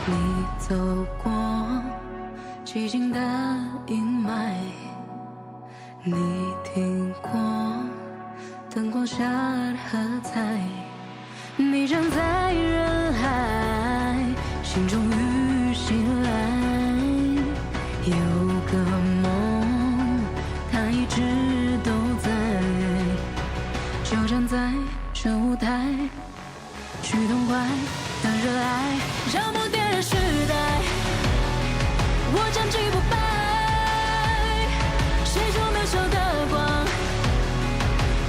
你走过寂静的阴霾，你听过灯光下的喝彩，你站在人海，心终于醒来。有个梦，它一直都在，就站在这舞台，去痛快的热爱，让梦点燃时代，我站起不败，谁说渺小的光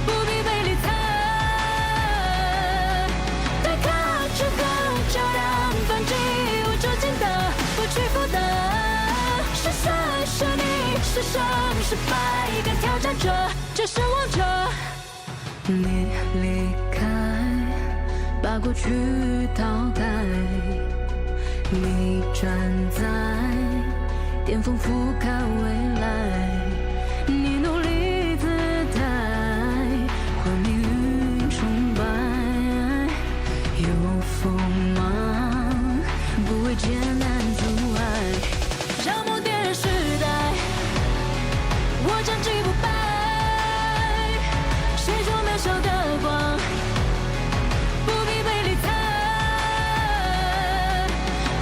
不必被理睬，带卡这个照亮反击无止境的不屈服的，是谁是你是胜是败跟挑战者，这是王者。你离开，把过去淘汰，你站在巅峰俯瞰未来，你努力姿态换命运崇拜，有锋芒不畏艰难阻碍，让梦点燃时代，我站起不败，谁说渺小的光不必被理睬，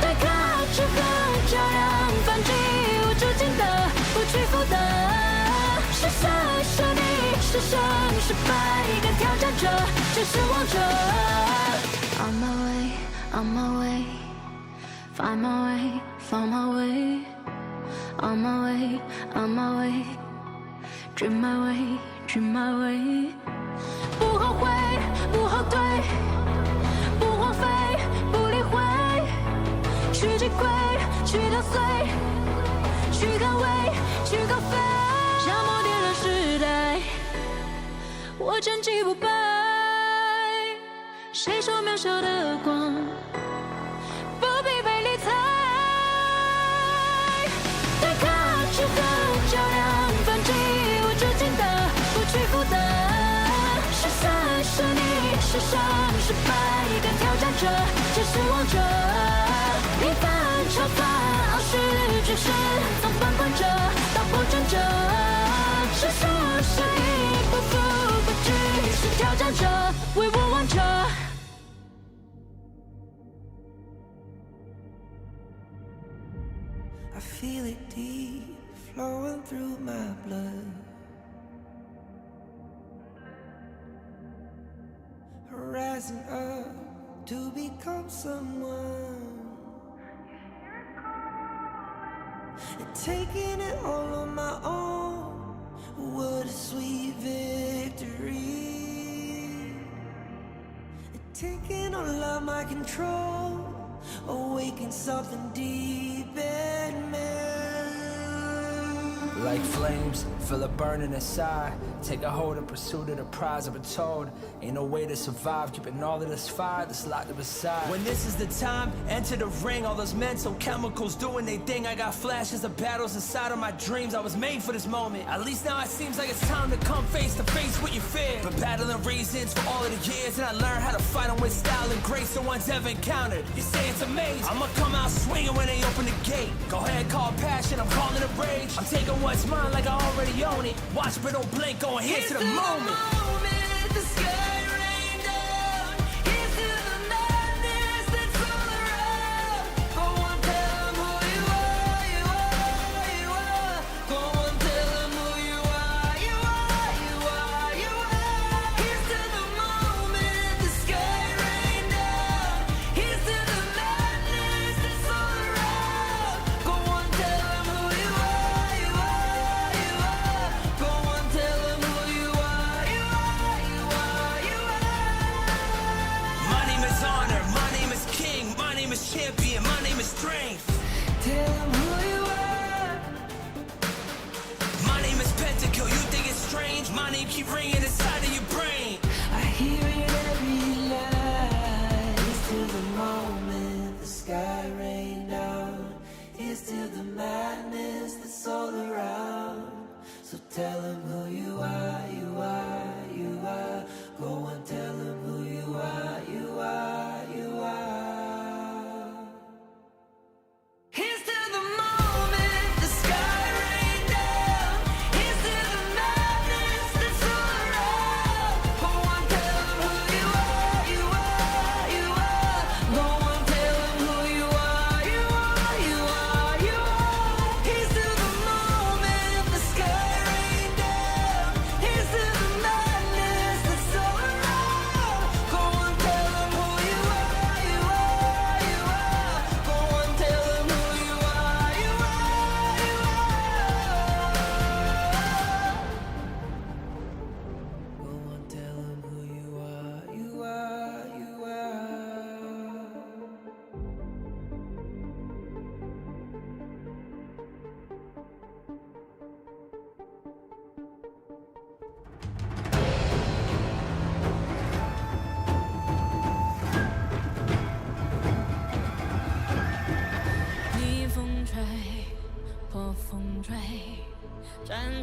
带卡这个照亮反击无止境的不屈服的，是谁是你是胜是败跟挑战者，这是王者。 On my way, on my way, find my way, find my way, on my way, on my way, dream my way, dream my way， 不后悔不后退，不荒废不理会，去击溃去捣碎，去捍卫去高飞，让梦点燃时代，我站起不败，谁说渺小的光不必被理睬，带卡这个照亮反击无止境的不屈服的，是谁是你是胜是败跟挑战者，这是王者。平凡超凡傲视巨世，从旁观者到不争者，是输是赢不服不惧，是挑战者为我王者。I feel it deep flowing through my blood, rising up to become someone, and taking it all on my own. What a sweet victory, and taking all of my control, awaken something deep in me. Like flames, feel it burning inside. Take a hold in pursuit of the prize. I've been told, ain't no way to survive. Keeping all of this fire that's locked up inside. When this is the time, enter the ring. All those mental chemicals doing their thing. I got flashes of battles inside of my dreams. I was made for this moment. At least now it seems like it's time to come face to face with your fear. Been battling reasons for all of the years, and I learned how to fight them with style and grace no one's ever encountered. You say it's amazing, I'ma come out swinging when they open the gate. Go ahead, call passion, I'm calling it rage. I'm taking what's mine like I already own it. Watch but don't blink, going here to the moment. The sky rained down. Here's to the madness that's all around. Go on, tell 'em who you are, you are, you are. Go on, tell 'em who you are, you are, you are, you are. Here's to the moment. The sky rained down. Here's to the madness that's all around. Go on, tell 'em who you are, you are, you are. Go on, tell 'em who you are, you are, you are, you are. My name is honor, my name is king, my name is champion, my name is strength. Tell 'em who you are. My name is Pentakill, you think it's strange? My name keep ringing inside of your brain. I hear it every night. Here's to the moment the sky rained down. Here's to the madness that's all around. So tell 'em who you are, you are, you are. Go and tell 'em who you are, you are, you are.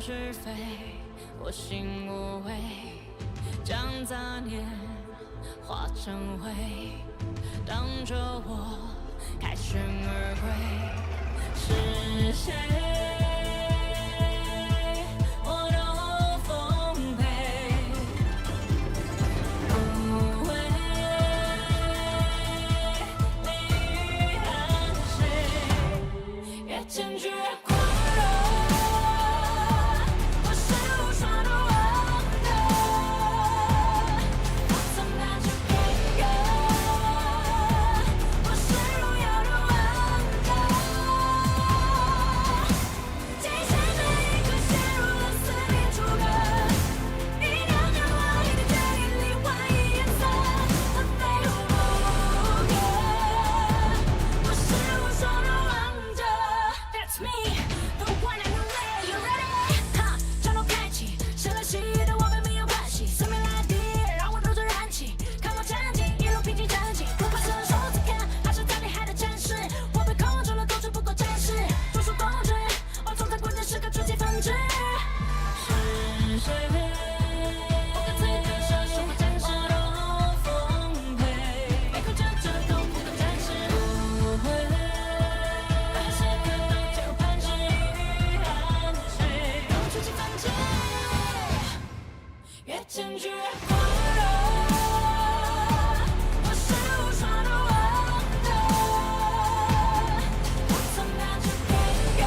是非，我心无畏，将杂念化成灰，当着我凯旋而归。是谁？我都奉陪，无畏，淋雨汗水，越艰巨越狂热。我是无双的王者，我曾拿着偏远，我是荣耀的王者。今天这一刻陷入了四面楚歌，一条条华丽的决定里换一颜色，它非无不可。我是无双的王者 ，That's me, the one and only. You ready? 哈，战斗开启，谁来袭的我们没有关系，生命来敌，让我如此燃起，看我前进，一路平静战绩，不怕伸手再看，还是再厉害的战士，我被控制了，斗志不够战士，著书公之，我总在关键时刻出其分支。是谁？我跟此刻射手和战士都奉陪，每口战着都不可战士，不会。时刻都加入磐石与汗水，让我出其反击，越艰巨越狂热。我是无双的王者，我曾拿着偏远，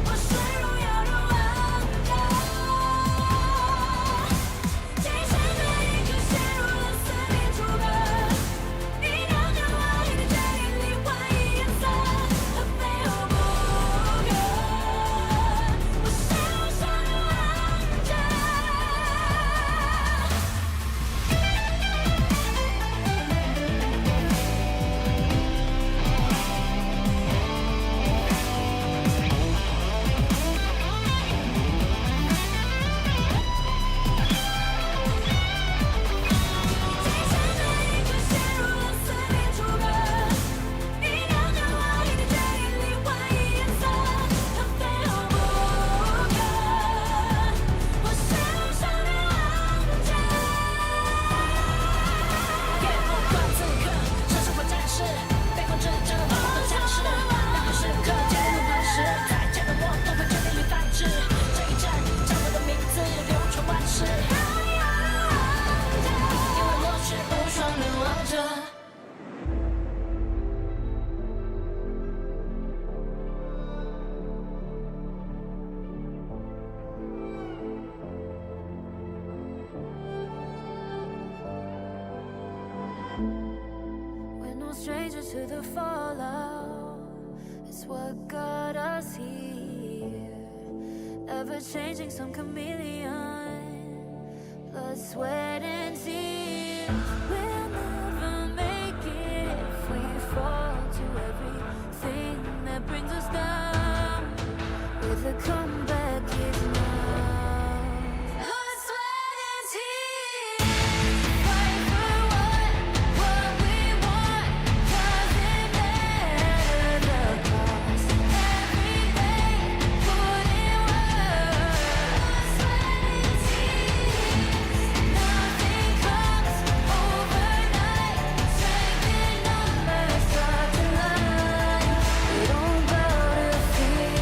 我是荣耀的王者。今天这一刻陷入了四面楚歌，一条条华丽的决定里换一颜色，它非无不可。我是无双的王者。今天这一刻陷入了四面楚歌，一条条华丽的决定里换一颜色，它非无不可。我是无双的王者。不管此刻射手或战士，被控制着不可战士，任何时刻坚如磐石，再见的我都会决定与反制。这一战将我的名字流传万世，因为我是无双的王者。We're no stranger to the fallout. It's what got us here. Ever changing, some chameleon. Blood, sweat, and tears. We'll never make it if we fall to everything that brings us down. With a comeback is now. Blood, sweat, and tears. Fight for what we want. Doesn't matter the cost. Every day, put in work. Blood, sweat, and tears. Nothing comes overnight. Strength in numbers start to line. We don't bow to fear.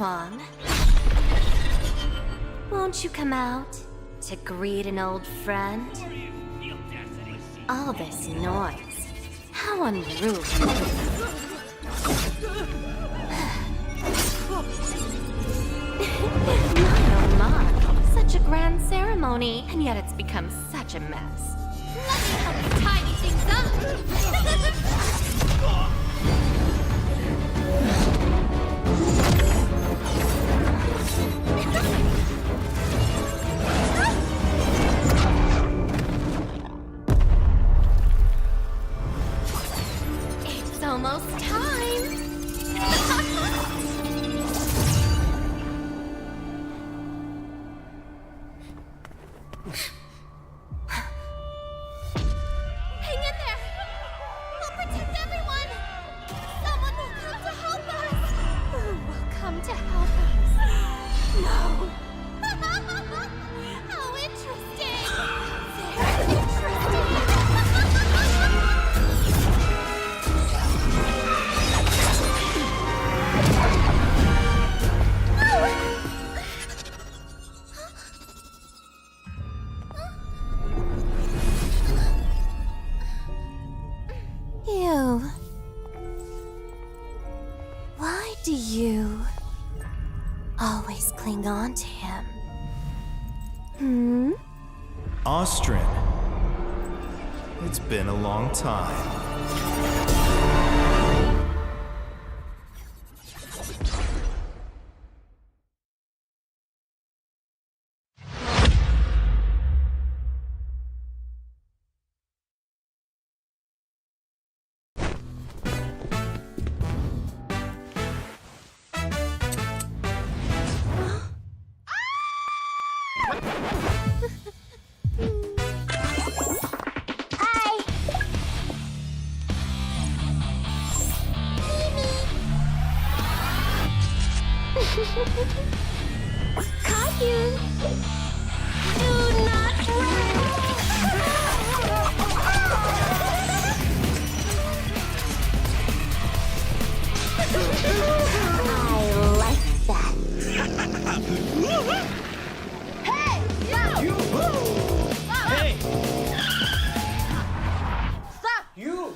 Huang. Won't you come out to greet an old friend? All this noise. How unruly. My oh my, such a grand ceremony, and yet it's become such a mess. Let me help you tidy things up! It's almost time. Hang in there! We'll protect everyone! Someone will come to help us! Who will come to help us? No. How interesting! Very interesting. You. Why do you always cling on to him? Hmm? Austrian. It's been a long time. Caillou! Do not I like that. Hey! You! Hey! Stop! You!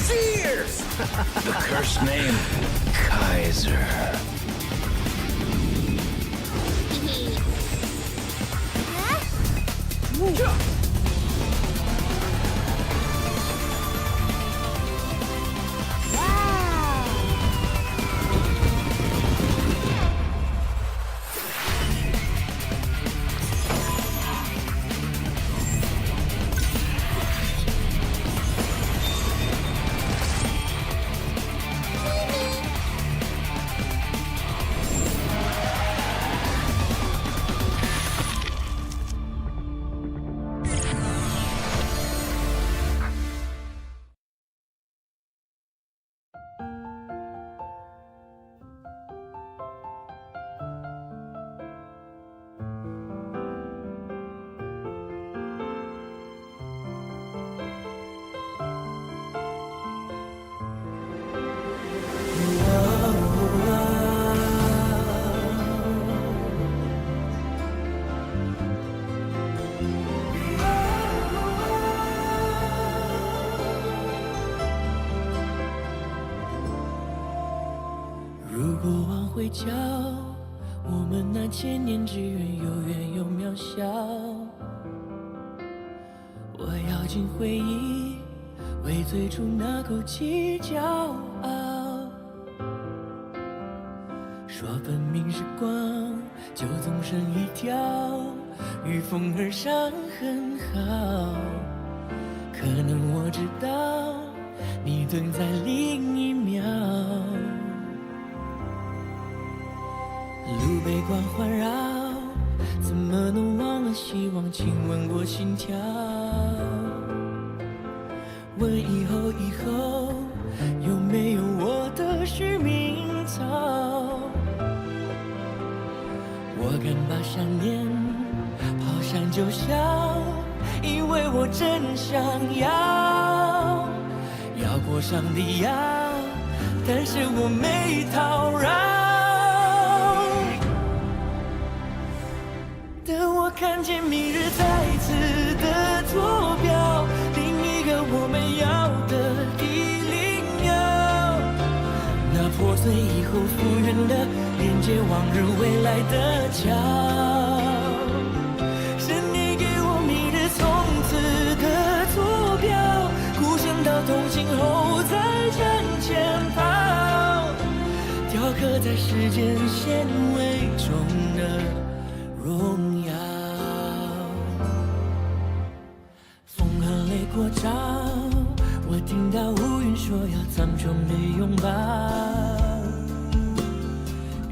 Cheers! The cursed name, Kaiser.会叫我们那千年之缘有远有渺小。我咬紧回忆，为最初那口气骄傲。说分明是光，就总剩一条与风而上很好。可能我知道，你等在另一秒。路北光环绕，怎么能忘了希望亲吻过心跳？问以后有没有我的许名草？我敢把想念抛山就笑，因为我真想要过上帝要，但是我没讨扰。等我看见明日再次的坐标，另一个我们要的地灵鸟，那破碎以后复原的连接往日未来的桥，是你给我明日从此的坐标，孤身到同行后再向前跑，雕刻在时间纤维中的荣耀。风和泪过招，我听到乌云说要苍穹的拥抱，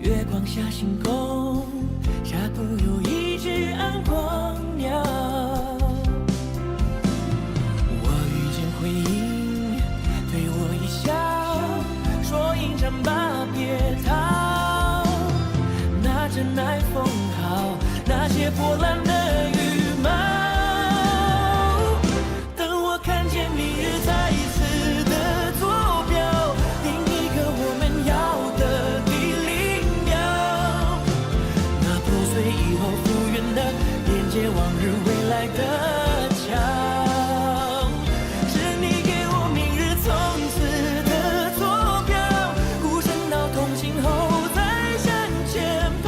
月光下星空下固有一只暗光鸟，我遇见回音对我一笑，说迎战吧别逃，那阵爱风好，那些波澜的羽毛，等我看见明日再次的坐标，另一个我们要的地灵鸟，那破碎以后复原的连接往日未来的桥，是你给我明日从此的坐标，孤身到同行后再向前跑，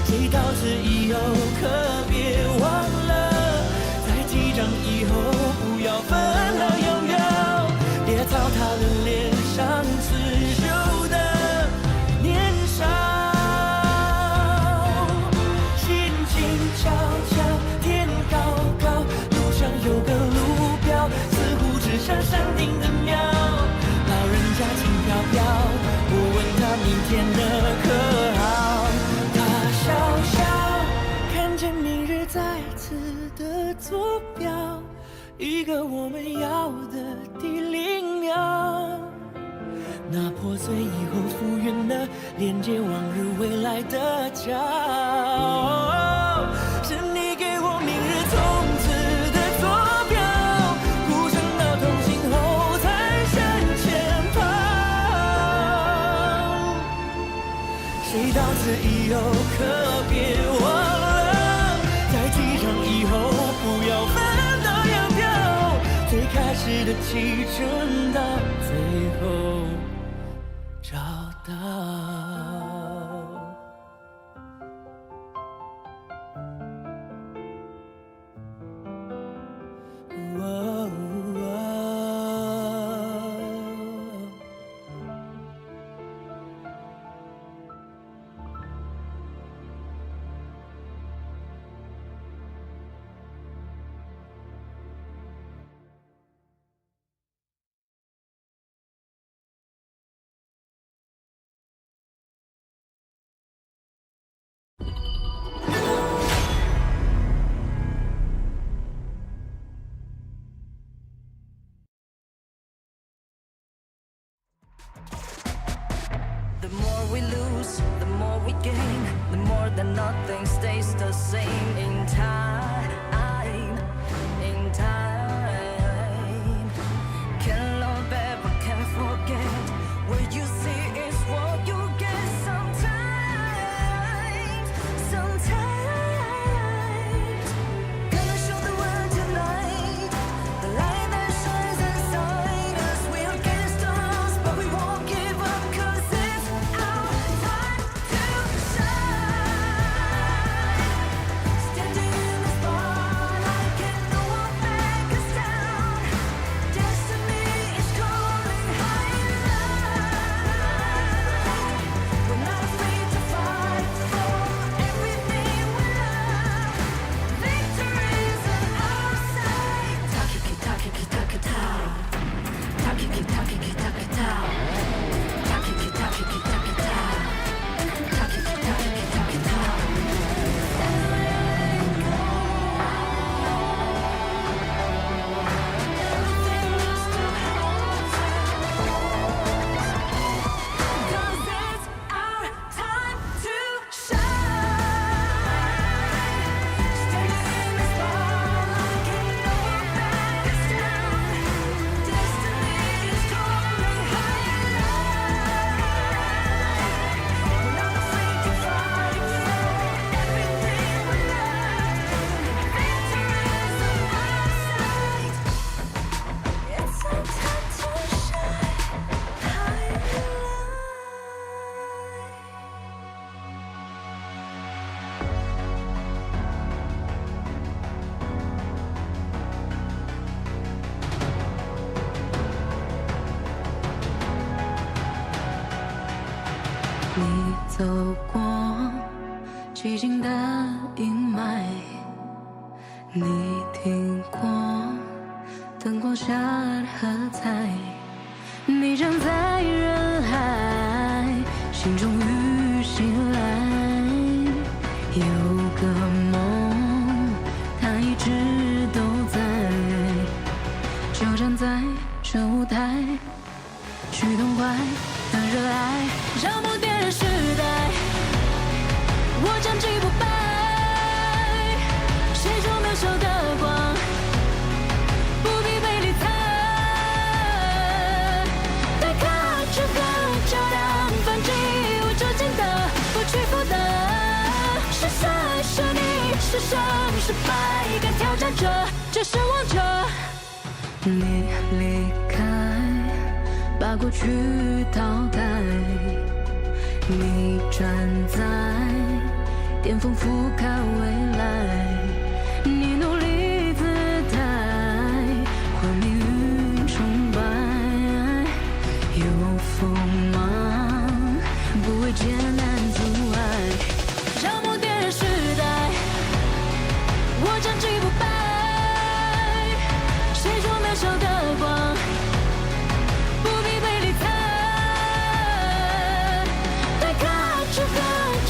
谁到此以后可别忘了，在击掌以后不要分道扬镳，别糟蹋了脸上刺绣的年少，心静悄悄，天高高，路上有个路标，似乎指向山顶的庙，老人家轻飘飘，我问他明天的可好，他笑笑，看见明日再次的坐标，一个我们要的地灵鸟，那破碎以后复原的连接往日未来的桥，是你给我明日从此的坐标，孤身到同行后才向前跑，谁到此以后可别忘了，在击掌以后不要分道扬镳，最开始的启程到最后找到。The more we lose, the more we gain. The more that nothing stays the same. In time, can't love ever, can't forget. What you see is what you get. Sometimes, gonna show the world tonight. The light that shines inside us. We'll get stars, but we won't give up 'cause it's our time to shine. Standing in the 走过寂静的阴霾，你听过灯光下的喝彩，你站在人海，心终于醒来，有个梦，它一直都在，就站在这舞台，去痛快的热爱，让不变的时代，我将击不败。谁说渺小的光不必被理睬？带卡之和照亮反击无止境的不屈服的，是赛是你，是胜是败，敢挑战者就是王者。你离开，把过去淘汰，你站在巅峰俯瞰未来，你努力姿态，换命运崇拜，有锋芒不畏艰难阻碍，让不变的时代，我将击不败。谁说渺小的光不必被理睬？带卡之和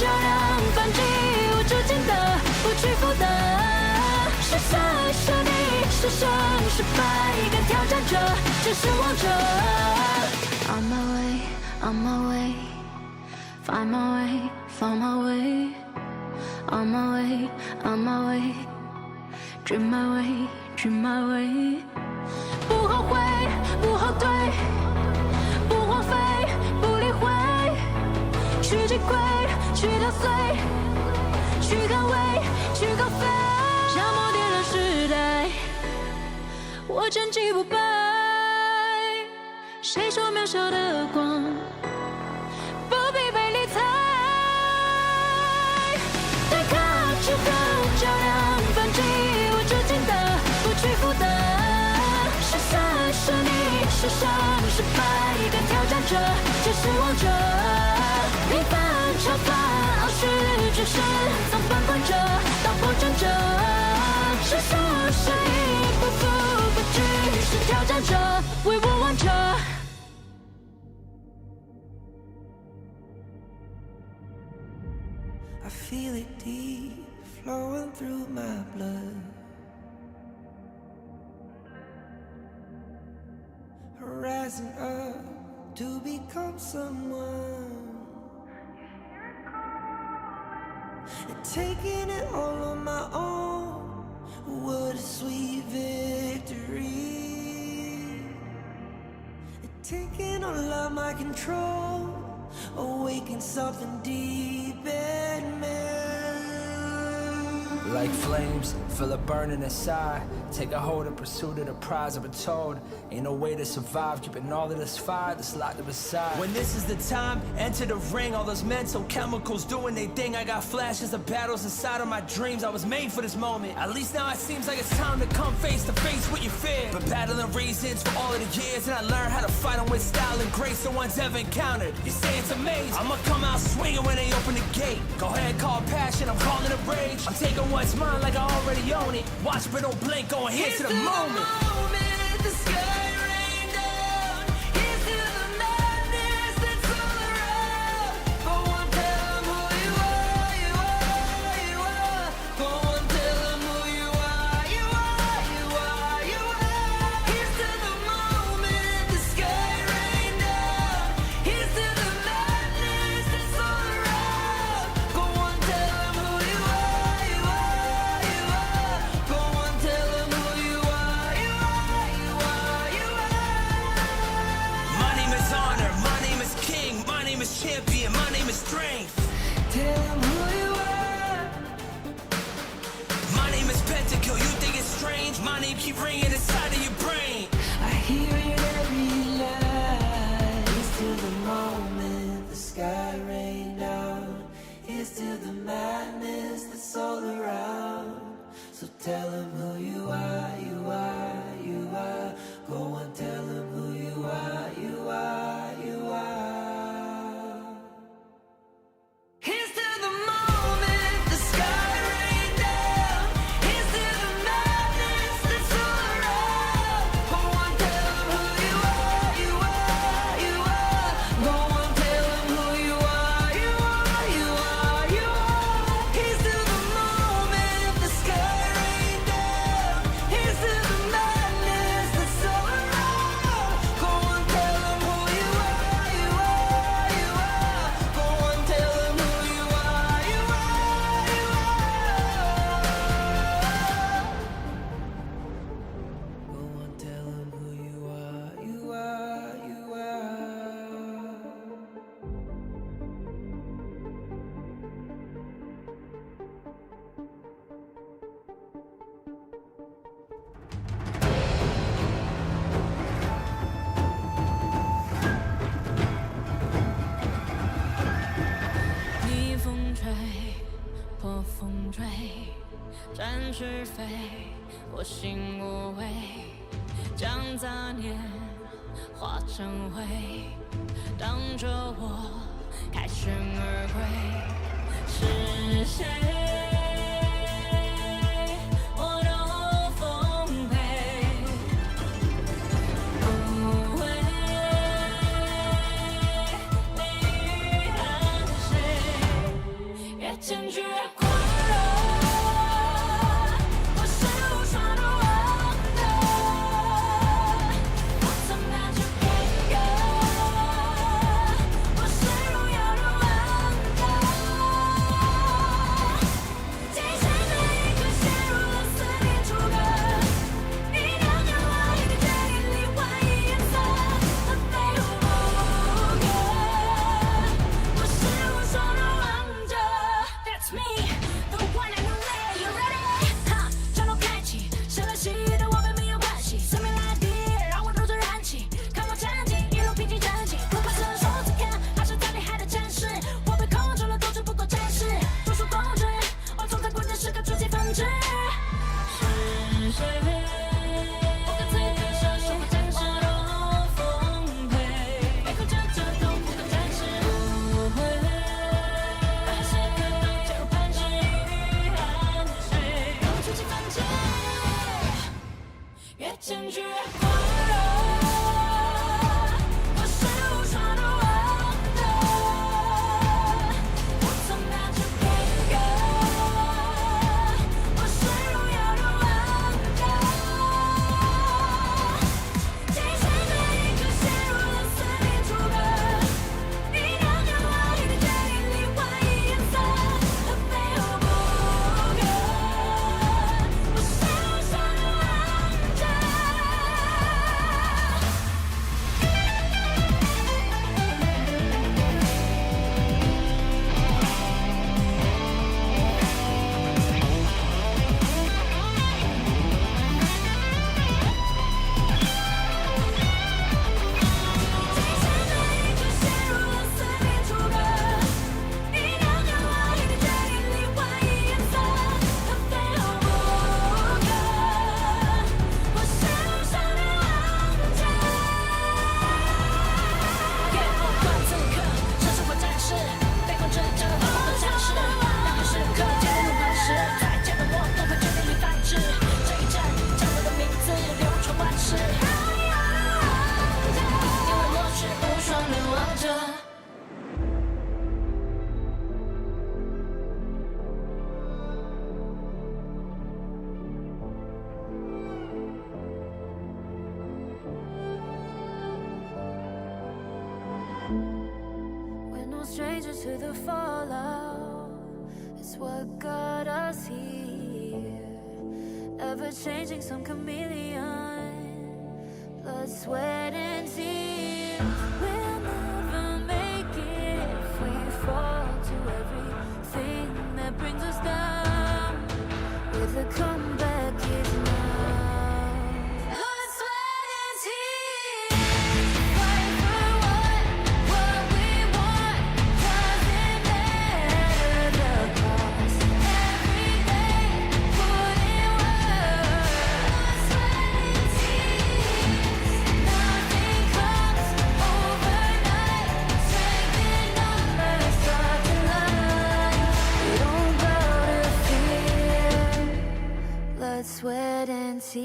照亮反击无止境的不屈服的，是赛是你，是胜是败，敢挑战者就是王者。On my way, on my way, find my way, find my way. On my way, on my way, dream my way, dream my way. 不后悔，不后退，不荒废，不理会，去击溃，去捣碎，去捍卫，去高飞。像摩天轮时代，我真击不败。谁说渺小的光不必被理睬？带卡之和照亮反击无止境的不屈服的，是赛是你，是胜是败，敢挑战者就是王者。平凡超凡，傲视之势，从反叛者到破阵者，是输是赢，不服不惧，是挑战者，为我王者。I feel it deep flowing through my blood. Rising up to become someone. And taking it all on my own. What a sweet victory. And taking all of my control. Awaken something deep in me. Like flames, feel it burning inside. Take a hold in pursuit of the prize. I've been told ain't no way to survive, keeping all of this fire that's locked up inside. When this is the time, enter the ring. All those mental chemicals doing their thing. I got flashes of battles inside of my dreams. I was made for this moment. At least now it seems like it's time to come face to face with your fear. Been battling reasons for all of the years, and I learned how to fight them with style and grace no one's ever encountered. You say it's amazing, I'ma come out swinging when they open the gate. Go ahead, call passion, I'm calling it rage. I'm taking what's mine like I already own it. Watch but don't blink, going here to the moment. The sky rain down. Here's to the madness that's all around. Go on, tell 'em who you are, you are, you are. Go on, tell 'em who you are, you are, you are, you are. Here's to the moment. The sky rain down. Here's to the madness that's all around. Go on, tell 'em who you are, you are, you are. Go on, tell 'em who you are, you are, you are, you are. My name is honor, my name is king, my name is champion, my name is strength. Tell 'em who you are. My name is Pentakill, you think it's strange? My name keep ringing inside of your brain. I hear it every night. It's till the moment the sky rain down. It's till the madness that's all around. So tell 'em who you are, you are, you are. Go on, tell 'em who you are, you are, you are. 是非，我心无畏，将杂念化成灰，当着我凯旋而归。是谁？我都奉陪，无畏。你爱着谁？越坚决越狂热。我是无双的王者，我曾拿着片刻。我是荣耀的王者，今生这一刻陷入了思念楚歌。你了解我一个决定里换一颜色，和非无不可。我是无双的王者 ，That's me, the one and only. You ready? 哈，战斗开启，谁来袭的我们没有关系。生命来敌，让我斗志燃起，看我前进，一路平静正气。不管是手指看，还是再厉害的战士，我被控制了，斗志不够真实。读书公知，我总在关键时刻出奇分支。是谁？我跟自己对射，守护战士都奉陪，每口战者都不敢暂时误会。任何时刻都加入磐石，与安谁？出奇分解，越坚决越狂热。我是无双的王者，我曾拿着片刻。我是荣耀的王者，今生这一刻陷入了思念楚歌。你了解我一个决定里换一颜色，和非无不可。我是无双的王者。今生这一刻陷入了思念楚歌。你了解我一个决定里换一颜色，和非无不可。我是无双的王者。不管此刻生生活战士，被控制着不可尝试。任何时刻坚定如磐石，再见的我都会决定与反制。这一战将我的名字流传万世。因为我是无双的王者。We're no strangers to the fallout. It's what got us here. Ever changing, some chameleon. Blood, sweat, and tears. We'll never make it if we fall to everything that brings us down. With a comeback is now. Blood, sweat, and tears. Fight for what we want. Doesn't matter the cost. Every day, put in work. Blood, sweat, and tears. Nothing comes overnight. Strength in numbers, start to line. We don't bow to fear. Blood, sweat, and tears.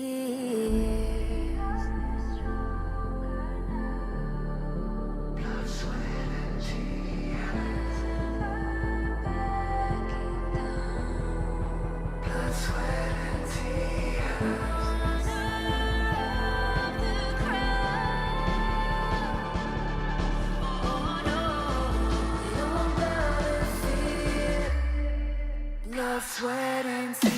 Blood, sweat, and tears.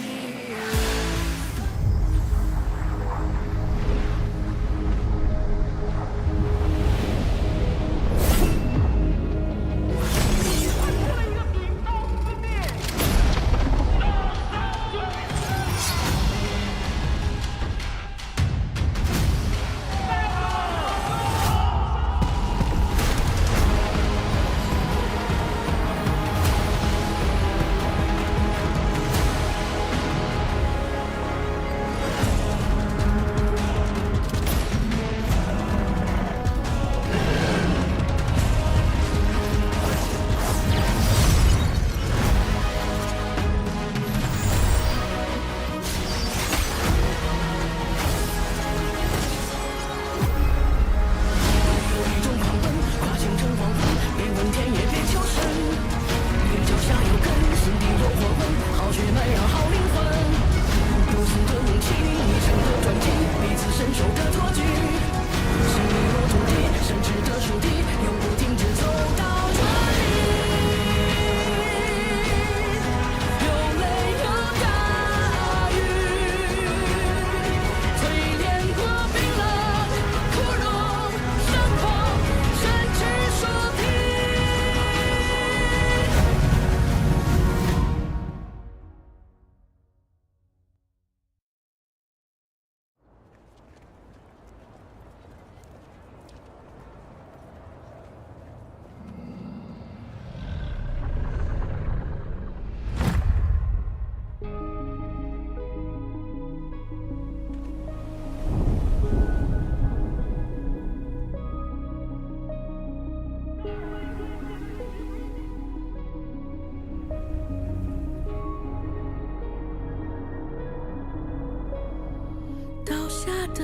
下的，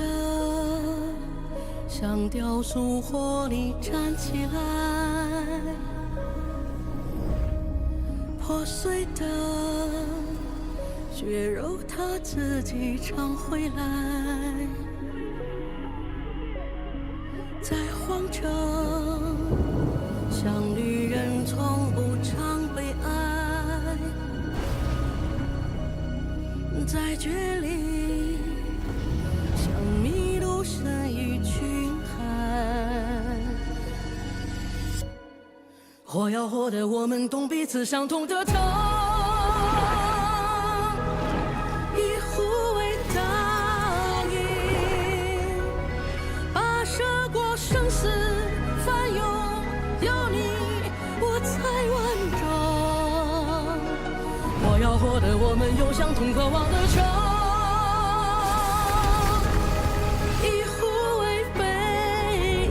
像雕塑火里站起来，破碎的血肉它自己长回来，在荒城，像旅人从不常被爱，在绝里，像迷路身于群海。活要活得我们懂彼此相同的疼，以护卫倒影，跋涉过生死翻涌，有你我才完整。我要活得我们有相同渴望的城，以护卫背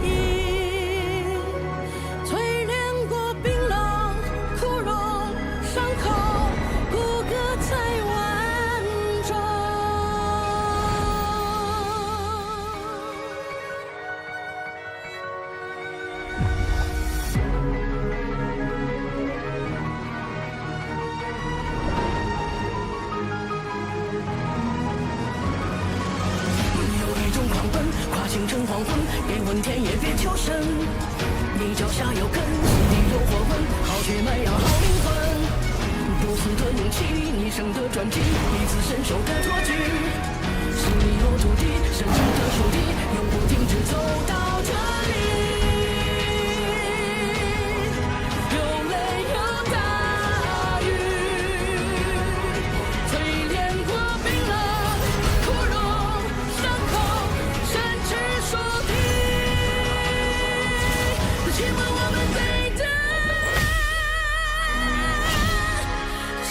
影，淬炼过冰冷枯荣伤口，骨骼才完整。有一种狂奔，跨星辰黄昏，别问天也别求神。你脚下有根，心底有火纹，好血脉要好灵魂。不死的勇气，你生的传奇，彼此身手的托举，是你有土地，深深的树地，永不停止走到这里。有泪有大雨，淬炼过冰冷枯荣伤口，甚至说地，亲吻我们背的奇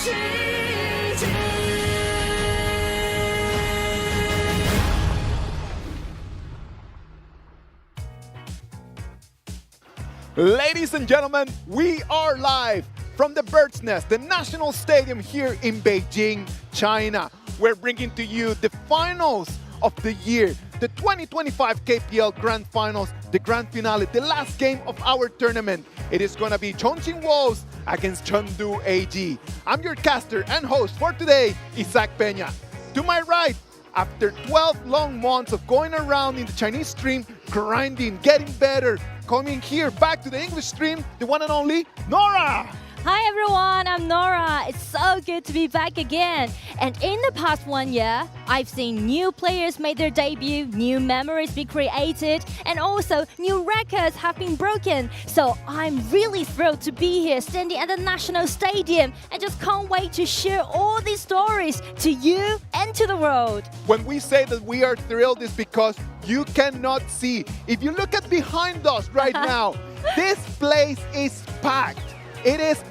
迹。Ladies and gentlemen, we are live from the Bird's Nest, the National Stadium here in Beijing, China. We're bringing to you the finals of the year, the 2025 KPL Grand Finals, the grand finale, the last game of our tournament. It is going to be Chongqing Wolves against Chengdu AG. I'm your caster and host for today, Isaac Peña. To my right, after 12 long months of going around in the Chinese stream, grinding, getting better, coming here back to the English stream, the one and only Nora. Hi everyone, I'm Nora. It's so good to be back again. And in the past 1 year, I've seen new players make their debut, new memories be created, and also new records have been broken. So I'm really thrilled to be here standing at the National Stadium and just can't wait to share all these stories to you and to the world. When we say that we are thrilled, it's because you cannot see. If you look at behind us right now, this place is packed.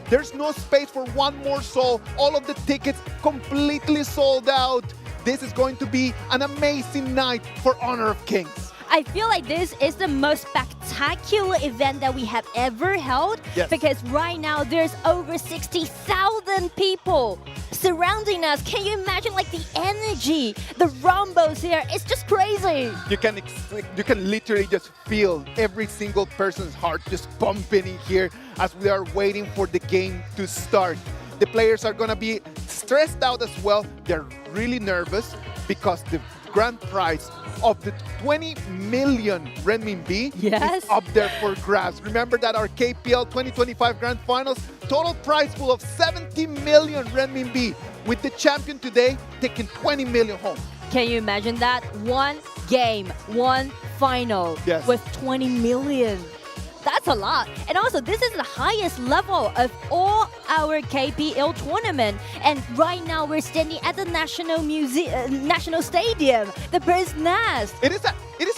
There's no space for one more soul. All of the tickets completely sold out. This is going to be an amazing night for Honor of Kings. I feel like this is the most spectacular event that we have ever held. Yes. Because right now there's over 60,000 people surrounding us. Can you imagine like the energy, the rumbles here? It's just crazy. You can literally just feel every single person's heart just pumping in here as we are waiting for the game to start. The players are going to be stressed out as well. They're really nervous because the grand prize of the 20 million renminbi Yes. is up there for grabs. Remember that our KPL 2025 Grand Finals total prize pool of 70 million renminbi, with the champion today taking 20 million home. Can you imagine that? One game, one final Yes. with 20 million. That's a lot. And also, this is the highest level of all our KPL tournament. And right now, we're standing at the National Stadium, the Bird's Nest. It is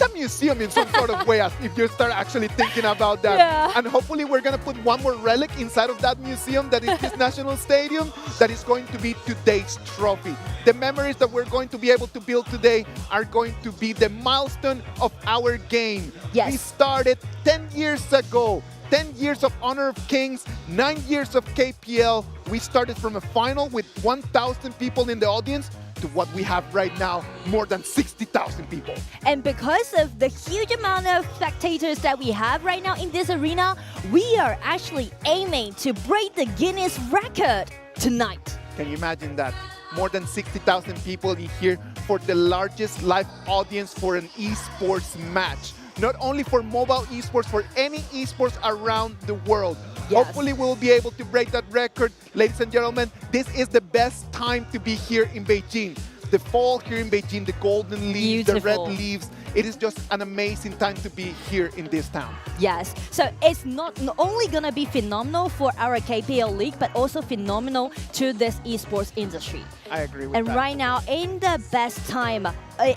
a museum in some sort of way, if you start actually thinking about that. Yeah. And hopefully we're going to put one more relic inside of that museum that is this National Stadium, that is going to be today's trophy. The memories that we're going to be able to build today are going to be the milestone of our game. Yes. We started 10 years ago. 10 years of Honor of Kings, 9 years of KPL. We started from a final with 1,000 people in the audience to to what we have right now, more than 60,000 people. And because of the huge amount of spectators that we have right now in this arena, we are actually aiming to break the Guinness record tonight. Can you imagine that? More than 60,000 people in here for the largest live audience for an esports match. Not only for mobile esports, for any esports around the world. Yes. Hopefully we'll be able to break that record. Ladies and gentlemen, this is the best time to be here in Beijing. The fall here in Beijing, the golden leaves, the red Beautiful. leaves. It is just an amazing time to be here in this town. Yes, so it's not only gonna be phenomenal for our KPL league, but also phenomenal to this esports industry. I agree with And that. right now, in the best time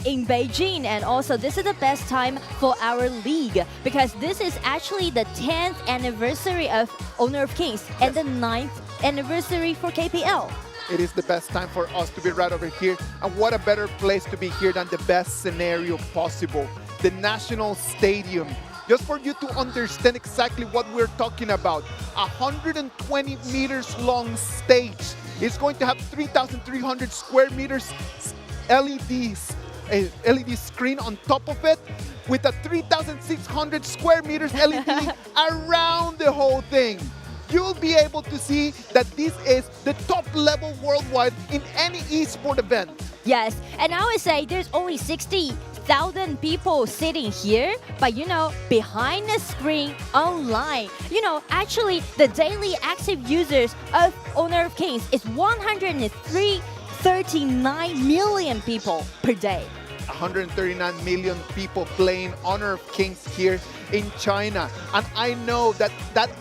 in Beijing, and also this is the best time for our league because this is actually the 10th anniversary of Honor of Kings and the 9th anniversary for KPL. It is the best time for us to be right over here. And what a better place to be here than the best scenario possible. The National Stadium. Just for you to understand exactly what we're talking about. 120 meters long stage. It's going to have 3,300 square meters LEDs, a LED screen on top of it with a 3,600 square meters LED around the whole thing. You'll be able to see that this is the top level worldwide in any esport event. Yes, and I would say there's only 60,000 people sitting here, but you know, behind the screen online, you know, actually the daily active users of Honor of Kings is 139 million people per day. 139 million people playing Honor of Kings here in China. And I know that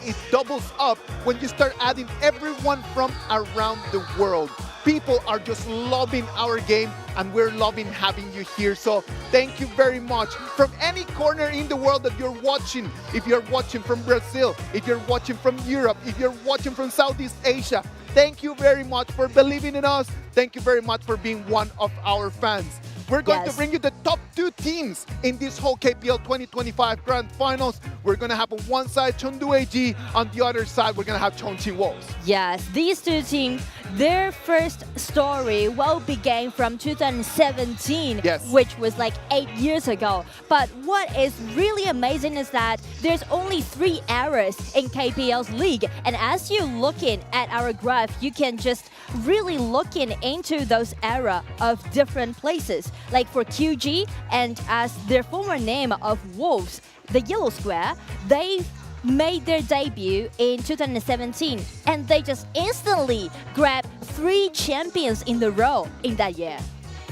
it doubles up when you start adding everyone from around the world. People are just loving our game and we're loving having you here. So thank you very much. From any corner in the world that you're watching, if you're watching from Brazil, if you're watching from Europe, if you're watching from Southeast Asia, thank you very much for believing in us. Thank you very much for being one of our fans. We're going to bring you the top 2 teams in this whole KPL 2025 Grand Finals. We're going to have on one side Chengdu AG, on the other side we're going to have Chongqing Wolves. Yes, these two teams, their first story began from 2017, which was like 8 years ago. But what is really amazing is that there's only 3 eras in KPL's league. And as you're looking at our graph, you can just really looking into those era of different places. Like for QG, and as their former name of Wolves, the Yellow Square, they made their debut in 2017 and they just instantly grabbed 3 champions in a row in that year.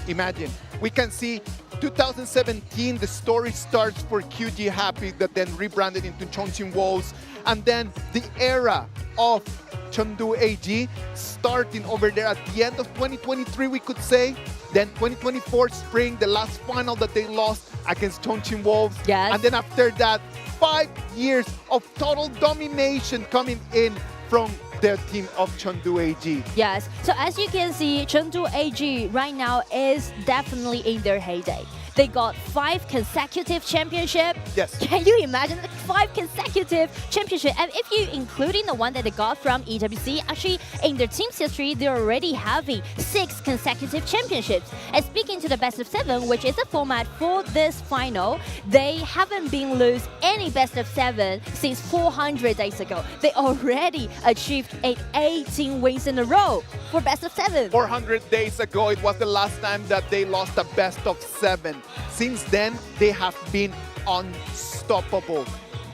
Imagine, we can see 2017, the story starts for QG Happy that then rebranded into Chongqing Wolves, and then the era of Chengdu AG starting over there at the end of 2023, we could say. Then 2024 spring, the last final that they lost against Chongqing Wolves. Yes. And then after that, 5 years of total domination coming in from the team of Chengdu AG. Yes, so as you can see, Chengdu AG right now is definitely in their heyday. They got 5 consecutive championships. Yes. Can you imagine 5 consecutive championships? And if you including the one that they got from EWC, actually in their team's history, they're already having 6 consecutive championships. And speaking to the best of 7, which is the format for this final, they haven't been lose any best of 7 since 400 days ago. They already achieved 18 wins in a row for best of 7. 400 days ago, it was the last time that they lost a best of 7. Since then, they have been unstoppable.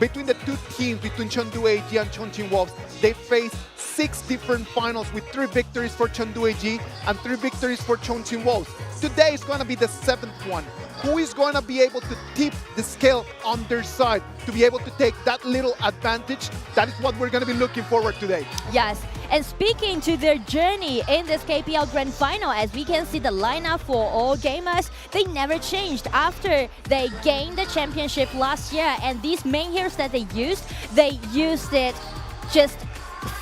Between the 2 teams, between Chengdu AG and Chongqing Wolves, they faced 6 different finals with 3 victories for Chengdu AG and 3 victories for Chongqing Wolves. Today is going to be the 7th one. Who is going to be able to tip the scale on their side to be able to take that little advantage? That is what we're going to be looking forward today. Yes, and speaking to their journey in this KPL Grand Final, as we can see the lineup for all gamers, they never changed after they gained the championship last year. And these main heroes that they used it just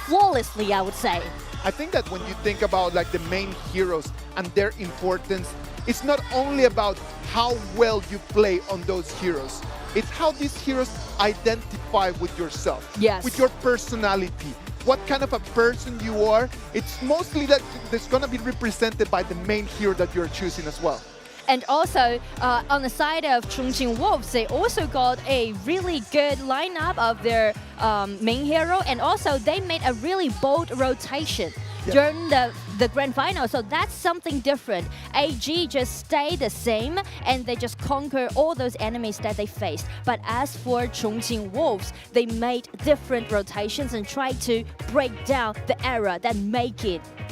flawlessly, I would say. I think that when you think about like the main heroes and their importance, it's not only about how well you play on those heroes. It's how these heroes identify with yourself, Yes. with your personality. what kind of a person you are, it's mostly that that's going to be represented by the main hero that you're choosing as well. And also, on the side of Chongqing Wolves, they also got a really good lineup of their main hero, and also they made a really bold rotation during the grand final. So that's something different. AG just stayed the same, and they just conquer all those enemies that they faced. But as for Chongqing Wolves, they made different rotations and tried to break down the error that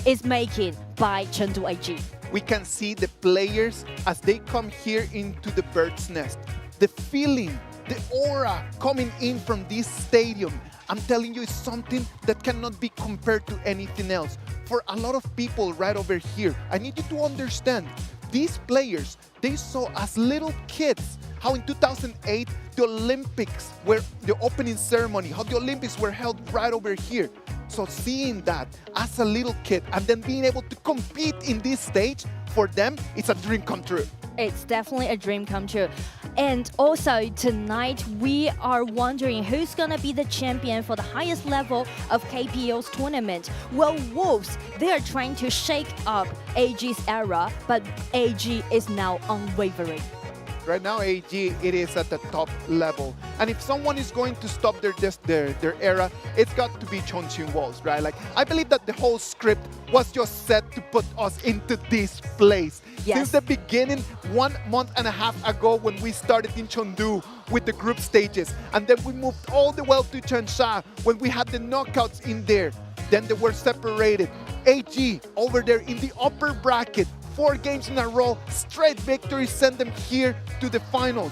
is making by Chengdu AG. We can see the players as they come here into the bird's nest. The feeling, the aura coming in from this stadium, I'm telling you, it's something that cannot be compared to anything else. For a lot of people right over here, I need you to understand, these players, they saw as little kids how in 2008, the Olympics were the opening ceremony, how the Olympics were held right over here. So seeing that as a little kid and then being able to compete in this stage, for them, it's a dream come true. It's definitely a dream come true. And also tonight, we are wondering who's gonna be the champion for the highest level of KPL's tournament. Well, Wolves, they are trying to shake up AG's era, but AG is now unwavering. Right now, AG, it is at the top level. And if someone is going to stop their era, it's got to be Chongqing Wolves, right? Like, I believe that the whole script was just set to put us into this place. Yes. Since the beginning, 1 month and a half ago, when we started in Chengdu with the group stages, and then we moved all the way to Changsha when we had the knockouts in there. Then they were separated. AG over there in the upper bracket, 4 games in a row, straight victories send them here to the finals.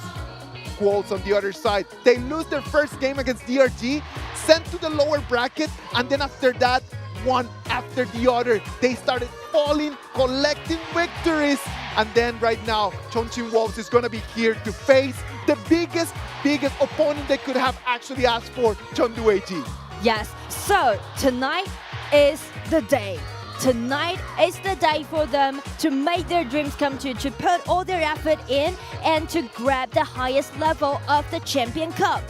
Wolves on the other side, they lose their first game against DRG, sent to the lower bracket, and then after that, one after the other, they started falling, collecting victories. And then right now, Chongqing Wolves is gonna be here to face the biggest opponent they could have actually asked for, Chengdu AG. Yes, so tonight is the day. Tonight is the day for them to make their dreams come true, to put all their effort in and to grab the highest level of the Champion Cup.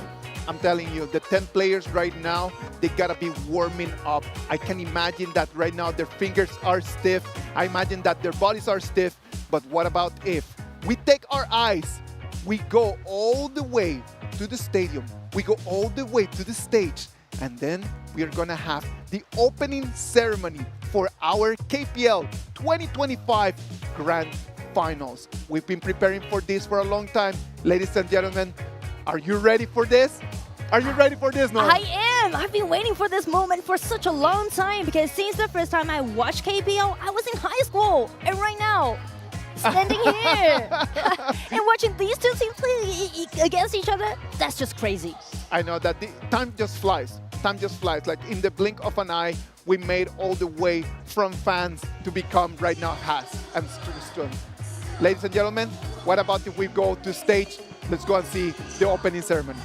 I'm telling you, the 10 players right now, they gotta be warming up. I can imagine that right now their fingers are stiff. I imagine that their bodies are stiff. But what about if we take our eyes, we go all the way to the stadium, we go all the way to the stage, and then we are gonna have the opening ceremony for our KPL 2025 Grand Finals. We've been preparing for this for a long time. Ladies and gentlemen, are you ready for this? Are you ready for this, Nora? I am! I've been waiting for this moment for such a long time because since the first time I watched KPL, I was in high school. And right now, standing here and watching these two teams play against each other, that's just crazy. I know that the time just flies. Time just flies. Like in the blink of an eye, we made all the way from fans to become right now Has and Strun. Ladies and gentlemen, what about if we go to stage? Let's go and see the opening ceremony.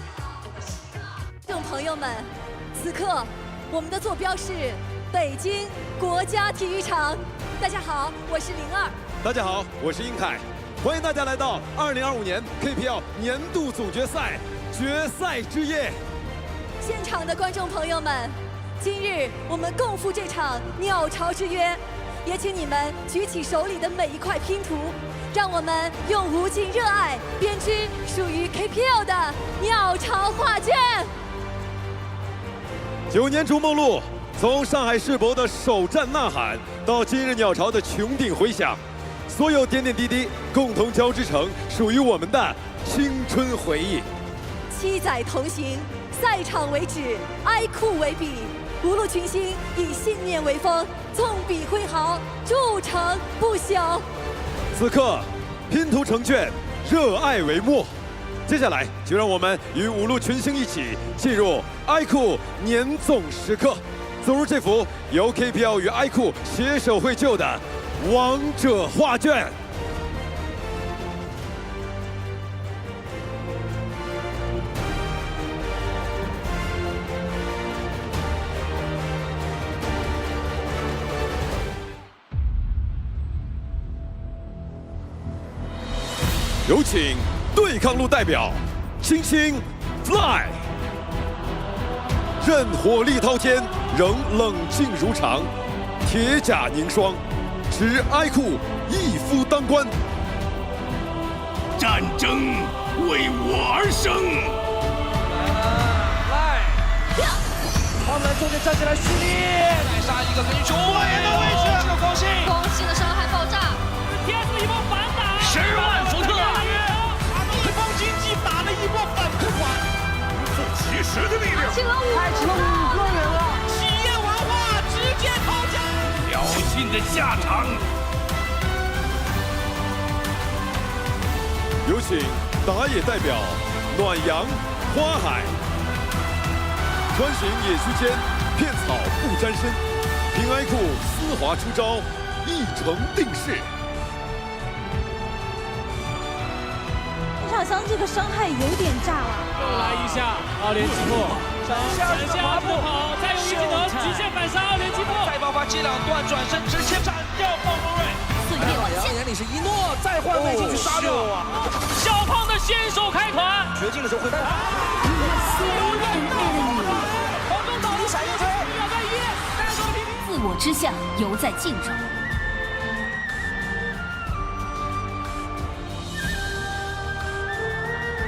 观众朋友们，此刻我们的坐标是北京国家体育场。大家好，我是02。大家好，我是英凯，欢迎大家来到2025年 KPL 年度总决赛决赛之夜。现场的观众朋友们，今日我们共赴这场鸟巢之约，也请你们举起手里的每一块拼图，让我们用无尽热爱编织属于 KPL 的鸟巢画卷。9年逐梦路，从上海世博的首战呐喊，到今日鸟巢的穹顶回响，所有点点滴滴共同交织成属于我们的青春回忆。7载同行，赛场为纸，哀酷为笔，无路群星以信念为风，纵笔挥毫，铸成不朽。此刻，拼图成卷，热爱为墨。接下来，就让我们与五路群星一起进入爱酷年总时刻，走入这幅由 KPL 与爱酷携手绘就的王者画卷。有请对抗路代表，星星 Fly。任火力滔天，仍冷静如常，铁甲凝霜，持哀酷一夫当关。战争为我而生。来，他们中间站起来蓄力，来杀一个英雄，我也的位置，这个高兴，攻心的伤害爆炸。天子一波反打10万伏特，一方经济打了一波反扑款，名副其实的力量。开启了5个人了，企业文化直接掏家，挑衅的下场。有请打野代表暖阳花海，穿行野区间，片草不沾身，凭哀酷丝滑出招，一城定势。好像这个伤害有点炸了。又来一下2连击破，闪下不好，再用一技能极限反杀2连击破，再爆发接2段转身直接斩掉暴风瑞。岁月往前，眼里是一诺，再换位进去杀掉啊！小胖的先手开团，绝境的时候会爆发。黄忠倒地闪一追，秒在1，带走了平民。自我之下犹在竞争。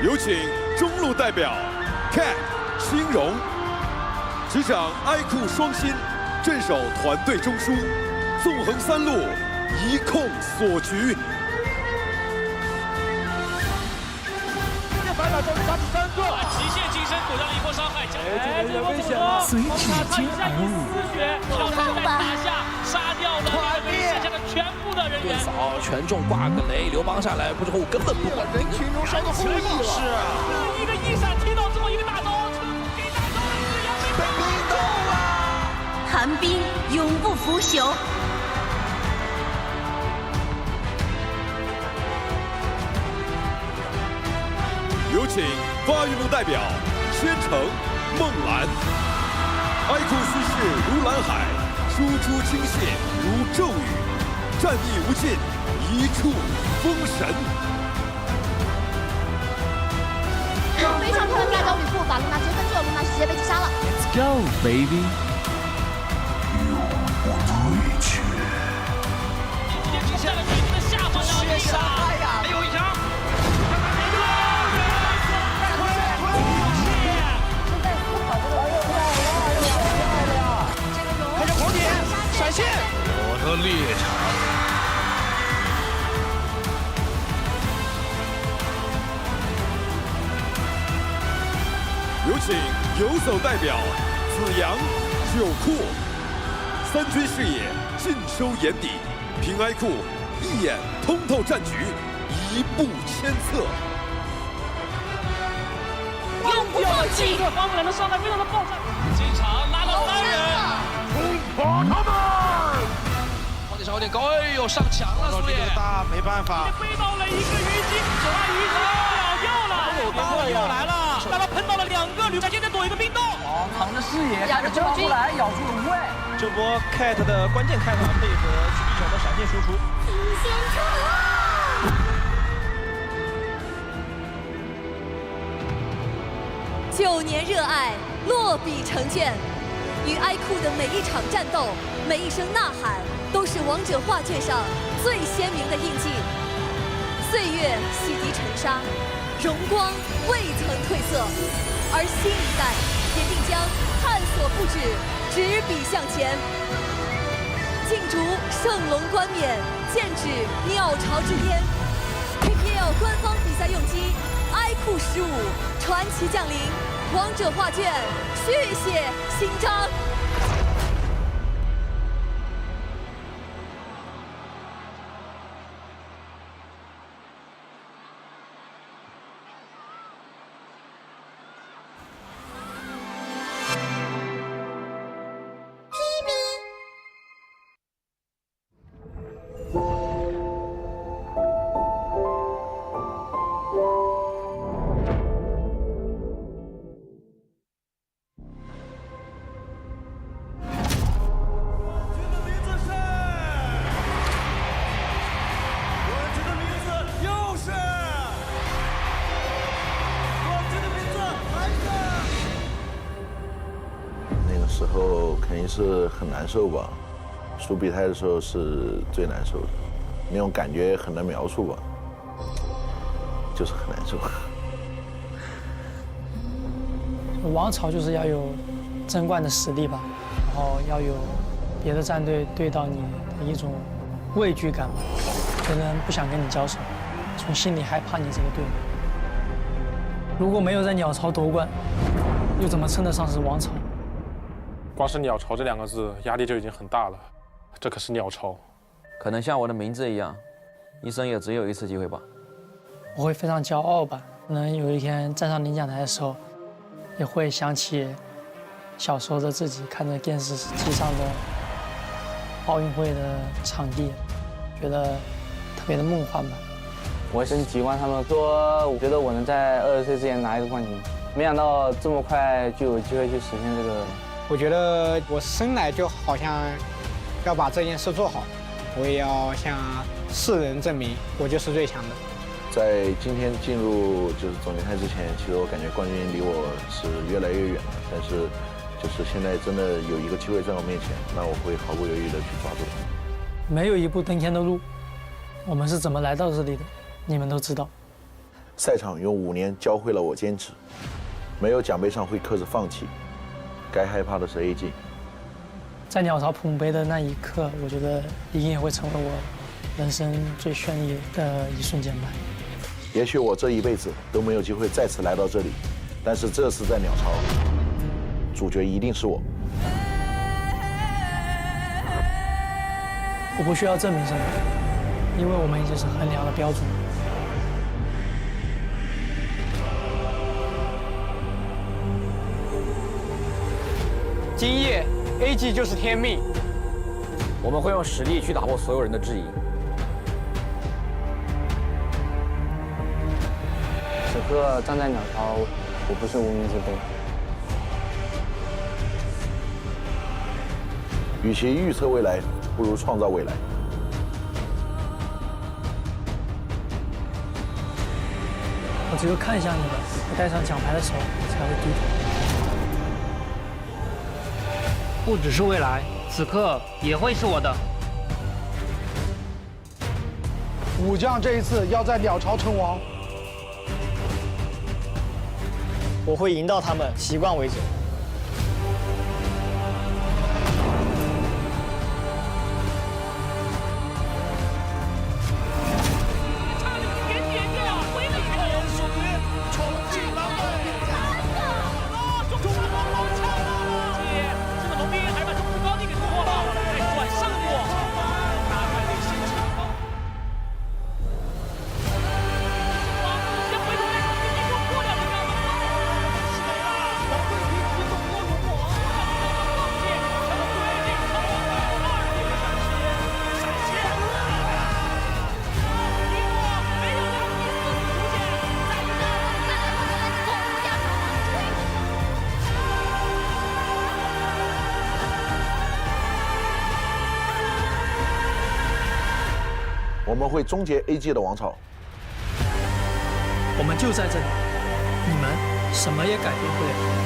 有请中路代表 Cat 青荣，执掌哀酷双心，镇守团队中枢，纵横3路，一控所局。反打中杀死3个，极限近身躲掉了一波伤害，哎，这个危险了，随指尖而舞，小胖在打下杀掉了剩下的全部的人员。扫全中挂个雷，刘邦上来之后根本不管人群中烧个后羿了。是啊，一个一闪踢到这么一个大刀，给大刀被冰冻了。寒冰永不腐朽。有请发育路代表千城梦兰，哀酷气势如蓝海，输出倾泻如骤雨，战意无尽，一触封神。非常漂亮的辣椒吕布把露娜接分之后，露娜直接被击杀了。 Let's go, baby！ 接下来水晶的下方要杀，还有一枪。开着狂点，闪现，我的猎场。有请游走代表子阳九库，3军视野尽收眼底，凭哀酷一眼通透战局，一步千策。永不放弃。这个方人的伤害非常的爆炸，进场拉了3人，冲垮他们！皇帝上有点高，哎呦，上墙了，苏烈。大没办法，飞到了一个鱼精，把鱼精秒掉了，又来了，让他喷到了2个旅长，现在躲一个冰洞，扛着视野，看着交出来，咬住龙位。这波 Cat 的关键开团配合曲匕首的闪现输出，提前冲啊！9年热爱，落笔成卷。与哀酷的每一场战斗，每一声呐喊，都是王者画卷上最鲜明的印记。岁月洗涤尘沙，荣光未曾褪色，而新一代也定将探索不止，执笔向前。竞逐圣龙冠冕，剑指鸟巢之巅。KPL 官方比赛用机哀酷15，传奇降临，王者画卷续写新章。时候肯定是很难受吧，输比赛的时候是最难受的，那种感觉很难描述吧，就是很难受。王朝就是要有争冠的实力吧，然后要有别的战队对到你的一种畏惧感吧，别人不想跟你交手，从心里害怕你这个队。如果没有在鸟巢夺冠，又怎么称得上是王朝？光是鸟巢这2个字，压力就已经很大了。这可是鸟巢，可能像我的名字一样，一生也只有一次机会吧。我会非常骄傲吧，可能有一天站上领奖台的时候，也会想起小时候的自己，看着电视机上的奥运会的场地，觉得特别的梦幻吧。我很喜欢他们说，我觉得我能在20岁之前拿一个冠军，没想到这么快就有机会去实现这个。我觉得我生来就好像要把这件事做好，我也要向世人证明我就是最强的。在今天进入就是总决赛之前，其实我感觉冠军离我是越来越远了。但是，就是现在真的有一个机会在我面前，那我会毫不犹豫的去抓住它。没有一步登天的路，我们是怎么来到这里的，你们都知道。赛场用5年教会了我坚持，没有奖杯上会刻着放弃，该害怕的是 AG。在鸟巢捧杯的那一刻，我觉得一定也会成为我人生最绚丽的一瞬间吧。也许我这一辈子都没有机会再次来到这里，但是这次在鸟巢，主角一定是我。我不需要证明什么，因为我们已经是衡量的标准。今夜 AG 就是天命，我们会用实力去打破所有人的质疑。此刻站在鸟巢，我不是无名之辈。与其预测未来，不如创造未来。我只有看向你们，我戴上奖牌的时候才会低头。不只是未来，此刻也会是我的。武将这一次要在鸟巢称王，我会引导他们习惯为止。我们会终结 AG 的王朝。我们就在这里，你们什么也改变不了。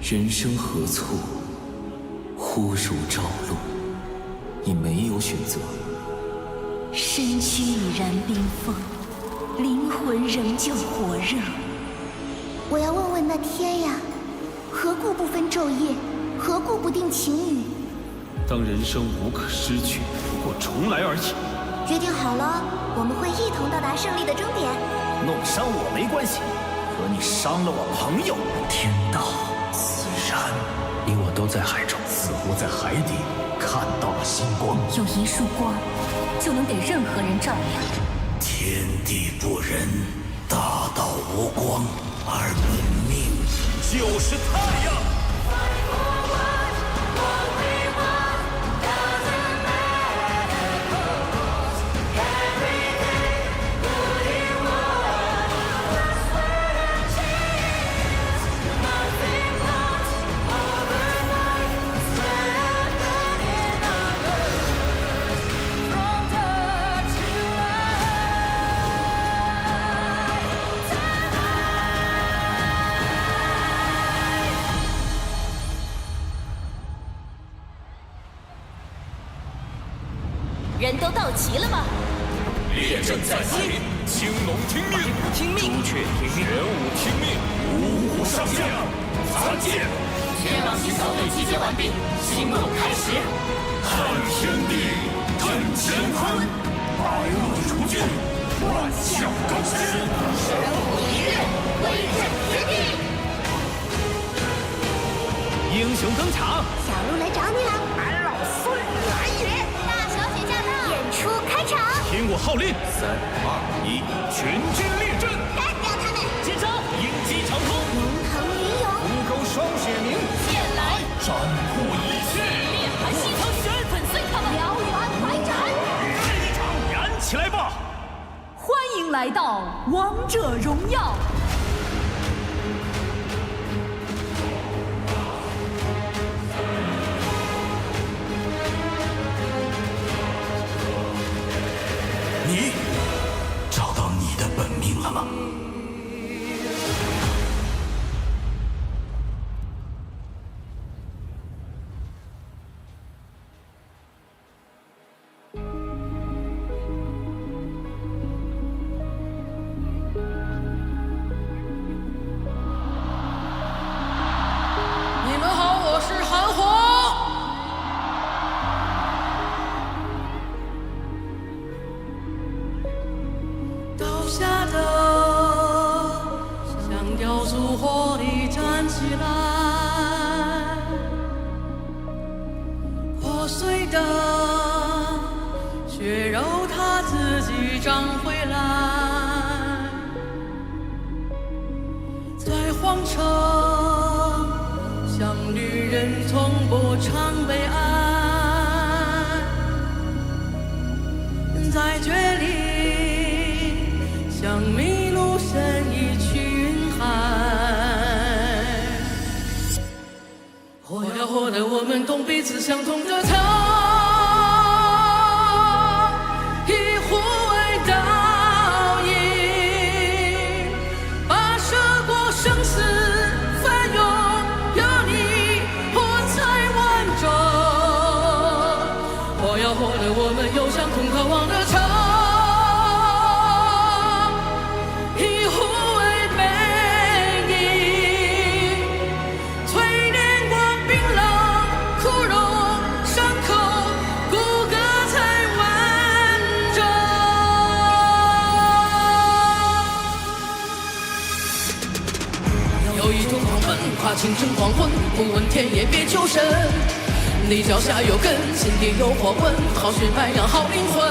人生何处，忽如朝露。你没有选择。身躯已然冰封，灵魂仍旧火热。我要问问那天呀，何故不分昼夜？何故不定晴雨？当人生无可失去，不过重来而已。决定好了，我们会一同到达胜利的终点。弄伤我没关系，可你伤了我朋友。天道自然，你我都在海中，似乎在海底看到了星光。有一束光，就能给任何人照亮。天地不仁，大道无光，而本命就是太阳。人都到齐了吗？列阵在即，青龙听命，听命，朱雀听命，玄武听命，五虎上将，参见。天王星小队集结完毕，行动开始。看天地，震乾坤，百恶除尽，万象更新。神武一日，威震天地。英雄登场，小鹿来找你了，俺老孙来也！大小姐驾到，演出开场。听我号令，3、2、1，全军列阵，干掉他们！接招，鹰击长空，龙腾云涌，虎狗双血鸣，剑来斩破一切，烈寒西城，粉碎他们，燎原怀斩。这一场燃起来吧！欢迎来到王者荣耀。你找到你的本命了吗？你们好，我是韩红。倒下的像雕塑火里站起来，破碎的血肉它自己长回来，在皇城像女人从不常被爱，在绝里像迷路身已去云海。活呀活的我们懂彼此相同的他，以护卫倒影，跋涉过生死翻涌，有你我才完整。活呀活的我们有相同渴望的长，以护卫背影，淬炼过冰冷枯荣伤口，骨骼才完整。有一种狂奔，跨清晨黄昏，不问天野别求生。你脚下有根，心底有火纹，好血白羊好灵魂。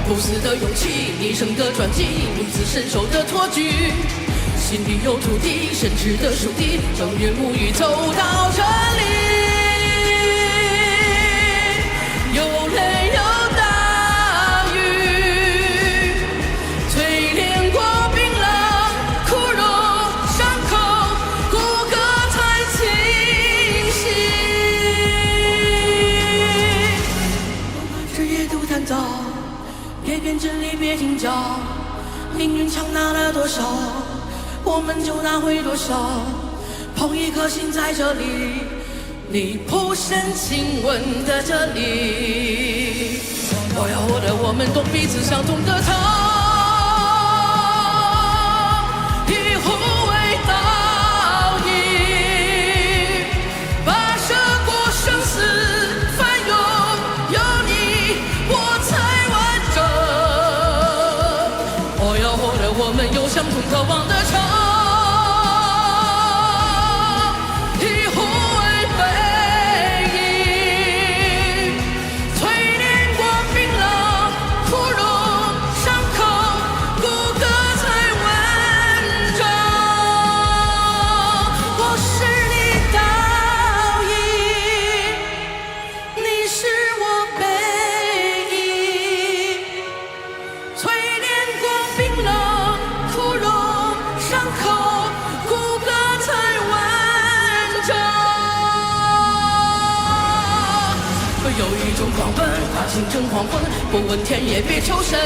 不死的勇气，一生的传奇，名字身手的托举。心里有土地，深挚的属地，正月沐浴走到这里。有泪有大雨，淬炼过冰冷枯荣伤口，骨骼才清晰。日夜都探早，别变真理别计较，命运强拿了多少，我们就拿回多少。同一颗心在这里，你扑身亲吻的这里。我们懂彼此相同的疼。我们有相同渴望的城，以互为背影，淬炼过冰冷、枯荣、伤口，骨骼才完整。我是你倒影，你是我背影，淬炼过冰冷。伤口，骨骼才完整。有一种狂奔，怕星辰黄昏，不问天也别求神。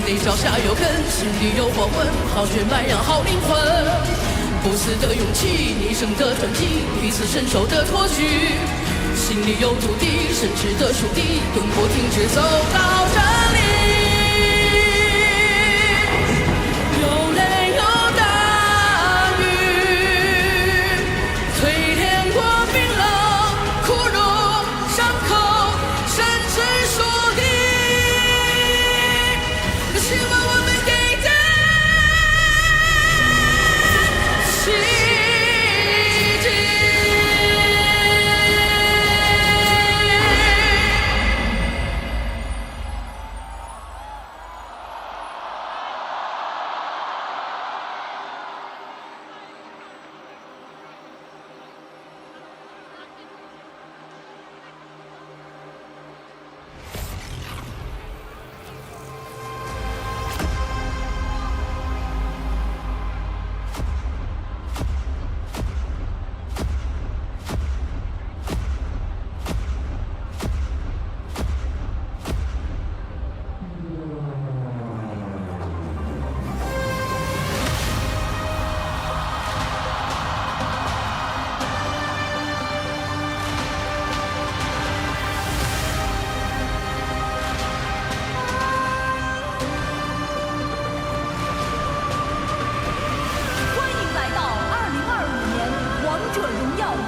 你脚下有根，心里有火纹，好血脉养好灵魂。不死的勇气，逆生的传奇，彼此伸手的托举。心里有土地，深挚的属地，永不停止走到这里。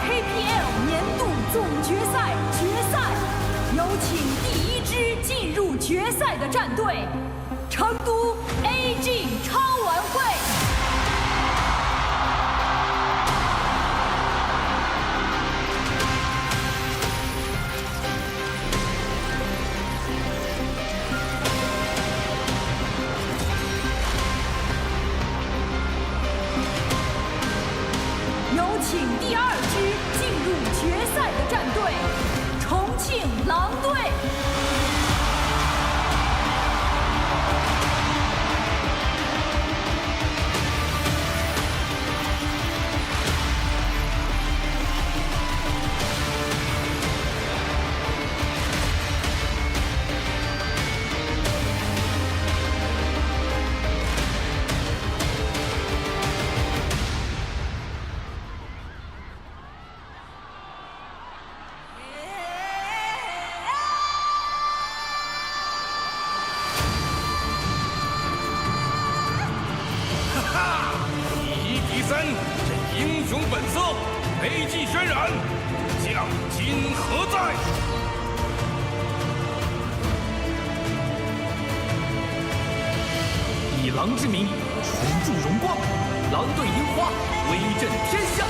KPL 年度总决赛决赛，有请第一支进入决赛的战队——成都 AG 超玩会。有请第二支进入决赛的战队——重庆狼队。这英雄本色，悲寂渲染，将今何在？以狼之名，重铸荣光，狼队樱花，威震天下。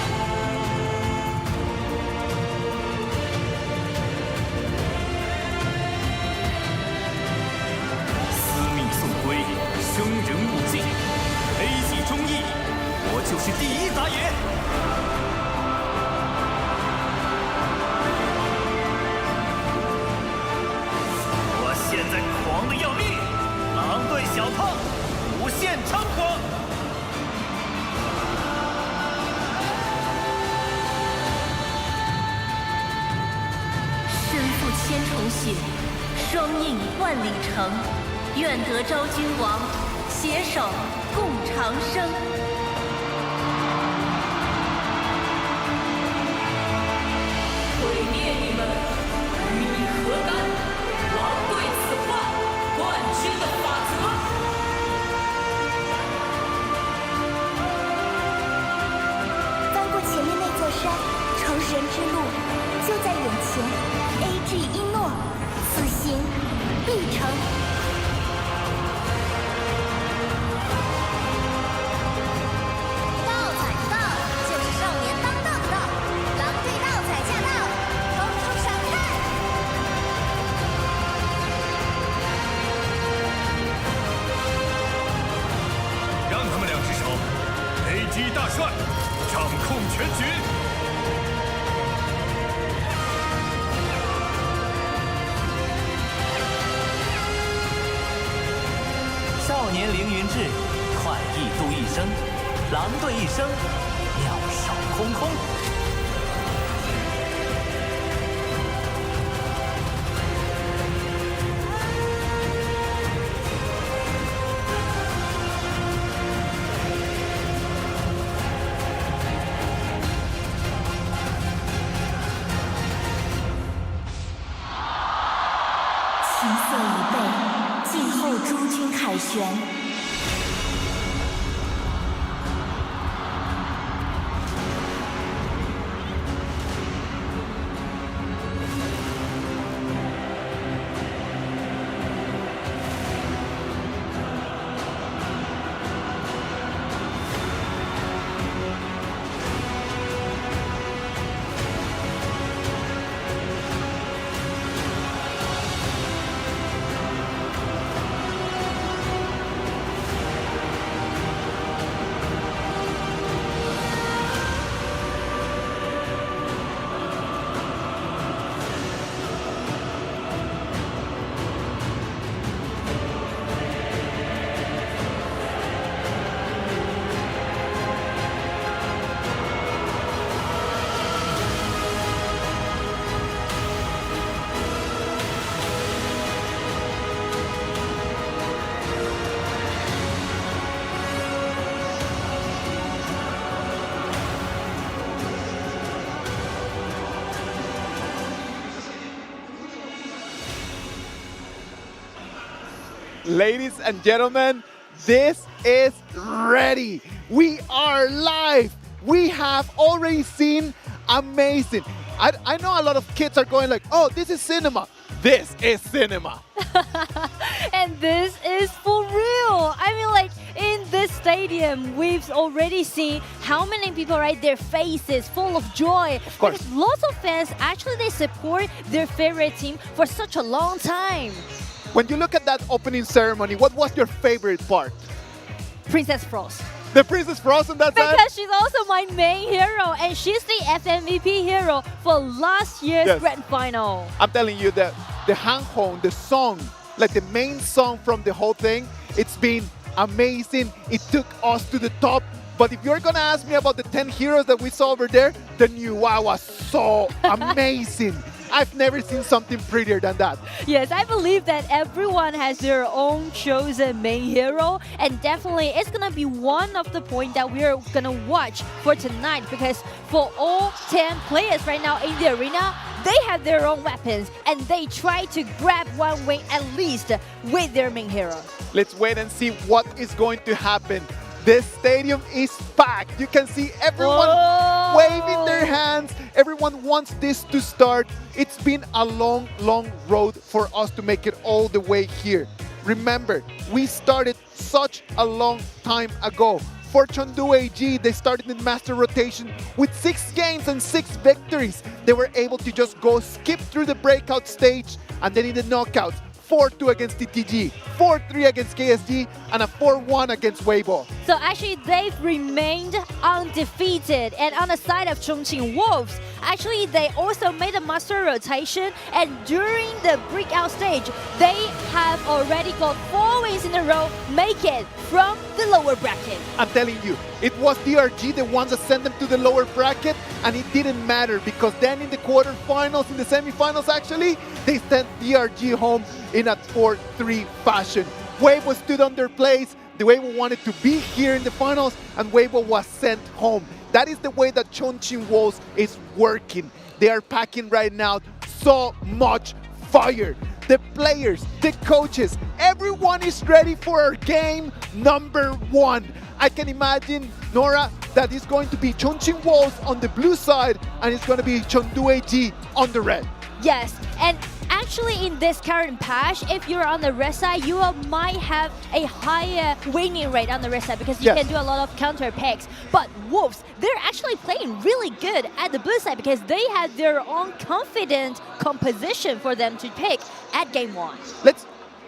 司命送归，生人勿近，悲寂忠义。我就是第一打野。我现在狂得要命，狼队小胖无限猖狂。身负千重血，双印万里程。愿得昭君王，携手共长生。全局。少年凌云志，快意度一生，狼队一生，鸟少空空。琴瑟已备，静候诸君凯旋。Ladies and gentlemen, this is ready. We are live. We have already seen amazing. I know a lot of kids are going like, oh, this is cinema. This is cinema. And this is for real. I mean, like, in this stadium, we've already seen how many people, right, their faces full of joy. Of course. Because lots of fans, actually, they support their favorite team for such a long time. When you look at that opening ceremony, what was your favorite part? Princess Frost. The Princess Frost on that side? Because she's also my main hero, and she's the FMVP hero for last year's grand final. I'm telling you that the Hanhong, the song, like the main song from the whole thing, it's been amazing. It took us to the top. But if you're gonna ask me about the 10 heroes that we saw over there, the new WoW was so amazing. I've never seen something prettier than that. Yes, I believe that everyone has their own chosen main hero, and definitely it's gonna be one of the points that we're gonna watch for tonight, because for all 10 players right now in the arena, they have their own weapons and they try to grab one wing at least with their main hero. Let's wait and see what is going to happen. This stadium is packed. You can see everyone waving their hands. Everyone wants this to start. It's been a long, long road for us to make it all the way here. Remember, we started such a long time ago. For Chengdu AG, they started in Master Rotation with 6 games and 6 victories. They were able to just go skip through the breakout stage, and then in the knockouts, 4-2 against TTG, 4-3 against KSG, and a 4-1 against Weibo. So actually, they've remained undefeated. And on the side of Chongqing Wolves, actually, they also made a master rotation. And during the breakout stage, they have already got 4 wins in a row, make it from the lower bracket. I'm telling you, it was DRG the ones that sent them to the lower bracket, and it didn't matter because then in the quarterfinals, in the semifinals actually, they sent DRG home in a 4-3 fashion. Weibo stood on their place. The Weibo wanted to be here in the finals, and Weibo was sent home. That is the way that Chongqing Wolves is working. They are packing right now so much fire. The players, the coaches, everyone is ready for our game number 1. I can imagine, Nora, that it's going to be Chongqing Wolves on the blue side, and it's going to be Chengdu AG on the red. Yes, and actually in this current patch, if you're on the red side, you might have a higher winning rate on the red side because you can do a lot of counter picks. But Wolves, they're actually playing really good at the blue side because they have their own confident composition for them to pick at game 1.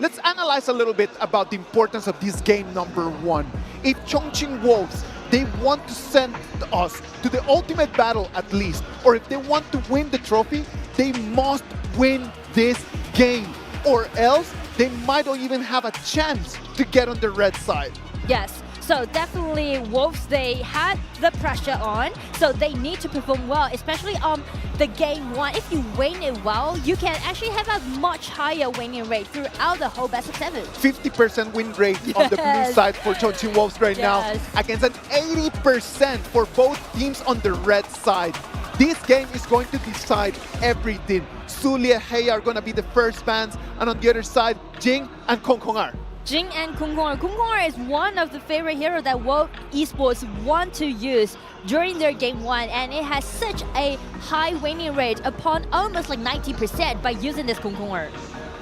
Let's analyze a little bit about the importance of this game number 1. If Chongqing Wolves, they want to send us to the ultimate battle at least, or if they want to win the trophy, they must win this game, or else they might not even have a chance to get on the red side. Yes. So definitely Wolves, they had the pressure on, so they need to perform well, especially on the game 1. If you win it well, you can actually have a much higher winning rate throughout the whole best of 7. 50% win rate on the blue side for Chongqing Wolves right now, against an 80% for both teams on the red side. This game is going to decide everything. Sulia, Hei are going to be the first bans, and on the other side, Jing and Kong Kong are. Jing and Kung Kong is one of the favorite heroes that World Esports want to use during their game 1, and it has such a high winning rate upon almost like 90% by using this Kung Kong.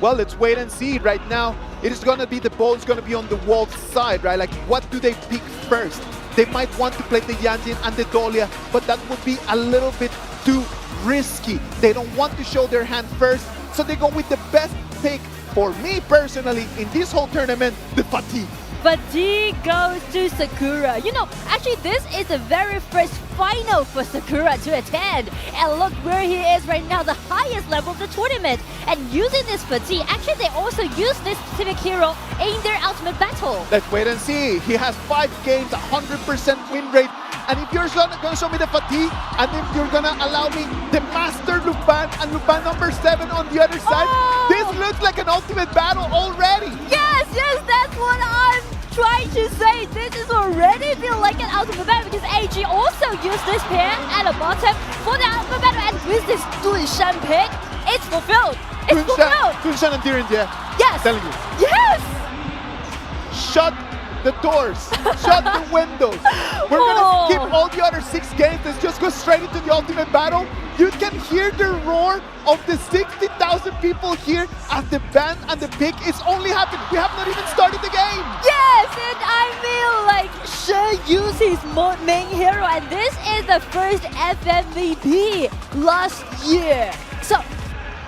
Well, let's wait and see. Right now, it is going to be the ball is going to be on the Wolves side, right? Like, what do they pick first? They might want to play the Yanjin and the Dahlia, but that would be a little bit too risky. They don't want to show their hand first, so they go with the best pick. For me personally, in this whole tournament, the Fatigue. Fatigue goes to Sakura. You know, actually this is the very first final for Sakura to attend. And look where he is right now, the highest level of the tournament. And using this Fatigue, actually they also use this specific hero in their ultimate battle. Let's wait and see. He has 5 games, 100% win rate. And if you're going to show me the Fatigue, and if you're going to allow me the Master Lupin and Lupin number 7 on the other side, this looks like an ultimate battle already. Yes, that's what I'm trying to say. This is already feel like an ultimate battle because AG also used this pair at the bottom for the ultimate battle, and with this Dunshan pick, it's fulfilled. It's fulfilled. Dunshan and Diren, yes. Telling you. Yes. Shut the doors, shut the windows. We're gonna skip all the other 6 games. Let's just go straight into the ultimate battle. You can hear the roar of the 60,000 people here as the band and the pick is only happening. We have not even started the game. Yes, and I feel like Shen used his main hero, and this is the first FMVP last year. So,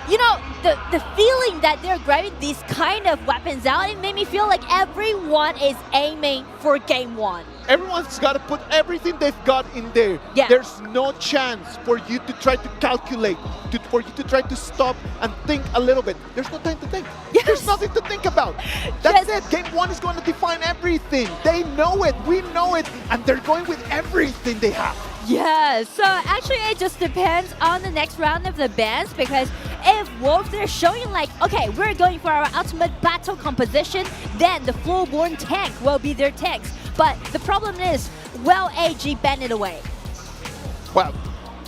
you know, the feeling that they're grabbing these kind of weapons out, it made me feel like everyone is aiming for game 1. Everyone's got to put everything they've got in there. Yeah. There's no chance for you to try to calculate, for you to try to stop and think a little bit. There's no time to think. Yes. There's nothing to think about. That's it. Game 1 is going to define everything. They know it. We know it. And they're going with everything they have. Yeah, so actually it just depends on the next round of the bans, because if Wolves are showing like, okay, we're going for our ultimate battle composition, then the Floorborn tank will be their tanks. But the problem is, will AG ban it away? Well,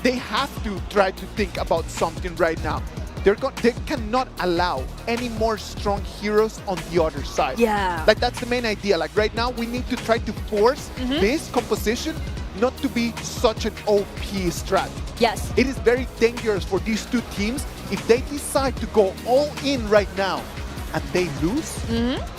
they have to try to think about something right now. They cannot allow any more strong heroes on the other side. Yeah. Like, that's the main idea. Like, right now, we need to try to force this composition not to be such an OP strat. Yes. It is very dangerous for these 2 teams if they decide to go all in right now and they lose.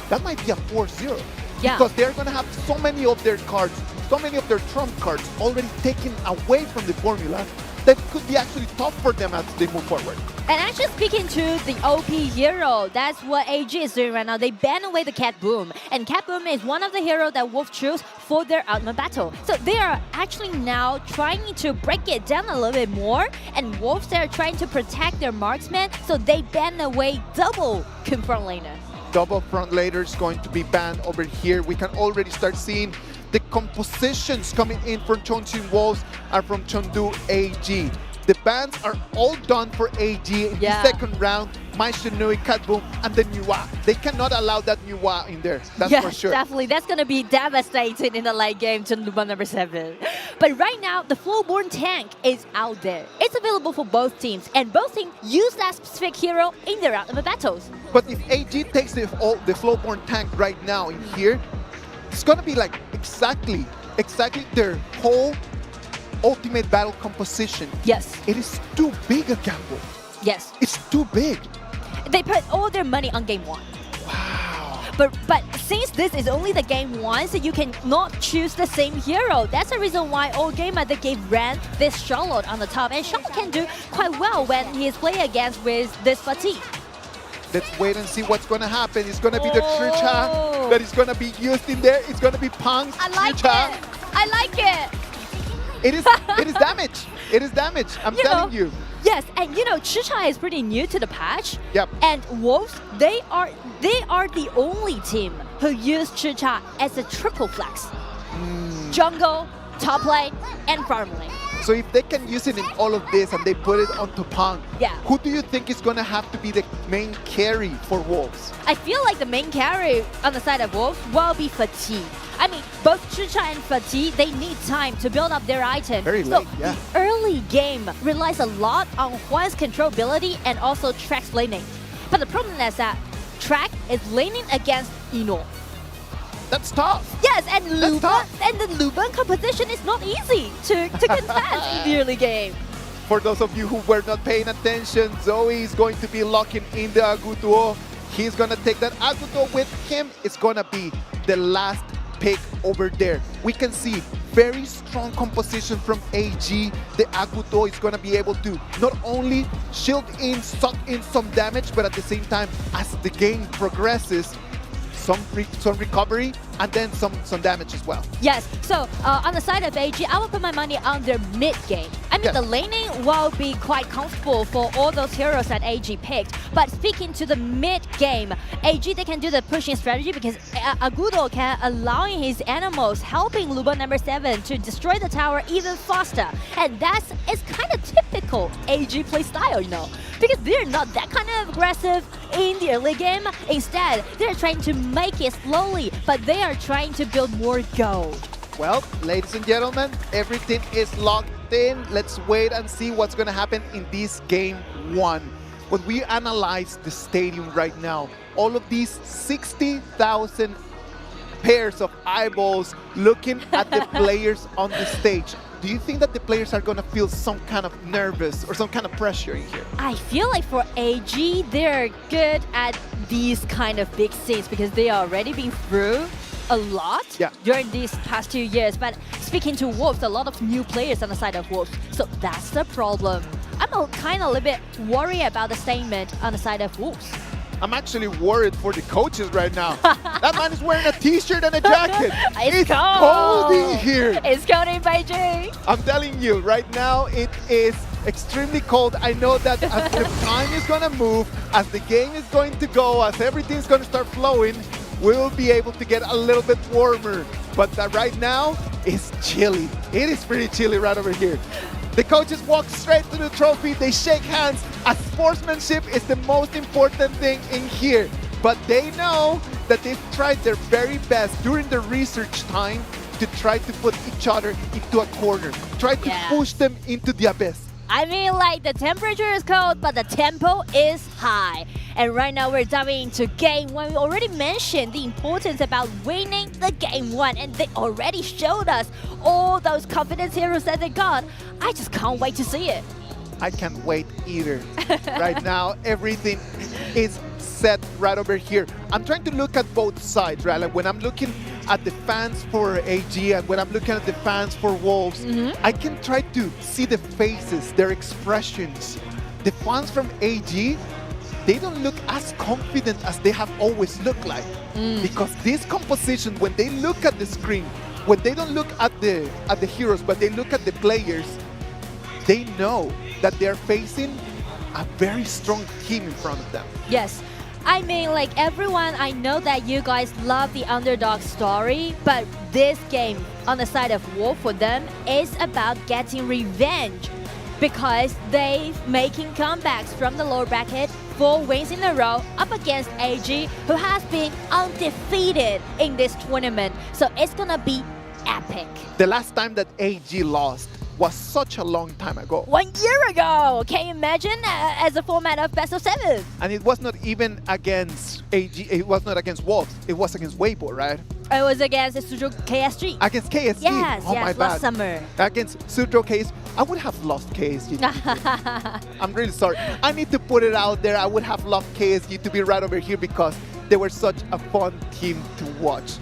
That might be a 4-0. Yeah. Because they're going to have so many of their cards, so many of their trump cards already taken away from the formula that could be actually tough for them as they move forward. And actually speaking to the OP hero, that's what AG is doing right now. They ban away the Cat Boom. And Cat Boom is one of the heroes that Wolf chose for their ultimate battle. So they are actually now trying to break it down a little bit more. And Wolves, they are trying to protect their marksman. So they ban away double confront laner. Double front laner is going to be banned over here. We can already start seeing the compositions coming in from Chongqing Wolves and from Chengdu AG. The bans are all done for AG in the second round. Mai Shinui, Cat Boom, and the Nuwa. They cannot allow that Nuwa in there. That's for sure. Definitely. That's going to be devastating in the late game to Nuba number 7. But right now, the Floorborn tank is out there. It's available for both teams, and both teams use that specific hero in their ultimate battles. But if AG takes the Floorborn tank right now in here, it's going to be like exactly their whole ultimate battle composition. Yes. It is too big a gamble. Yes. It's too big. They put all their money on game 1. Wow. But since this is only the game 1, so you can not choose the same hero. That's the reason why all gamer they gave Ran this Charlotte on the top. And Charlotte can do quite well when he is playing against with this Fatigue. Let's wait and see what's going to happen. It's going to be the Tricha that is going to be used in there. It's going to be Pang's I like Tricha. it. I like it. It is damage. It is damage. I'm telling you. Yes, and Chicha is pretty new to the patch. Yep. And Wolves, they are the only team who use Chicha as a triple flex. Jungle, top lane, and farm lane. So if they can use it in all of this and they put it onto Punk, yeah. Who do you think is going to have to be the main carry for Wolves? I feel like the main carry on the side of Wolves will be Fatigue. I mean, both Chicha and Fatigue, they need time to build up their item. Very late, yeah. The early game relies a lot on Juan's controllability and also Track's laning. But the problem is that Track is laning against Ino. That's tough. Yes, and the Luban composition is not easy to contest in the early game. For those of you who were not paying attention, Zoe is going to be locking in the Agutuo. He's going to take that Agutuo with him. It's going to be the last pick over there. We can see very strong composition from AG. The Agutuo is going to be able to not only shield in, suck in some damage, but at the same time, as the game progresses, some recovery and then some damage as well. Yes, so on the side of AG, I will put my money on their mid game. I mean, the laning will be quite comfortable for all those heroes that AG picked. But speaking to the mid game, AG, they can do the pushing strategy because Agudo can allowing his animals helping Luba number 7 to destroy the tower even faster. And that's kind of typical AG play style, because they're not that kind of aggressive in the early game. Instead, they're trying to make it slowly, but they are trying to build more gold. Well, ladies and gentlemen, everything is locked in. Let's wait and see what's going to happen in this game 1. When we analyze the stadium right now, all of these 60,000 pairs of eyeballs looking at the players on the stage, do you think that the players are going to feel some kind of nervous or some kind of pressure in here? I feel like for AG, they're good at these kind of big scenes because they are already been through a lot during these past 2 years. But speaking to Wolves, a lot of new players on the side of Wolves. So that's the problem. I'm kind of a little bit worried about the statement on the side of Wolves. I'm actually worried for the coaches right now. That man is wearing a t-shirt and a jacket. It's cold in here. It's cold in Beijing. I'm telling you, right now it is extremely cold. I know that as the time is going to move, as the game is going to go, as everything's going to start flowing, we'll be able to get a little bit warmer. But right now, it's chilly. It is pretty chilly right over here. The coaches walk straight to the trophy, they shake hands, as sportsmanship is the most important thing in here. But they know that they've tried their very best during the research time to try to put each other into a corner, try to push them into the abyss. I mean, like, the temperature is cold, but the tempo is high. And right now we're diving into game 1. We already mentioned the importance about winning the game 1, and they already showed us all those confidence heroes that they got. I just can't wait to see it. I can't wait either. Right now, everything is set right over here. I'm trying to look at both sides, right? Like when I'm looking at the fans for AG and when I'm looking at the fans for Wolves, I can try to see the faces, their expressions. The fans from AG, they don't look as confident as they have always looked like. Because this composition, when they look at the screen, when they don't look at the heroes, but they look at the players, they know that they're facing a very strong team in front of them. Yes. I mean, like, everyone, I know that you guys love the underdog story, but this game on the side of Wolf for them is about getting revenge because they making comebacks from the lower bracket, 4 wins in a row up against AG, who has been undefeated in this tournament. So it's gonna be epic. The last time that AG lost was such a long time ago. 1 year ago! Can you imagine as a format of best of 7? And it was not even against AG, it was not against Wolves, it was against Weibo, right? It was against Suzhou KSG. Against KSG? Yes, oh my last bad. summer. Against Suzhou KSG, I would have lost KSG. I'm really sorry. I need to put it out there. I would have loved KSG to be right over here because they were such a fun team to watch.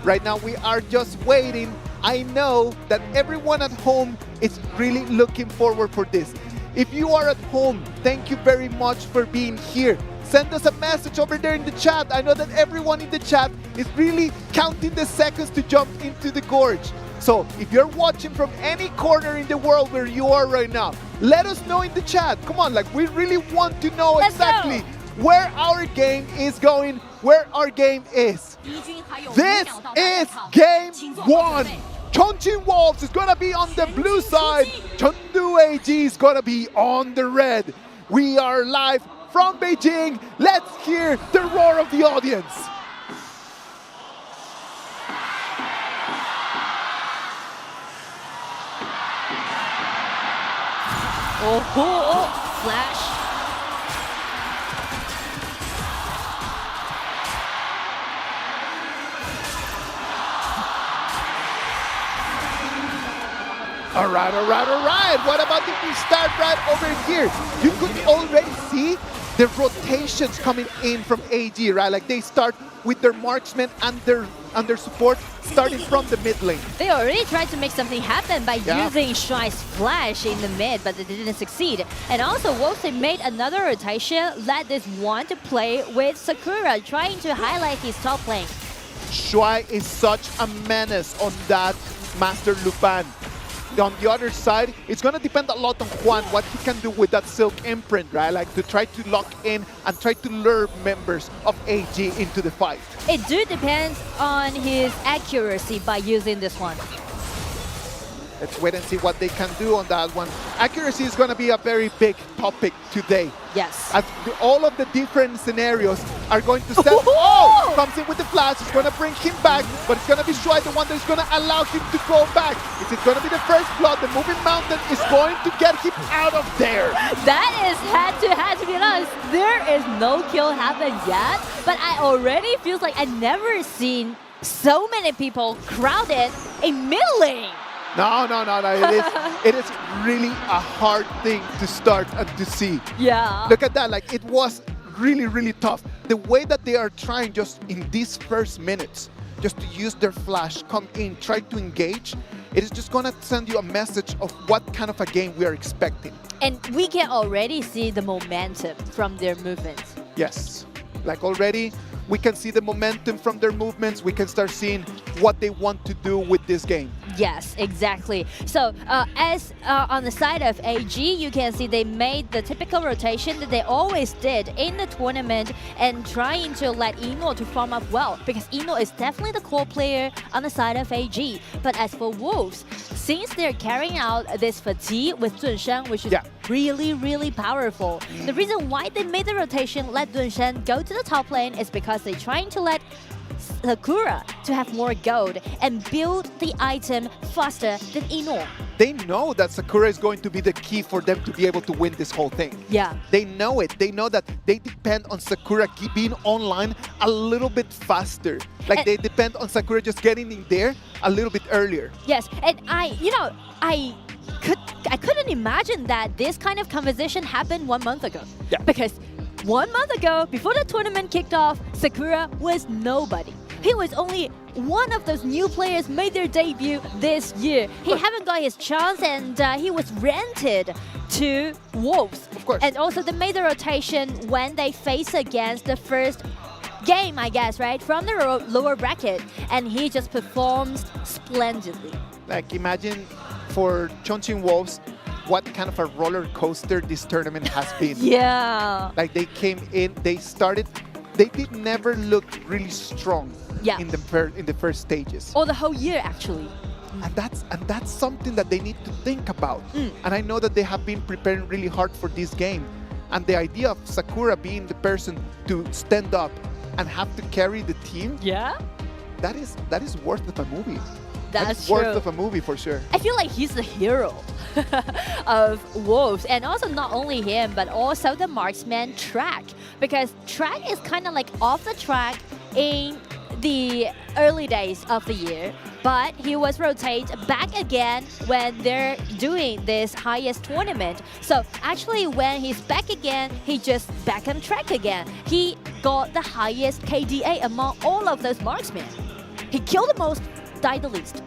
Right now, we are just waiting. I know that everyone at home is really looking forward for this. If you are at home, thank you very much for being here. Send us a message over there in the chat. I know that everyone in the chat is really counting the seconds to jump into the gorge. So if you're watching from any corner in the world where you are right now, let us know in the chat. Come on, like we really want to know exactly where our game is going, where our game is. This is game 1. Chongqing Wolves is gonna be on the blue side. Chengdu AG is gonna be on the red. We are live from Beijing. Let's hear the roar of the audience. Oh, flash. All right. What about if we start right over here? You could already see the rotations coming in from AG, right? Like they start with their marksmen and their support starting from the mid lane. They already tried to make something happen by using Shuai's flash in the mid, but they didn't succeed. And also, Wolves made another rotation, let this one to play with Sakura, trying to highlight his top lane. Shuai is such a menace on that Master Lupin. On the other side, it's going to depend a lot on Juan, what he can do with that Silk imprint, right? Like to try to lock in and try to lure members of AG into the fight. It do depends on his accuracy by using this one. Let's wait and see what they can do on that one. Accuracy is going to be a very big topic today. Yes. As all of the different scenarios are going to set. Oh! Comes in with the flash. It's going to bring him back, but it's going to be Shuai, the one that's going to allow him to go back. Is it going to be the first blood? The moving mountain is going to get him out of there. That is head to be honest. There is no kill happen yet, but I already feels like I never seen so many people crowded in mid lane. No. It is really a hard thing to start and to see. Yeah. Look at that. Like it was really tough. The way that they are trying just in these first minutes, just to use their flash, come in, try to engage, it is just gonna send you a message of what kind of a game we are expecting. And we can already see the momentum from their movements. Yes. Like already, we can see the momentum from their movements. We can start seeing what they want to do with this game. Yes, exactly. So as on the side of AG, you can see they made the typical rotation that they always did in the tournament and trying to let Ino to farm up well, because Ino is definitely the core player on the side of AG. But as for Wolves, since they're carrying out this fatigue with Zunshan, which is really powerful, the reason why they made the rotation, let Zunshan go to the top lane, is because they're trying to let Sakura to have more gold and build the item faster than Ino. They know that Sakura is going to be the key for them to be able to win this whole thing. Yeah. They know it. They know that they depend on Sakura being online a little bit faster. Like they depend on Sakura just getting in there a little bit earlier. Yes, and I couldn't imagine that this kind of conversation happened 1 month ago. Yeah. Because 1 month ago, before the tournament kicked off, Sakura was nobody. He was only one of those new players made their debut this year. He haven't got his chance, and he was rented to Wolves. Of course. And also they made the rotation when they face against the first game, I guess, right? From the lower bracket. And he just performs splendidly. Like imagine for Chongqing Wolves, what kind of a roller coaster this tournament has been. Yeah. Like they came in, they started, they did never look really strong in the first stages. Or the whole year, actually. And that's something that they need to think about. And I know that they have been preparing really hard for this game. And the idea of Sakura being the person to stand up and have to carry the team, that is worth of a movie. That's worth of a movie for sure. I feel like he's the hero of Wolves, and also not only him, but also the marksman Track, because Track is kind of like off the track in the early days of the year, but he was rotated back again when they're doing this highest tournament. So actually when he's back again, he just back on track again. He got the highest KDA among all of those marksmen. He killed the most, died the least.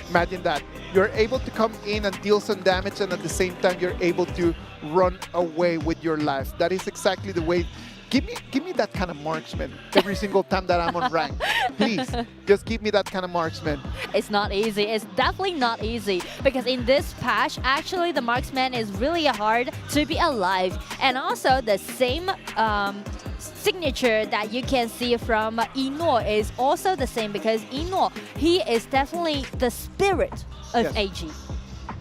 Imagine that. You're able to come in and deal some damage, and at the same time you're able to run away with your life. That is exactly the way. Give me that kind of marksman every single time that I'm on rank. Please, just give me that kind of marksman. It's not easy. It's definitely not easy because in this patch, actually, the marksman is really hard to be alive. And also, the same signature that you can see from Eno is also the same because Eno, he is definitely the spirit of AG.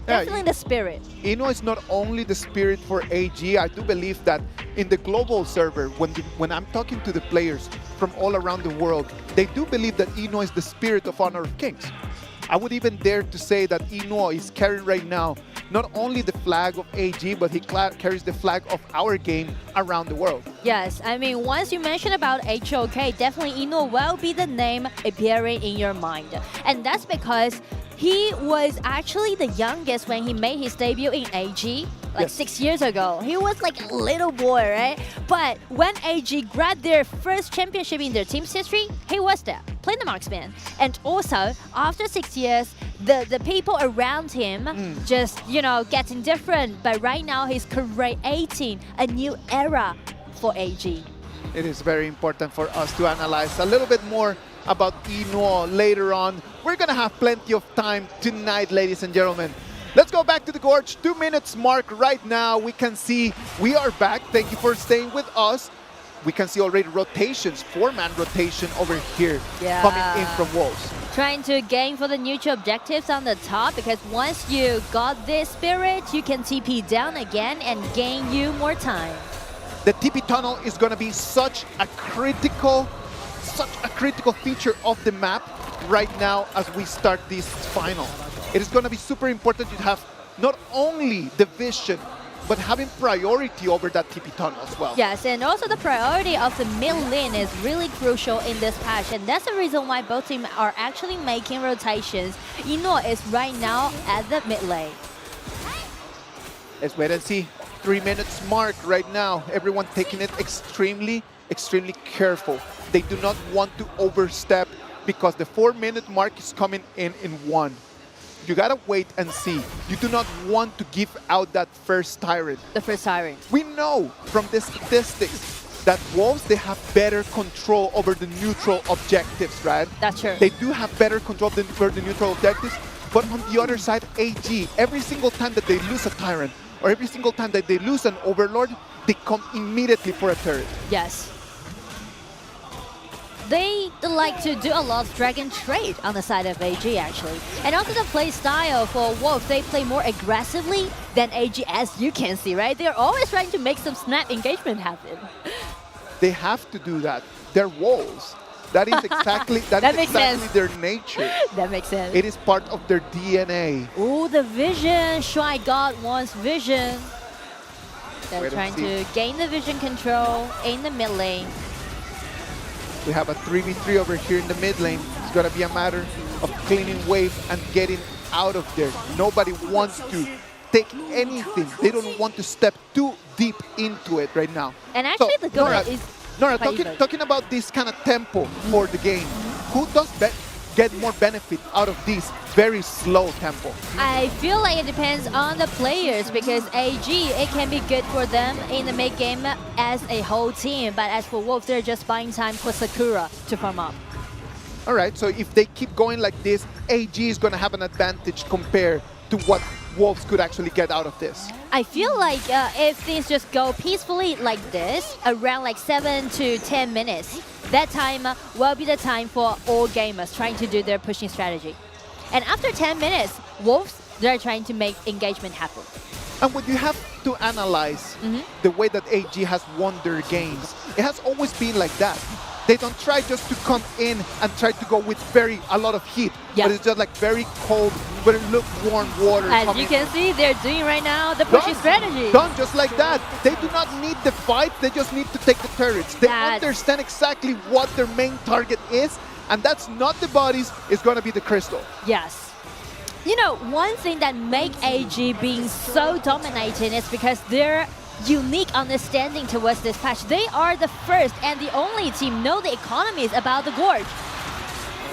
Definitely the spirit. Eno is not only the spirit for AG. I do believe that in the global server, when I'm talking to the players from all around the world, they do believe that Eno is the spirit of Honor of Kings. I would even dare to say that Eno is carrying right now not only the flag of AG, but he carries the flag of our game around the world. Yes, I mean, once you mention about HOK, definitely Eno will be the name appearing in your mind. And that's because he was actually the youngest when he made his debut in AG, like 6 years ago. He was like a little boy, right? But when AG grabbed their first championship in their team's history, he was there, playing the marksman. And also, after 6 years, the people around him just, you know, getting different. But right now, he's creating a new era for AG. It is very important for us to analyze a little bit more about Eno later on. We're gonna have plenty of time tonight, ladies and gentlemen. Let's go back to the Gorge. 2 minutes mark right now. We can see we are back. Thank you for staying with us. We can see already rotations, 4-man rotation over here coming in from Wolves. Trying to gain for the neutral objectives on the top because once you got this spirit, you can TP down again and gain you more time. The TP tunnel is gonna be such a critical feature of the map right now as we start this final. It is going to be super important to have not only the vision, but having priority over that TP tunnel as well. Yes, and also the priority of the mid lane is really crucial in this patch, and that's the reason why both teams are actually making rotations. Eno is right now at the mid lane. Let's wait and see. 3 minutes mark right now. Everyone taking it extremely careful. They do not want to overstep because the 4-minute mark is coming in 1. You gotta wait and see. You do not want to give out that first tyrant. The first tyrant. We know from the statistics that Wolves, they have better control over the neutral objectives, right? That's true. They do have better control over the neutral objectives, but on the other side, AG, every single time that they lose a tyrant, or every single time that they lose an overlord, they come immediately for a turret. Yes. They like to do a lot of dragon trade on the side of AG actually. And also the play style for Wolves, they play more aggressively than AG as you can see, right? They're always trying to make some snap engagement happen. They have to do that. They're Wolves. That is exactly, their nature. That makes sense. It is part of their DNA. Oh, the vision. Shy God wants vision. They're trying to gain the vision control in the mid lane. We have a 3v3 over here in the mid lane. It's going to be a matter of cleaning wave and getting out of there. Nobody wants to take anything. They don't want to step too deep into it right now. And actually the goal is... Nora, talking about this kind of tempo for the game, who does get more benefit out of this very slow tempo? I feel like it depends on the players because AG, it can be good for them in the mid game as a whole team, but as for Wolves, they're just buying time for Sakura to farm up. All right, so if they keep going like this, AG is going to have an advantage compared to what Wolves could actually get out of this. I feel like if things just go peacefully like this, around like 7 to 10 minutes, that time will be the time for all gamers trying to do their pushing strategy. And after 10 minutes, Wolves, they're trying to make engagement happen. And when you have to analyze the way that AG has won their games, it has always been like that. They don't try just to come in and try to go with a lot of heat, but it's just like very cold, very lukewarm water. As you can see, they're doing right now the pushing strategy. Done just like that. They do not need the fight, they just need to take the turrets. They understand exactly what their main target is, and that's not the bodies, it's going to be the crystal. Yes. You know, one thing that make AG being so dominating is because they're unique understanding towards this patch. They are the first and the only team know the economies about the Gorge.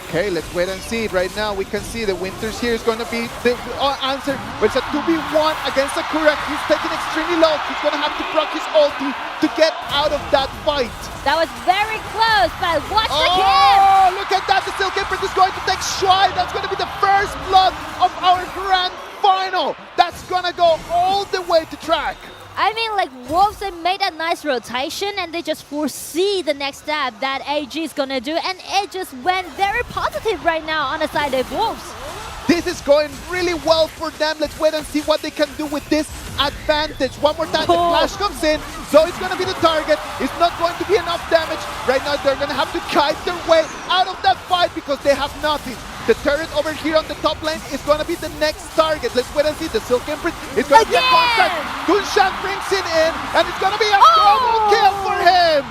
Okay, let's wait and see. Right now, we can see the Winters here is going to be the answer. But it's a 2v1 against Sakura. He's taking extremely low. He's going to have to proc his ulti to get out of that fight. That was very close, but watch the kill! Oh, look at that Imprint is going to take Shuai. That's going to be the first blood of our grand final. That's going to go all the way to track. I mean, like, Wolves, they made a nice rotation and they just foresee the next step that AG is gonna do, and it just went very positive right now on the side of Wolves. This is going really well for them. Let's wait and see what they can do with this advantage. One more time, the flash comes in. Zoe's going to be the target. It's not going to be enough damage. Right now, they're going to have to kite their way out of that fight because they have nothing. The turret over here on the top lane is going to be the next target. Let's wait and see. The Silk Imprint is going to be a contact. Dunshan brings it in, and it's going to be a double kill for him.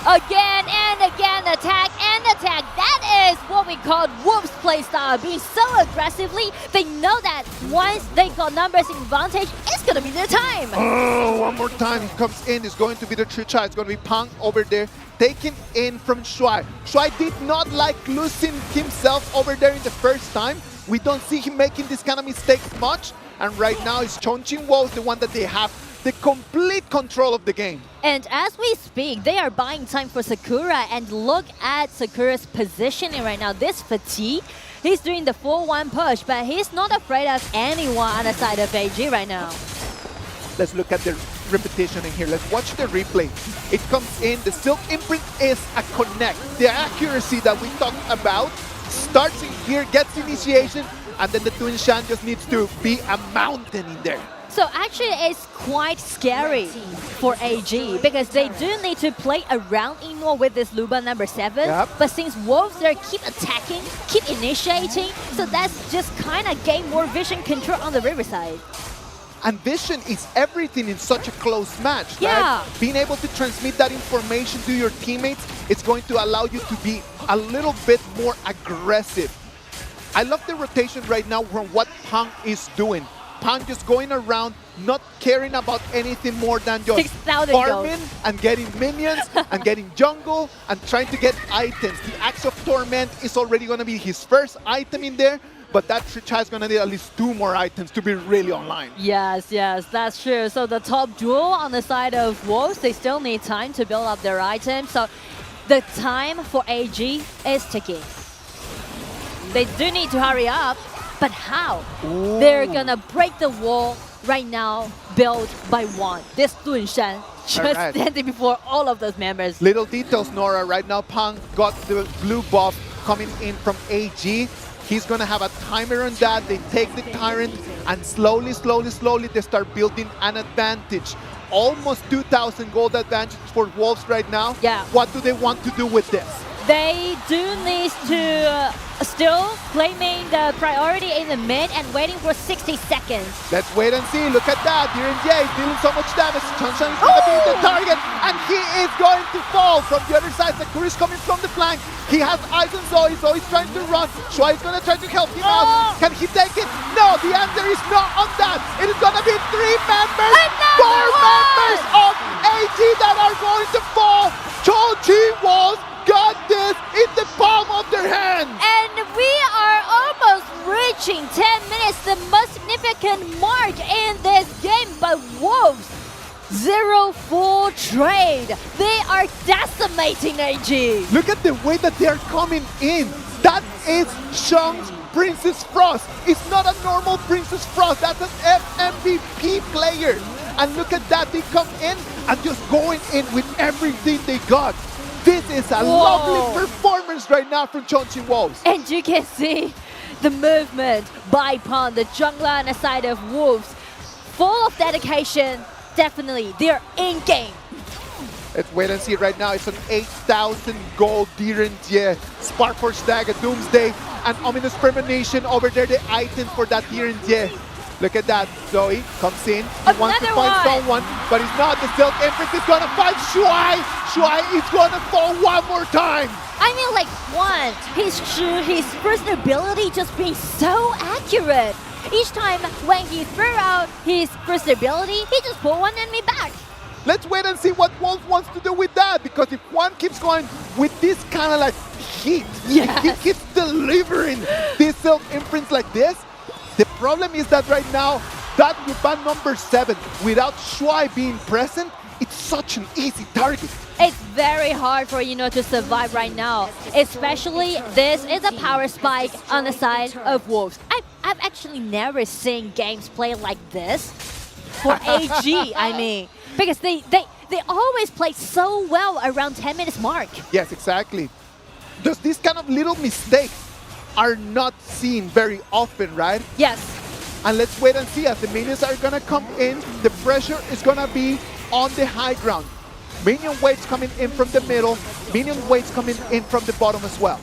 Again and again, attack and attack. That is what we call Wolves playstyle. Being so aggressively, they know that once they got numbers advantage, it's gonna be their time. Oh, one more time. He comes in. It's going to be the Tricha. It's going to be Pang over there, taken in from Shuai. Shuai did not like losing himself over there in the first time. We don't see him making this kind of mistakes much. And right now, it's Chongqing Wolves, the one that they have the complete control of the game. And as we speak, they are buying time for Sakura, and look at Sakura's positioning right now. This fatigue, he's doing the 4-1 push, but he's not afraid of anyone on the side of AG right now. Let's look at the repetition in here. Let's watch the replay. It comes in, the Silk Imprint is a connect. The accuracy that we talked about starts in here, gets initiation, and then the Twin Shan just needs to be a mountain in there. So actually, it's quite scary for AG because they do need to play around Ino with this Luba number 7. Yep. But since Wolves, they keep attacking, keep initiating, so that's just kind of gain more vision control on the Riverside. And vision is everything in such a close match, yeah. Right? Being able to transmit that information to your teammates, it's going to allow you to be a little bit more aggressive. I love the rotation right now from what Pang is doing. Pang just going around, not caring about anything more than just farming and getting minions and getting jungle and trying to get items. The Axe of Torment is already going to be his first item in there, but that Tricha is going to need at least 2 more items to be really online. Yes, that's true. So the top duel on the side of Wolves, they still need time to build up their items. So the time for AG is ticking. They do need to hurry up. But how? Ooh. They're gonna break the wall right now, build by one. This Dunshan just standing before all of those members. Little details, Nora. Right now, Pang got the blue buff coming in from AG. He's gonna have a timer on that. They take the Tyrant and slowly, they start building an advantage. Almost 2,000 gold advantage for Wolves right now. Yeah. What do they want to do with this? They do need to still claiming the priority in the mid and waiting for 60 seconds. Let's wait and see. Look at that. Diren Jie dealing so much damage. Chanshan is going to be the target, and he is going to fall. From the other side, Sakura is coming from the flank. He has eyes on Zoe. Zoe's trying to run. Shuai is going to try to help him out. Can he take it? No, the answer is no on that. It is going to be 3 members, 4 members of AG that are going to fall. Chongqing Wolves got this in the palm of their hand. And we are almost reaching 10 minutes, the most significant mark in this game. But Wolves, 0-4 trade. They are decimating AG. Look at the way that they are coming in. That is Shang's Princess Frost. It's not a normal Princess Frost. That's an FMVP player. And look at that. They come in and just going in with everything they got. This is a lovely performance right now from Chongqing Wolves. And you can see the movement by Pang, the jungler on the side of Wolves. Full of dedication, definitely. They're in game. Let's wait and see right now. It's an 8,000 gold Diren Jie, Spark Force Dagger, Doomsday, and Ominous Premonition over there, the item for that Diren Jie. Look at that. Zoe comes in. He wants to find someone, but it's not. The Silk Imprint is going to find Shuai. Shuai is going to fall one more time. I mean, like, his first ability just being so accurate. Each time when he threw out his first ability, he just pulled one enemy back. Let's wait and see what Wolves wants to do with that, because if Juan keeps going with this kind of like heat, if he keeps delivering these Silk Imprints like this, the problem is that right now, that Luban number 7, without Shuai being present, it's such an easy target. It's very hard for to survive right now. Especially this is a power spike on the side of Wolves. I've actually never seen games play like this for AG, I mean. Because they always play so well around 10 minutes mark. Yes, exactly. Just these kind of little mistakes are not seen very often, right? Yes. And let's wait and see as the minions are gonna come in. The pressure is gonna be on the high ground. Minion waves coming in from the middle. Minion waves coming in from the bottom as well.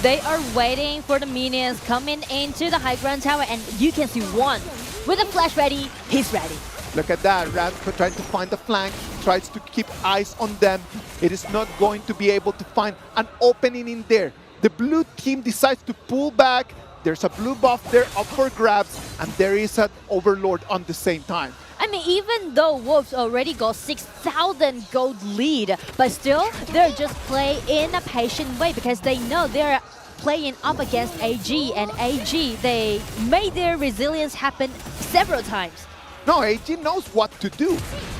They are waiting for the minions coming into the high ground tower, and you can see one with a flash ready. He's ready. Look at that, Rat trying to find the flank, tries to keep eyes on them. It is not going to be able to find an opening in there. The blue team decides to pull back. There's a blue buff there up for grabs, and there is an Overlord on the same time. I mean, even though Wolves already got 6,000 gold lead, but still, they're just playing in a patient way because they know they're playing up against AG, and AG, they made their resilience happen several times. No, AG knows what to do.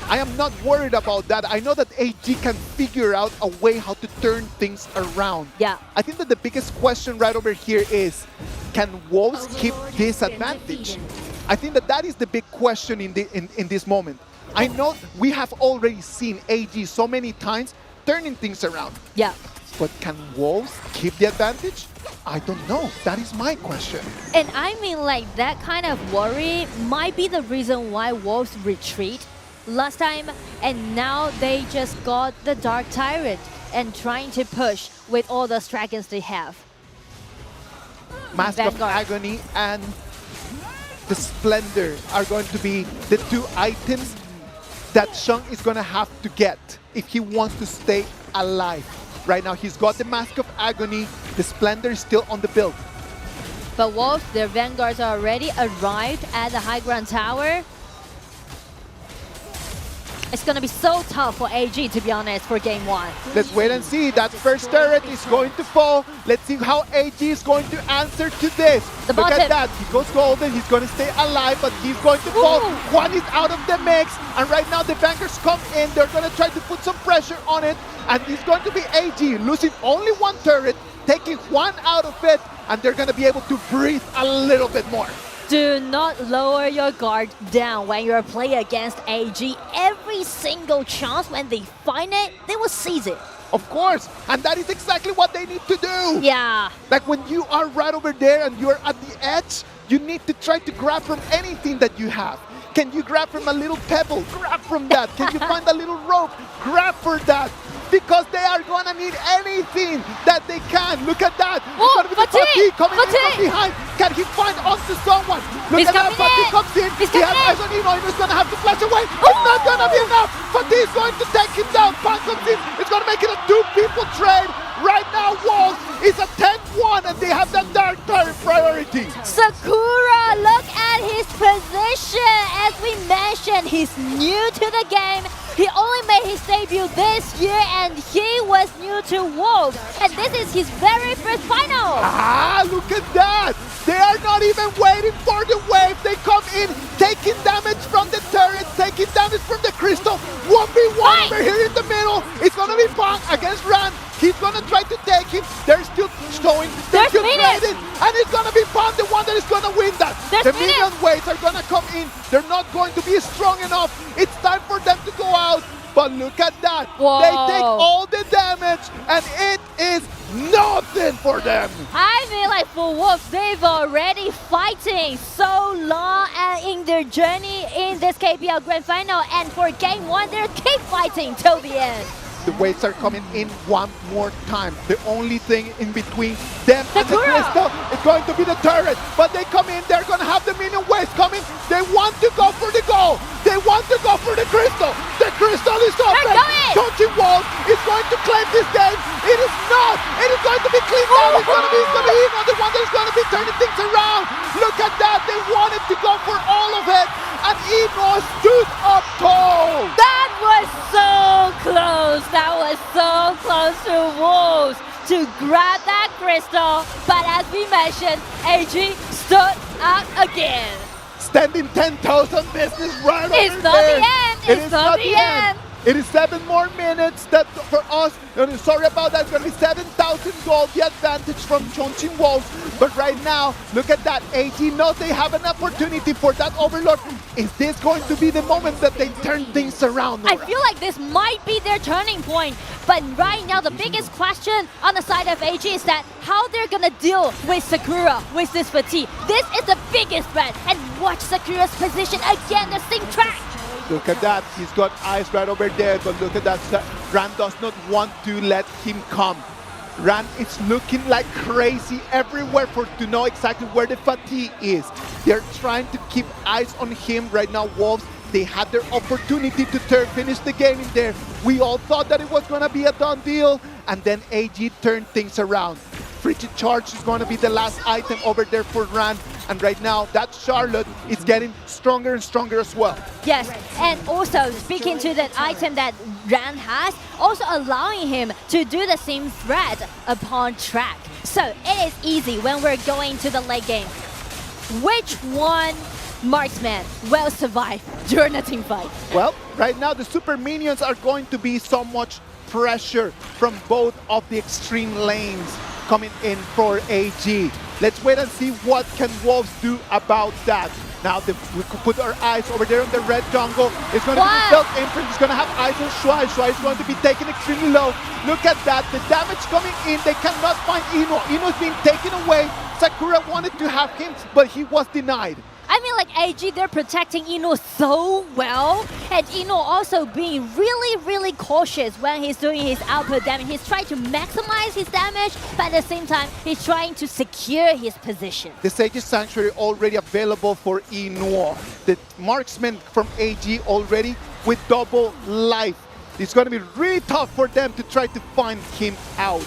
I am not worried about that. I know that AG can figure out a way how to turn things around. Yeah. I think that the biggest question right over here is, can Wolves keep this advantage? I think that that is the big question in this moment. I know we have already seen AG so many times turning things around. Yeah. But can Wolves keep the advantage? I don't know. That is my question. And I mean, like, that kind of worry might be the reason why Wolves retreat last time, and now they just got the Dark Tyrant and trying to push with all those dragons they have. Mask of Agony and the Splendor are going to be the two items that Shang is going to have to get if he wants to stay alive. Right now, he's got the Mask of Agony. The Splendor is still on the build. But Wolves, their Vanguards are already arrived at the high ground tower. It's going to be so tough for AG, to be honest, for game one. Let's wait and see. That first turret is going to fall. Let's see how AG is going to answer to this. Look at that. He goes golden. He's going to stay alive, but he's going to fall. One is out of the mix. And right now, the Vanguards come in. They're going to try to put some pressure on it. And it's going to be AG losing only one turret, taking one out of it. And they're going to be able to breathe a little bit more. Do not lower your guard down when you're playing against AG. Every single chance when they find it, they will seize it. Of course, and that is exactly what they need to do. Yeah. Like when you are right over there and you're at the edge, you need to try to grab from anything that you have. Can you grab from a little pebble? Grab from that. Can you find a little rope? Grab for that. Because they are going to need anything that they can. Look at that. It's going to be the Fatih coming in from behind. Can he find onto someone? Look at that. Fatih comes in. He has eyes on Eno. Eno's going to have to flash away. It's not going to be enough. Fatih is going to take him down. Pan comes in. It's going to make it a two-people trade. Right now, Wolves is a 10-1, and they have that Dark Tyrant priority. Sakura, look at his position. As we mentioned, he's new to the game. He only made his debut this year, and he was new to Wolves. And this is his very first final. Ah, look at that. They are not even waiting for the wave. They come in, taking damage from the turret, taking damage from the crystal. 1v1 over here in the middle. It's going to be Pong against Ran. He's going to try to take him. They're still showing. They're still trading. And it's going to be Pong, the one that is going to win that. The minion waves are going to come in. They're not going to be strong enough. It's time for them to go out. But look at that. Whoa. They take all the damage, and it is nothing for them. I mean, like, for Wolves, they've already fighting so long in their journey in this KPL Grand Final. And for game one, they keep fighting till the end. The waves are coming in one more time. The only thing in between them and the crystal is going to be the turret. But they come in, they're going to have the minion waves coming. They want to go for the goal. They want to go for the crystal. The crystal is open. Coaching Wolves is going to claim this game. It is not. It is going to be cleaned out. It's going to be Eno, the one that is going to be turning things around. Look at that. They wanted to go for all of it. And Eno stood up tall. That was so close. That was so close to Wolves to grab that crystal. But as we mentioned, AG stood up again. Standing 10,000 business right over there. It's not the end. It's not the end. It is 7 more minutes that for us. Sorry about that. It's going to be 7,000 gold, the advantage from Chongqing Wolves. But right now, look at that. AG knows they have an opportunity for that Overlord. Is this going to be the moment that they turn things around, Nora? I feel like this might be their turning point. But right now, the biggest question on the side of AG is that how they're going to deal with Sakura, with this fatigue. This is the biggest threat. And watch Sakura's position again, the same track. Look at that, he's got eyes right over there, but look at that, Ran does not want to let him come. Ran is looking like crazy everywhere to know exactly where the fatigue is. They're trying to keep eyes on him right now, Wolves. They had their opportunity to finish the game in there. We all thought that it was going to be a done deal, and then AG turned things around. Frigid Charge is going to be the last item over there for Ran. And right now, that Charlotte is getting stronger and stronger as well. Yes, and also speaking to that item that Ran has, also allowing him to do the same threat upon track. So it is easy when we're going to the late game. Which one marksman will survive during a team fight? Well, right now the super minions are going to be so much pressure from both of the extreme lanes coming in for AG. Let's wait and see what can Wolves do about that. Now we could put our eyes over there on the red jungle. It's going to be Stealth Imprint. It's going to have eyes on Shuai. Shuai is going to be taken extremely low. Look at that. The damage coming in. They cannot find Ino. Ino's being taken away. Sakura wanted to have him, but he was denied. I mean, like AG, they're protecting Ino so well, and Ino also being really cautious when he's doing his output damage. He's trying to maximize his damage, but at the same time, he's trying to secure his position. The Sage's Sanctuary already available for Ino. The marksman from AG already with double life. It's going to be really tough for them to try to find him out.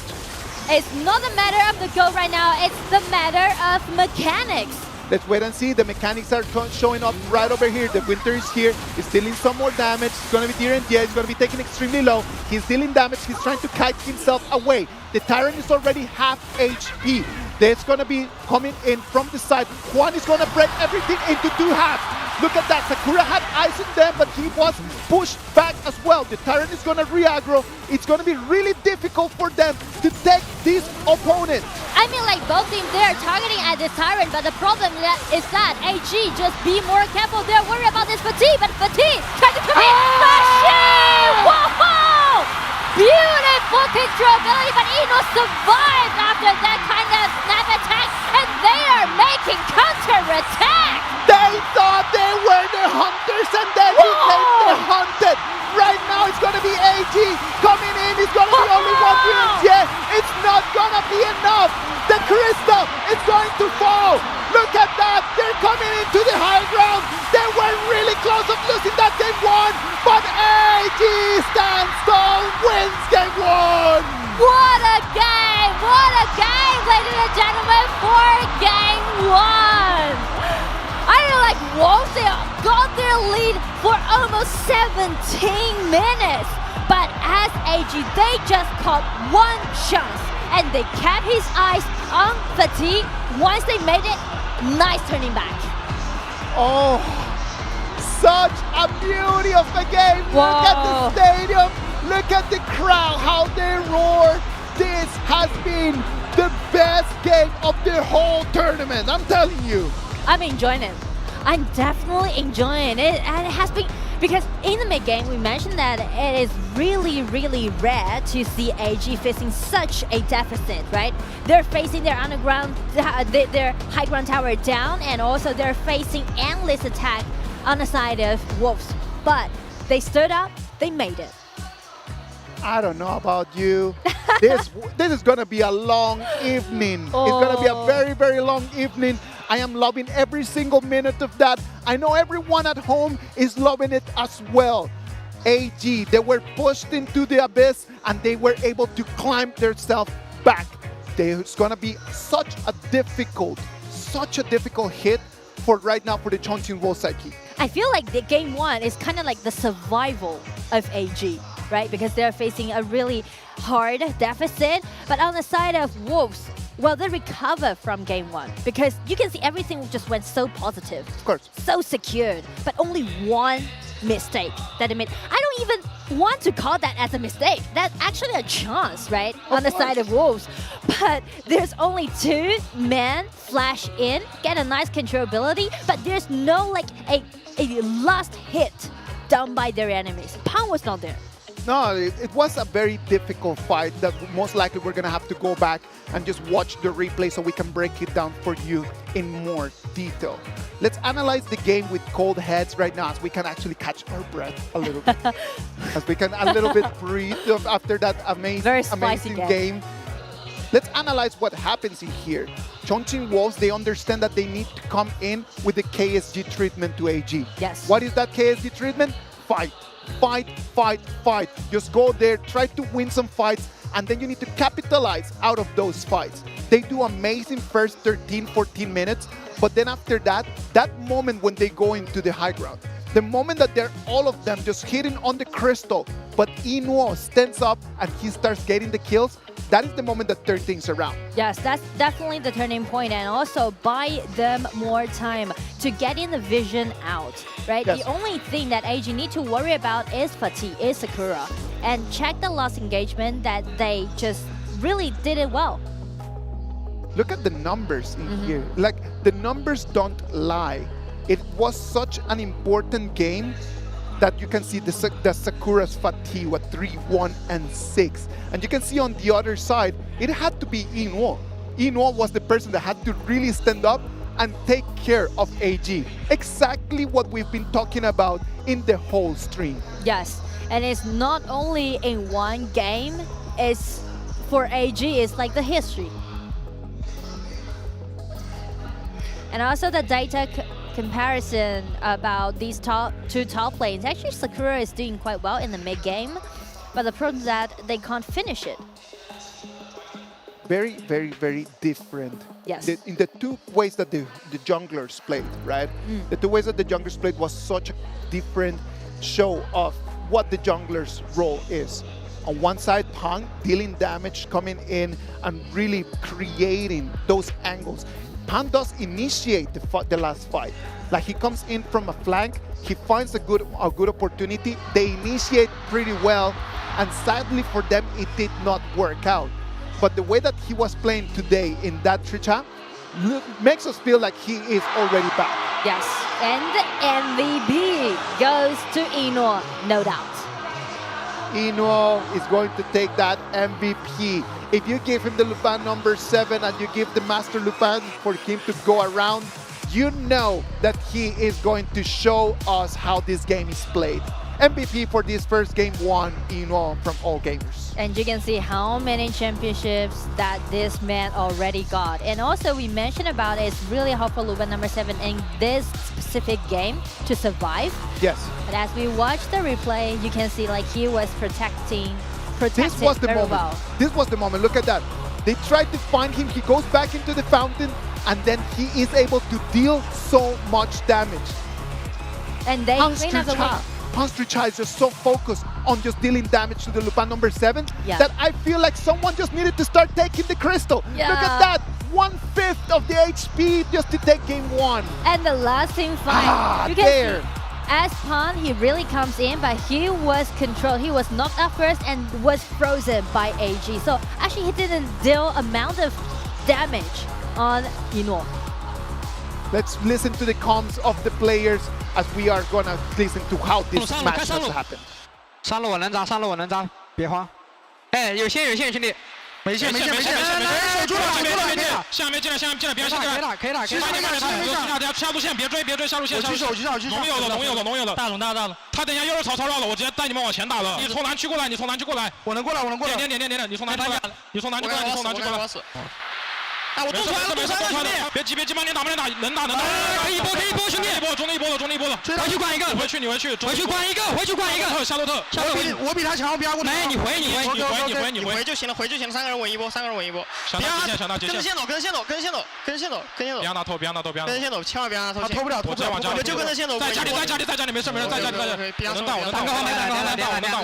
It's not a matter of the goal right now, it's the matter of mechanics. Let's wait and see. The mechanics are showing up right over here. The Winter is here. He's dealing some more damage. It's going to be Deer and yeah, he's going to be taken extremely low. He's dealing damage. He's trying to kite himself away. The Tyrant is already half HP. That's going to be coming in from the side. Juan is going to break everything into 2 halves. Look at that. Sakura had eyes on them, but he was pushed back as well. The Tyrant is going to re-aggro. It's going to be really difficult for them to take this opponent. I mean, like, both teams, they're targeting at this Tyrant, but the problem is that AG, just be more careful. They're worried about this Fatigue, but Fatigue trying to come in. Machine! Whoa! Beautiful control ability, but Ino survived after that kind of snap attack, and they are making counter-attack. They thought they were the hunters, and then he came the hunted. Right now, it's going to be AG coming in. It's going to be only 1 unit. Yeah, it's not going to be enough. The crystal is going to fall. Look at that. They're coming into the high ground. They were really close of losing that game 1, but AG stands tall, wins game 1. What a game! What a game, ladies and gentlemen, for game 1. I feel like Wolves, they got their lead for almost 17 minutes. But as AG, they just caught 1 chance. And they kept his eyes on Fatigue. Once they made it, nice turning back. Oh, such a beauty of a game. Whoa. Look at the stadium. Look at the crowd, how they roar. This has been the best game of the whole tournament. I'm telling you. I'm enjoying it. I'm definitely enjoying it. And it has been, because in the mid-game, we mentioned that it is really rare to see AG facing such a deficit, right? They're facing their underground, their high ground tower down, and also they're facing endless attack on the side of Wolves. But they stood up, they made it. I don't know about you. This is going to be a long evening. Oh. It's going to be a very long evening. I am loving every single minute of that. I know everyone at home is loving it as well. AG, they were pushed into the abyss and they were able to climb themselves back. It's going to be such a difficult hit for right now for the Chongqing Wolves psyche. I feel like the game 1 is kind of like the survival of AG, right? Because they're facing a really hard deficit. But on the side of Wolves, well, they recover from game 1 because you can see everything just went so positive. Of course. So secured, but only 1 mistake that they made. I don't even want to call that as a mistake. That's actually a chance, right? On the side of Wolves. But there's only 2 men flash in, get a nice controllability, but there's no like a last hit done by their enemies. Pan was not there. No, it was a very difficult fight that most likely we're going to have to go back and just watch the replay so we can break it down for you in more detail. Let's analyze the game with cold heads right now as we can actually catch our breath a little bit. As we can a little bit breathe after that amazing game. Let's analyze what happens in here. Chongqing Wolves, they understand that they need to come in with the KSG treatment to AG. Yes. What is that KSG treatment? Fight. Fight, fight, fight. Just go there, try to win some fights, and then you need to capitalize out of those fights. They do amazing first 13, 14 minutes, but then after that, that moment when they go into the high ground, the moment that they're all of them just hitting on the crystal, but Inuo stands up and he starts getting the kills, that is the moment that turns things around. Yes, that's definitely the turning point, and also buy them more time to get in the vision out, right? Yes. The only thing that AG need to worry about is fatigue, is Sakura, and check the last engagement that they just really did it well. Look at the numbers in here. Like, the numbers don't lie. It was such an important game that you can see the Sakura's fatigue at 3-1 and 6. And you can see on the other side, it had to be Inuo. Inuo was the person that had to really stand up and take care of AG. Exactly what we've been talking about in the whole stream. Yes, and it's not only in one game, it's for AG, it's like the history. And also the data comparison about these two top lanes. Actually, Sakura is doing quite well in the mid game, but the problem is that they can't finish it. Very, very, very different. Yes. In the 2 ways that the junglers played, right? The 2 ways that the junglers played was such a different show of what the jungler's role is. On one side, Pang dealing damage, coming in and really creating those angles. Pan does initiate the last fight. Like, he comes in from a flank, he finds a good opportunity, they initiate pretty well, and sadly for them, it did not work out. But the way that he was playing today in that Tricha makes us feel like he is already back. Yes, and the MVP goes to Inuo, no doubt. Inuo is going to take that MVP. If you give him the Lupin number 7 and you give the Master Lupin for him to go around, you know that he is going to show us how this game is played. MVP for this first game, 1 Inuo from All Gamers. And you can see how many championships that this man already got. And also we mentioned about it's really hard for Lupin number 7 in this specific game to survive. Yes. But as we watch the replay, you can see like he was protecting This was the very moment. well. This was the moment. Look at that. They tried to find him. He goes back into the fountain, and then he is able to deal so much damage. And they clean up the win. Panstricha is just so focused on just dealing damage to the Lupin number 7 Yeah. that I feel like someone just needed to start taking the crystal. Yeah. Look at that. 1/5 of the HP just to take game 1. And the last team fight. You can there. see as Pan, he really comes in, but he was controlled. He was knocked out first and was frozen by AG. So actually, he didn't deal amount of damage on Inuo. Let's listen to the comms of the players as we are gonna listen to how this match has happened. 上路我能扎，上路我能扎，别慌。哎，有线有线，兄弟。没线，守住了，下面进来，别下来。可以打。下路线别追，下路线。我去守，农友的。大龙。他等一下又是曹操绕了，我直接带你们往前打了。你从南区过来。我能过来。点，你从南区过来。哎，我动穿了，别急，慢点打，能打。可以一波，兄弟，中了。回去灌一个，你回去，灌一个，夏洛特。我比他强，不要过来。没，你回就行了，3个人稳一波。想到极限，跟线走。别让他偷，跟线走，千万别让他偷。他偷不了，我直接往家里。就跟着线走。在家里，没事，在家里。我能到。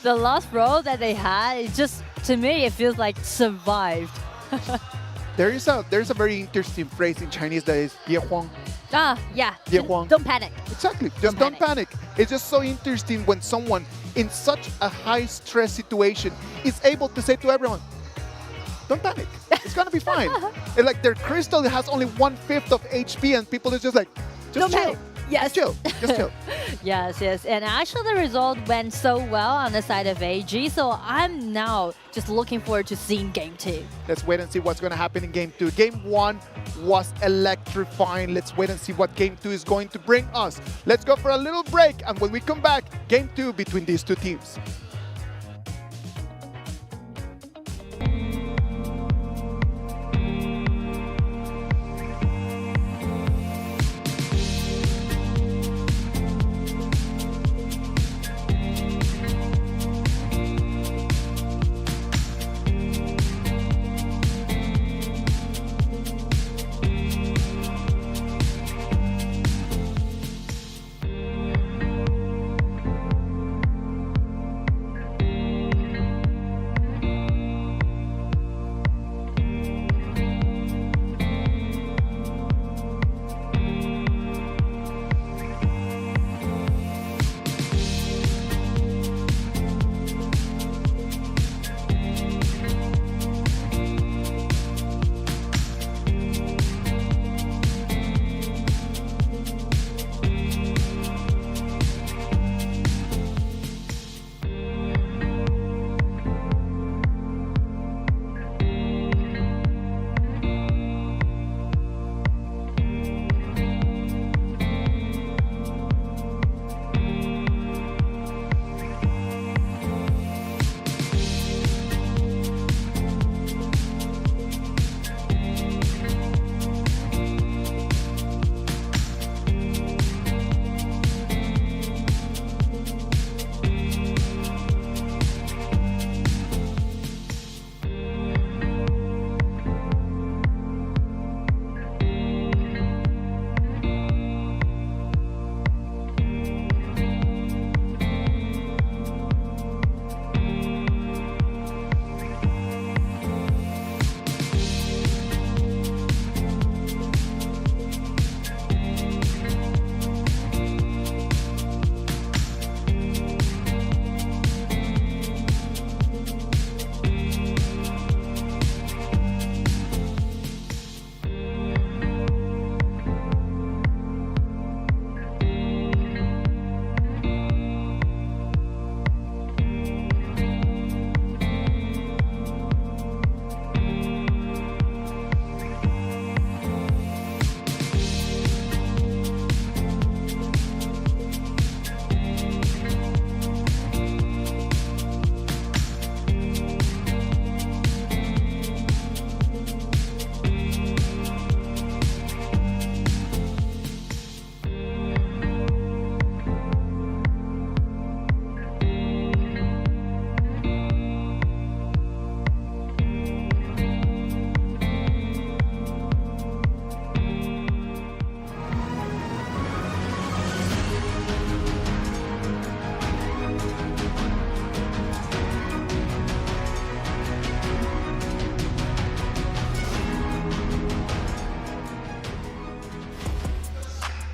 The last roll that they had, it just, to me, it feels like survived. There's a very interesting phrase in Chinese that is 别慌. Yeah. 别慌. Don't panic. Exactly. Just don't panic. It's just so interesting when someone in such a high stress situation is able to say to everyone, don't panic. It's gonna be fine. And like their crystal has only 1/5 of HP, and people are just like, just Don't chill. panic. Yes. Just chill. Yes. And actually the result went so well on the side of AG, so I'm now just looking forward to seeing game 2. Let's wait and see what's going to happen in game 2. Game 1 was electrifying. Let's wait and see what game 2 is going to bring us. Let's go for a little break, and when we come back, game 2 between these two teams.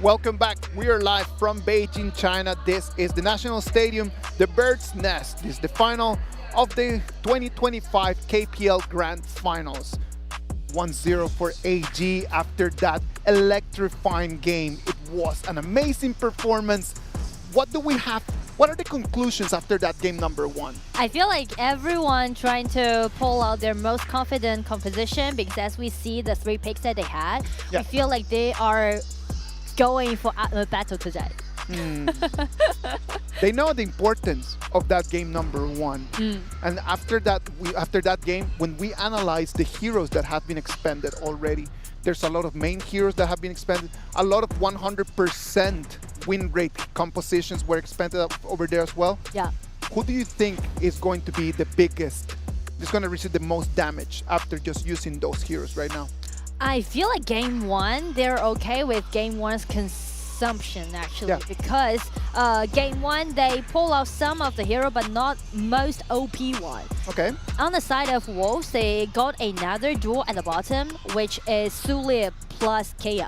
Welcome back. We are live from Beijing, China. This is the National Stadium, the Bird's Nest. This is the final of the 2025 KPL Grand Finals. 1-0 for AG after that electrifying game. It was an amazing performance. What do we have? What are the conclusions after that game number 1? I feel like everyone trying to pull out their most confident composition, because as we see the 3 picks that they had, I feel like they are going for a battle today. They know the importance of that game number 1. And after that game, when we analyze the heroes that have been expended already, there's a lot of main heroes that have been expended. A lot of 100% win rate compositions were expended over there as well. Yeah. Who do you think is going to be the biggest, is going to receive the most damage after just using those heroes right now? I feel like game 1, they're okay with game 1's consumption actually, because game 1 they pull out some of the hero, but not most OP one. Okay. On the side of Wolves, they got another duel at the bottom, which is Sulia plus Kea.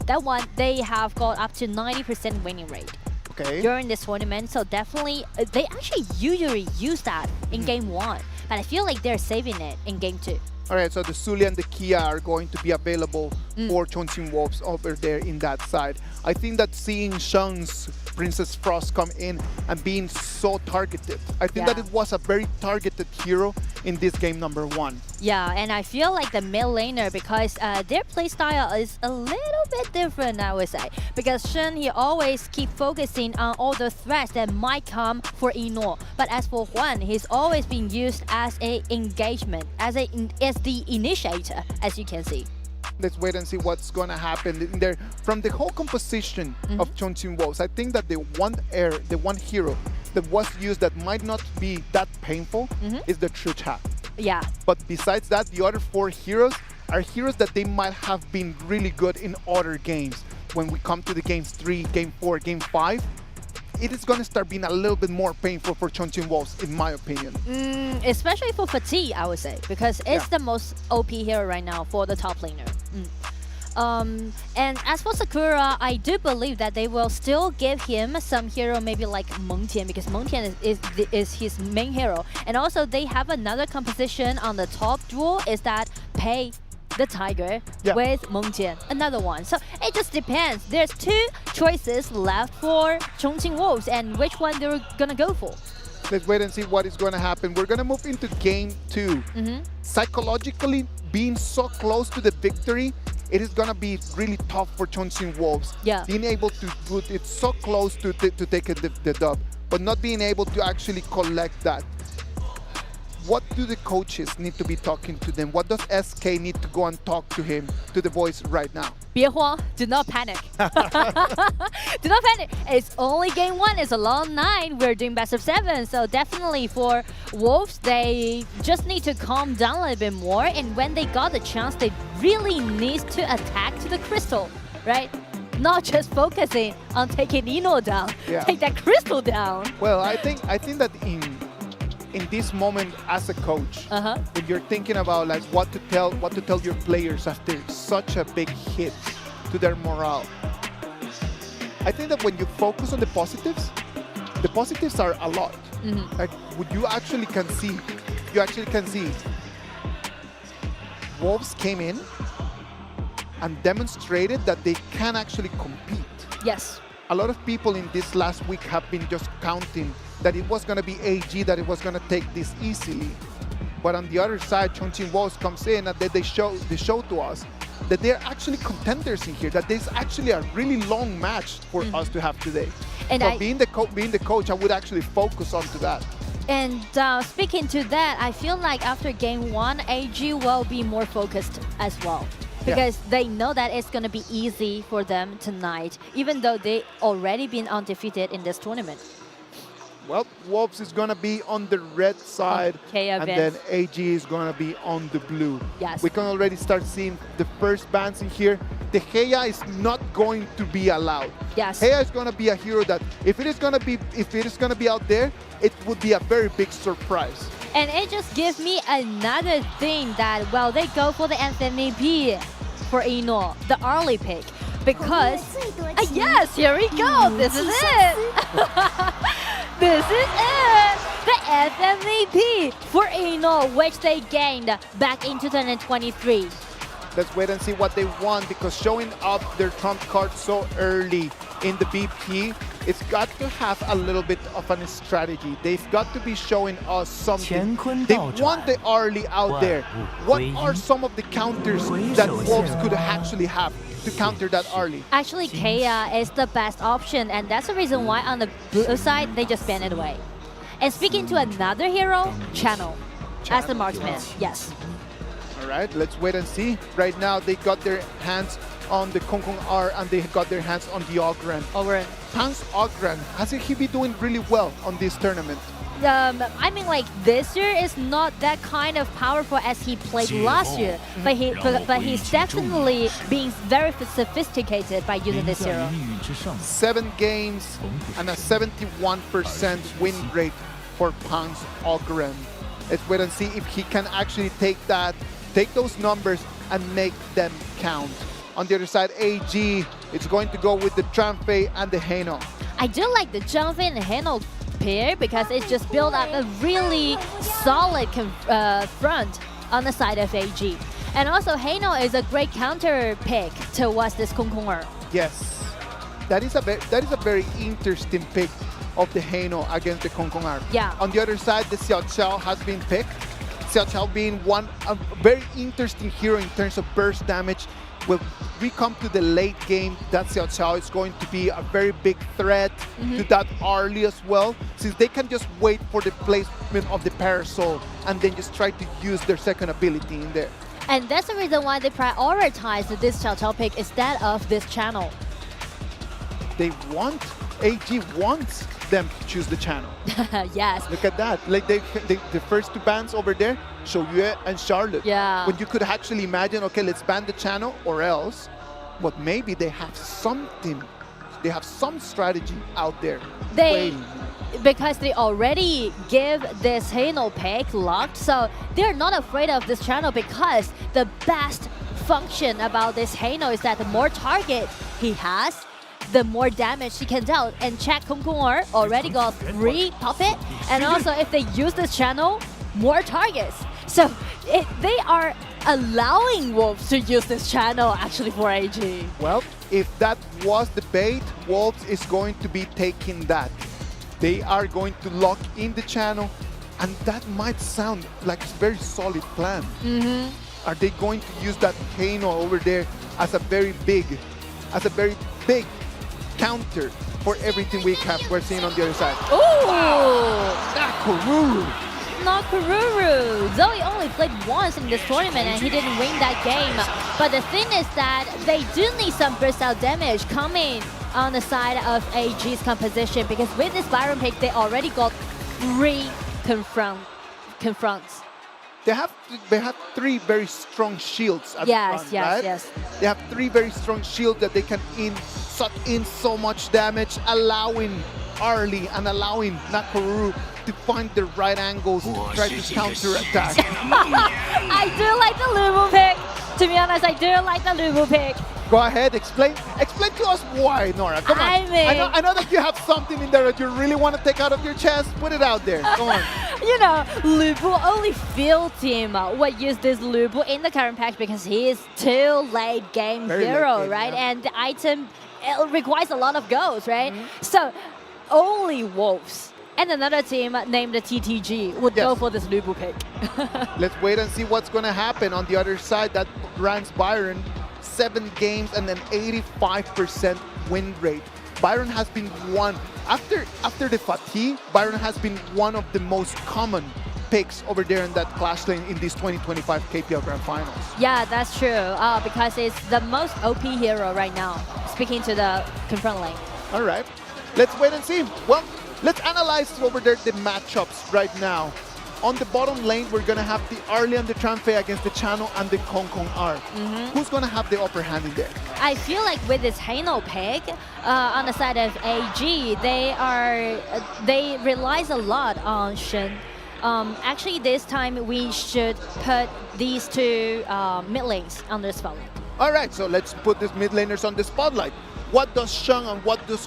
That one, they have got up to 90% winning rate. Okay. During this tournament, so definitely they actually usually use that in game 1, but I feel like they're saving it in game 2. All right, so the Sulia and the Kia are going to be available for Chongqing Wolves over there in that side. I think that seeing Sheng's Princess Frost come in and being so targeted, I think that it was a very targeted hero in this game number 1. Yeah, and I feel like the mid laner, because their playstyle is a little bit different, I would say. Because Shen, he always keep focusing on all the threats that might come for Eno. But as for Huan, he's always been used as a engagement, as the initiator, as you can see. Let's wait and see what's going to happen in there. From the whole composition of Chongqing Wolves, I think that the one hero that was used that might not be that painful is the True Chat. Yeah. But besides that, the other 4 heroes are heroes that they might have been really good in other games. When we come to the games 3, game 4, game 5, it is going to start being a little bit more painful for Chongqing Wolves, in my opinion. Especially for Fatigue, I would say, because it's the most OP hero right now for the top laner. And as for Sakura, I do believe that they will still give him some hero, maybe like Mengtian, because Mengtian is his main hero. And also they have another composition on the top duel, is that Pei the Tiger with Mengtian, another one. So it just depends. There's 2 choices left for Chongqing Wolves, and which one they're gonna go for. Let's wait and see what is going to happen. We're going to move into game 2. Psychologically, being so close to the victory, it is going to be really tough for Chongqing Wolves. Yeah. Being able to put it so close to take the dub, but not being able to actually collect that. What do the coaches need to be talking to them? What does SK need to go and talk to him, to the boys right now? 别慌, do not panic. Do not panic. It's only game 1. It's a long night. We're doing best of 7. So definitely for Wolves, they just need to calm down a little bit more. And when they got the chance, they really need to attack to the crystal, right? Not just focusing on taking Eno down. Take that crystal down. Well, I think that in this moment as a coach, when you're thinking about like what to tell your players after such a big hit to their morale, I think that when you focus on the positives are a lot. Like you actually can see Wolves came in and demonstrated that they can actually compete. Yes. A lot of people in this last week have been just counting that it was going to be AG, that it was going to take this easily. But on the other side, Chongqing Wolves comes in and they show to us that they're actually contenders in here, that there's actually a really long match for us to have today. And so being the coach, I would actually focus on to that. And speaking to that, I feel like after game 1, AG will be more focused as well. Because they know that it's going to be easy for them tonight, even though they already been undefeated in this tournament. Well, Wolves is going to be on the red side, and then AG is going to be on the blue. Yes. We can already start seeing the first bans in here. The Heya is not going to be allowed. Yes. Heya is going to be a hero that if it is going to be out there, it would be a very big surprise. And it just gives me another thing that, well, they go for the MVP for Eno, the early pick. Because, yes, here we go. This is it. This is it. The FMVP for Eno, which they gained back in 2023. Let's wait and see what they want, because showing up their trump card so early in the BP, it's got to have a little bit of a strategy. They've got to be showing us something. They want the early out there. What are some of the counters that Wolves could actually have to counter that early? Actually, Kea is the best option, and that's the reason why on the blue side, they just ban it away. And speaking to another hero, Channel as the marksman, yes. All right, let's wait and see. Right now, they got their hands on the Kong Kong R, and they got their hands on the Ogren. Hans Ogren, has he been doing really well on this tournament? I mean, like, this year is not that kind of powerful as he played last year, but he's definitely being very sophisticated by using this hero. 7 games and a 71% win rate for Hans Ogren. Let's wait and see if he can actually take those numbers and make them count. On the other side, AG, it's going to go with the Tranfei and the Heino. I do like the Tranfei and Heino pair because it just built up a really solid front on the side of AG. And also, Heino is a great counter pick towards this Kong Kong. Yes, that is a very interesting pick of the Heino against the Kong Kong. Yeah. On the other side, the Xiao Qiao has been picked. Xiao Qiao being a very interesting hero in terms of burst damage. When we come to the late game, that Xiao Qiao is going to be a very big threat to that early as well, since they can just wait for the placement of the Parasol and then just try to use their second ability in there. And that's the reason why they prioritize this Xiao Qiao pick instead of this channel. AG wants them to choose the channel. Yes. Look at that. Like the first two bans over there, Shouyue and Charlotte. Yeah. When you could actually imagine, okay, let's ban the channel or else, but maybe they have something. They have some strategy out there. Because they already give this Heino pick locked, so they're not afraid of this channel because the best function about this Heino is that the more target he has, the more damage he can deal. And check Kong Kong already got 3 puppet, and also if they use this channel, more targets. So they are allowing Wolves to use this channel actually for AG. Well, if that was the bait, Wolves is going to be taking that. They are going to lock in the channel, and that might sound like a very solid plan. Are they going to use that Heino over there as a very big counter for everything we're seeing on the other side? Ooh! Nakoruru! Not Kururu. Zoe only played once in this tournament and he didn't win that game. But the thing is that they do need some burst out damage coming on the side of AG's composition, because with this Byron pick, they already got 3 confronts. They have 3 very strong shields at the front, right? Yes. They have 3 very strong shields that they can suck in so much damage, allowing Arlie and allowing Nakoruru to find the right angles to try to counter-attack. I do like the Lubu pick. To be honest, I do like the Lubu pick. Go ahead, explain to us why, Nora. Come on. I know that you have something in there that you really want to take out of your chest. Put it out there. Come on. You know, Lubu, only Field team would use this Lubu in the current patch because he is too late game hero, right? Yeah. And the item requires a lot of goals, right? So only Wolves and another team named the TTG would go for this Lubu pick. Let's wait and see what's going to happen on the other side. That ranks Byron 7 games and an 85% win rate. Byron has been one, after the fatigue, Byron has been one of the most common picks over there in that clash lane in these 2025 KPL Grand Finals. Yeah, that's true, because it's the most OP hero right now, speaking to the confront lane. All right, let's wait and see. Well, let's analyze over there the matchups right now. On the bottom lane, we're going to have the Arlie and the Tranfei against the Channel and the Kong Kong R. Who's going to have the upper hand in there? I feel like with this Heino pick on the side of AG, they relies a lot on Shen. Actually, this time we should put these 2 mid lanes on the spotlight. All right, so let's put these mid laners on the spotlight. What does Sheng and what do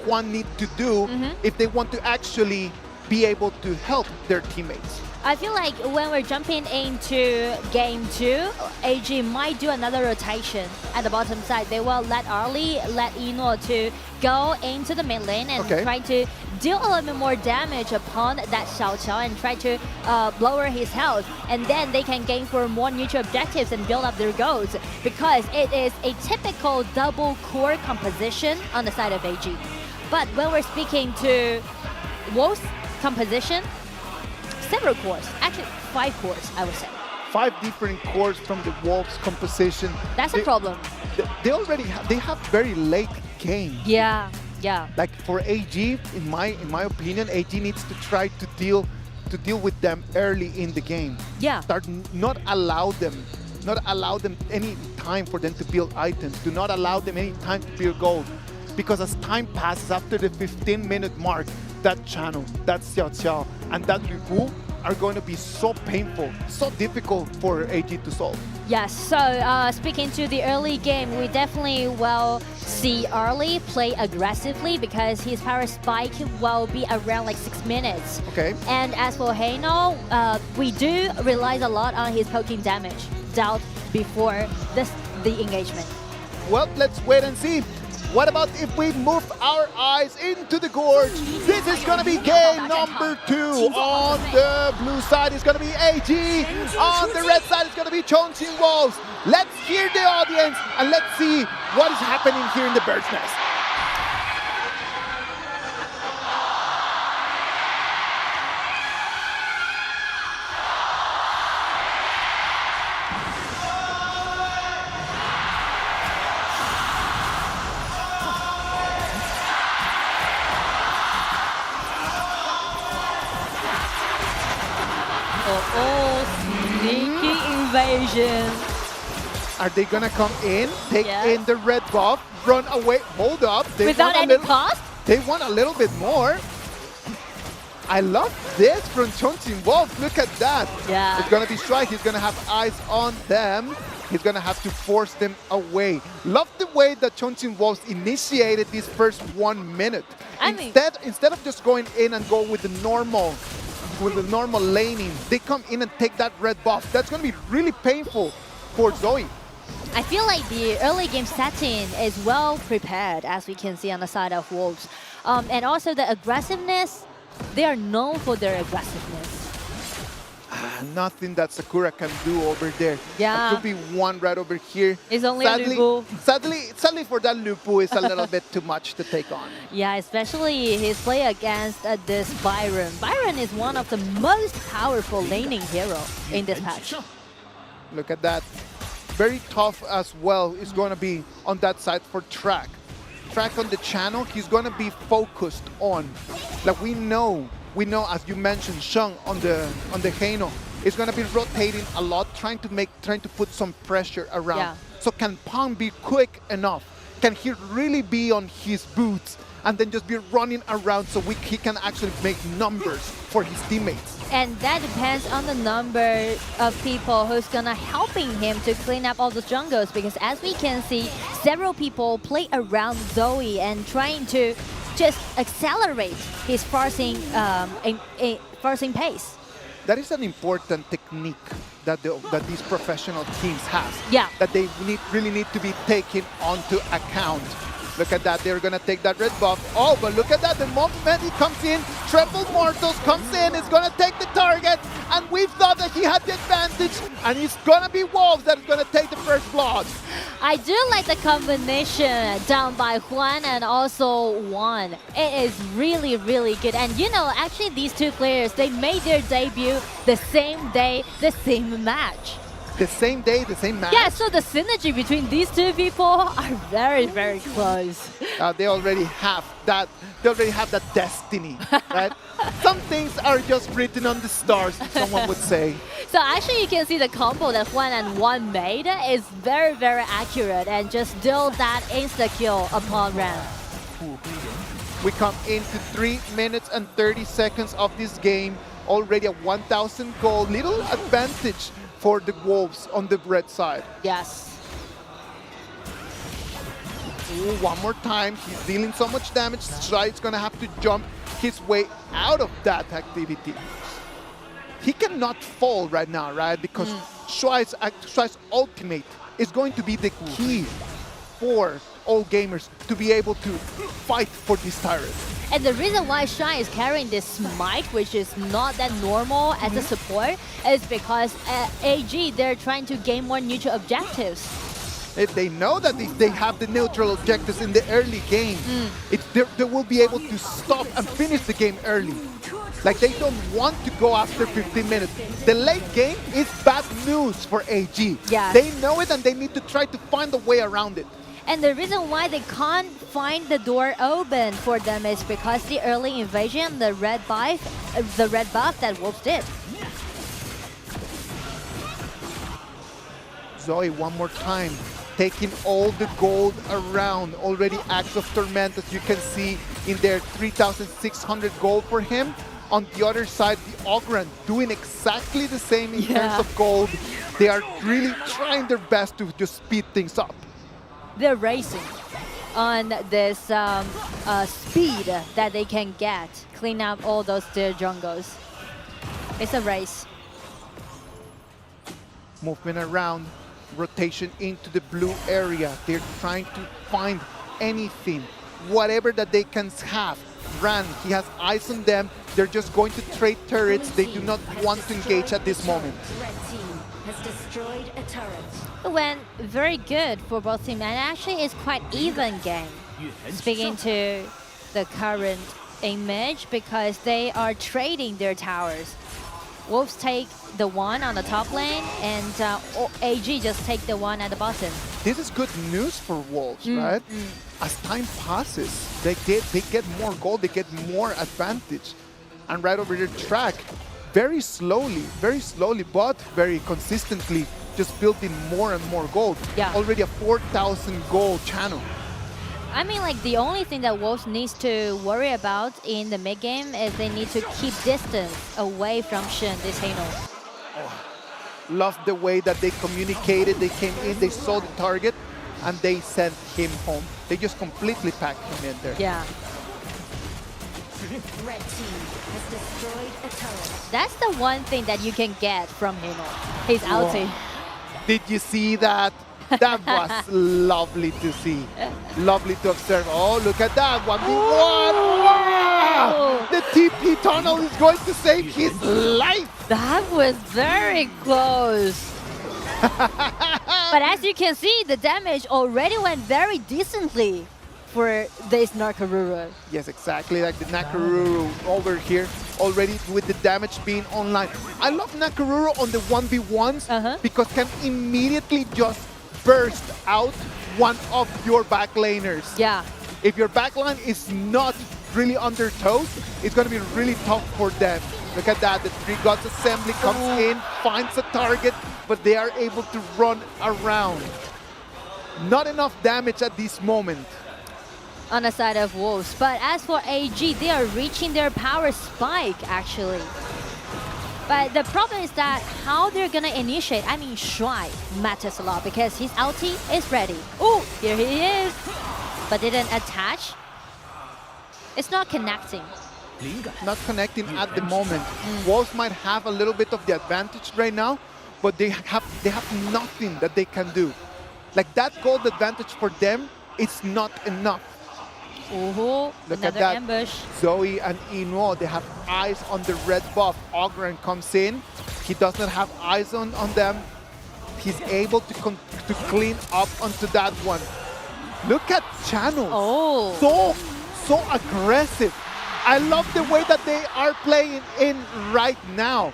Juan need to do if they want to actually be able to help their teammates? I feel like when we're jumping into game 2, AG might do another rotation at the bottom side. They will let Arlie, let Ino to go into the mid lane and try to deal a little bit more damage upon that Xiao Qiao and try to lower his health. And then they can gain for more neutral objectives and build up their goals, because it is a typical double core composition on the side of AG. But when we're speaking to Wolves composition, several cores, actually 5 cores, I would say. 5 different cores from the Wolves composition. That's a problem. They already have very late game. Yeah. Like for AG, in my opinion, AG needs to try to deal with them early in the game. Yeah. Not allow them any time for them to build items. Do not allow them any time to build gold, because as time passes, after the 15-minute mark, that Channel, that Xiao Qiao, and that Lubu are going to be so painful, so difficult for AG to solve. Yes, so speaking to the early game, we definitely will see early play aggressively because his power spike will be around like 6 minutes. Okay. And as for Heino, we do rely a lot on his poking damage dealt before the engagement. Well, let's wait and see. What about if we move our eyes into the gorge? This is going to be game number 2. On the blue side is going to be AG. On the red side is going to be Chongqing Wolves. Let's hear the audience and let's see what is happening here in the Bird's Nest. Sneaky invasion. Are they gonna come in, take in the red buff, run away, hold up? Without any cost? They want a little bit more. I love this from Chongqing Wolf. Look at that. Yeah. It's gonna be strike. He's gonna have eyes on them. He's gonna have to force them away. Love the way that Chongqing Wolves initiated this first 1 minute. Instead of just going in and go with the normal laning, they come in and take that red buff. That's going to be really painful for Zoe. I feel like the early game setting is well prepared, as we can see on the side of Wolves. And also the aggressiveness, they are known for their aggressiveness. Nothing that Sakura can do over there. Yeah. It could be one right over here. It's only a Lupu. Sadly for that Lupu, it's a little bit too much to take on. Yeah, especially his play against this Byron. Byron is one of the most powerful laning hero in this patch. Look at that. Very tough as well is going to be on that side for Track. Track on the channel, he's going to be focused on, like we know, as you mentioned, Sheng on the Heino is going to be rotating a lot, trying to put some pressure around. Yeah. So can Pang be quick enough? Can he really be on his boots and then just be running around so he can actually make numbers for his teammates? And that depends on the number of people who's gonna helping him to clean up all the jungles, because as we can see, several people play around Zoe and trying to just accelerate his forcing pace. That is an important technique that these professional teams have. Yeah. That they really need to be taken onto account. Look at that, they're gonna take that red buff. Oh, but look at that, the moment he comes in, Triple Mortals comes in, is gonna take the target, and we thought that he had the advantage, and it's gonna be Wolves that is gonna take the first blood. I do like the combination done by Juan and also Juan. It is really, really good. And you know, actually these two players, they made their debut the same day, the same match. The same day, the same match? Yeah, so the synergy between these two people are very, very close. They already have that. They already have that destiny, right? Some things are just written on the stars, someone would say. So actually, you can see the combo that Juan and Juan made is very, very accurate and just deal that insta kill upon round. We come into 3 minutes and 30 seconds of this game. Already a 1,000 gold, little advantage for the Wolves on the red side. Yes. Ooh, one more time, he's dealing so much damage. Stride's gonna have to jump his way out of that activity. He cannot fall right now, right? Because Shuai's ultimate is going to be the key for all gamers to be able to fight for this turret. And the reason why Shai is carrying this smite, which is not that normal as a support, is because AG, they're trying to gain more neutral objectives. If they know that if they have the neutral objectives in the early game, they will be able to stop and finish the game early. Like, they don't want to go after 15 minutes. The late game is bad news for AG. Yeah. They know it and they need to try to find a way around it. And the reason why they can't find the door open for them is because the early invasion, the red buff that Wolves did. Zoe, one more time, taking all the gold around. Already Axe of Torment, as you can see in there, 3,600 gold for him. On the other side, the Ogran doing exactly the same in terms of gold. They are really trying their best to just speed things up. They're racing on this speed that they can get, clean up all those their jungles. It's a race. Movement around, rotation into the blue area. They're trying to find anything, whatever that they can have. Ran, he has eyes on them. They're just going to trade turrets. They do not want to engage at this moment. Red team has destroyed a turret. It went very good for both teams, and actually it's quite even game. Speaking to the current image, because they are trading their towers. Wolves take the one on the top lane, and AG just take the one at the bottom. This is good news for Wolves, right? As time passes, they get more gold, they get more advantage. And right over their track, very slowly, but very consistently, just building more and more gold. Yeah. Already a 4,000 gold channel. I mean, like, the only thing that Wolves needs to worry about in the mid game is they need to keep distance away from Shen, this Hano. Love the way that they communicated. They came in, they saw the target, and they sent him home. They just completely packed him in there. Yeah. Red team has destroyed a turret. That's the one thing that you can get from Hano, his ulti. Did you see that? That was lovely to see. Lovely to observe. Oh, look at that. 1v1. Wow! The TP tunnel is going to save his life. That was very close. But as you can see, the damage already went very decently for this Nakaruru. Yes, exactly. Like the Nakaruru over here already with the damage being online. I love Nakaruru on the 1v1s because can immediately just burst out one of your backlaners. Yeah. If your backline is not really on their toes, it's going to be really tough for them. Look at that. The Three Gods Assembly comes in, finds a target, but they are able to run around. Not enough damage at this moment on the side of Wolves. But as for AG, they are reaching their power spike, actually. But the problem is that how they're gonna initiate, I mean, Shuai matters a lot because his ulti is ready. Oh, here he is. But didn't attach. It's not connecting. Not connecting at the moment. Wolves might have a little bit of the advantage right now, but they have nothing that they can do. Like that gold advantage for them, it's not enough. Look at that. Ambush. Zoe and Inuo, they have eyes on the red buff. Ogren comes in. He does not have eyes on them. He's able to clean up onto that one. Look at Channel. So aggressive. I love the way that they are playing in right now.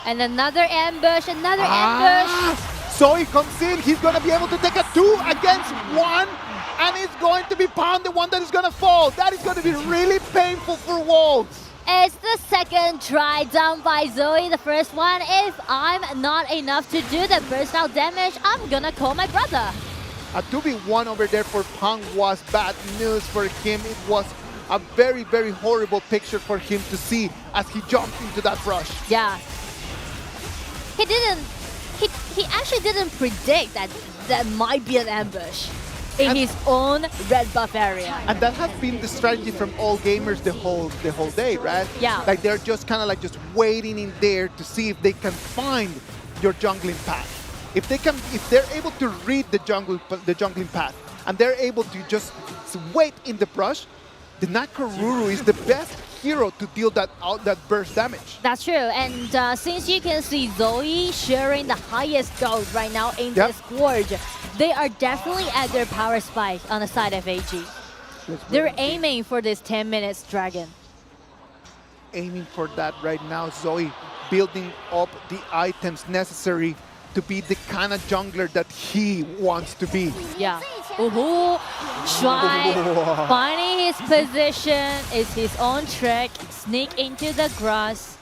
And another ambush, ambush. Zoe comes in. He's going to be able to take a 2 against 1. And it's going to be Pound, the one that is going to fall. That is going to be really painful for Wolves. It's the second try done by Zoe. The first one, if I'm not enough to do the burst out damage, I'm going to call my brother. A 2v1 over there for Pound was bad news for him. It was a very, very horrible picture for him to see as he jumped into that rush. Yeah. He actually didn't predict that that might be an ambush in his own red buff area. And that has been the strategy from all gamers the whole day, right? Yeah. Like they're just kind of like just waiting in there to see if they can find your jungling path. If they're able to read the jungling path and they're able to just wait in the brush, the Nakaruru is the best hero to deal that burst damage. That's true, and since you can see Zoe sharing the highest gold right now in this Scourge, they are definitely at their power spike on the side of AG. They're aiming for this 10 minutes dragon. Aiming for that right now, Zoe building up the items necessary to be the kind of jungler that he wants to be. Yeah. Shuai finding his position is his own trick. Sneak into the grass.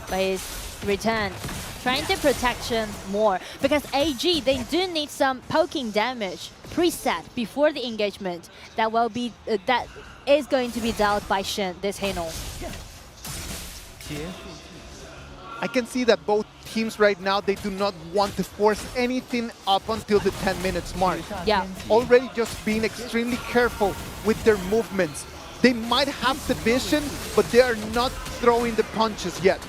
But he's returned. Trying to protect Shen more. Because AG, they do need some poking damage preset before the engagement. That will be that is going to be dealt by Shen, this Hano. I can see that both teams right now, they do not want to force anything up until the 10 minutes mark. Yeah. Already just being extremely careful with their movements. They might have the vision, but they are not throwing the punches yet.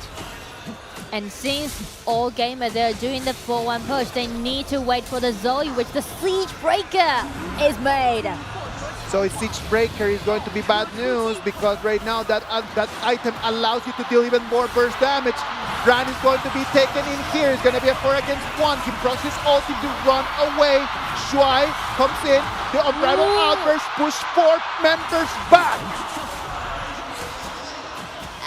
And since all gamer they're doing the 4-1 push, they need to wait for the Zoe, which the Siege Breaker is made. So a Siege Breaker is going to be bad news because right now that item allows you to deal even more burst damage. Bran is going to be taken in here. It's going to be a 4 against 1. He throws his ulti to run away. Shuai comes in. The unrivaled outburst push 4 members back.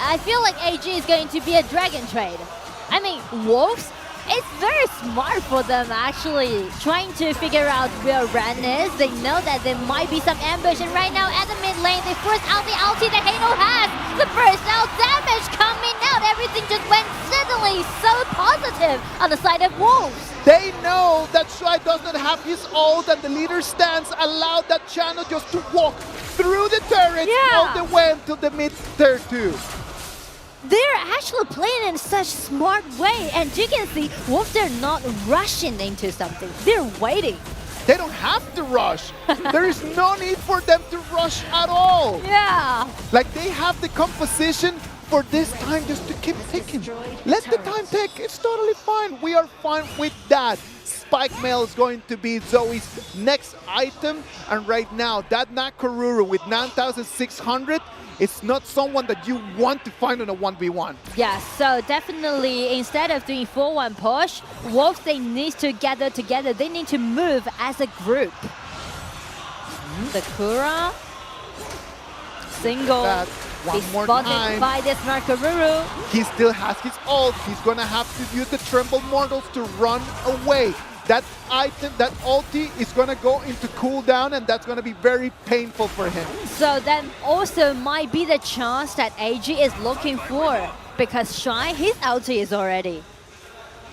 I feel like AG is going to be a dragon trade. I mean, Wolves, it's very smart for them actually, trying to figure out where Ren is. They know that there might be some ambush, and right now at the mid lane, they force out the ulti that Halo has. The burst out damage coming out. Everything just went suddenly so positive on the side of Wolves. They know that Shuai does not have his ult, and the leader stance allowed that channel just to walk through the turret all the way until the mid tier 2. They're actually playing in such smart way, and you can see Wolves, they're not rushing into something. They're waiting. They don't have to rush. There is no need for them to rush at all. Yeah. Like they have the composition for this time just to keep ticking. Let the time tick. It's totally fine. We are fine with that. Spike Mail is going to be Zoe's next item. And right now, that Nakoruru with 9,600, it's not someone that you want to find on a 1v1. Yeah, so definitely instead of doing 4-1 push, Wolves, they need to gather together. They need to move as a group. The Kura, single, one is more spotted time by this Nakoruru. He still has his ult. He's gonna have to use the Tremble Mortals to run away. That item, that ulti is gonna go into cooldown, and that's gonna be very painful for him. So that also might be the chance that AG is looking for, because Shuai, his ulti is already.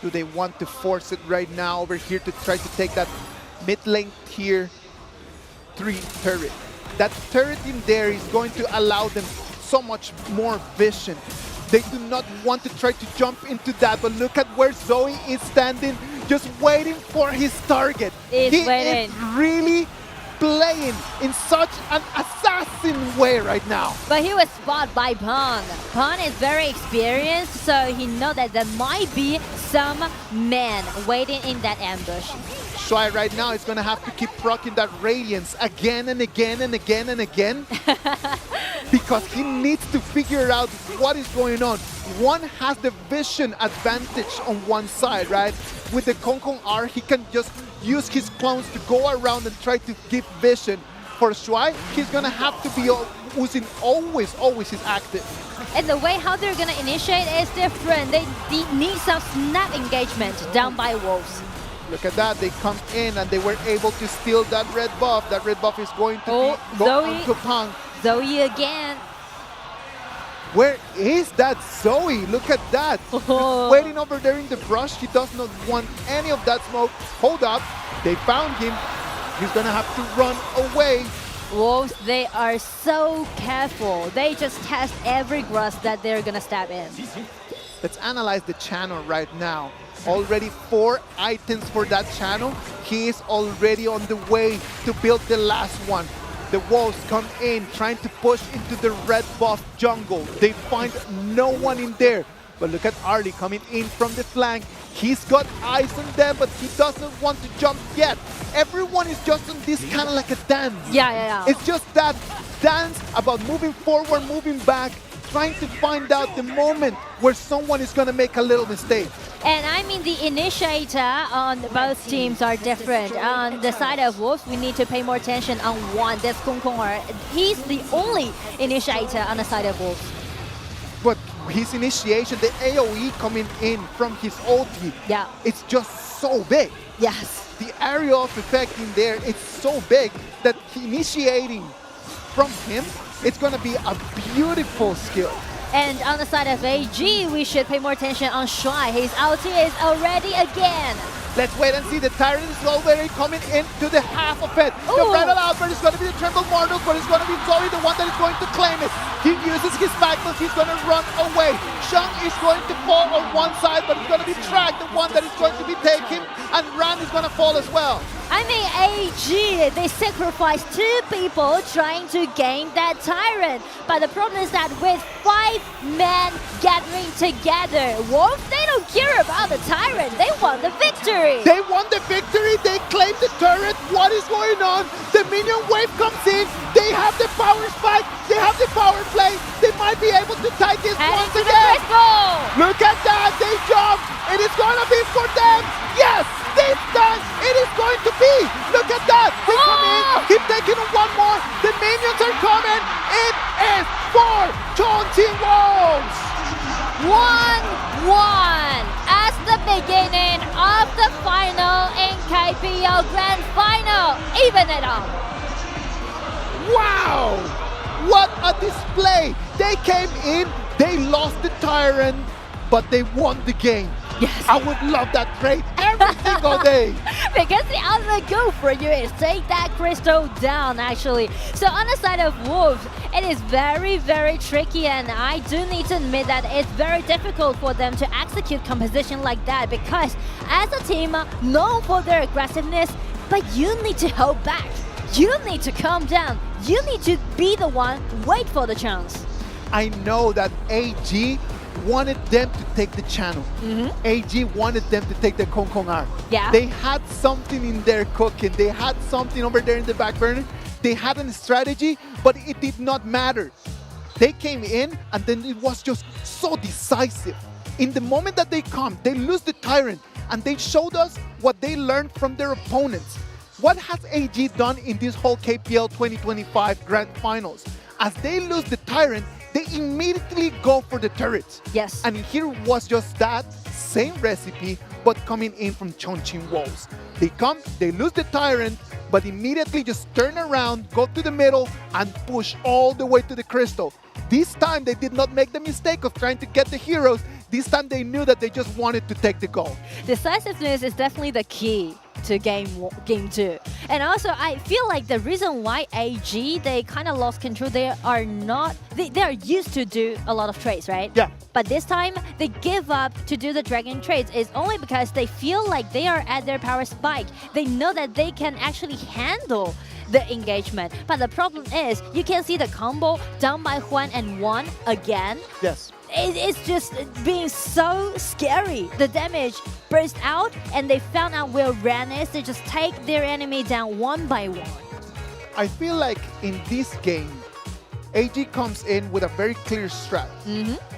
Do they want to force it right now over here to try to take that mid lane tier 3 turret? That turret in there is going to allow them so much more vision. They do not want to try to jump into that, but look at where Zoe is standing, just waiting for his target. He is really playing in such an assassin way right now. But he was spotted by Pong. Pong is very experienced, so he knows that there might be some men waiting in that ambush. Shuai right now is going to have to keep proccing that Radiance again and again and again and again because he needs to figure out what is going on. One has the vision advantage on one side, right? With the Kong Kong R, he can just use his clones to go around and try to give vision. For Shuai, he's going to have to be using always his active. And the way how they're going to initiate is different. They need some snap engagement down by Wolves. Look at that, they come in and they were able to steal that red buff. That red buff is going to go into Pong. Zoe again. Where is that Zoe? Look at that. Waiting over there in the brush. He does not want any of that smoke. Hold up. They found him. He's going to have to run away. Wolves, they are so careful. They just test every grass that they're going to stab in. Let's analyze the channel right now. Already 4 items for that channel. He is already on the way to build the last one. The Wolves come in, trying to push into the red buff jungle. They find no one in there. But look at Arlie coming in from the flank. He's got eyes on them, but he doesn't want to jump yet. Everyone is just on this kind of like a dance. Yeah. It's just that dance about moving forward, moving back, trying to find out the moment where someone is going to make a little mistake. And I mean, the initiator on both teams are different. On the side of Wolves, we need to pay more attention on one. That's Kong Kong. He's the only initiator on the side of Wolves. But his initiation, the AoE coming in from his ulti, it's just so big. Yes. The area of effect in there, it's so big that initiating from him, it's going to be a beautiful skill. And on the side of AG, we should pay more attention on Shuai. His ulti is already again. Let's wait and see. The Tyrant is already coming into the half of it. The Bridal Albert is going to be the Tremble Mortals, but it's going to be Zoe, the one that is going to claim it. He uses his magnum. He's going to run away. Shang is going to fall on one side, but he's going to be tracked, the one that is going to be taken, and Ran is going to fall as well. I mean, AG, they sacrificed 2 people trying to gain that Tyrant. But the problem is that with 5 men gathering together, Wolves, they don't care about the Tyrant. They want the victory. They want the victory. They claim the turret. What is going on? The minion wave comes in. They have the power spike. They have the power play. They might be able to tie this once again. Look at that. They jump. It is going to be for them. Yes, this time it is going to be. Look at that. They come in. Keep taking one more. The minions are coming. It is for Chongqing Wolves. 1-1 as the beginning of the final in KPL Grand Final. Even it up. Wow! What a display! They came in, they lost the Tyrant, but they won the game. Yes. I would love that trade every single day. Because the other goal for you is take that crystal down, actually. So on the side of Wolves, it is very, very tricky, and I do need to admit that it's very difficult for them to execute composition like that, because as a team known for their aggressiveness, but you need to hold back. You need to calm down. You need to be the one, wait for the chance. I know that AG wanted them to take the channel. AG wanted them to take the Kong Kong R. Yeah. They had something in their cooking. They had something over there in the back burner. They had a strategy, but it did not matter. They came in, and then it was just so decisive. In the moment that they come, they lose the Tyrant, and they showed us what they learned from their opponents. What has AG done in this whole KPL 2025 Grand Finals? As they lose the Tyrant, they immediately go for the turrets. Yes. And here was just that same recipe, but coming in from Chongqing Wolves. They come, they lose the Tyrant, but immediately just turn around, go to the middle, and push all the way to the crystal. This time, they did not make the mistake of trying to get the heroes. This time, they knew that they just wanted to take the goal. Decisiveness is definitely the key to game 2. And also, I feel like the reason why AG, they kind of lost control, they are used to do a lot of trades, right? Yeah. But this time, they give up to do the dragon trades is only because they feel like they are at their power spike. They know that they can actually handle the engagement. But the problem is, you can see the combo down by Juan and 1 again. Yes. It's just being so scary. The damage burst out, and they found out where Ran is. They just take their enemy down one by one. I feel like in this game, AG comes in with a very clear strat.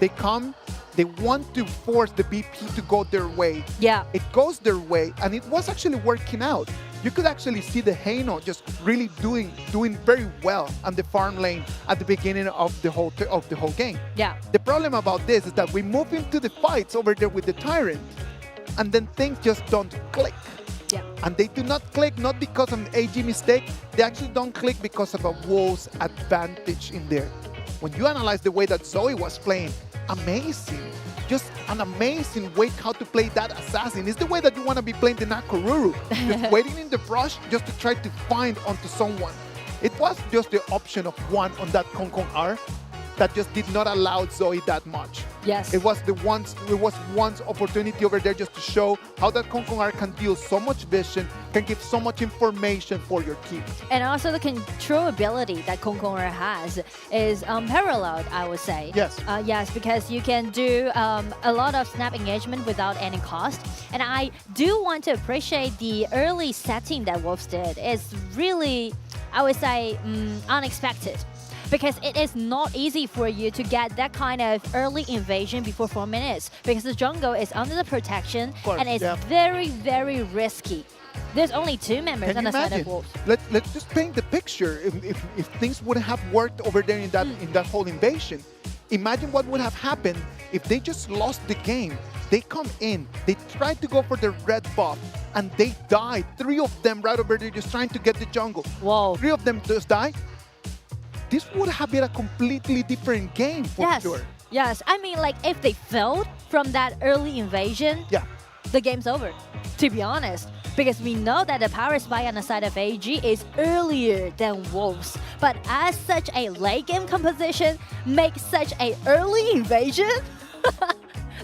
They come, they want to force the BP to go their way. Yeah. It goes their way, and it was actually working out. You could actually see the Heino just really doing very well on the farm lane at the beginning of the whole game. Yeah. The problem about this is that we move into the fights over there with the Tyrant, and then things just don't click. Yeah. And they do not click not because of an AG mistake. They actually don't click because of a Wolves advantage in there. When you analyze the way that Zoe was playing, amazing. Just an amazing way how to play that assassin. It's the way that you want to be playing the Nakoruru. Just waiting in the brush just to try to find onto someone. It was just the option of 1 on that Kong Kong R that just did not allow Zoe that much. Yes. It was one's opportunity over there just to show how that Kong Kong R can deal so much vision, can give so much information for your team. And also the control ability that Kong Kong R has is paralleled, I would say. Yes. Yes, because you can do a lot of snap engagement without any cost. And I do want to appreciate the early setting that Wolves did. It's really, I would say, unexpected. Because it is not easy for you to get that kind of early invasion before 4 minutes. Because the jungle is under the protection, and it's very, very risky. There's only 2 members on the side of Wolves. Let's just paint the picture. If things would have worked over there in that whole invasion, imagine what would have happened if they just lost the game. They come in, they try to go for the red buff, and they die. 3 of them right over there just trying to get the jungle. Whoa. 3 of them just die. This would have been a completely different game for sure. Yes, I mean, like, if they failed from that early invasion, yeah, the game's over, to be honest. because we know that the power spike on the side of AG is earlier than Wolves. But as such a late game composition makes such a early invasion,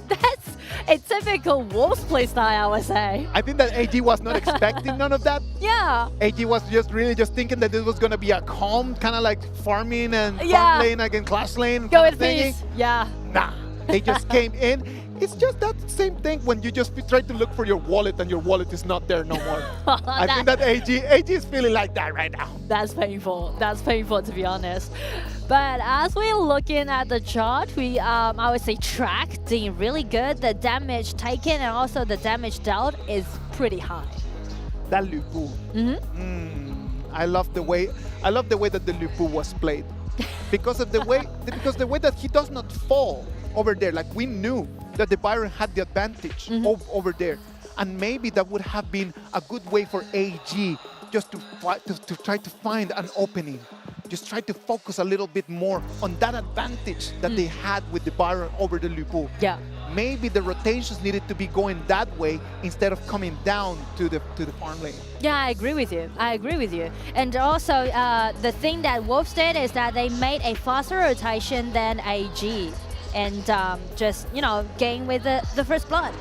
that's a typical Wolves playstyle, I would say. I think that AG was not expecting none of that. Yeah. AG was really just thinking that this was going to be a calm, kind of like farming and Yeah. farm lane against clash lane. Go kind with of thingy. peace. Yeah. Nah, they just came in. It's just that same thing when you just try to look for your wallet and your wallet is not there no more. I think that AG is feeling like that right now. That's painful. That's painful, to be honest. But as we're looking at the chart, we I would say track doing really good. The damage taken and also the damage dealt is pretty high. That Lupu. I love the way that the Lupu was played. Because the way that he does not fall over there. Like we knew that the Byron had the advantage over there. And maybe that would have been a good way for AG just to try to find an opening. Just try to focus a little bit more on that advantage that they had with the Byron over the Lupu. Yeah. Maybe the rotations needed to be going that way instead of coming down to the farm lane. Yeah, I agree with you. I agree with you. And also, the thing that Wolves did is that they made a faster rotation than AG. And just, you know, gain with the first blood.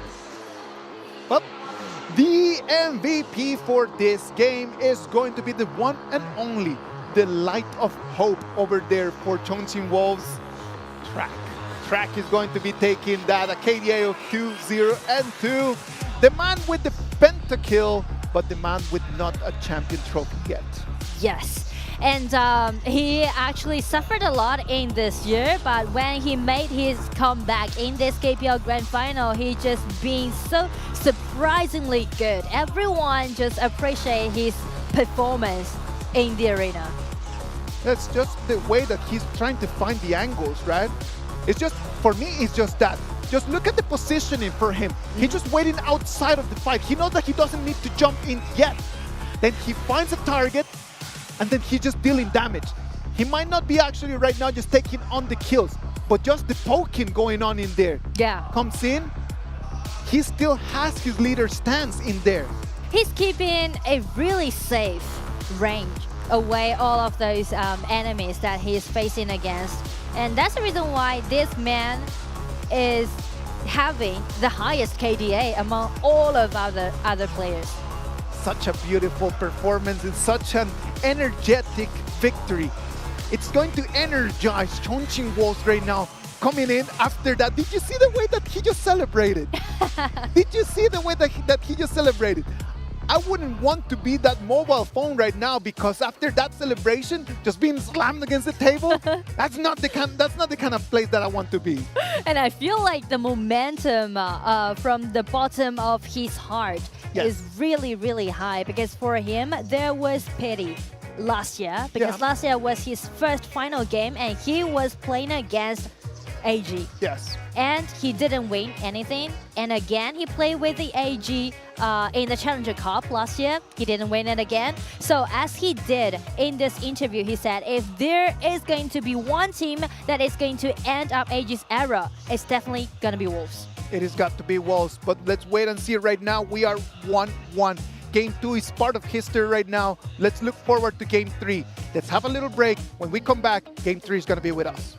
Well, the MVP for this game is going to be the one and only, the light of hope over there for Chongqing Wolves, Track. Track is going to be taking that, a KDA of 2-0-2. The man with the pentakill, but the man with not a champion trophy yet. Yes. And he actually suffered a lot in this year, but when he made his comeback in this KPL Grand Final, he just been so surprisingly good. Everyone just appreciate his performance in the arena. That's just the way that he's trying to find the angles, right? It's just, for me, it's just that. Just look at the positioning for him. He's just waiting outside of the fight. He knows that he doesn't need to jump in yet. Then he finds a target, and then he's just dealing damage. He might not be actually right now just taking on the kills, but just the poking going on in there. Yeah. Comes in, he still has his leader stance in there. He's keeping a really safe range away all of those enemies that he's facing against. And that's the reason why this man is having the highest KDA among all of other players. Such a beautiful performance and such an energetic victory. It's going to energize Chongqing Wolves right now coming in after that. Did you see the way that he just celebrated? Did you see the way that he just celebrated? I wouldn't want to be that mobile phone right now, because after that celebration, just being slammed against the table, that's not the kind of place that I want to be. And I feel like the momentum from the bottom of his heart is really, really high, because for him, there was pity last year, because last year was his first final game and he was playing against AG. Yes. And he didn't win anything. And again, he played with the AG in the Challenger Cup last year. He didn't win it again. So as he did in this interview, he said, if there is going to be one team that is going to end up AG's era, it's definitely going to be Wolves. It has got to be Wolves, but let's wait and see. Right now, we are 1-1. Game 2 is part of history right now. Let's look forward to Game 3. Let's have a little break. When we come back, Game 3 is going to be with us.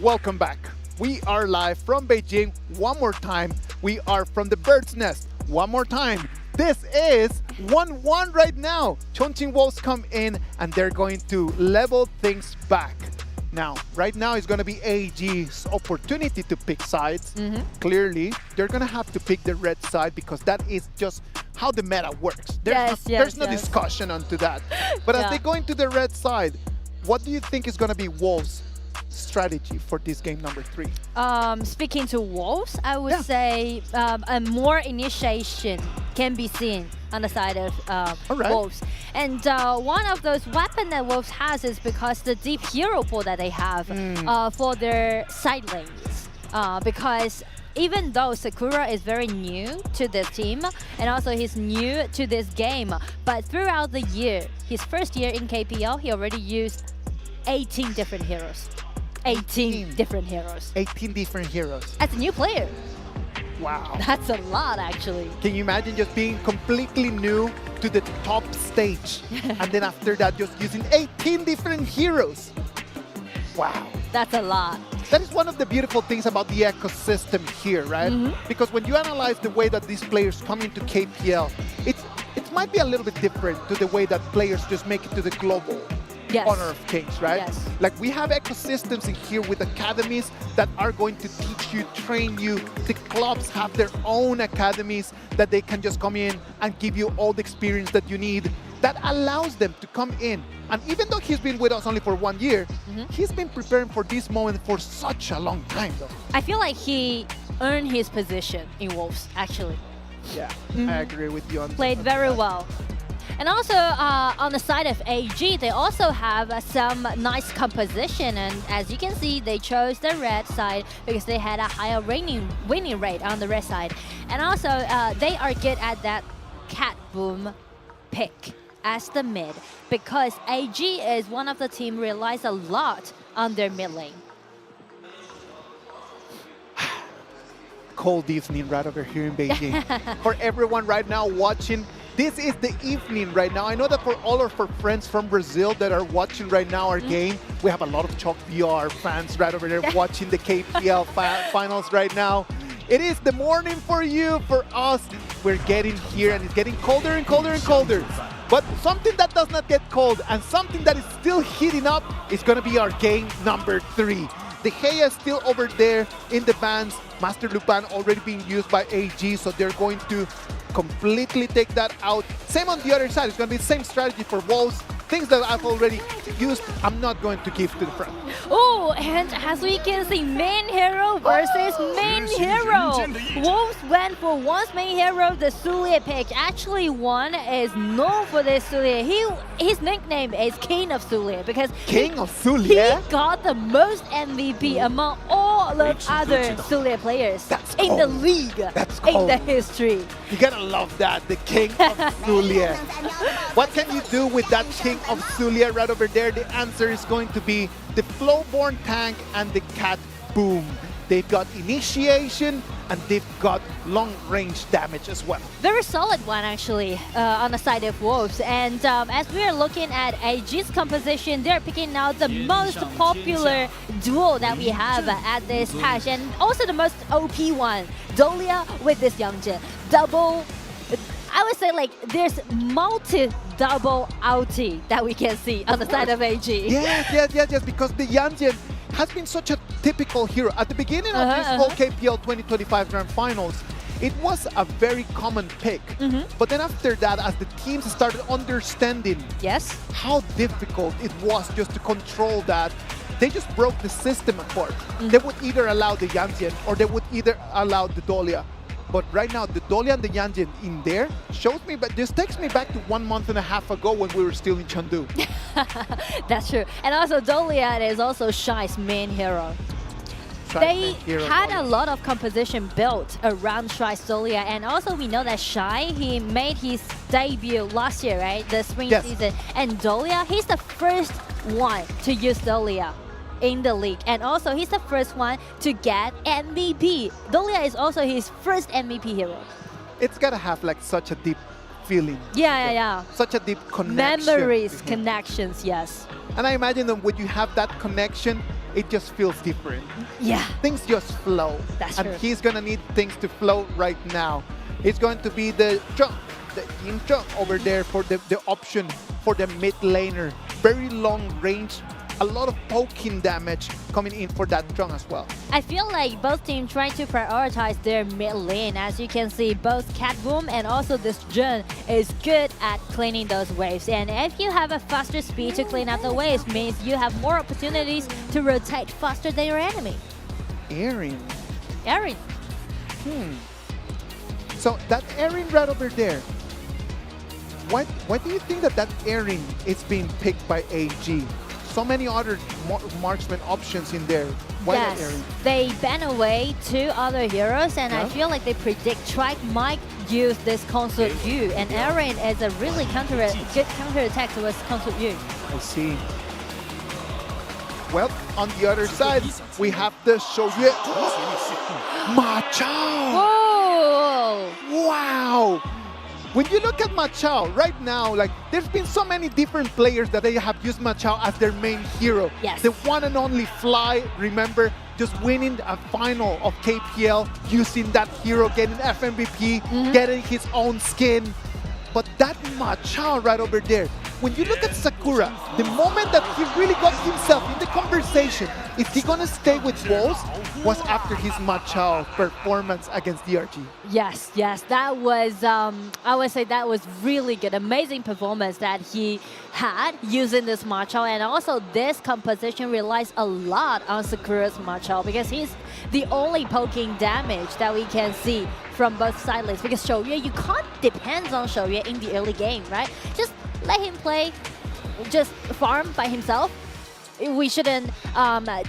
Welcome back. We are live from Beijing one more time. We are from the Bird's Nest one more time. This is 1-1 right now. Chongqing Wolves come in and they're going to level things back. Now, right now is going to be AG's opportunity to pick sides. Clearly, they're going to have to pick the red side because that is just how the meta works. There's no discussion onto that. But as they go into the red side, what do you think is going to be Wolves' strategy for this game number 3? Speaking to Wolves, I would say a more initiation can be seen on the side of Wolves. And one of those weapons that Wolves has is because the deep hero pool that they have for their side lanes. Because even though Sakura is very new to this team, and also he's new to this game, but throughout the year, his first year in KPL, he already used 18 different heroes. 18 different heroes. 18 different heroes. As a new player. Wow. That's a lot, actually. Can you imagine just being completely new to the top stage and then after that just using 18 different heroes? Wow. That's a lot. That is one of the beautiful things about the ecosystem here, right? Because when you analyze the way that these players come into KPL, it might be a little bit different to the way that players just make it to the global Honor of Kings, right? Like we have ecosystems in here with academies that are going to teach you, train you. The clubs have their own academies that they can just come in and give you all the experience that you need. That allows them to come in. And even though he's been with us only for 1 year, he's been preparing for this moment for such a long time, though. I feel like he earned his position in Wolves, actually. Yeah, I agree with you on that. Played very well. And also on the side of AG, they also have some nice composition. And as you can see, they chose the red side because they had a higher winning rate on the red side. And also, they are good at that cat boom pick as the mid because AG is one of the team relies a lot on their mid lane. Cold evening right over here in Beijing. For everyone right now watching, this is the evening right now. I know that for all of our friends from Brazil that are watching right now our game, we have a lot of Chalk VR fans right over there watching the KPL finals right now. It is the morning for you, for us. We're getting here and it's getting colder and colder and colder. But something that does not get cold and something that is still heating up is going to be our game number 3. De Gea is still over there in the bans. Master Lupin already being used by AG, so they're going to completely take that out. Same on the other side. It's going to be the same strategy for Wolves. Things that I've already used, I'm not going to give to the front. Oh, and as we can see, main hero versus main hero. Wolves went for one's main hero, the Sulia pick. Actually, one is known for this Sulia. His nickname is King of Sulia because he got the most MVP among all of other Sulia players in the league, in the history. You gotta love that, the King of Sulia. What can you do with that King of Sulia right over there? The answer is going to be the Flowborn tank and the Cat Boom. They've got initiation and they've got long-range damage as well. Very solid one, actually, on the side of Wolves. And as we are looking at AG's composition, they're picking out the most popular duo that we have at this patch, and also the most OP one, Dolia with this Youngjin. Double, I would say like there's multi-double ulti that we can see on the side of AG. Yes, because the Yanjian has been such a typical hero. At the beginning of this whole KPL 2025 Grand Finals, it was a very common pick. But then after that, as the teams started understanding how difficult it was just to control that, they just broke the system apart. They would either allow the Yanjian or they would either allow the Dolia. But right now, the Dolia and the Yanjian in there shows me, but this takes me back to 1.5 months ago when we were still in Chengdu. That's true. And also Dolia is also Shy's main hero. They had a lot of composition built around Shy's Dolia, and also we know that Shy, he made his debut last year, right? The spring season. And Dolia, he's the first one to use Dolia in the league, and also he's the first one to get MVP. Dolia is also his first MVP hero. It's gotta have like such a deep feeling. Yeah. Such a deep connection. Memories, connections, yes. And I imagine that when you have that connection, it just feels different. Yeah. Things just flow. That's and true. he's gonna need things to flow right now. It's going to be the jump, the in jump over there for the option for the mid laner. Very long range, a lot of poking damage coming in for that jump as well. I feel like both teams trying to prioritize their mid lane. As you can see, both Catboom and also this Jun is good at cleaning those waves. And if you have a faster speed to clean out the waves, means you have more opportunities to rotate faster than your enemy. Erin. So that Erin right over there, why do you think that Erin is being picked by AG? So many other marksman options in there. Why that Erin? They ban away 2 other heroes, and I feel like they predict Trike might use this Consort U, and Erin is a really good counter-attack towards Consort U. I see. Well, on the other side, we have the Shoyue. Ma Chao! Whoa! Wow! When you look at Ma Chao right now, like there's been so many different players that they have used Ma Chao as their main hero. Yes. The one and only Fly, remember, just winning a final of KPL, using that hero, getting FMVP, getting his own skin. But that Ma Chao right over there, when you look at Sakura, the moment that he really got himself in the conversation, is he gonna stay with Wolves, was after his Ma Chao performance against DRG. Yes, that was, I would say that was really good, amazing performance that he had using this Ma Chao, and also this composition relies a lot on Sakura's Ma Chao because he's the only poking damage that we can see from both side lanes, because Shoyue, you can't depend on Shoyue in the early game, right? Just let him play, just farm by himself. We shouldn't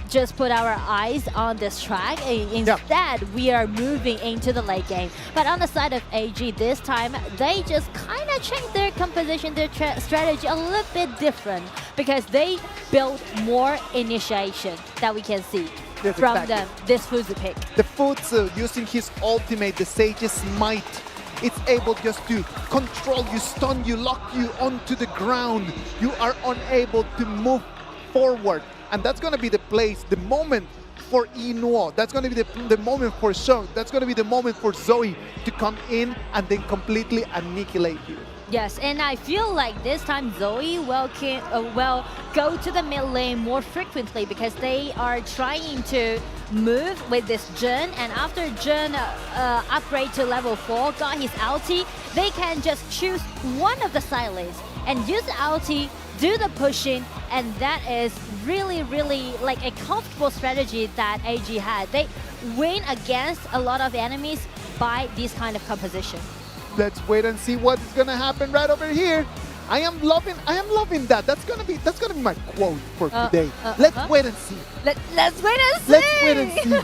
just put our eyes on this track. Instead, we are moving into the late game. But on the side of AG this time, they just kind of changed their composition, their strategy a little bit different because they built more initiation that we can see from this Fuzu pick. The Fuzu using his ultimate, the Sage's Smite. It's able just to control you, stun you, lock you onto the ground. You are unable to move forward, and that's going to be the place, the moment for Inuo. That's going to be the moment for Shou. That's going to be the moment for Zoe to come in and then completely annihilate you. Yes, and I feel like this time Zoe will go to the mid lane more frequently because they are trying to move with this Jun, and after Jun upgrade to level 4, got his ulti, they can just choose one of the side lanes and use the ulti, do the pushing, and that is really like a comfortable strategy that AG had. They win against a lot of enemies by this kind of composition. Let's wait and see what's gonna happen right over here. I am loving that. That's gonna be my quote for today. Let's wait and see. Let's wait and see. Let's wait and see.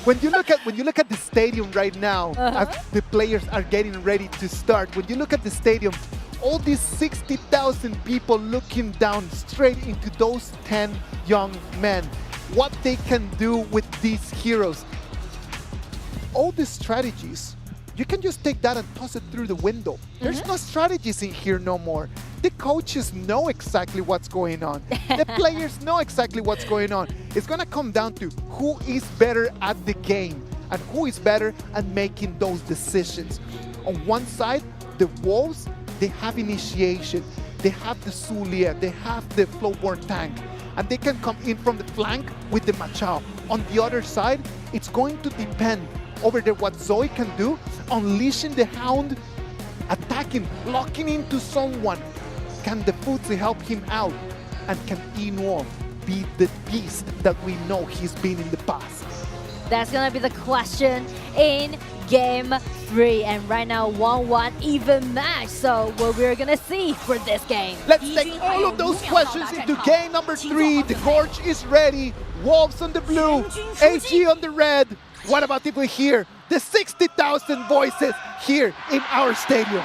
When you look at the stadium right now, as the players are getting ready to start, when you look at the stadium, all these 60,000 people looking down straight into those 10 young men, what they can do with these heroes. All these strategies, you can just take that and toss it through the window. There's no strategies in here no more. The coaches know exactly what's going on. The players know exactly what's going on. It's gonna come down to who is better at the game and who is better at making those decisions. On one side, the Wolves, they have initiation, they have the Zulia, they have the Flowborn tank, and they can come in from the flank with the Ma Chao. On the other side, it's going to depend over there what Zoe can do, unleashing the Hound, attacking, locking into someone. Can the Fuzi help him out? And can Inuo be the beast that we know he's been in the past? That's gonna be the question in Game 3, and right now 1-1 even match. So what we're gonna see for this game. Let's take all of those questions into game number 3. The Gorge is ready. Wolves on the blue, AG on the red. What about if we hear the 60,000 voices here in our stadium?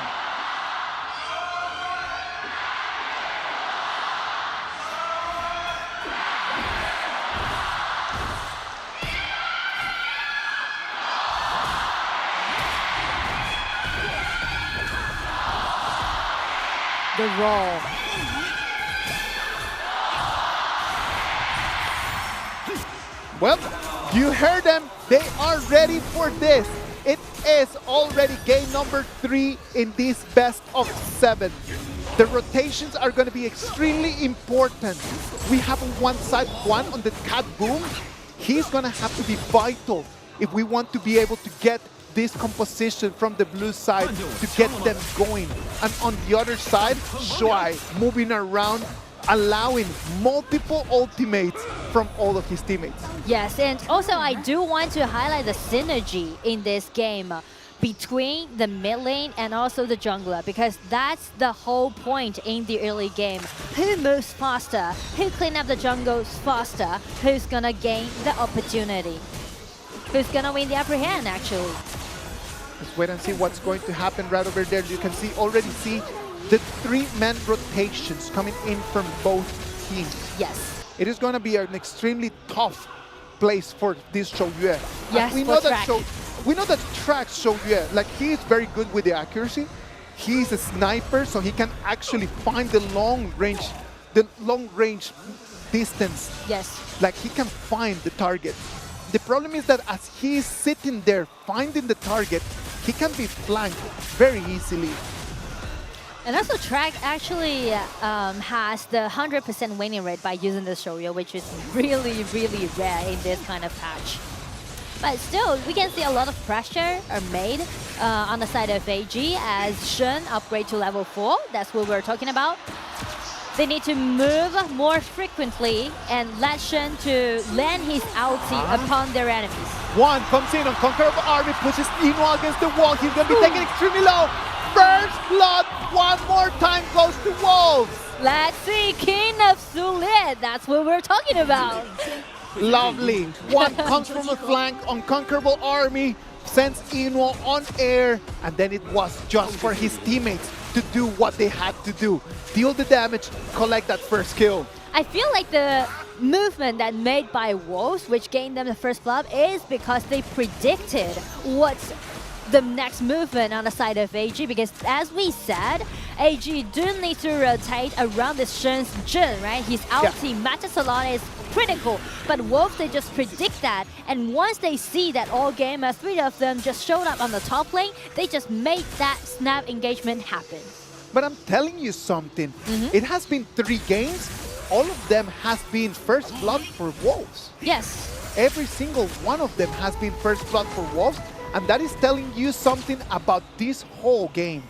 The roll. Well, you heard them. They are ready for this. It is already game number 3 in this best of 7. The rotations are going to be extremely important. We have on one side Juan on the Cat Boom. He's going to have to be vital if we want to be able to get this composition from the blue side to get them going. And on the other side, Shuai moving around, allowing multiple ultimates from all of his teammates. Yes, and also I do want to highlight the synergy in this game between the mid lane and also the jungler, because that's the whole point in the early game. Who moves faster? Who clean up the jungles faster? Who's gonna gain the opportunity? Who's gonna win the upper hand, actually? Let's wait and see what's going to happen right over there. You can already see the 3-man rotations coming in from both teams. Yes. It is going to be an extremely tough place for this Shouyue. Yes, we know that Track Shouyue, like, he is very good with the accuracy. He's a sniper, so he can actually find the long range distance. Yes. Like, he can find the target. The problem is that as he's sitting there finding the target, he can be flanked very easily. And also Track actually has the 100% winning rate by using the Shouyue, which is really, really rare in this kind of patch. But still, we can see a lot of pressure made on the side of AG as Shen upgrade to level 4. That's what we're talking about. They need to move more frequently and let Shen to land his ulti upon their enemies. One comes in on Conqueror Army, pushes Ino against the wall. He's going to be taken extremely low. First blood, one more time goes to Wolves. Let's see, King of Sulit. That's what we're talking about. Lovely. One comes from the flank, Unconquerable Army, sends Ino on air, and then it was just for his teammates to do what they had to do. Deal the damage, collect that first kill. I feel like the movement that made by Wolves, which gained them the first blood, is because they predicted what's the next movement on the side of AG, because as we said, AG do need to rotate around this Shen's Jhin, right? His ulti matches a lot, is critical, but Wolves, they just predict that, and once they see that all game, 3 of them just showed up on the top lane, they just made that snap engagement happen. But I'm telling you something, it has been 3 games, all of them has been first blood for Wolves. Yes. Every single one of them has been first blood for Wolves, and that is telling you something about this whole game.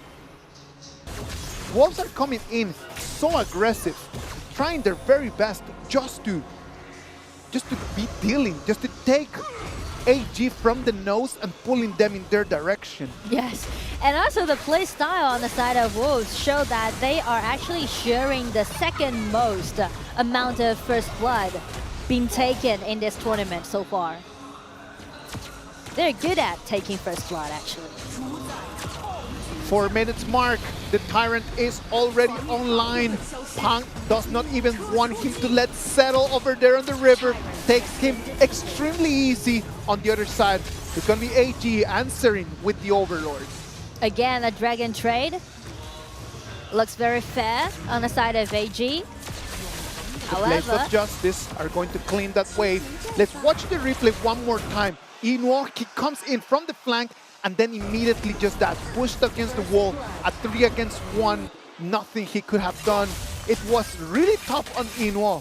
Wolves are coming in so aggressive, trying their very best just to be dealing, just to take AG from the nose and pulling them in their direction. Yes, and also the play style on the side of Wolves show that they are actually sharing the second most amount of first blood being taken in this tournament so far. They're good at taking first blood, actually. 4 minutes mark, the Tyrant is already online. Punk does not even want him to let settle over there on the river. Takes him extremely easy. On the other side, it's going to be AG answering with the Overlord. Again, a Dragon trade. Looks very fair on the side of AG. The Blades of Justice are going to clean that wave. Let's watch the replay one more time. Ino, he comes in from the flank and then immediately just that pushed against the wall. A 3 against 1, nothing he could have done. It was really tough on Ino.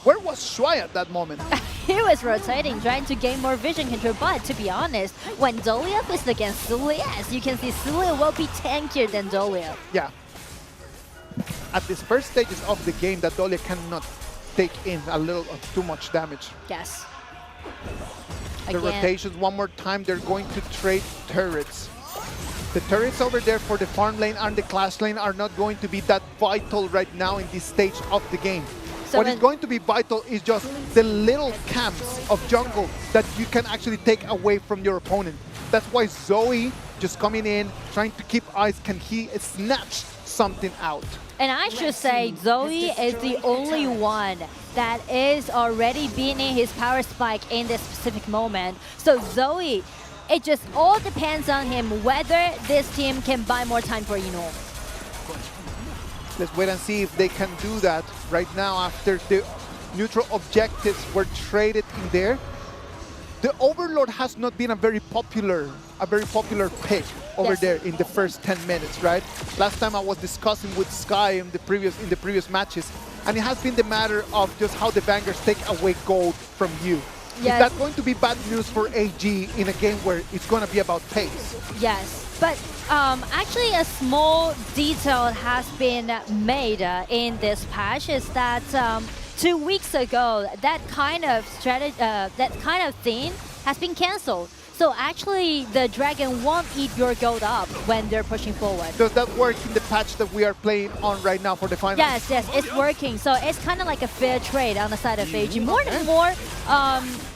Where was Shuai at that moment? He was rotating, trying to gain more vision control, but to be honest, when Dolia is against Sulia, yes, you can see Sulia will be tankier than Dolia. Yeah. At these first stages of the game, that Dolia cannot take in a little too much damage. Yes. The rotations one more time, they're going to trade turrets. The turrets over there for the farm lane and the clash lane are not going to be that vital right now in this stage of the game. So what is going to be vital is just the little camps of jungle that you can actually take away from your opponent. That's why Zoe just coming in, trying to keep eyes, can he snatch something out? And I should say Zoe is the only one that is already beating his power spike in this specific moment. So Zoe, it just all depends on him whether this team can buy more time for Ino. Let's wait and see if they can do that right now after the neutral objectives were traded in there. The Overlord has not been a very popular pick over there in the first 10 minutes, right? Last time I was discussing with Sky in the previous matches, and it has been the matter of just how the Vanguards take away gold from you. Yes. Is that going to be bad news for AG in a game where it's going to be about pace? Yes, but actually a small detail has been made in this patch is that 2 weeks ago, that kind of thing has been cancelled. So actually, the dragon won't eat your gold up when they're pushing forward. Does that work in the patch that we are playing on right now for the finals? Yes, yes, it's working. So it's kind of like a fair trade on the side of AG. More and more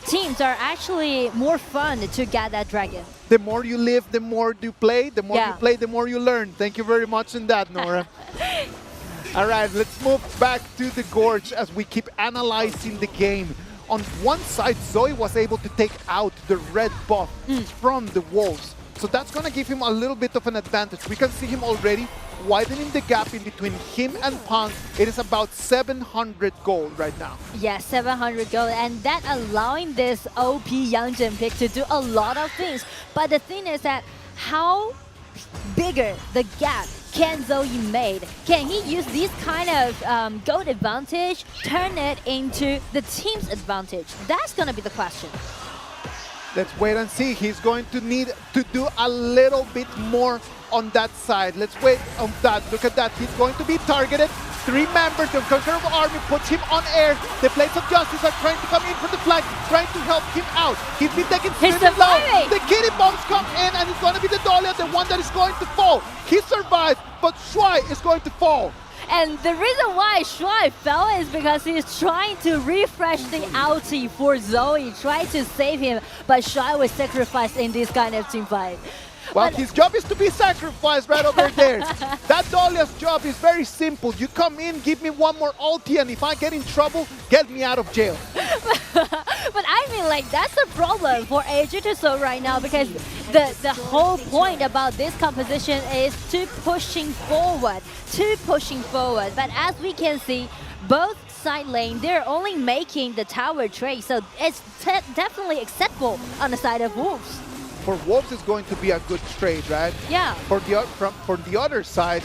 teams are actually more fun to get that dragon. The more you live, the more you play. The more you play, the more you learn. Thank you very much in that, Nora. All right, let's move back to the Gorge as we keep analyzing the game. On one side, Zoe was able to take out the red buff from the Wolves. So that's going to give him a little bit of an advantage. We can see him already widening the gap in between him and Pang. It is about 700 gold right now. Yeah, 700 gold, and that allowing this OP Youngjin pick to do a lot of things. But the thing is that how bigger the gap can Zoe made? Can he use this kind of gold advantage, turn it into the team's advantage? That's going to be the question. Let's wait and see. He's going to need to do a little bit more on that side. Let's wait on that. Look at that. He's going to be targeted. 3 members of Conqueror Army puts him on air. The Blades of Justice are trying to come in from the flank, trying to help him out. He's been taken really low. The kitty bombs come in, and it's going to be the Dahlia, the one that is going to fall. He survives, but Shuai is going to fall. And the reason why Shuai fell is because he's trying to refresh the ulti for Zoe, trying to save him, but Shuai was sacrificed in this kind of team fight. Well, his job is to be sacrificed right over there. That Dahlia's job is very simple. You come in, give me one more ulti, and if I get in trouble, get me out of jail. But I mean, like, that's the problem for AG2SO right now, because the whole point about this composition is to pushing forward. But as we can see, both side lane, they're only making the tower trade, so it's definitely acceptable on the side of Wolves. For Wolves, it's going to be a good trade, right? Yeah. For the other side,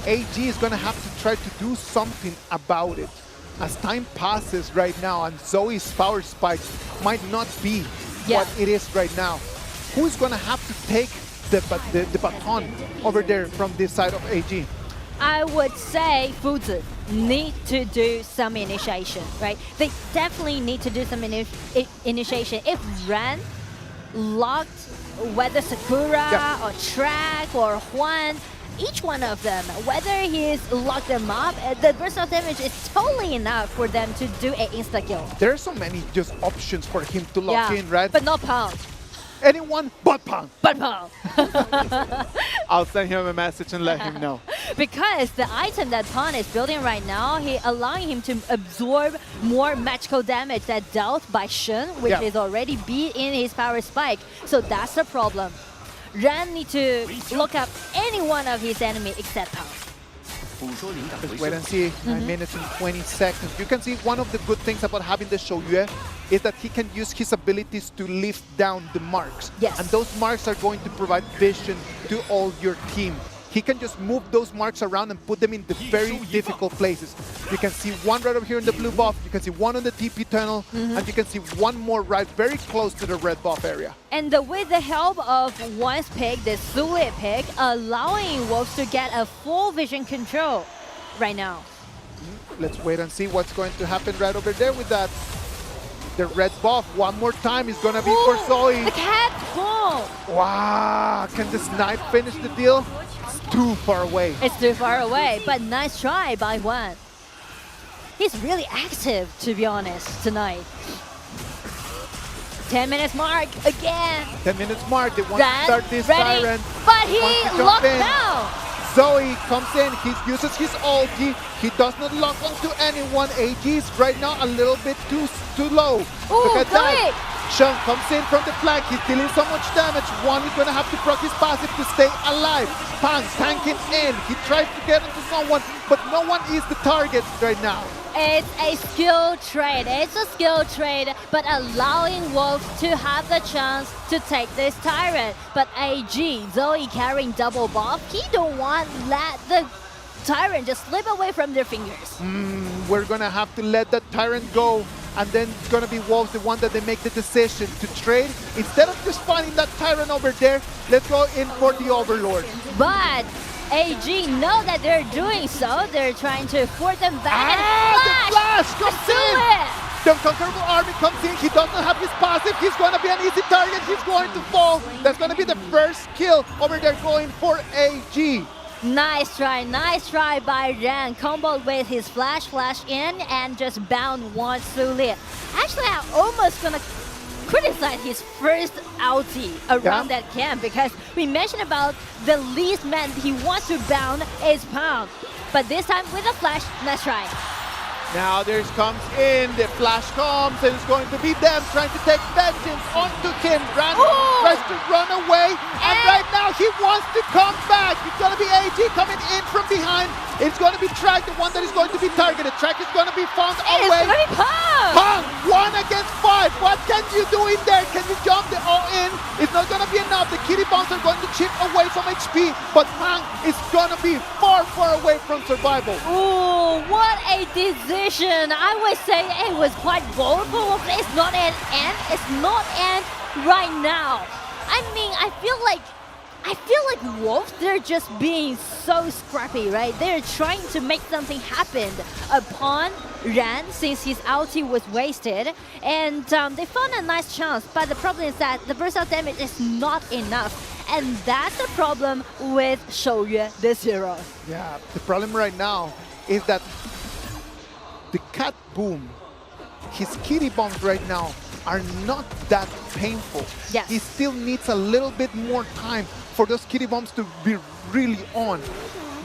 AG is going to have to try to do something about it. As time passes right now, and Zoe's power spike might not be what it is right now. Who's going to have to take the baton over there from this side of AG? I would say Fuzi need to do some initiation, right? They definitely need to do some initiation. If Ran locked, whether Sakura or Track or Juan, each one of them, whether he's locked them up, the burst of damage is totally enough for them to do an insta-kill. There are so many just options for him to lock in, right? But not Pang. Anyone but Pang. But Pang. I'll send him a message and let him know. Because the item that Pang is building right now, he allowing him to absorb more magical damage that dealt by Shen, which is already beat in his power spike. So that's the problem. Ran need to look up any one of his enemy except Pang. Just wait and see. 9 minutes and 20 seconds. You can see one of the good things about having the Shoyue is that he can use his abilities to lift down the marks. Yes. And those marks are going to provide vision to all your team. He can just move those marks around and put them in the very difficult places. You can see one right over here in the blue buff, you can see one on the TP tunnel, and you can see one more right very close to the red buff area. And with the help of one's pick, the Sule pick, allowing Wolves to get a full vision control right now. Let's wait and see what's going to happen right over there with that. The red buff one more time is going to be for Zoe. The cat pull. Wow, can the snipe finish the deal? It's too far away. It's too far away, but nice try by Juan. He's really active, to be honest, tonight. 10 minutes mark again. 10 minutes mark. They want to start this siren. But he locked down. Zoe comes in. He uses his ulti. He does not lock onto anyone. AG is right now a little bit too low. Look at that. Sean comes in from the flank. He's dealing so much damage. One is going to have to proc his passive to stay alive. Pang tanking in. He tries to get into someone, but no one is the target right now. It's a skill trade. It's a skill trade, but allowing Wolf to have the chance to take this Tyrant. But AG, Zoe carrying double buff, he don't want let the Tyrant just slip away from their fingers. We're gonna have to let that Tyrant go, and then it's gonna be Wolves the one that they make the decision to trade. Instead of just finding that Tyrant over there, let's go in for the Overlord. But AG know that they're doing so. They're trying to force them back. The flash comes in! The Unconquerable Army comes in. He doesn't have his passive. He's going to be an easy target. He's going to fall. That's going to be the first kill over there going for AG. Nice try by Ren. Comboed with his flash in and just bound one Sulia. Actually, I'm almost gonna criticize his first ulti around that camp because we mentioned about the least man he wants to bound is Pound. But this time with a flash, nice try. Now there comes in, the flash comes, and it's going to be them trying to take vengeance onto him. Ran tries to run away, and right now he wants to come back. It's going to be AG coming in from behind. It's going to be Track, the one that is going to be targeted. Track is going to be found away. It's going to be Pong! Pong, 1 against 5. What can you do in there? Can you jump the all-in? It's not going to be enough. The kitty bombs are going to chip away some HP, but Pong is going to be far away from survival. Ooh, what a decision. I would say it was quite bold, but it's not an end. It's not end right now. I mean, I feel like Wolves, they're just being so scrappy, right? They're trying to make something happen upon Ran since his ulti was wasted. And they found a nice chance, but the problem is that the burst out damage is not enough. And that's the problem with Shouyue this hero. Yeah, the problem right now is that the Cat Boom, his kitty bombs right now are not that painful. Yes. He still needs a little bit more time for those kitty bombs to be really on.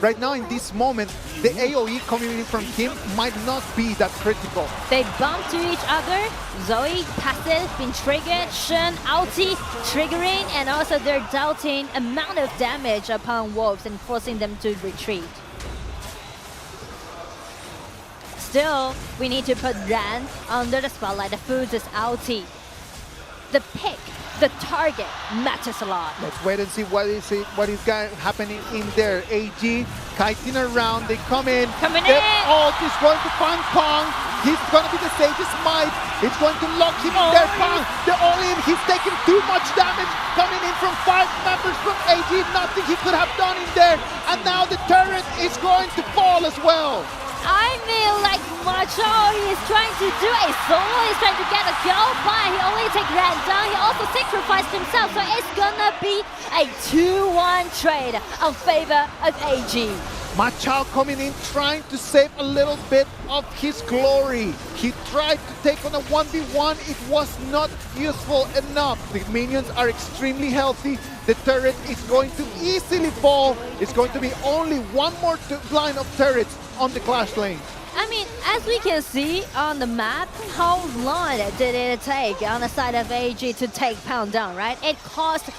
Right now in this moment, the AoE coming in from him might not be that critical. They bump to each other. Zoe, passive, been triggered. Shen, ulti, triggering, and also they're dealing amount of damage upon Wolves and forcing them to retreat. Still, we need to put Ran under the spotlight. The food is ulti. The pick, the target matters a lot. Let's wait and see what is happening in there. AG kiting around, they come in. The ult is going to find Pong. He's going to be the Sage's Might. It's going to lock him in there. Pong, the all-in, he's taking too much damage. Coming in from 5 members from AG, nothing he could have done in there. And now the turret is going to fall as well. I mean, like Macho, he's trying to do a solo, he's trying to get a kill, but he only takes Ran down, he also sacrificed himself, so it's gonna be a 2-1 trade in favor of AG. Machao coming in, trying to save a little bit of his glory. He tried to take on a 1v1, it was not useful enough. The minions are extremely healthy. The turret is going to easily fall. It's going to be only one more line of turrets on the Clash lane. I mean, as we can see on the map, how long did it take on the side of AG to take Pound down, right? It cost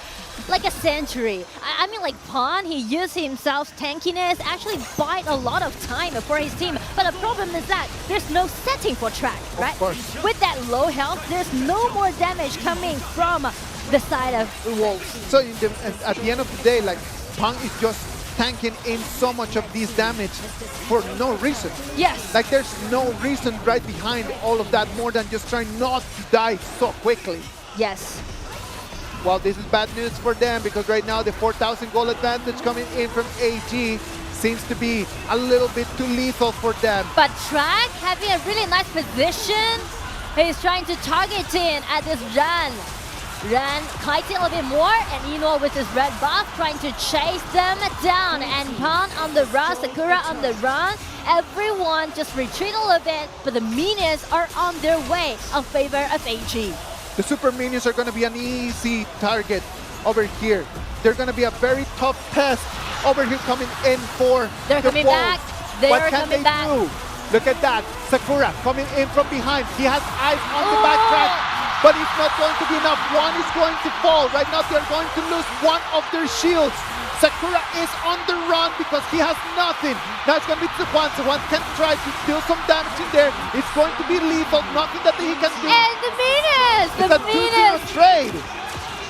like a century. I mean, like Pawn, he used himself's tankiness, actually bought a lot of time for his team. But the problem is that there's no setting for Track, right? Of course. With that low health, there's no more damage coming from the side of Wolves. So at the end of the day, like Pang is just tanking in so much of this damage for no reason. Yes. Like there's no reason right behind all of that more than just trying not to die so quickly. Yes. Well, this is bad news for them because right now the 4,000 gold advantage coming in from AG seems to be a little bit too lethal for them. But Track having a really nice position. He's trying to target in at this Ran. Ran kiting a little bit more, and Eno with his red buff trying to chase them down. And Pan on the run, Sakura on the run. Everyone just retreat a little bit, but the minions are on their way in favor of AG. The super minions are going to be an easy target over here. They're going to be a very tough test over here coming in for They're the coming Wolves. back. They're What can coming they back. do? Look at that. Sakura coming in from behind. He has eyes on the backtrack, but it's not going to be enough. One is going to fall. Right now they're going to lose one of their shields. Sakura is on the run because he has nothing. Now it's going to be Tsuwan. Tsuwan can try to deal some damage in there. It's going to be lethal. Nothing that he can do. And the minions! It's a 2-0 trade.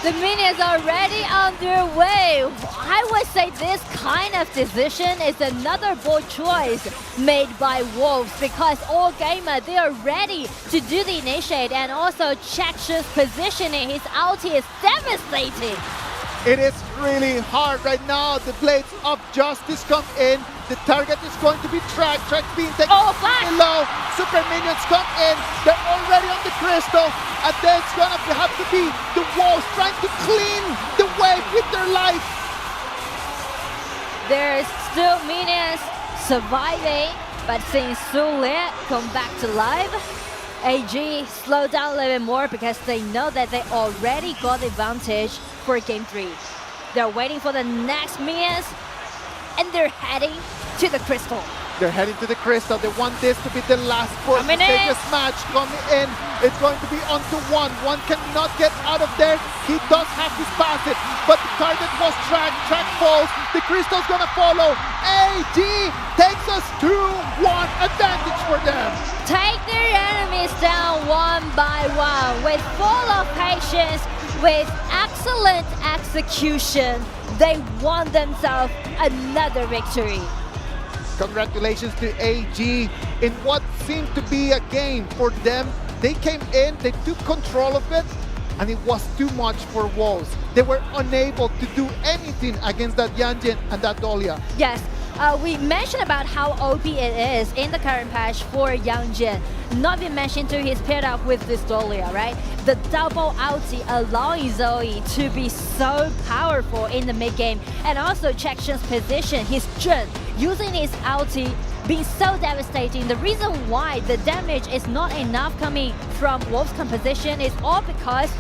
The minions are already on their way. I would say this kind of decision is another bold choice made by Wolves because all gamer, they are ready to do the initiate, and also Chaksh's positioning, his ulti is devastating. It is really hard right now. The Blades of Justice come in. The target is going to be Track. Track being taken below. Super Minions come in. They're already on the crystal. And then it's going to have to be the Wolves trying to clean the way with their life. There's still Minions surviving, but seeing Sule come back to life, AG slow down a little bit more because they know that they already got the advantage for Game 3. They're waiting for the next minions, and they're heading to the crystal. They're heading to the crystal. They want this to be the last push. This match coming in. It's going to be onto one. One cannot get out of there. He does have his passive, but the target was Track. Track falls. The crystal's gonna follow. AD takes us 2-1 advantage for them. Take their enemies down one by one with full of patience, with excellent execution. They won themselves another victory. Congratulations to AG in what seemed to be a game for them. They came in, they took control of it, and it was too much for Wolves. They were unable to do anything against that Yanjin and that Dahlia. Yes, we mentioned about how OP it is in the current patch for Yanjin. Not been mentioned to he's paired up with this Dahlia, right? The double ulti allowing Zoe to be so powerful in the mid game, and also Chaksh's position, his Jun, using his ulti being so devastating. The reason why the damage is not enough coming from Wolf's composition is all because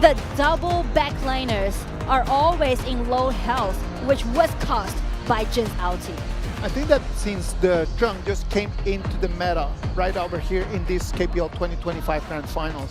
the double backliners are always in low health, which was caused by Jin's ulti. I think that since the Trunk just came into the meta right over here in this KPL 2025 Grand Finals,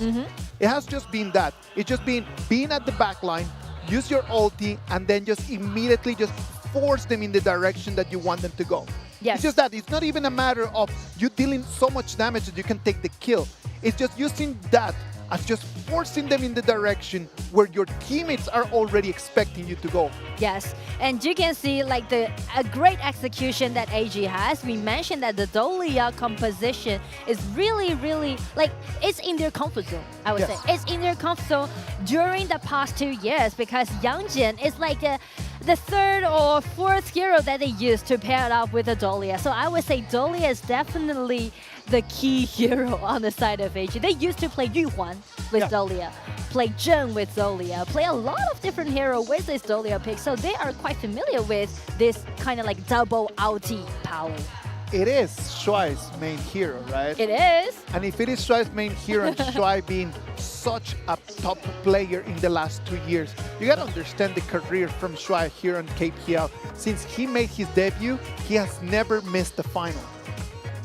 it has just been that. It's just been being at the back line, use your ulti, and then just immediately just force them in the direction that you want them to go. Yes. It's just that. It's not even a matter of you dealing so much damage that you can take the kill. It's just using that as just forcing them in the direction where your teammates are already expecting you to go. Yes, and you can see like a great execution that AG has. We mentioned that the Dahlia composition is really like it's in their comfort zone, I would say. It's in their comfort zone during the past 2 years because Yangjin is like the third or fourth hero that they use to pair it up with a Dahlia. So I would say Dahlia is definitely the key hero on the side of AG. They used to play Yuhuan with Dahlia, play Zheng with Dahlia, play a lot of different heroes with this Dahlia pick, so they are quite familiar with this kind of like double ulti power. It is Shuai's main hero, right? It is. And if it is Shuai's main hero and Shuai being such a top player in the last 2 years, you gotta understand the career from Shuai here on KPL. Since he made his debut, he has never missed the final.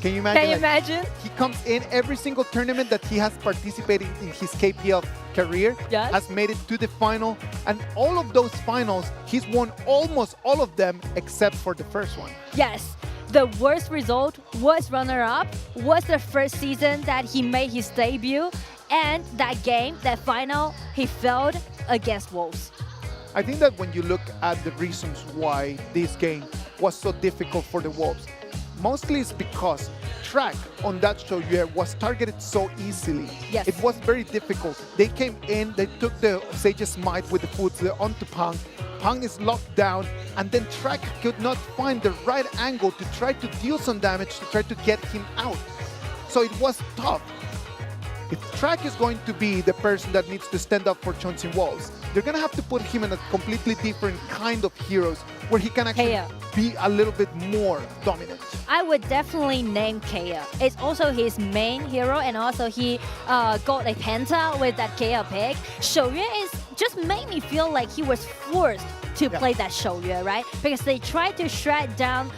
Can you imagine? Can you imagine? He comes in every single tournament that he has participated in his KPL career, has made it to the final, and all of those finals, he's won almost all of them except for the first one. Yes. The worst result was runner-up, was the first season that he made his debut, and that game, that final, he failed against Wolves. I think that when you look at the reasons why this game was so difficult for the Wolves, mostly it's because Track on that show was targeted so easily. Yes. It was very difficult. They came in, they took the Sage's Might with the Foods onto Pang. Pang is locked down, and then Track could not find the right angle to try to deal some damage to try to get him out. So it was tough. If Track is going to be the person that needs to stand up for Chongqing Wolves, they're going to have to put him in a completely different kind of heroes where he can actually be a little bit more dominant. I would definitely name Kea. It's also his main hero, and also he got a penta with that Kea pick. Shouyue is just made me feel like he was forced to play that Shouyue, right? Because they tried to shred down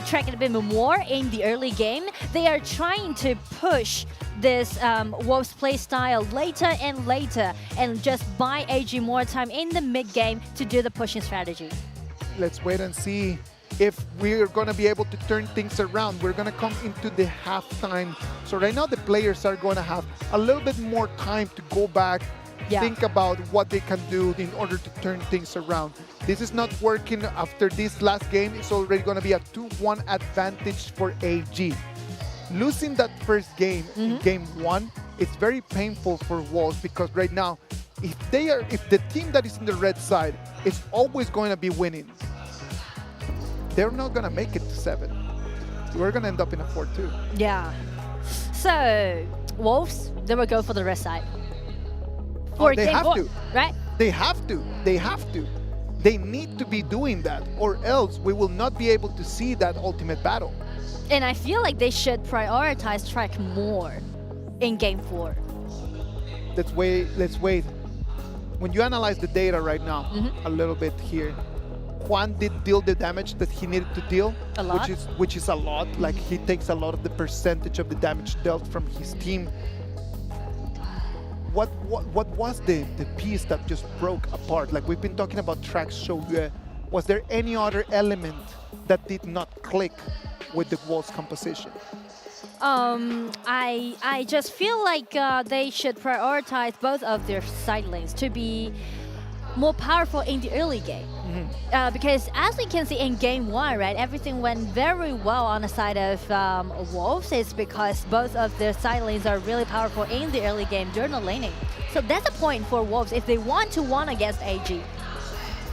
Track a bit more in the early game. They are trying to push this Wolves play style later and later, and just buy AG more time in the mid game to do the pushing strategy. let's wait and see if we're going to be able to turn things around. We're going to come into the halftime. So right now the players are going to have a little bit more time to go back, think about what they can do in order to turn things around. This is not working after this last game. It's already going to be a 2-1 advantage for AG. Losing that first game in game 1, it's very painful for Wolves because right now, if the team that is in the red side is always going to be winning, they're not going to make it to 7. We're going to end up in a 4-2. Yeah. So, Wolves, they will go for the red side. They have to. Right? They have to. They have to. They need to be doing that, or else we will not be able to see that ultimate battle. And I feel like they should prioritize track more in game 4. Let's wait. When you analyze the data right now, a little bit here, Juan did deal the damage that he needed to deal, a lot? which is a lot. Like he takes a lot of the percentage of the damage dealt from his team. What was the piece that just broke apart? Like we've been talking about tracks Shoyue. Was there any other element that did not click with the Wolves composition? I just feel like they should prioritize both of their side lanes to be more powerful in the early game. Because as we can see in game 1, right, everything went very well on the side of Wolves. It's because both of their side lanes are really powerful in the early game during the laning. So that's a point for Wolves if they want to win against AG.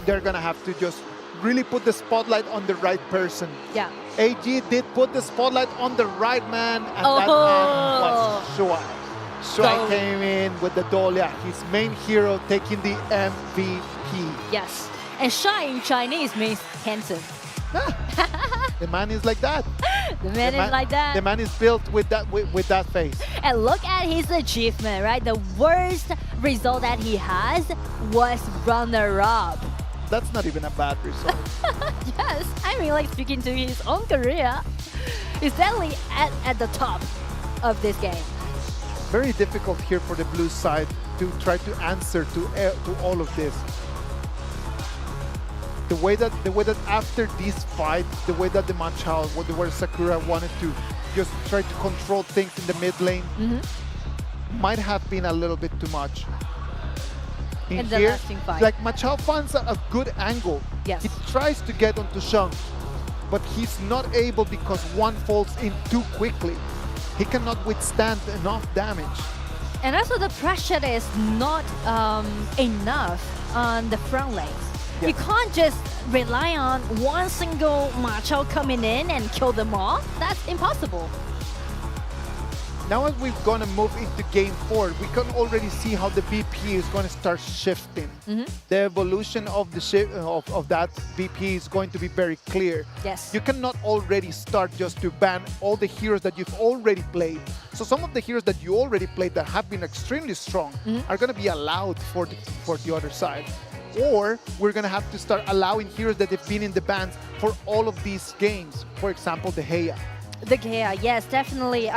They're gonna have to just really put the spotlight on the right person. Yeah. AG did put the spotlight on the right man, and that man was Shuai. Shuai came in with the Dolia, his main hero, taking the MVP. Yes. And Shy in Chinese means handsome. The man is like that. The man is like that. The man is built with that face. And look at his achievement, right? The worst result that he has was runner-up. That's not even a bad result. Yes, I mean, like speaking to his own career, he's definitely at the top of this game. Very difficult here for the blue side to try to answer to all of this. The way that after this fight, the way that the Machao, where Sakura wanted to just try to control things in the mid lane, might have been a little bit too much. In the here, lasting fight. like Machao finds a good angle. Yes. He tries to get onto Shang, but he's not able because one falls in too quickly. He cannot withstand enough damage. And also the pressure is not enough on the front lane. Yes. You can't just rely on one single Machao coming in and kill them all. That's impossible. Now as we're going to move into game 4, we can already see how the VP is going to start shifting. The evolution of the of that VP is going to be very clear. Yes. You cannot already start just to ban all the heroes that you've already played. So some of the heroes that you already played that have been extremely strong are going to be allowed for the other side. Or we're going to have to start allowing heroes that have been in the bans for all of these games. For example, the Heia. The Kea, yes, definitely.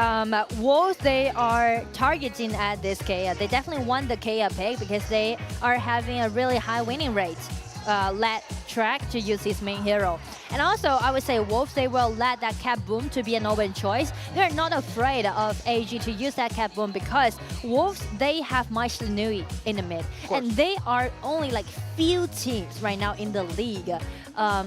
Wolves, they are targeting at this Kea. They definitely want the Kea pick because they are having a really high winning rate. Let Track to use his main hero. And also, I would say Wolves, they will let that Cap Boom to be an open choice. They're not afraid of AG to use that Cap Boom because Wolves, they have Mai Shiranui in the mid. And they are only like few teams right now in the league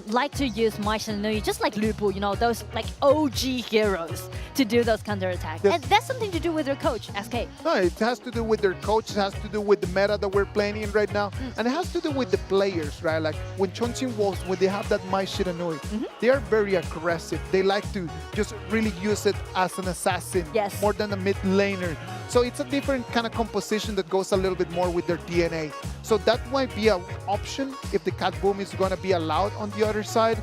like to use Mai Shiranui, just like Lu Bu, you know, those like OG heroes to do those counterattacks. And that's something to do with their coach, SK. No, it has to do with their coach, it has to do with the meta that we're playing in right now, and it has to do with the players, right? Like when Chongqing Wolves, when they have that Mai Shiranui, they are very aggressive. They like to just really use it as an assassin more than a mid laner. So it's a different kind of composition that goes a little bit more with their DNA. So that might be an option if the Cat Boom is going to be allowed on the other side.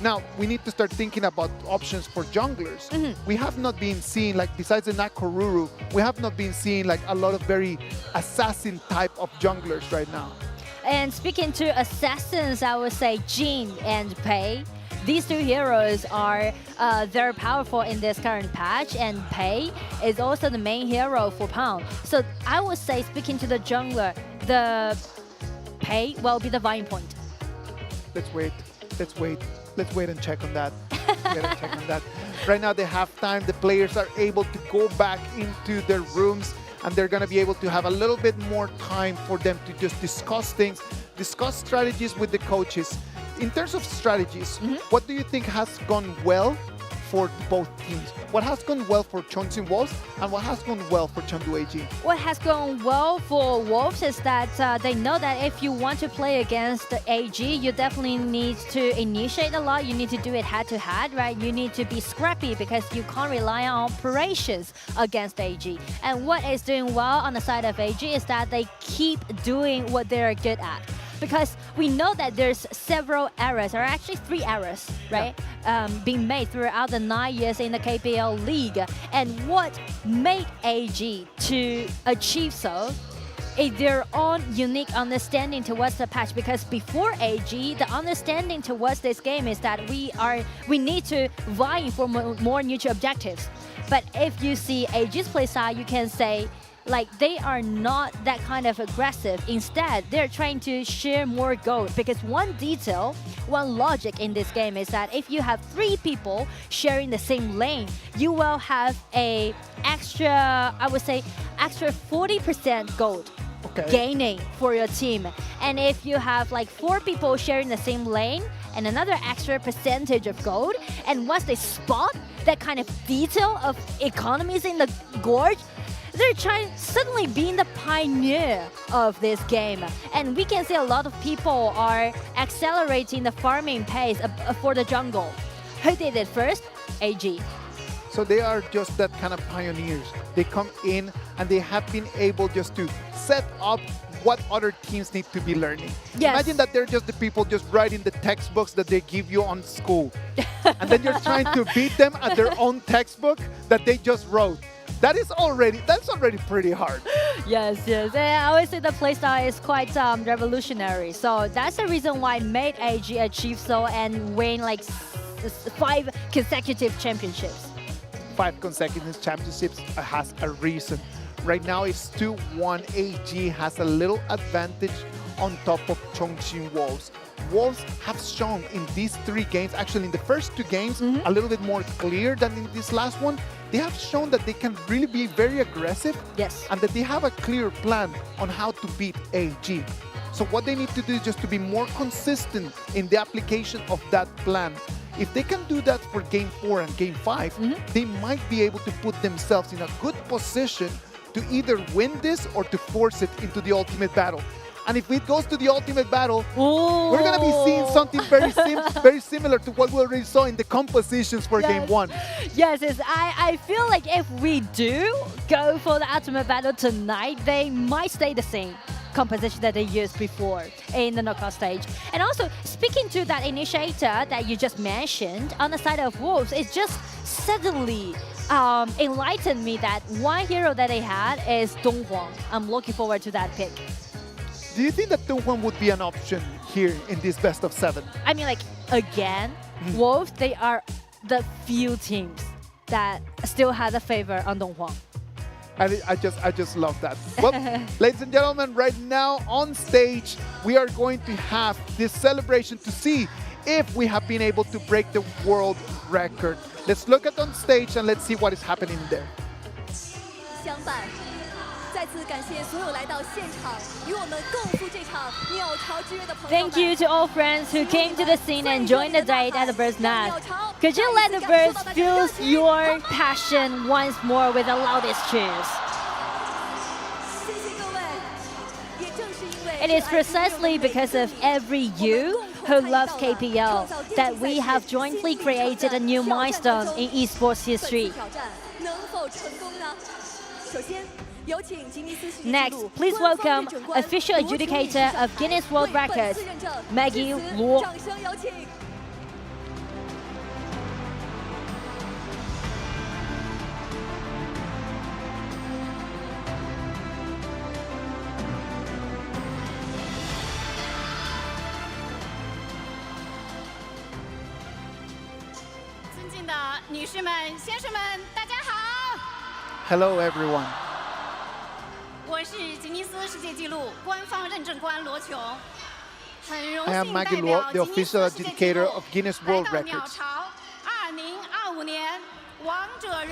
Now, we need to start thinking about options for junglers. We have not been seeing, like, besides the Nakoruru, we have not been seeing, like, a lot of very assassin type of junglers right now. And speaking to assassins, I would say Jin and Pei. These two heroes are very powerful in this current patch, and Pei is also the main hero for Pound. So I would say, speaking to the jungler, the Pei will be the vying point. Let's wait. Let's wait and check on that. Right now, they have time. The players are able to go back into their rooms, and they're going to be able to have a little bit more time for them to just discuss things, discuss strategies with the coaches. In terms of strategies, what do you think has gone well for both teams? What has gone well for Chongqing Wolves and what has gone well for Chengdu AG? What has gone well for Wolves is that they know that if you want to play against the AG, you definitely need to initiate a lot. You need to do it head-to-head, right? You need to be scrappy because you can't rely on operations against AG. And what is doing well on the side of AG is that they keep doing what they're good at. Because we know that there's several errors, or actually 3 errors, right, being made throughout the 9 years in the KPL league. And what made AG to achieve so is their own unique understanding towards the patch. Because before AG, the understanding towards this game is that we need to vie for more neutral objectives. But if you see AG's playstyle, you can say, like, they are not that kind of aggressive. Instead, they're trying to share more gold, because one detail, one logic in this game is that if you have 3 people sharing the same lane, you will have a extra, I would say, extra 40% gold gaining for your team. And if you have like 4 people sharing the same lane and another extra percentage of gold, and once they spot that kind of detail of economies in the gorge, they're trying suddenly being the pioneer of this game. And we can see a lot of people are accelerating the farming pace for the jungle. Who did it first? AG. So they are just that kind of pioneers. They come in and they have been able just to set up what other teams need to be learning. Yes. Imagine that they're just the people just writing the textbooks that they give you on school. And then you're trying to beat them at their own textbook that they just wrote. That's already pretty hard. Yes. And I always say the playstyle is quite revolutionary. So that's the reason why it made AG achieve so and win like 5 consecutive championships. 5 consecutive championships has a reason. Right now it's 2-1. AG has a little advantage on top of Chongqing Wolves. Wolves have shown in these 3 games, actually in the first 2 games, a little bit more clear than in this last one. They have shown that they can really be very aggressive. Yes. And that they have a clear plan on how to beat AG. So what they need to do is just to be more consistent in the application of that plan. If they can do that for Game 4 and Game 5, they might be able to put themselves in a good position to either win this or to force it into the ultimate battle. And if it goes to the ultimate battle, we're going to be seeing something very similar to what we already saw in the compositions for Game 1. Yes, I feel like if we do go for the ultimate battle tonight, they might stay the same composition that they used before in the knockout stage. And also, speaking to that initiator that you just mentioned, on the side of Wolves, it just suddenly enlightened me that one hero that they had is Dong Huang. I'm looking forward to that pick. Do you think that Dong Huang would be an option here in this best of 7? I mean, like, again, Wolves, they are the few teams that still have a favor on Dong Huang. I just love that. Well, ladies and gentlemen, right now on stage, we are going to have this celebration to see if we have been able to break the world record. Let's look at on stage and let's see what is happening there. 相伴，再次感谢所有来到现场与我们共赴这场鸟巢之约的朋友们。 Thank you to all friends who came to the scene and joined the date at the bird's nest. Could you let the birds feel your passion once more with the loudest cheers? It is precisely because of every you who loves KPL that we have jointly created a new milestone in esports history. Next, please welcome official adjudicator of Guinness World Records, Maggie Luo. 女士们、先生们，大家好。 Hello, everyone. 我是吉尼斯世界纪录官方认证官罗琼。I am Maggie Luo, the official adjudicator of Guinness World Records.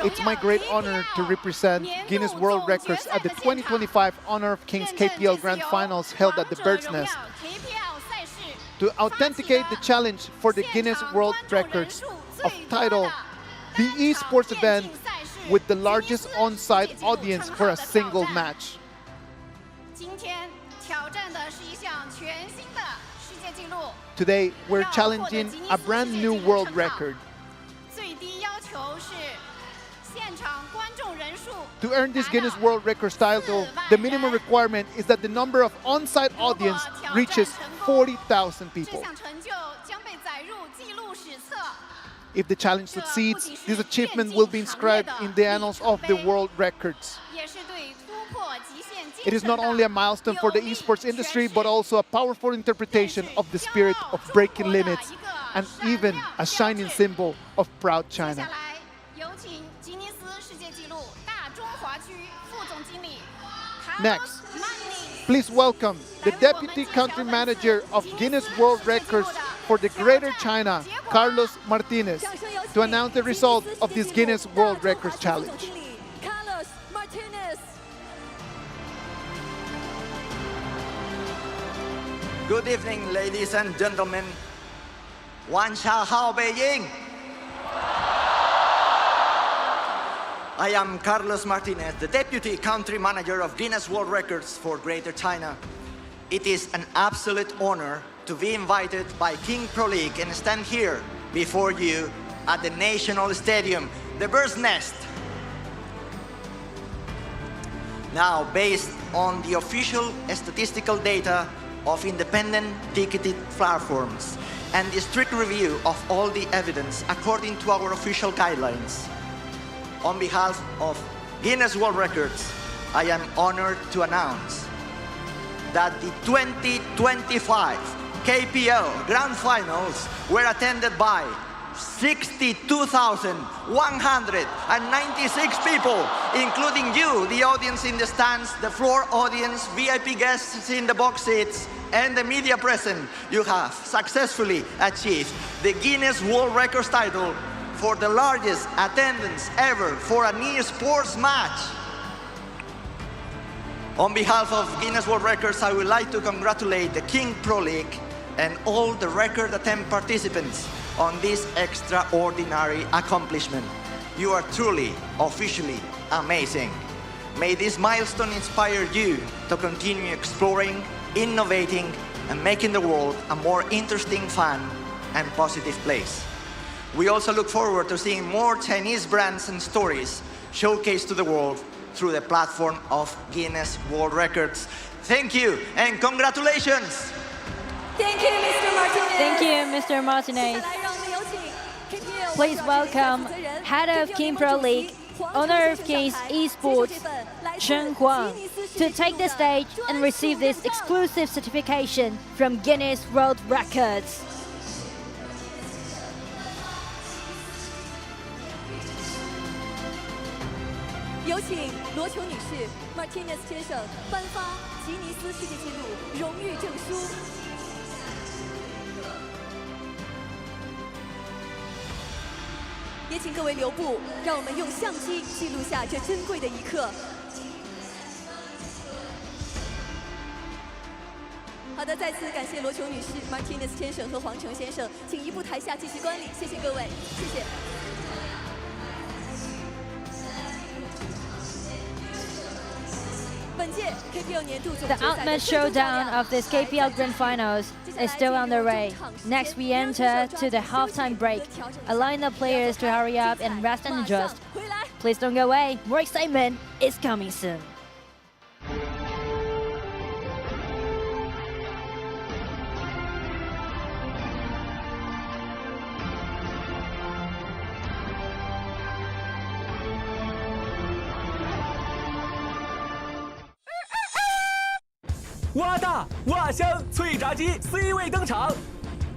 It's my great honor to represent Guinness World Records at the 2025 Honor of Kings KPL Grand Finals held at the Bird's Nest. To authenticate the challenge for the Guinness World Records of title, the esports event with the largest on-site audience for a single match. Today, we're challenging a brand new world record. To earn this Guinness World Records title, the minimum requirement is that the number of on-site audience reaches 40,000 people. If the challenge succeeds, this achievement will be inscribed in the annals of the world records. It is not only a milestone for the esports industry, but also a powerful interpretation of the spirit of breaking limits and even a shining symbol of proud China. Next, please welcome the Deputy Country Manager of Guinness World Records for the Greater China, Carlos Martinez, to announce the result of this Guinness World Records Challenge. Good evening, ladies and gentlemen. 晚上好，北京。I am Carlos Martinez, the Deputy Country Manager of Guinness World Records for Greater China. It is an absolute honor to be invited by King Pro League and stand here before you at the National Stadium, the Bird's Nest. Now, based on the official statistical data of independent ticketed platforms and the strict review of all the evidence according to our official guidelines, on behalf of Guinness World Records, I am honored to announce that the 2025 KPL Grand Finals were attended by 62,196 people, including you, the audience in the stands, the floor audience, VIP guests in the box seats, and the media present. You have successfully achieved the Guinness World Records title for the largest attendance ever for an esports match. On behalf of Guinness World Records, I would like to congratulate the King Pro League and all the record attempt participants on this extraordinary accomplishment. You are truly, officially amazing. May this milestone inspire you to continue exploring, innovating, and making the world a more interesting, fun, and positive place. We also look forward to seeing more Chinese brands and stories showcased to the world through the platform of Guinness World Records. Thank you and congratulations! Thank you, Mr. Martinez. Thank you, Mr. Martinez. Please welcome Head of King Pro League, Honor of Kings Esports, Chen Huang, to take the stage and receive this exclusive certification from Guinness World Records. 有请罗琼女士、Martinez 先生颁发吉尼斯世界纪录荣誉证书。也请各位留步，让我们用相机记录下这珍贵的一刻。好的，再次感谢罗琼女士、Martinez 先生和黄成先生，请移步台下继续观礼，谢谢各位，谢谢。 The ultimate showdown of this KPL Grand Finals is still underway. Next, we enter to the halftime break, allowing the players to hurry up and rest and adjust. Please don't go away. More excitement is coming soon. “哇大哇香”脆炸鸡 C 位登场，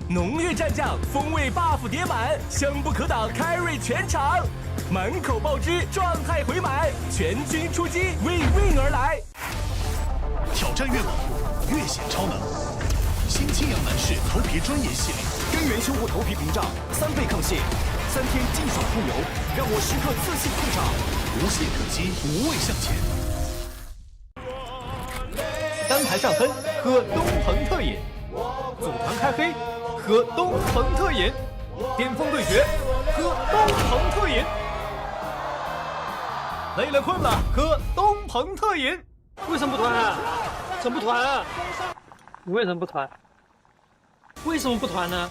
浓郁蘸酱，风味 buff 叠满，香不可挡 carry 全场，满口爆汁，状态回满，全军出击 win 而来。挑战越猛，越显超能。新清扬男士头皮专业系列，根源修护头皮屏障，3倍抗屑，3天净爽护油，让我时刻自信控场，无懈可击，无畏向前。单排上分，喝东鹏特饮；组团开黑，喝东鹏特饮；巅峰对决，喝东鹏特饮；累了困了，喝东鹏特饮。为什么不团啊？怎么不团啊？你为什么不团？为什么不团呢？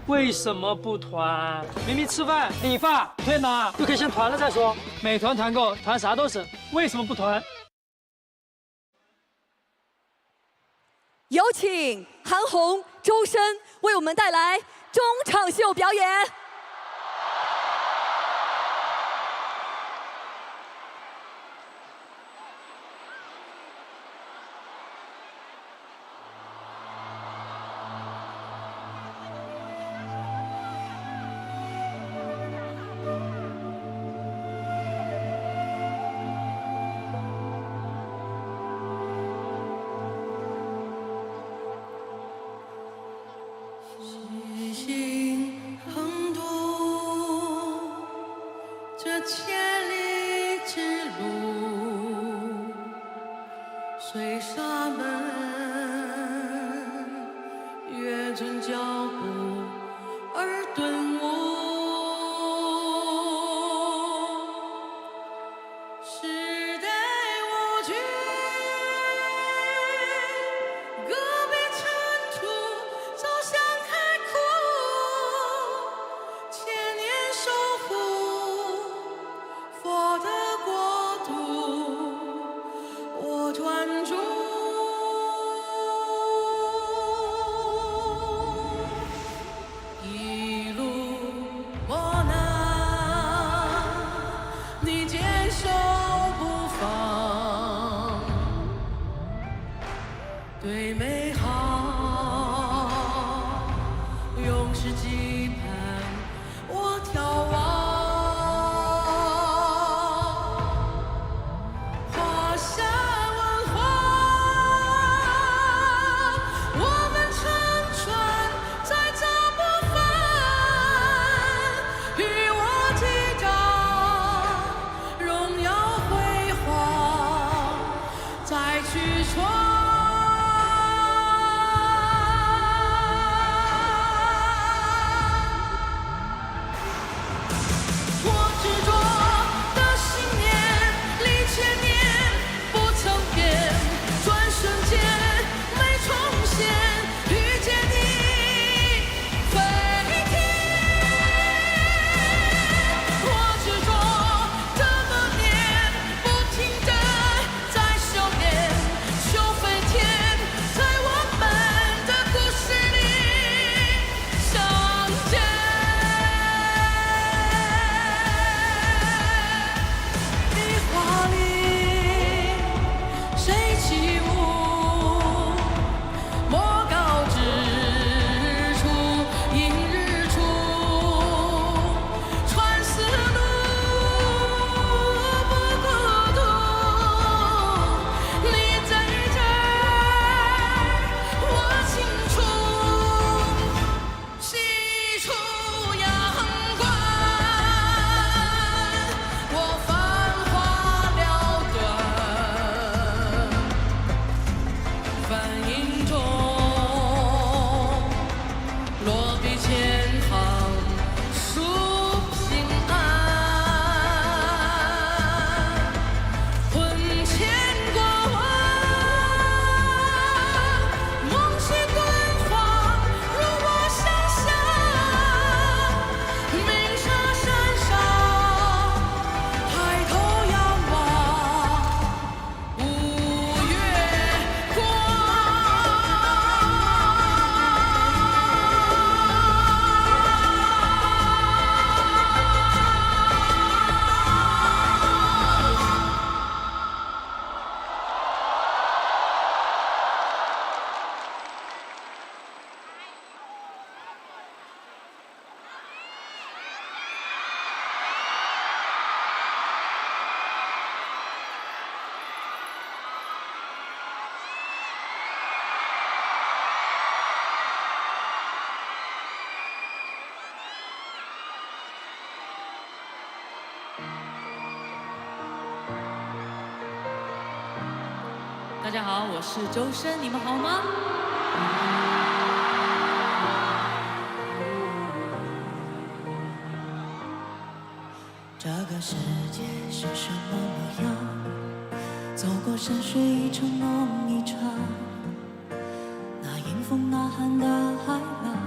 为什么不团？明明吃饭、理发、推拿都可以先团了再说。美团团购团啥都省，为什么不团？有请韩红、周深为我们带来中场秀表演。虚心横渡这千里之路，随沙门越准脚步而顿悟。时代无惧，戈壁尘土走向开阔，千年守护佛的国度，我专注。一路磨难，你坚守不放，对美好永世期盼，我眺望。华夏文化，我们乘船再走不返，与我击掌，荣耀辉煌，再去闯。好，我是周深，你们好吗？这个世界是什么模样？走过山水一程梦一场，那迎风呐喊的海浪，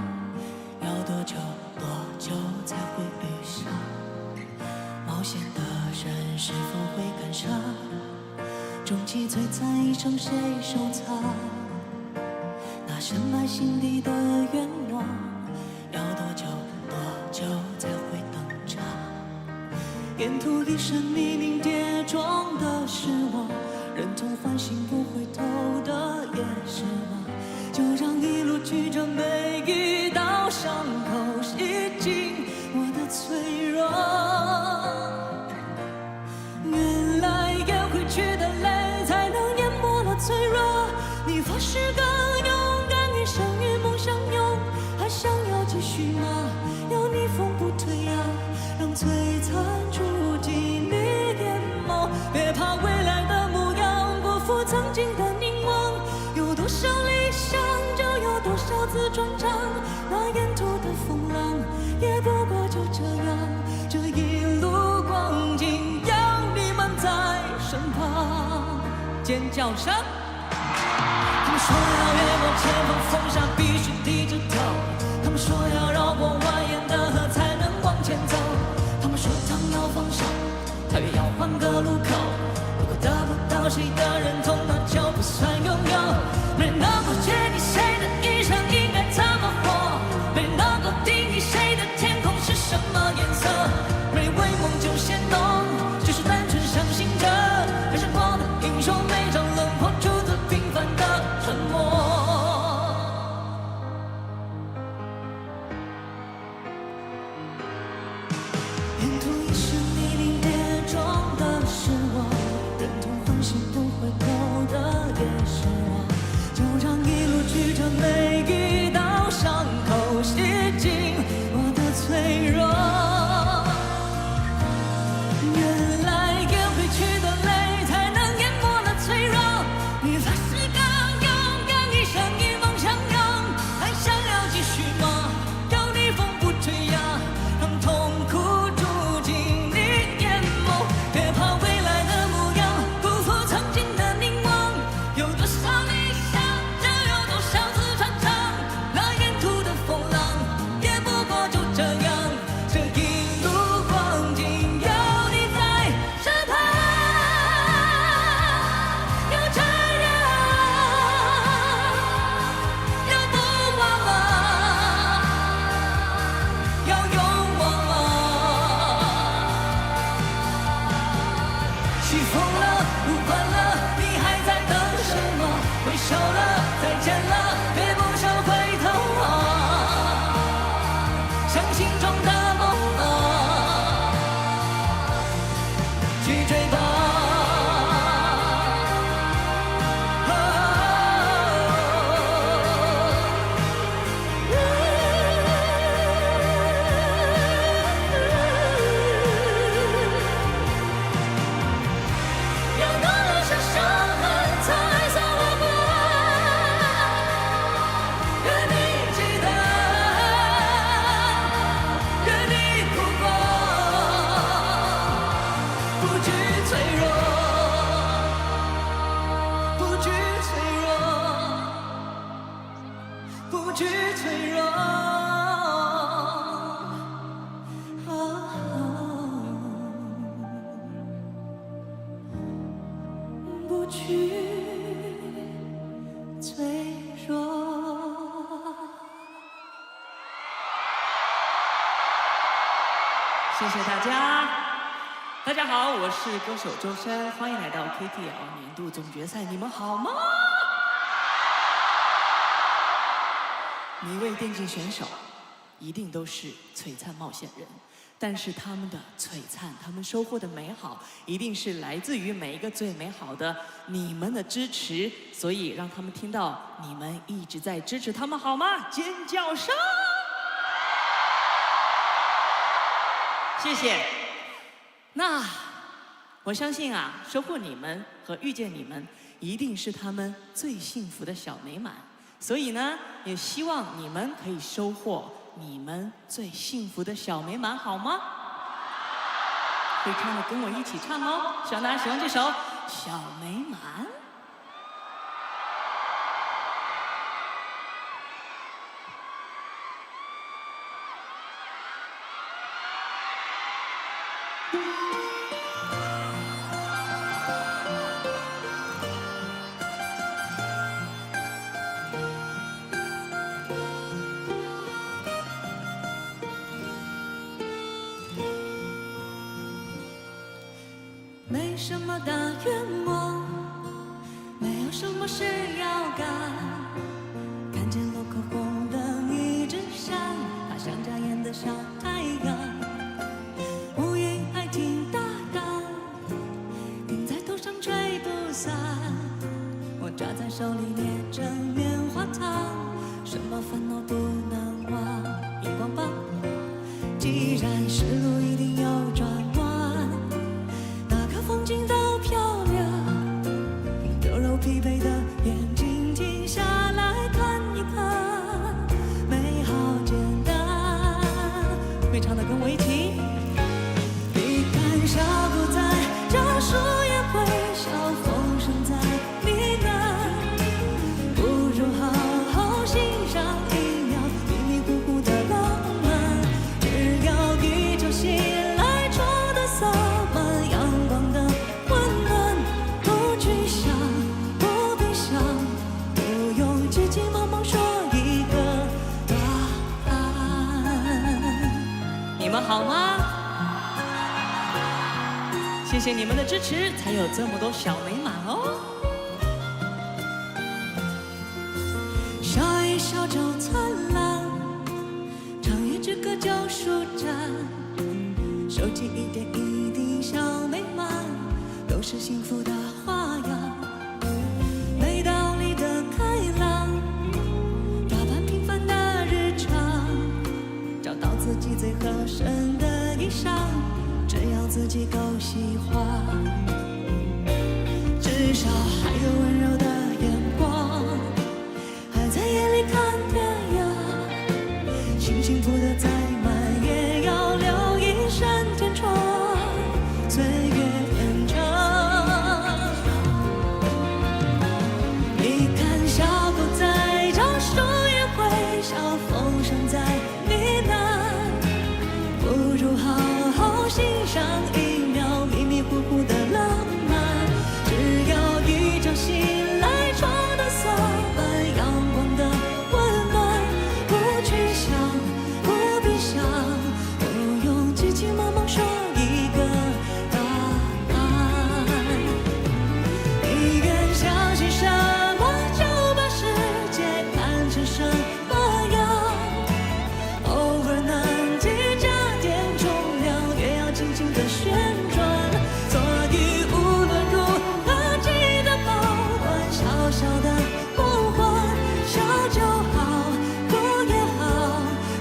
要多久多久才会遇上？冒险的人是否会赶上？终极璀璨一生谁收藏？那深埋心底的愿望，要多久多久才会登场？沿途一生泥泞跌撞的失望，忍痛唤醒不回头的也是梦。就让一路曲折每一道伤口洗净我的脆弱。原来咽回去的泪才能淹没了脆弱。你发誓更勇敢，一生与梦相拥，还想要继续吗？要逆风不退呀，让璀璨住进你眼眸。别怕未来的模样辜负曾经的凝望，有多少理想就有多少次转场。那沿途的风浪也不过就这样，这一路光景有你们在身旁。尖叫声！他们说要越过前方风沙，必须低着头。他们说要绕过蜿蜒的河才能往前走。他们说当要放手，他也要换个路口。如果得不到谁的认同，那就不算拥有。没人能够决定谁的一生应该怎么活，没人能够定义谁的天空是什么颜色。没为梦就先动，就是单纯相信着人生过的英雄，每张轮廓出自平凡的沉默。沿途一生泥泞跌撞的失望，忍痛唤醒不回头的也是我。就让一路曲折每一道伤口洗净我的脆弱。原来咽回去的泪才能淹没了脆弱。你发誓更勇敢，一生与梦相拥，还想要继续吗？要逆风不退呀，让痛苦住进你眼眸。别怕未来的模样辜负曾经的凝望，有多少理想就有多少次传唱。那沿途的风浪也不过就这样，这一路光景有你在身旁。要承认，要不忘了，要勇往了。起风了，不管了，你还在等什么？挥手了，再见了，别不想回头啊！向心中的梦啊，去追吧！要多留下伤痕，才算活过。愿你记得，愿你哭过，不惧脆弱，不惧脆弱，不惧脆弱。不惧脆弱。谢谢大家。大家好，我是歌手周深，欢迎来到 KPL 年度总决赛，你们好吗？每一位电竞选手一定都是璀璨冒险人，但是他们的璀璨，他们收获的美好，一定是来自于每一个最美好的你们的支持，所以让他们听到你们一直在支持他们，好吗？尖叫声！谢谢。那我相信啊，收获你们和遇见你们，一定是他们最幸福的小美满。所以呢，也希望你们可以收获你们最幸福的小美满，好吗？会唱的跟我一起唱哦，希望大家喜欢这首《小美满》。没什么大愿望，没有什么事要干。看见路口红灯一直闪，它像扎眼的小太阳。乌云还挺大胆，顶在头上吹不散。我抓在手里捏着棉花糖，什么烦恼不能忘。荧光棒，既然是路一定要转弯。风景都漂亮，揉揉疲惫的眼睛，停下来看一看，美好简单。会唱的跟我一起。你看小狗在这树叶会笑，风声在呢喃，不如好好欣赏一秒迷迷糊糊的浪漫。只要一觉醒来，窗的洒满阳光。你们好吗？谢谢你们的支持，才有这么多小美满哦。笑一笑就灿烂，唱一支歌就舒展，收集一点一滴小美满，都是幸福的花样。没道理的开朗，打扮平凡的日常，找到自己最合身的衣裳，只要自己够喜欢，至少还有温柔的眼光，还在夜里看天涯，星星不得再满，也要留一扇天窗，岁月延长。你看小狗在找树叶会笑，风声在呢喃，不如好好欣赏一秒迷迷糊糊的浪漫。只要一觉醒来，窗的洒满阳光的温暖，不去想，不必想，不用急急忙忙说一个答案。你愿相信什么，就把世界看成什么样。偶尔难题加点重量，也要轻轻地旋转。所以无论如何，记得保管小小的梦幻，笑就好，哭也好，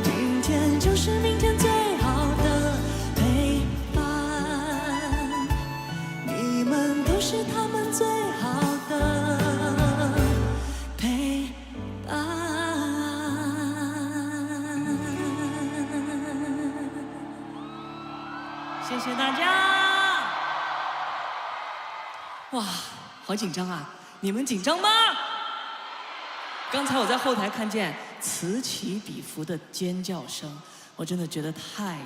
今天就是明天最好的陪伴。你们都是他们最好的陪伴。谢谢大家。哇，好紧张啊！你们紧张吗？刚才我在后台看见此起彼伏的尖叫声，我真的觉得太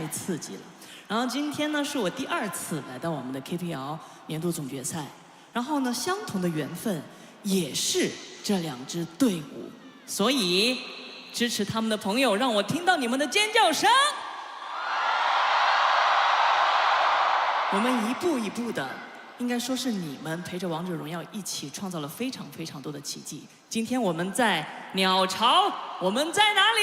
刺激了。然后今天呢，是我第2次来到我们的 KPL 年度总决赛，然后呢，相同的缘分也是这2支队伍，所以支持他们的朋友，让我听到你们的尖叫声。我们一步一步的，应该说是你们陪着王者荣耀一起创造了非常多的奇迹。今天我们在鸟巢，我们在哪里？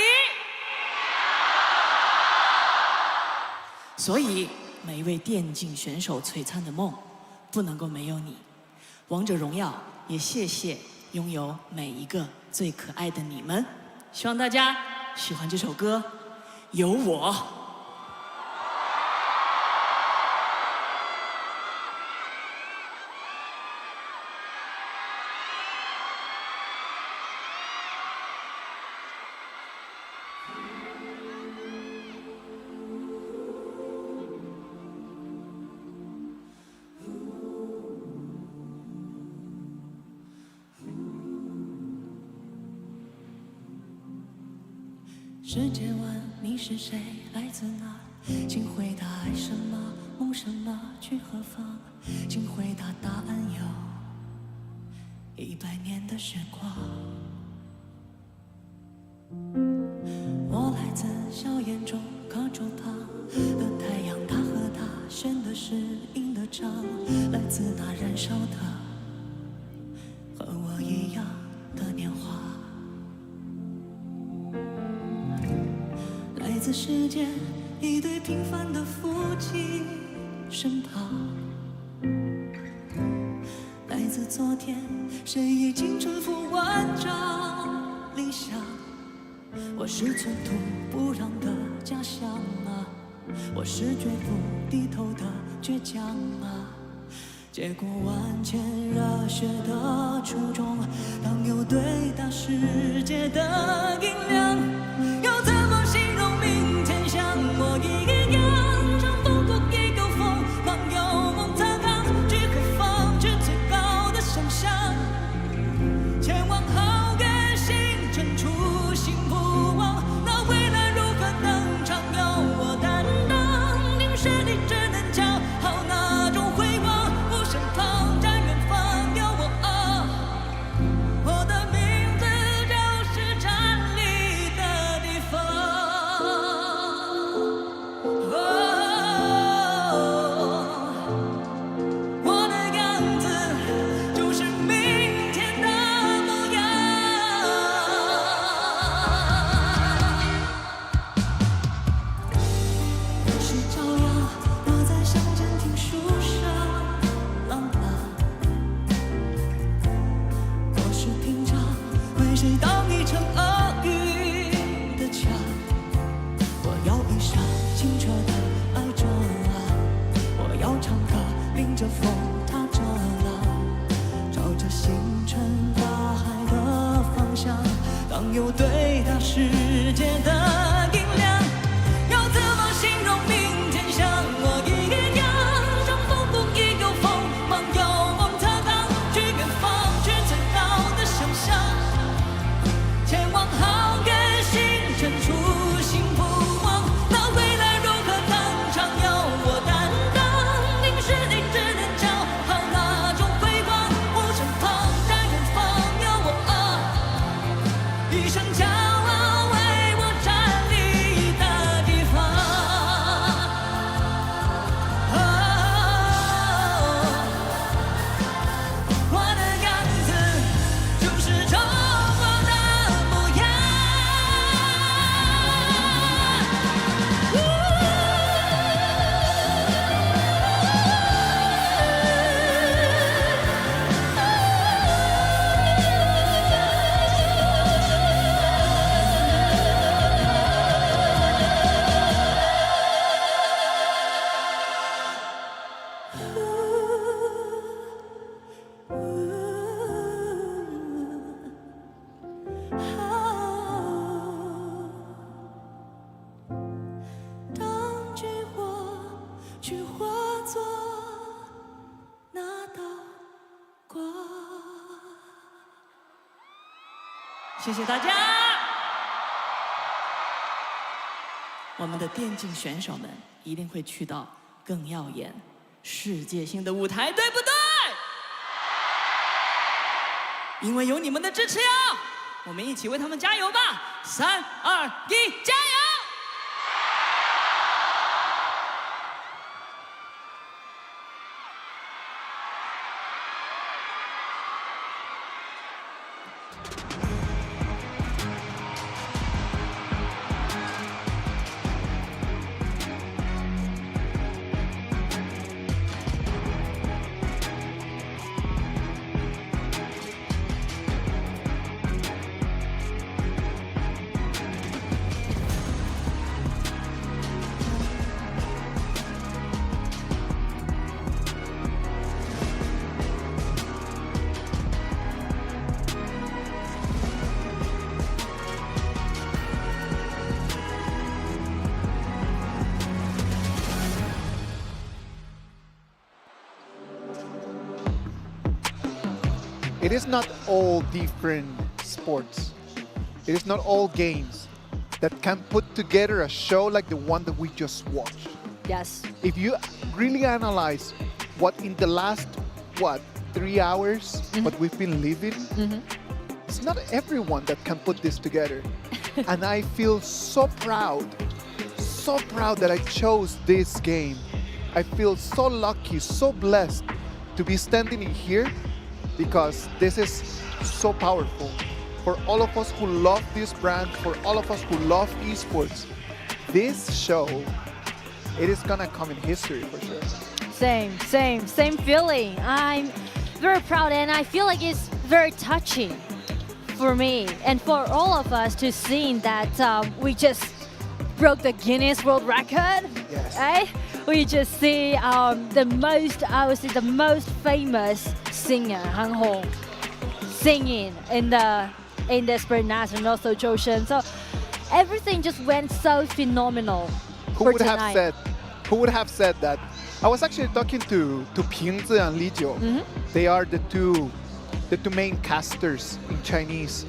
所以每一位电竞选手璀璨的梦，不能够没有你。王者荣耀也谢谢拥有每一个最可爱的你们。希望大家喜欢这首歌，有我。世界问你是谁，来自哪儿？请回答爱什么，梦什么，去何方？请回答，答案有100年的时光。我来自硝烟中各州旁的太阳，它和它选的是赢的仗，来自那燃烧的和我一样的年华，来自世界一对平凡的夫妻身旁，来自昨天谁已经征服万丈理想。我是寸土不让的家乡啊，我是绝不低头的倔强啊。结果万千热血的初衷，当有对大世界的银两，要怎么形容明天像我一样，乘风破一个风，忙有梦踏浪，去何方？去最高的想象，前往好个星辰出幸福。那未来如何登场，由我担当。凝视你只能骄傲那种辉煌，不身旁站远方有我啊，我的名字就是站立的地方。我的样子就是明天的模样。谁当一场厄运的枪，我要一生清澈的爱着啊，我要唱歌迎着风踏着浪，朝着星辰大海的方向，当有对大世界的银两，要怎么形容明天像我一样，乘风破一个风，忙有梦踏浪，去远方，去最高的想象，前往好个星辰出幸福光。那未来如何登场，由我担当。凝视你只能骄傲那种辉煌，我身旁站远方有我啊，一生骄傲为我站立的地方。我的样子就是中国的模样。当炬火去化作那道光。谢谢大家。我们的电竞选手们一定会去到更耀眼、世界性的舞台，对不对？因为有你们的支持呀，我们一起为他们加油吧！3、2、1，加油！It is not all different sports. It is not all games that can put together a show like the one that we just watched. Yes. If you really analyze what in the last, 3 hours, what we've been living, it's not everyone that can put this together. And I feel so proud that I chose this game. I feel so lucky, so blessed to be standing in here because this is so powerful. For all of us who love this brand, for all of us who love esports, this show, it is gonna come in history for sure. Same feeling. I'm very proud and I feel like it's very touching for me and for all of us to see that we just broke the Guinness World Record. Yes. Eh? We just see the most famous singer, Han Hong, singing in the Esports National so Zhou Shen. So everything just went so phenomenal. Who would have said that? I was actually talking to Pingzi and Li Jiu. They are the two main casters in Chinese.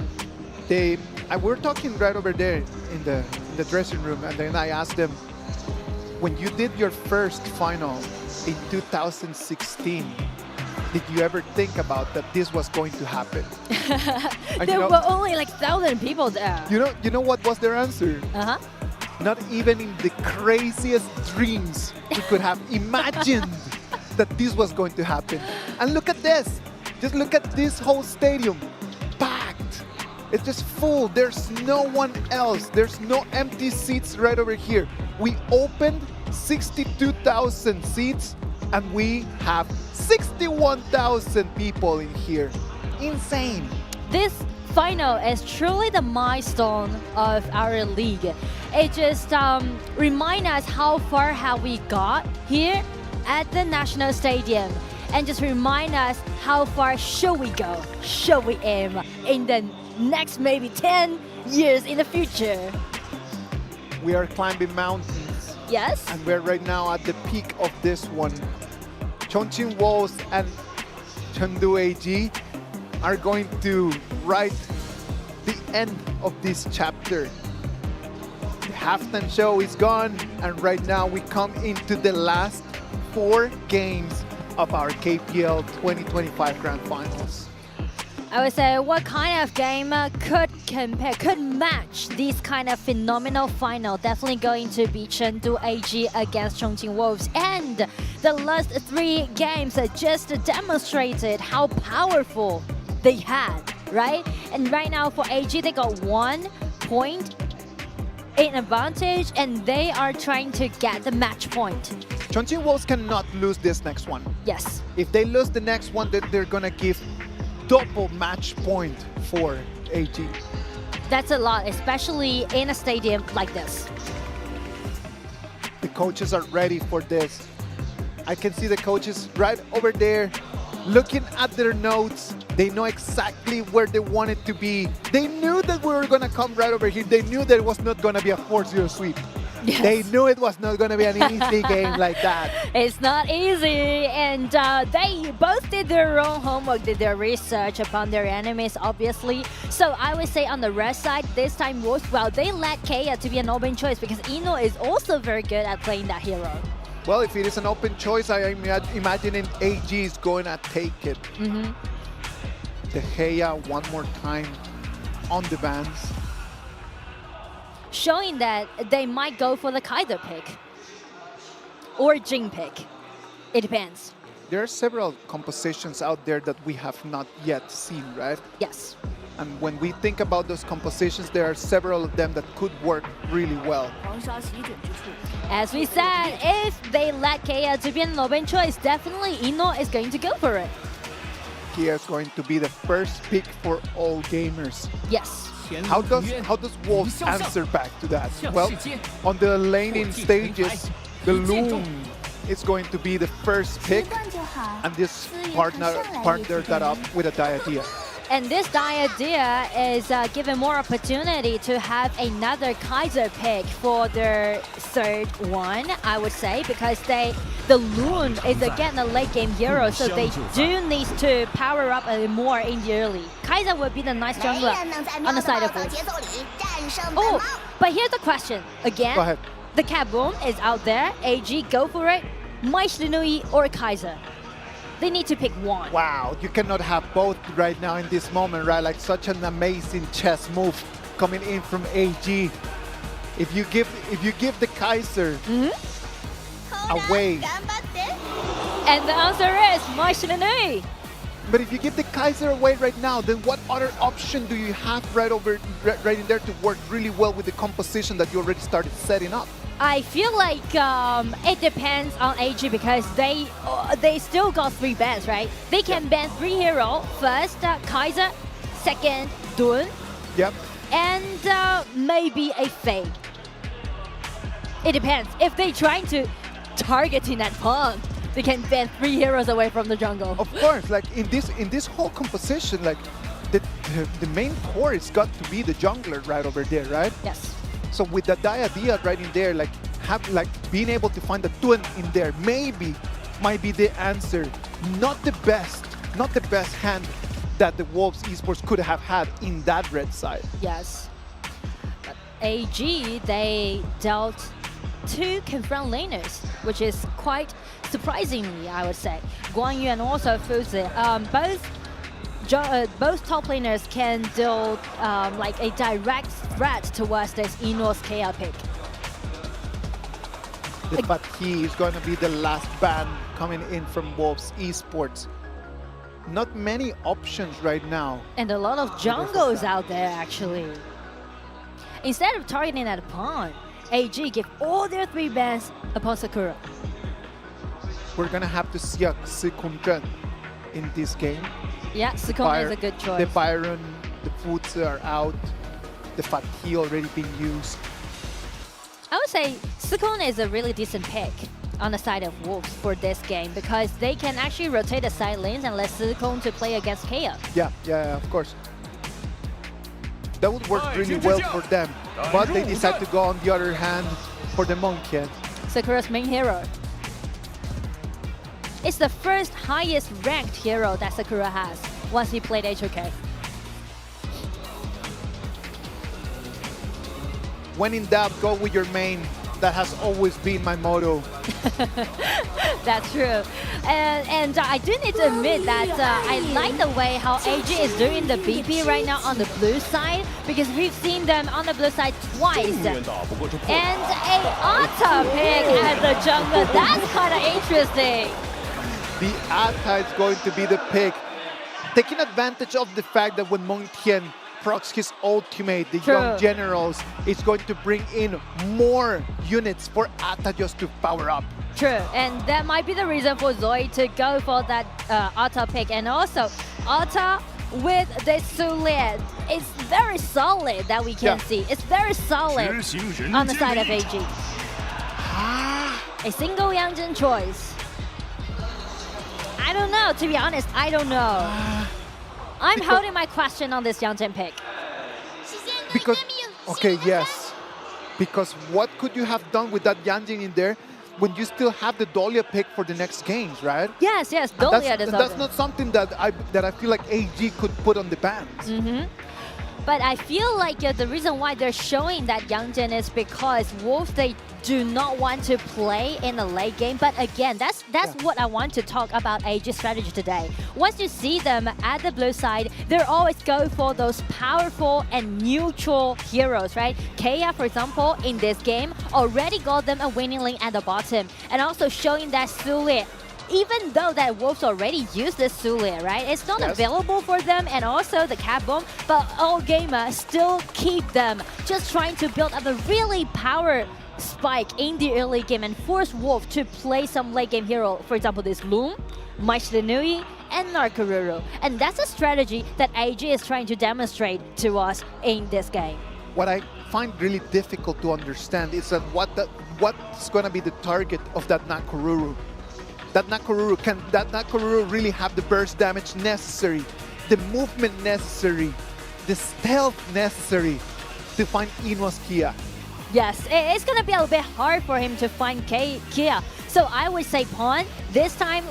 We're talking right over there in the dressing room, and then I asked them, when you did your first final in 2016, did you ever think about that this was going to happen? There were only like 1,000 people there. You know what was their answer? Not even in the craziest dreams we could have imagined that this was going to happen. And look at this. Just look at this whole stadium. Packed. It's just full. There's no one else. There's no empty seats right over here. We opened 62,000 seats and we have 61,000 people in here. Insane. This final is truly the milestone of our league. It just reminds us how far have we got here at the National Stadium, and just remind us how far should we go, should we aim in the next maybe 10 years in the future. We are climbing mountains. Yes. And we're right now at the peak of this one. Chongqing Wolves and Chengdu AG are going to write the end of this chapter. The halftime show is gone, and right now we come into the last 4 games of our KPL 2025 Grand Finals. I would say, what kind of game could match this kind of phenomenal final? Definitely going to be Chengdu AG against Chongqing Wolves. And the last 3 games just demonstrated how powerful they had, right? And right now for AG, they got 1 point in advantage, and they are trying to get the match point. Chongqing Wolves cannot lose this next one. Yes. If they lose the next one, then they're gonna give double match point for AG. That's a lot, especially in a stadium like this. The coaches are ready for this. I can see the coaches right over there looking at their notes. They know exactly where they want it to be. They knew that we were gonna come right over here. They knew that it was not gonna be a 4-0 sweep. Yes. They knew it was not gonna be an easy game like that. It's not easy, and they both did their own homework, did their research upon their enemies, obviously. So I would say on the red side, this time Wolves, well, they let Kea to be an open choice because Ino is also very good at playing that hero. Well, if it is an open choice, I am imagining AG is going to take it. De Gea one more time on the bans. Showing that they might go for the Kaiser pick or Jing pick. It depends. There are several compositions out there that we have not yet seen, right? Yes. And when we think about those compositions, there are several of them that could work really well. As we said, if they let Kea to be an open choice, definitely Ino is going to go for it. Kea is going to be the first pick for all gamers. Yes. How does Wolves answer back to that? Well, on the laning stages, the Loom is going to be the first pick, and this partner that up with a Diadea. And this idea is given more opportunity to have another Kaiser pick for their third one, I would say, because the Loon is again a late game hero, so they do need to power up a more in the early. Kaiser would be the nice jungler on the side of Wolves. Oh, but here's the question again. Go ahead. The Kaboom is out there. AG, go for it. Maishinui or Kaiser. They need to pick one. Wow, you cannot have both right now in this moment, right? Like such an amazing chess move coming in from AG. If you give the Kaiser away. And the answer is Maishinui. But if you give the Kaiser away right now, then what other option do you have right in there to work really well with the composition that you already started setting up? I feel like it depends on AG because they still got 3 bans, right? They can ban 3 heroes. First, Kaiser. Second, Dun. Yep. And maybe a Fade. It depends. If they're trying to target in that pawn, they can ban 3 heroes away from the jungle. Of course, like in this whole composition, like the main core has got to be the jungler right over there, right? Yes. So with the Dia right in there, like being able to find the Twin in there, maybe might be the answer. Not the best hand that the Wolves Esports could have had in that red side. Yes. But AG, they dealt 2 confront laners, which is quite surprisingly, I would say. Guan Yu and also Fuzi, both top laners can deal like a direct threat towards this Enos KL pick. But he is going to be the last ban coming in from Wolves Esports. Not many options right now. And a lot of jungles out there, actually. Instead of targeting at a pawn, AG give all their 3 bans upon Sakura. We're going to have to see a Sekundren in this game. Yeah, Sekundren is a good choice. The Byron, the Fuzi are out. The Fatih already being used. I would say Sekundren is a really decent pick on the side of Wolves for this game because they can actually rotate the side lanes and let Sekundren to play against KPL. Yeah, of course. That would work really well for them. But they decide to go on the other hand for the Monkey. Sakura's main hero. It's the first highest ranked hero that Sakura has once he played HOK. When in doubt, go with your main. That has always been my motto. That's true. And I do need to admit that I like the way how AG is doing the BP right now on the blue side because we've seen them on the blue side twice. And a Ata pick at the jungle. That's kind of interesting. The Ata is going to be the pick. Taking advantage of the fact that when Mongtian procs his ultimate, the young generals, is going to bring in more units for Ata just to power up. True, and that might be the reason for Zoe to go for that Ata pick. And also, Ata with the Sulian is very solid that we can see. It's very solid on the side of AG. A single Yangjin choice. I don't know, to be honest, I don't know. I'm holding my question on this Yangjin pick. Because, okay, yes. Because what could you have done with that Yangjin in there when you still have the Dahlia pick for the next games, right? Yes, Dahlia is that's not something that I feel like AG could put on the bans. But I feel like the reason why they're showing that Yangjin is because Wolves, they do not want to play in the late game. But again, that's what I want to talk about AG's strategy today. Once you see them at the blue side, they always go for those powerful and neutral heroes, right? Kaya, for example, in this game, already got them a winning lane at the bottom. And also showing that Sule, even though that Wolves already used this Sule, right? It's not available for them, and also the Kaboom, but all gamers still keep them, just trying to build up a really power spike in the early game and force Wolf to play some late game hero. For example, this Loom, Maishinui, and Narkaruru. And that's a strategy that AG is trying to demonstrate to us in this game. What I find really difficult to understand is that what's going to be the target of that Nakaruru. Can that Nakaruru really have the burst damage necessary the movement necessary, the stealth necessary to find Ino's Kia. Yes, it's going to be a little bit hard for him to find Kia. So I would say Pawn, this time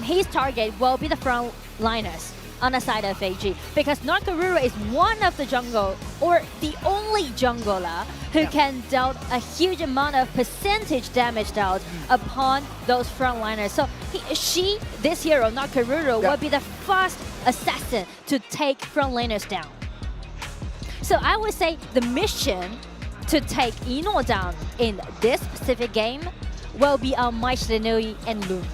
his target will be the front liners on the side of AG, because Nakaruru is one of the jungle, or the only jungler who can deal a huge amount of percentage damage dealt upon those frontliners. So this hero, Nakaruru, will be the first assassin to take frontliners down. So I would say the mission to take Ino down in this specific game will be on Mai Shiranui and Loon.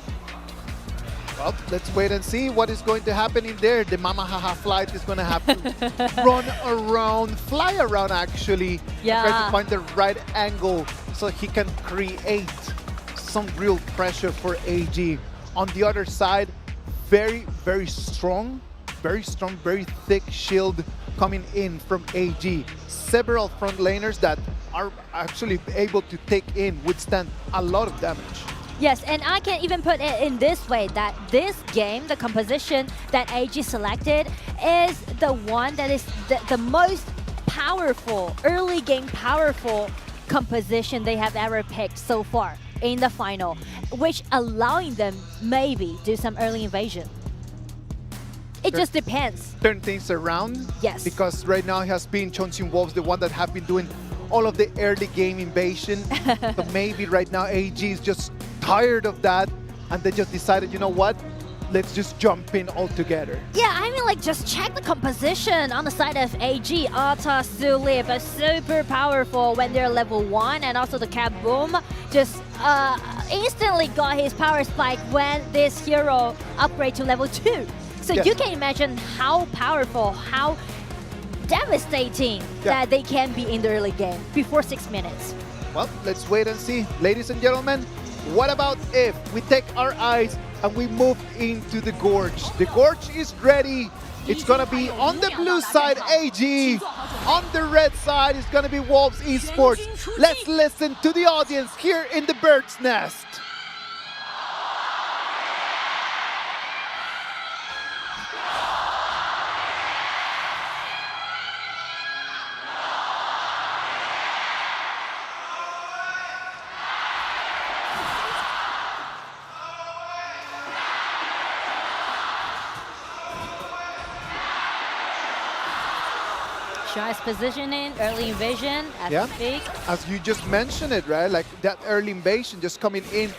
Well, let's wait and see what is going to happen in there. The Mama Haha flight is going to have to run around, fly around actually, try to find the right angle so he can create some real pressure for AG. On the other side, very, very strong, very thick shield coming in from AG. Several front laners that are actually able to withstand a lot of damage. Yes, and I can even put it in this way, that this game, the composition that AG selected, is the one that is the most powerful, early game powerful composition they have ever picked so far in the final, which allowing them maybe do some early invasion. It just depends. Turn things around. Yes. Because right now it has been Chongqing Wolves, the one that have been doing all of the early game invasion. So maybe right now AG is just tired of that, and they just decided, you know what? Let's just jump in all together. Yeah, I mean, like, just check the composition on the side of AG. Arta, Sulip are super powerful when they're level 1, and also the Kaboom just instantly got his power spike when this hero upgrade to level 2. So you can imagine how powerful, how devastating that they can be in the early game before 6 minutes. Well, let's wait and see. Ladies and gentlemen, what about if we take our eyes and we move into the Gorge? The Gorge is ready. It's going to be on the blue side, AG. On the red side, it's going to be Wolves Esports. Let's listen to the audience here in the Bird's Nest. Nice positioning, early invasion, as we speak. As you just mentioned it, right? Like that early invasion just coming in,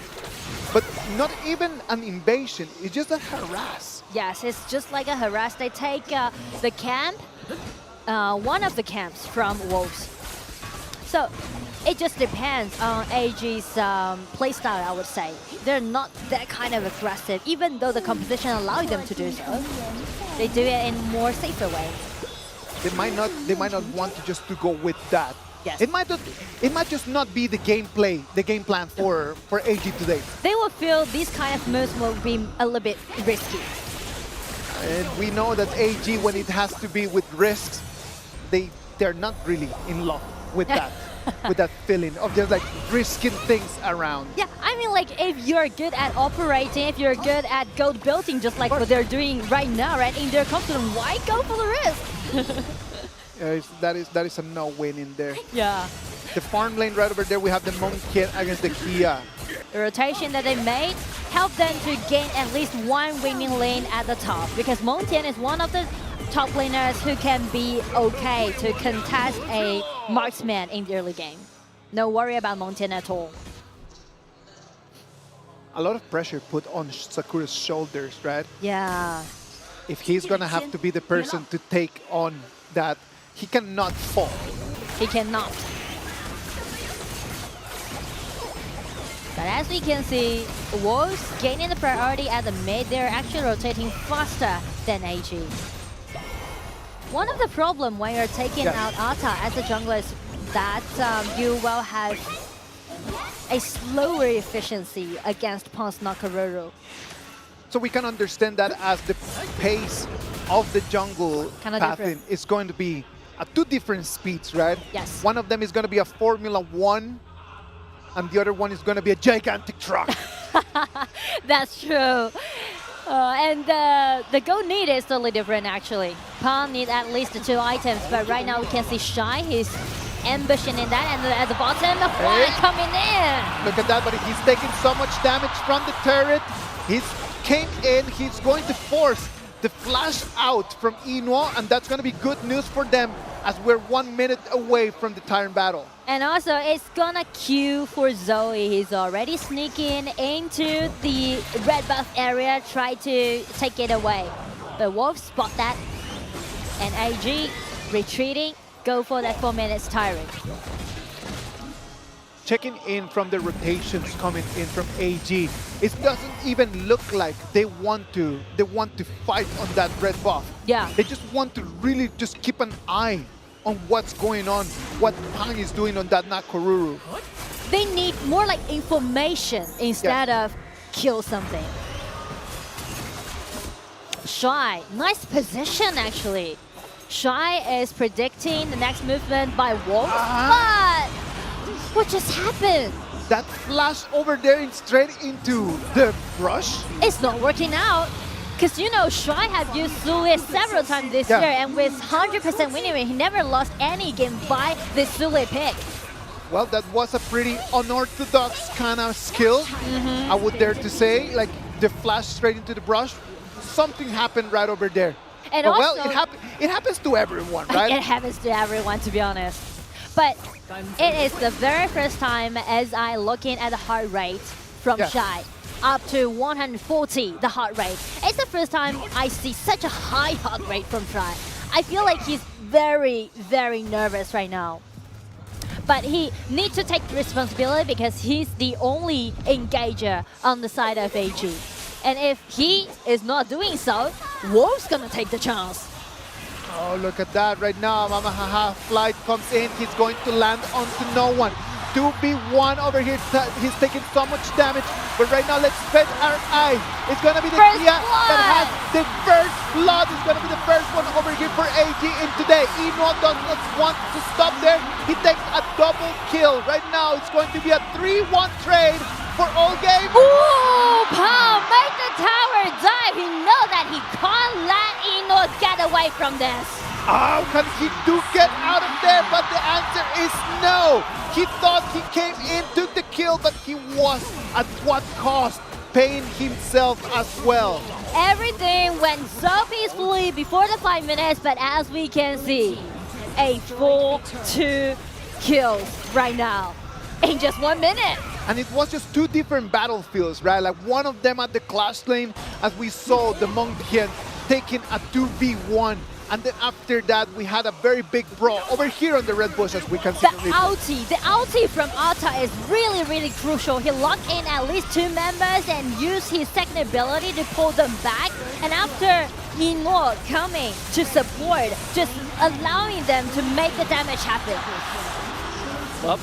but not even an invasion, it's just a harass. Yes, it's just like a harass. They take the camp, one of the camps from Wolves. So it just depends on AG's playstyle, I would say. They're not that kind of aggressive, even though the composition allows them to do so. They do it in a more safer way. They might not want to just to go with that. Yes. It might just not be the game plan for AG today. They will feel these kind of moves will be a little bit risky. And we know that AG, when it has to be with risks, they're not really in love with that. With that feeling of just like risking things around. Yeah, I mean, like, if you're good at operating, if you're good at gold building, just like what they're doing right now, right, in their confidence, why go for the risk? That is a no-win in there. Yeah. The farm lane right over there, we have the Monkey against the Kia. The rotation that they made helped them to gain at least one winning lane at the top, because Montian is one of the top laners who can be okay to contest a marksman in the early game. No worry about Montian at all. A lot of pressure put on Sakura's shoulders, right? Yeah. If he's gonna have to be the person to take on that, he cannot fall. He cannot. But as we can see, Wolves gaining the priority at the mid. They're actually rotating faster than AG. One of the problems when you're taking out Arta as a jungler is that you will have a slower efficiency against Pon's Nakaruru. So we can understand that as the pace of the jungle pathing is going to be at two different speeds, right? Yes. One of them is going to be a Formula 1, and the other one is going to be a gigantic truck. That's true. And the goal need is totally different actually. Pan need at least 2 items, but right now we can see Shy, he's ambushing in that, and at the bottom, the fly coming in. Look at that, but he's taking so much damage from the turret. He's came in, he's going to force the flash out from Inuo, and that's going to be good news for them as we're 1 minute away from the Tyrant battle. And also, it's gonna queue for Zoe. He's already sneaking into the red buff area, try to take it away. But Wolf spot that, and AG retreating, go for that 4 minutes Tyrant. Checking in from the rotations coming in from AG, it doesn't even look like they want to fight on that red buff. Yeah. They just want to really just keep an eye on what's going on, what Pang is doing on that Nakoruru. They need more like information instead of kill something. Shy, nice position actually. Shy is predicting the next movement by Wolf, but what just happened? That flash over there straight into the brush? It's not working out. Because you know, Shy have used Zule several times this year, and with 100% winning rate, he never lost any game by the Zule pick. Well, that was a pretty unorthodox kind of skill, I would dare to say. Like the flash straight into the brush, something happened right over there. And but also, well, it happens to everyone, right? It happens to everyone, to be honest. But it is the very first time as I looking at the heart rate from Shy. Up to 140, the heart rate. It's the first time I see such a high heart rate from Shy. I feel like he's very, very nervous right now. But he needs to take responsibility because he's the only engager on the side of AG. And if he is not doing so, Wolf's gonna take the chance. Oh, look at that right now. Mamahaha flight comes in. He's going to land onto no one. 2v1 over here. He's taking so much damage. But right now, let's bet our eye. It's going to be the Kia that has the first blood. It's going to be the first one over here for AG in today. Inuo does not want to stop there. He takes a double kill. Right now, it's going to be a 3-1 trade for all game. Ooh, Pao made the tower dive. He knows that he can't let Inuo get away from this. How can he do get out of there? But the answer is no. He thought he came in, took the kill, but he was at what cost? Paying himself as well. Everything went so peacefully before the 5 minutes, but as we can see, a 4-2 kills right now in just 1 minute. And it was just 2 different battlefields, right? Like one of them at the clash lane, as we saw the Monkey taking a 2v1. And then after that, we had a very big brawl over here on the red bush, as we can see. The ulti from Alta is really, really crucial. He locked in at least 2 members and used his second ability to pull them back. And after Inuo coming to support, just allowing them to make the damage happen. Well,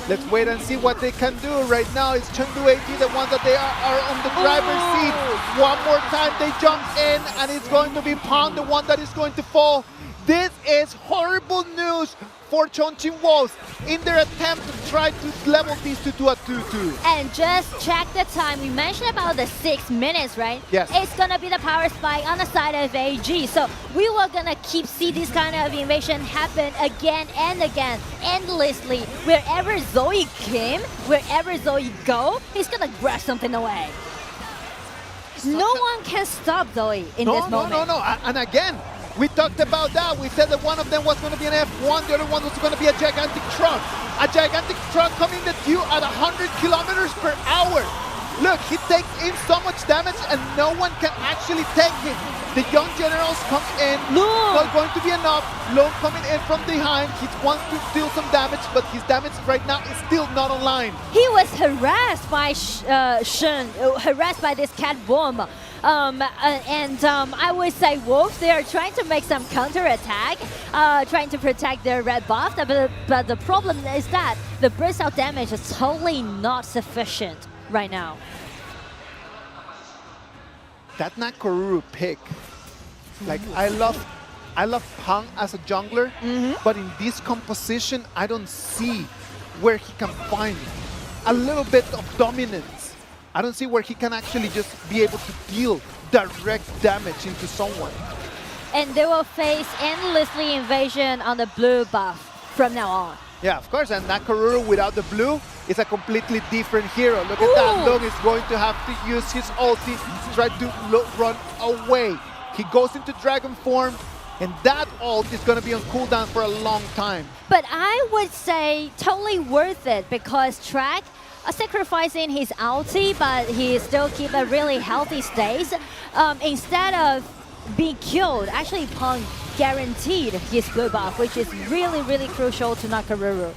let's wait and see what they can do. Right now, it's Chengdu AG, the ones that they are on the driver's seat. One more time, they jump in, and it's going to be Pang, the one that is going to fall. This is horrible news for Chongqing Wolves in their attempt to try to level these two to a 2-2. And just check the time. We mentioned about the 6 minutes, right? Yes. It's gonna be the power spike on the side of AG. So we were gonna keep see this kind of invasion happen again and again, endlessly. Wherever Zoe came, wherever Zoe go, he's gonna grab something away. No one can stop Zoe in this moment. No. And again, we talked about that. We said that one of them was going to be an F1, the other one was going to be a gigantic truck. A gigantic truck coming at you at 100 kilometers per hour. Look, he takes in so much damage and no one can actually take him. The young generals come in, not going to be enough. Lone coming in from behind. He wants to deal some damage, but his damage right now is still not online. He was harassed by Shen, harassed by this cat bomb. I would say Wolves, they are trying to make some counter-attack, trying to protect their red buff, but the problem is that the burst out damage is totally not sufficient right now. That Nakoruru pick, like I love Pang as a jungler, but in this composition, I don't see where he can find a little bit of dominance. I don't see where he can actually just be able to deal direct damage into someone. And they will face endlessly invasion on the blue buff from now on. Yeah, of course, and Nakaruru without the blue is a completely different hero. Look at that, Long is going to have to use his ulti to try to run away. He goes into dragon form, and that ult is going to be on cooldown for a long time. But I would say totally worth it because Track sacrificing his ulti, but he still keep a really healthy state. Instead of being killed, actually Pong guaranteed his blue buff, which is really, really crucial to Nakaruru.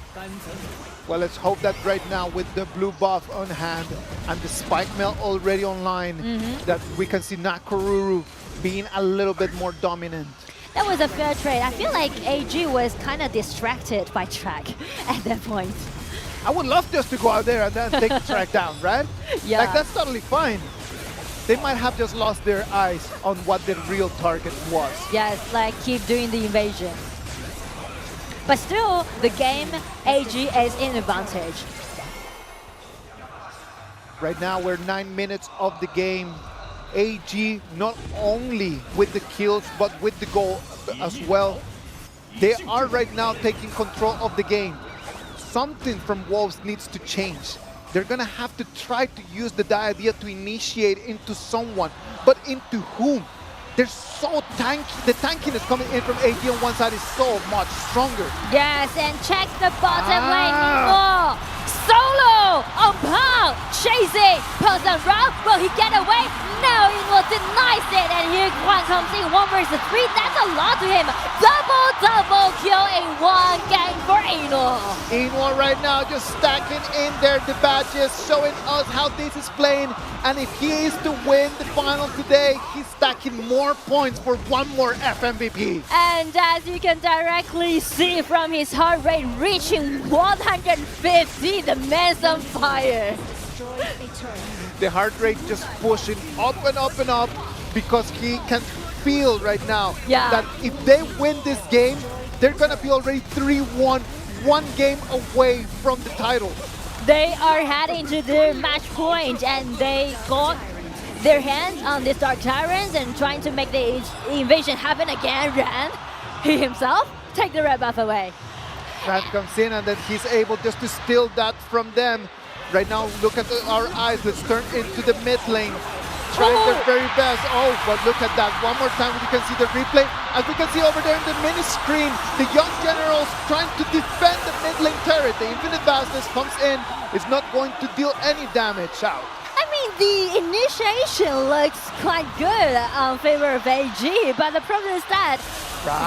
Well, let's hope that right now with the blue buff on hand and the spike mail already online, that we can see Nakaruru being a little bit more dominant. That was a fair trade. I feel like AG was kind of distracted by Track at that point. I would love just to go out there and then take the Track down, right? Yeah. Like, that's totally fine. They might have just lost their eyes on what the real target was. Yes, like keep doing the invasion. But still, the game, AG is in advantage. Right now, we're 9 minutes of the game. AG, not only with the kills, but with the goal as well. They are right now taking control of the game. Something from Wolves needs to change. They're gonna have to try to use the idea to initiate into someone, but into whom? They're so tanky. The tankiness coming in from AG on one side is so much stronger. Yes, and check the bottom lane. Oh, solo on Pong, chasing, pulls on Rob. Will he get away? No, Inwo denies it, and here one comes in 1 versus 3. That's a lot to him. Double kill in one game for Inwo. Inwo right now just stacking in there the badges, showing us how this is playing. And if he is to win the final today, he's stacking more points for one more FMVP. And as you can directly see from his heart rate reaching 150, the man's on fire. The heart rate just pushing up and up and up because he can feel right now that if they win this game, they're gonna be already 3-1, 1 game away from the title. They are heading to the match point and they got their hands on this Dark Tyrants and trying to make the invasion happen again. Ran, he himself, take the red buff away. Ran comes in and then he's able just to steal that from them. Right now, look at our eyes. Let's turn into the mid lane. Trying their very best. Oh, but look at that. One more time, you can see the replay. As we can see over there in the mini screen, the young generals trying to defend the mid lane turret. The Infinite Vastness comes in. It's not going to deal any damage out. I mean, the initiation looks quite good in favor of AG, but the problem is that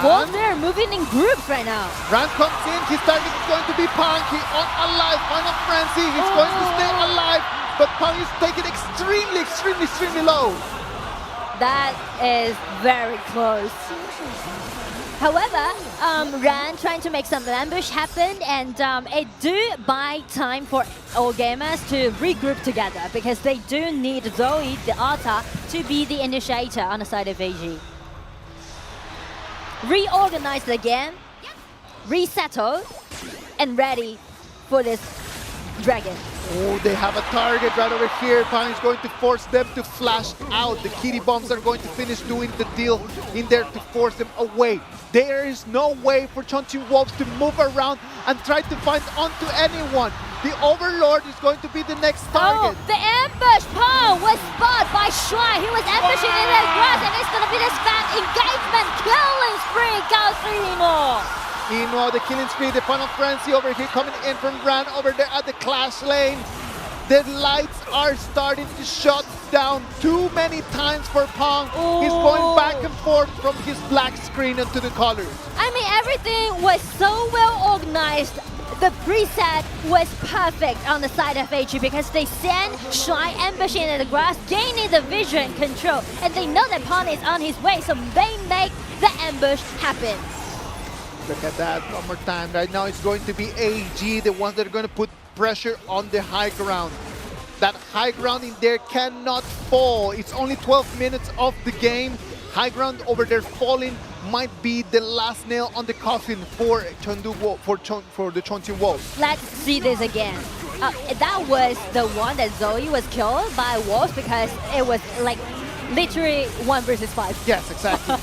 Wolves, they're moving in groups right now. Ran comes in, his target is going to be Pong. He on alive, Final Frenzy, he's going to stay alive, but Pong is taking extremely low. That is very close. However, Ran trying to make some ambush happen, and it do buy time for all gamers to regroup together because they do need Zoe, the Arta, to be the initiator on the side of AG. Reorganize the game, resettle, and ready for this dragon. Oh, they have a target right over here. Pong is going to force them to flash out. The kitty bombs are going to finish doing the deal in there to force them away. There is no way for Chongqing Wolves to move around and try to find onto anyone. The Overlord is going to be the next target. Oh, the ambush! Pong was spotted by Shuai. He was ambushing in the grass, and it's going to be the spam engagement. Killing spree goes for Inwo. Inwo, the killing spree, the Final Frenzy over here coming in from Ran over there at the Clash lane. The lights are starting to shut down too many times for Pong. He's going back and forth from his black screen into the colors. I mean, everything was so well organized. The preset was perfect on the side of AG because they send Shuai ambushing in the grass, gaining the vision control, and they know that Pong is on his way, so they make the ambush happen. Look at that one more time. Right now it's going to be AG, the ones that are going to put pressure on the high ground. That high ground in there cannot fall. It's only 12 minutes of the game. High ground over there falling might be the last nail on the coffin for the Chongqing Wolves. Let's see this again. That was the one that Zoe was killed by Wolves because it was like Literally 1 versus 5. Yes, exactly.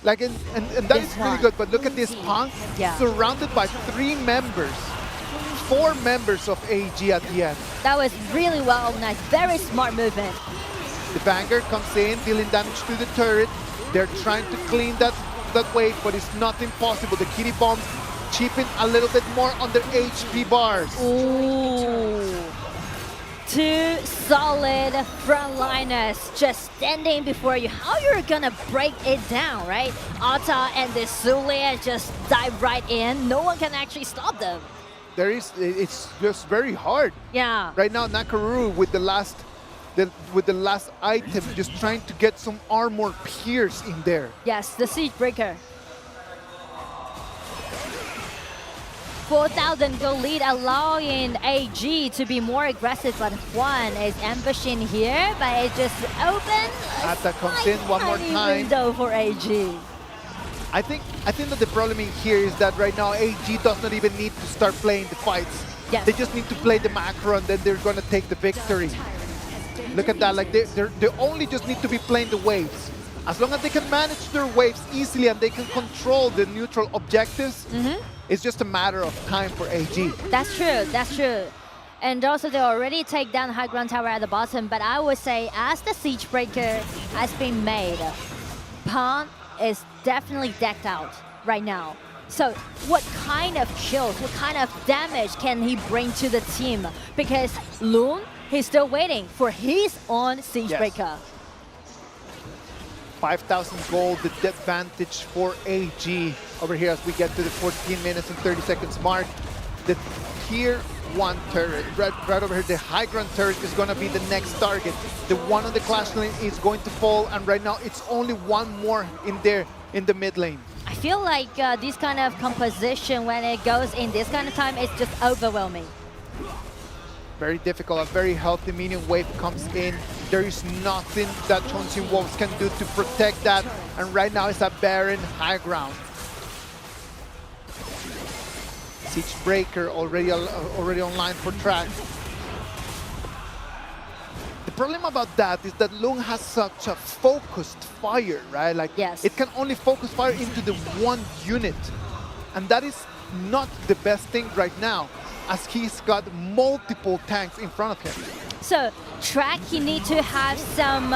Like and that is really good. But look at this Punk surrounded by 3 members, 4 members of AG at the end. That was really well organized. Very smart movement. The Banger comes in, dealing damage to the turret. They're trying to clean that wave, but it's not impossible. The Kitty Bombs chipping a little bit more on their HP bars. Ooh. 2 solid frontliners just standing before you. How you're gonna break it down, right? Ata and the Zulia just dive right in. No one can actually stop them. It's just very hard. Yeah. Right now, Nakaruru with the last item, just trying to get some armor pierce in there. Yes, the Siege Breaker. 4,000 gold lead, allowing AG to be more aggressive, but Juan is ambushing here, but it just opens. Ata comes in one more time. Window for AG. I think that the problem in here is that right now AG does not even need to start playing the fights. Yes. They just need to play the macro and then they're going to take the victory. Look at that, like they only just need to be playing the waves. As long as they can manage their waves easily and they can control the neutral objectives, it's just a matter of time for AG. That's true, that's true. And also they already take down high ground tower at the bottom, but I would say as the Siege Breaker has been made, Pan is definitely decked out right now. So what kind of kills, what kind of damage can he bring to the team? Because Loon, he's still waiting for his own Siege Breaker. 5,000 gold, the advantage for AG over here as we get to the 14 minutes and 30 seconds mark. The tier 1 turret, right over here, the high ground turret is going to be the next target. The one on the Clash lane is going to fall, and right now it's only one more in there in the mid lane. I feel like this kind of composition, when it goes in this kind of time, it's just overwhelming. Very difficult. A very healthy minion wave comes in. There is nothing that Chongqing Wolves can do to protect that. And right now it's a barren high ground. Siege Breaker already online for track. The problem about that is that Lung has such a focused fire, right? Like it can only focus fire into the one unit. And that is not the best thing right now, as he's got multiple tanks in front of him. So track, he needs to have some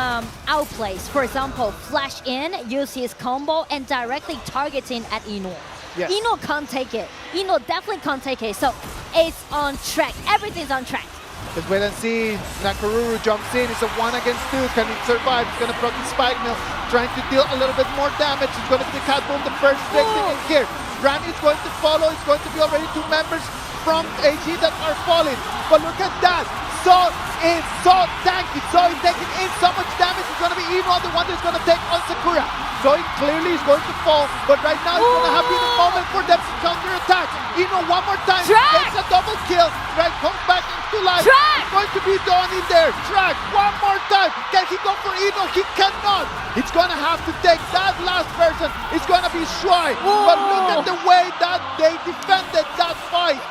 outplays. For example, flash in, use his combo, and directly targeting at Ino. Yes. Ino can't take it. Ino definitely can't take it. So it's on track. Everything's on track. Let's wait and see. Nakaruru jumps in. It's a 1 against 2. Can he survive? He's going to proc the Spike Mill, trying to deal a little bit more damage. It's going to be the Cat Boom, the first victim in here. Rami is going to follow. It's going to be already 2 members from AG that are falling. But look at that. So it's so tanky. So he's taking in so much damage. It's going to be Ino, the one that's going to take on Sakura. So he clearly is going to fall. But right now it's going to have been a moment for them to counter-attack. Ino one more time. Takes a double kill. Right, comes back into life. It's going to be done in there. Track one more time. Can he go for Ino? He cannot. He's going to have to take that last person. It's going to be Shuai. But look at the way that they defended that fight.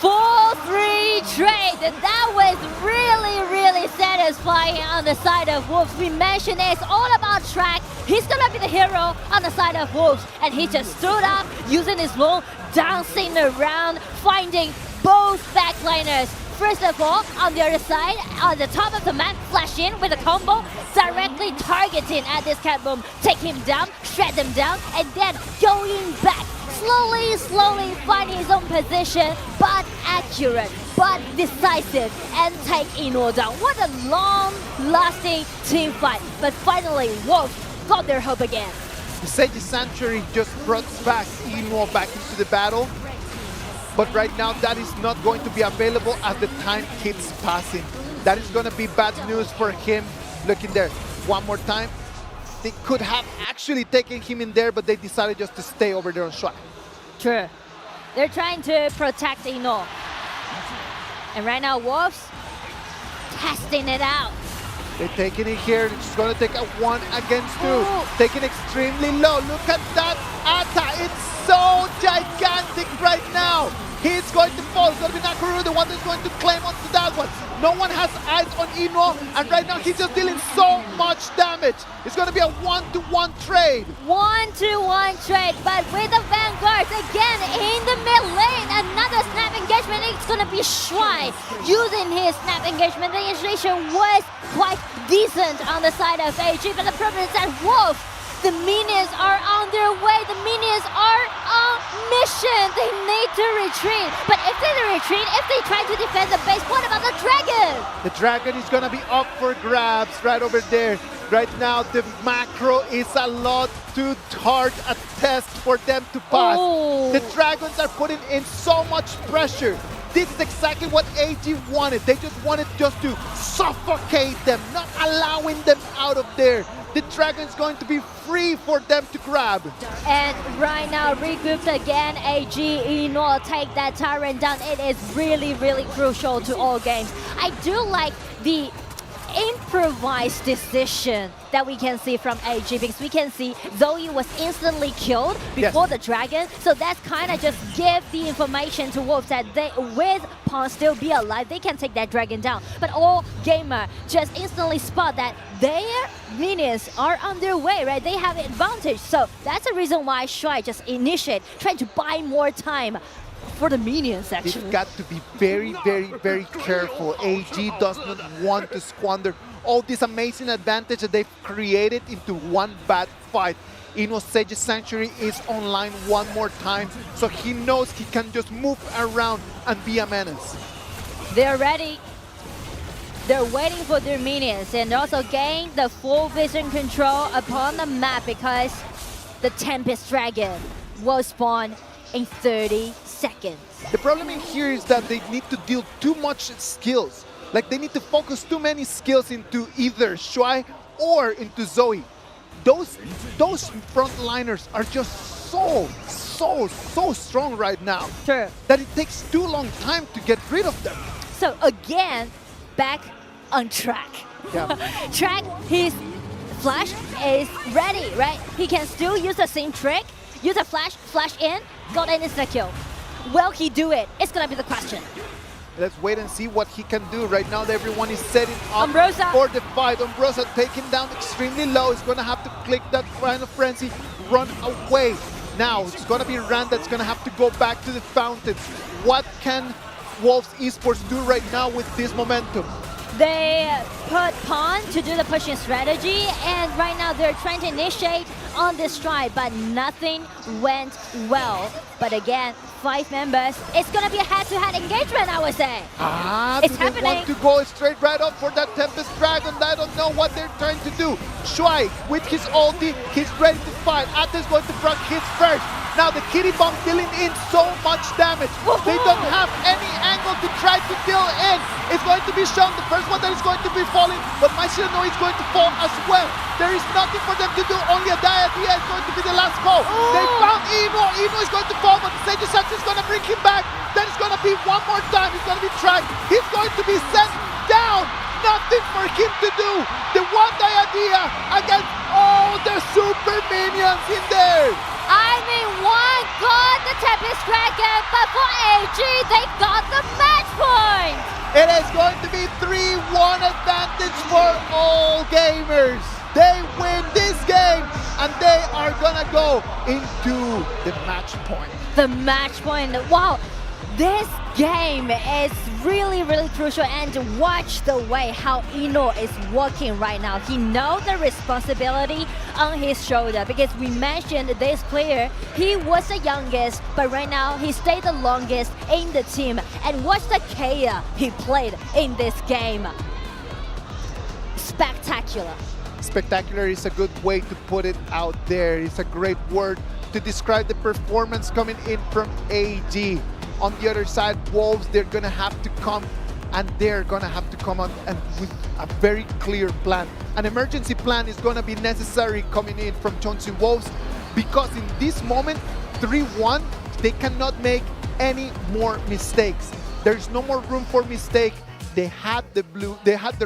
4-3 trade, and that was really satisfying on the side of Wolves. We mentioned it's all about track. He's gonna be the hero on the side of Wolves, and he just stood up using his low, dancing around, finding both backliners. First of all, on the other side, on the top of the map, flash in with a combo, directly targeting at this Cat Boom, take him down, shred them down, and then going back. Slowly finding his own position, but accurate, but decisive, and take Ino down. What a long-lasting team fight. But finally, Wolves got their hope again. The Sage Sanctuary just brought back Ino back into the battle. But right now, that is not going to be available as the time keeps passing. That is going to be bad news for him. Looking there, one more time. They could have actually taken him in there, but they decided just to stay over there on Shuai. True. They're trying to protect Ino. And right now, Wolves testing it out. They're taking it here. It's just going to take a 1 against 2. Taking extremely low. Look at that Ata. It's so gigantic right now. He's going to fall. It's going to be Nakuru, the one that's going to claim onto that one. No one has eyes on Ino, and right now he's just dealing so much damage. It's going to be a 1-to-1 trade. 1-to-1 trade, but with the Vanguards again in the mid lane. Another snap engagement. It's going to be Shuai using his snap engagement. The initiation was quite decent on the side of AG, but the problem is that Wolf, the minions are on their way. The minions are on mission. They need to retreat. But if they retreat, if they try to defend the base, what about the dragon? The dragon is going to be up for grabs right over there. Right now, the macro is a lot too hard a test for them to pass. Oh. The dragons are putting in so much pressure. This is exactly what AG wanted. They just wanted just to suffocate them, not allowing them out of there. The dragon's going to be free for them to grab. And right now, regrouped again, AG, Eno take that Tyrant down. It is really, really crucial to all games. I do like the improvised decision that we can see from AG, because we can see Zoe was instantly killed before the dragon, so that's kind of just give the information to Wolves that they, with Pawn still be alive, they can take that dragon down. But all gamer just instantly spot that their minions are on their way, right? They have advantage, so that's the reason why Shuai just initiate, trying to buy more time for the minions, actually. They've got to be very, very, very careful. AG does not want to squander all this amazing advantage that they've created into one bad fight. Ino Sage's Sanctuary is online one more time, so he knows he can just move around and be a menace. They're ready. They're waiting for their minions and also gain the full vision control upon the map, because the Tempest Dragon will spawn in 30 seconds. The problem in here is that they need to deal too much skills. Like, they need to focus too many skills into either Shuai or into Zoe. Those frontliners are just so strong right now. Sure. That it takes too long time to get rid of them. So again, back on track. Yeah. Track, his flash is ready, right? He can still use the same trick. Use a flash in, got an insta kill. Will he do it? It's gonna be the question. Let's wait and see what he can do. Right now, everyone is setting up Umbrosa for the fight. Umbrosa taken down extremely low. He's gonna have to click that Final Frenzy, run away. Now, it's gonna be Rand that's gonna have to go back to the fountains. What can Wolves Esports do right now with this momentum? They put Pawn to do the pushing strategy, and right now they're trying to initiate on this stride, but nothing went well. But again, 5 members, it's gonna be a head-to-head engagement, I would say. It's happening. They want to go straight right up for that Tempest Dragon. I don't know what they're trying to do. Shuai, with his ulti, he's ready to fight. Atte's going to front his first. Now the Kitty Bomb dealing in so much damage. They don't have any angle to try to deal in. It's going to be shown, the first one that is going to be falling, but Maishirano is going to fall as well. There is nothing for them to do, only a Diadea is going to be the last call. They found Eno. Eno is going to fall, but Sage Sanctuary is going to bring him back. Then it's going to be one more time. He's going to be tracked. He's going to be sent down. Nothing for him to do. The one Diadea against all the super minions in there. I mean, one got the Tempest Dragon, but for AG, they got the match point. It is going to be 3-1 advantage for all gamers. They win this game, and they are gonna go into the match point. The match point, wow. This game is really, really crucial, and watch the way how Eno is working right now. He knows the responsibility on his shoulder, because we mentioned this player, he was the youngest, but right now he stayed the longest in the team. And watch the Kaya he played in this game. Spectacular. Spectacular is a good way to put it out there. It's a great word to describe the performance coming in from AG. On the other side, Wolves, they're gonna have to come, and they're gonna have to come out and with a very clear plan. An emergency plan is gonna be necessary coming in from Chongqing Wolves, because in this moment, 3-1, they cannot make any more mistakes. There's no more room for mistake. They had the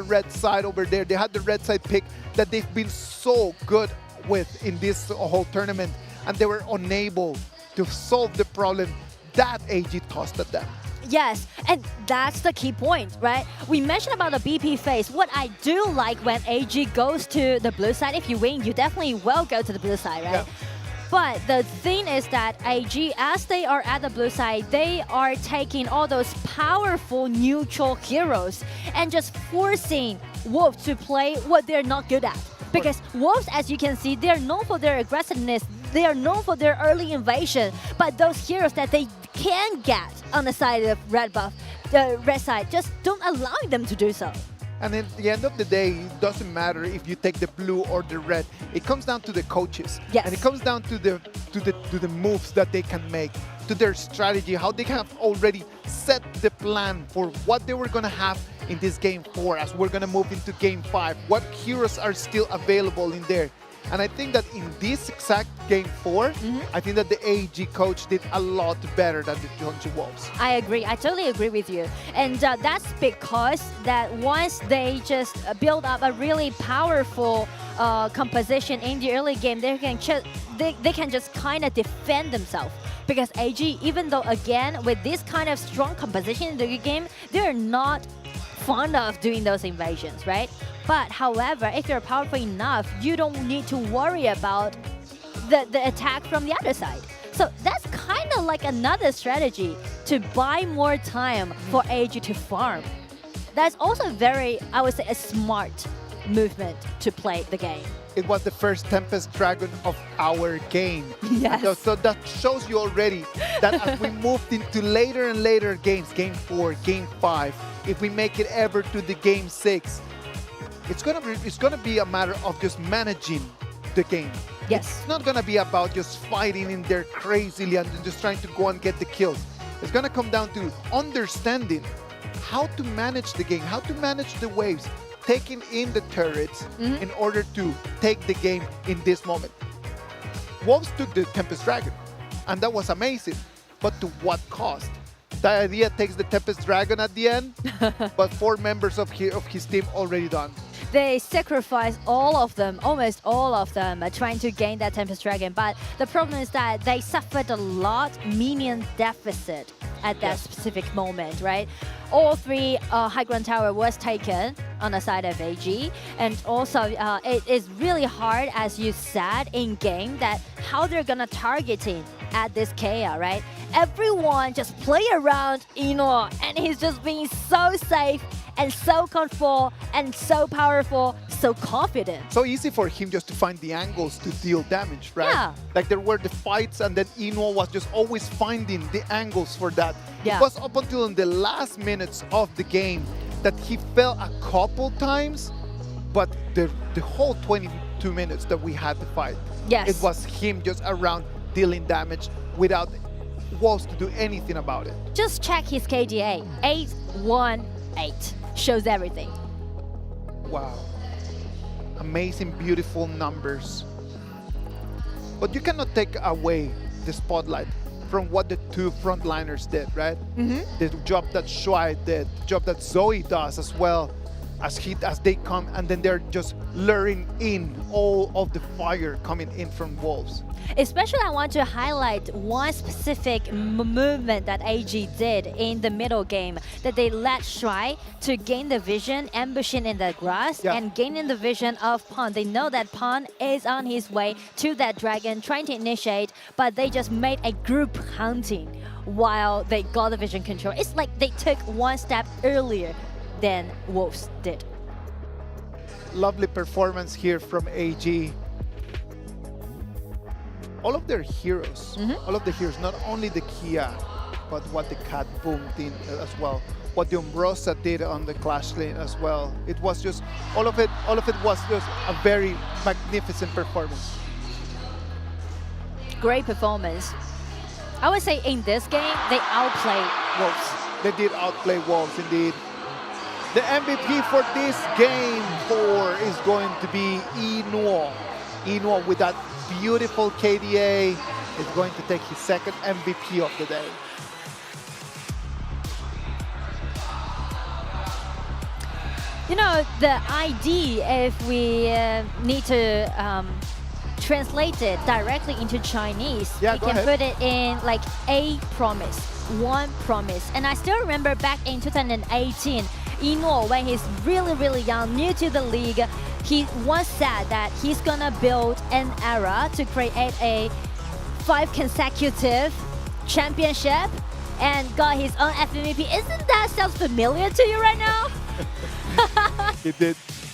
red side over there. They had the red side pick that they've been so good with in this whole tournament, and they were unable to solve the problem. that AG tossed at them. Yes, and that's the key point, right? We mentioned about the BP phase. What I do like when AG goes to the blue side, if you win, you definitely will go to the blue side, right? Yeah. But the thing is that AG, as they are at the blue side, they are taking all those powerful neutral heroes and just forcing Wolves to play what they're not good at. Because Wolves, as you can see, they're known for their aggressiveness, they are known for their early invasion, but those heroes that they can get on the side of red buff, the red side, just don't allow them to do so. And at the end of the day, it doesn't matter if you take the blue or the red. It comes down to the coaches. Yes. And it comes down to the moves that they can make, to their strategy, how they have already set the plan for what they were going to have in this game 4 as we're going to move into game 5. What heroes are still available in there. And I think that in this exact game 4, I think that the AG coach did a lot better than the Jeonju Wolves. I agree. I totally agree with you. And that's because that once they just build up a really powerful composition in the early game, they can just kind of defend themselves. Because AG, even though, again, with this kind of strong composition in the game, they're not fond of doing those invasions, right? But however, if you're powerful enough, you don't need to worry about the attack from the other side. So that's kind of like another strategy to buy more time for AG to farm. That's also very, I would say, a smart movement to play the game. It was the first Tempest Dragon of our game. Yes. So that shows you already that as we moved into later and later games, game 4, game 5, if we make it ever to the game 6, it's gonna be a matter of just managing the game. Yes. It's not gonna be about just fighting in there crazily and just trying to go and get the kills. It's gonna come down to understanding how to manage the game, how to manage the waves, taking in the turrets in order to take the game in this moment. Wolves took the Tempest Dragon, and that was amazing. But to what cost? The idea takes the Tempest Dragon at the end, but 4 members of his team already done. They sacrificed all of them, almost all of them, trying to gain that Tempest Dragon. But the problem is that they suffered a lot minion deficit at that specific moment, right? All 3 high ground tower was taken on the side of AG. And also, it is really hard, as you said, in game, that how they're gonna targeting at this KPL, right? Everyone just play around Ino, and he's just being so safe and so comfortable and so powerful, so confident. So easy for him just to find the angles to deal damage, right? Yeah. Like there were the fights, and then Ino was just always finding the angles for that. Yeah. It was up until in the last minutes of the game that he fell a couple times, but the whole 22 minutes that we had to fight, Yes. it was him just around dealing damage without Wolves to do anything about it. Just check his KDA, 818. Shows everything. Wow. Amazing, beautiful numbers. But you cannot take away the spotlight from what the 2 frontliners did, right? The job that Shuai did, the job that Zoe does as well, as they come, and then they're just luring in all of the fire coming in from Wolves. Especially, I want to highlight one specific movement that AG did in the middle game, that they let Shuai to gain the vision, ambushing in the grass, and gaining the vision of Pawn. They know that Pawn is on his way to that dragon, trying to initiate, but they just made a group hunting while they got the vision control. It's like they took one step earlier than Wolves did. Lovely performance here from AG. All of their heroes, all of the heroes, not only the Kia, but what the Cat Boom did as well, what the Umbrosa did on the Clash lane as well. It was just, all of it was just a very magnificent performance. Great performance. I would say in this game, they outplayed Wolves. They did outplay Wolves indeed. The MVP for this game 4 is going to be Ino. Ino with that beautiful KDA is going to take his 2nd MVP of the day. You know, the idea, if we need to translate it directly into Chinese, Yeah, you go can ahead. put it in like a promise, one promise. And I still remember back in 2018, Eno, when he's really young, new to the league, he once said that he's gonna build an era to create a 5 consecutive championship and got his own FMVP. Isn't that sounds familiar to you right now?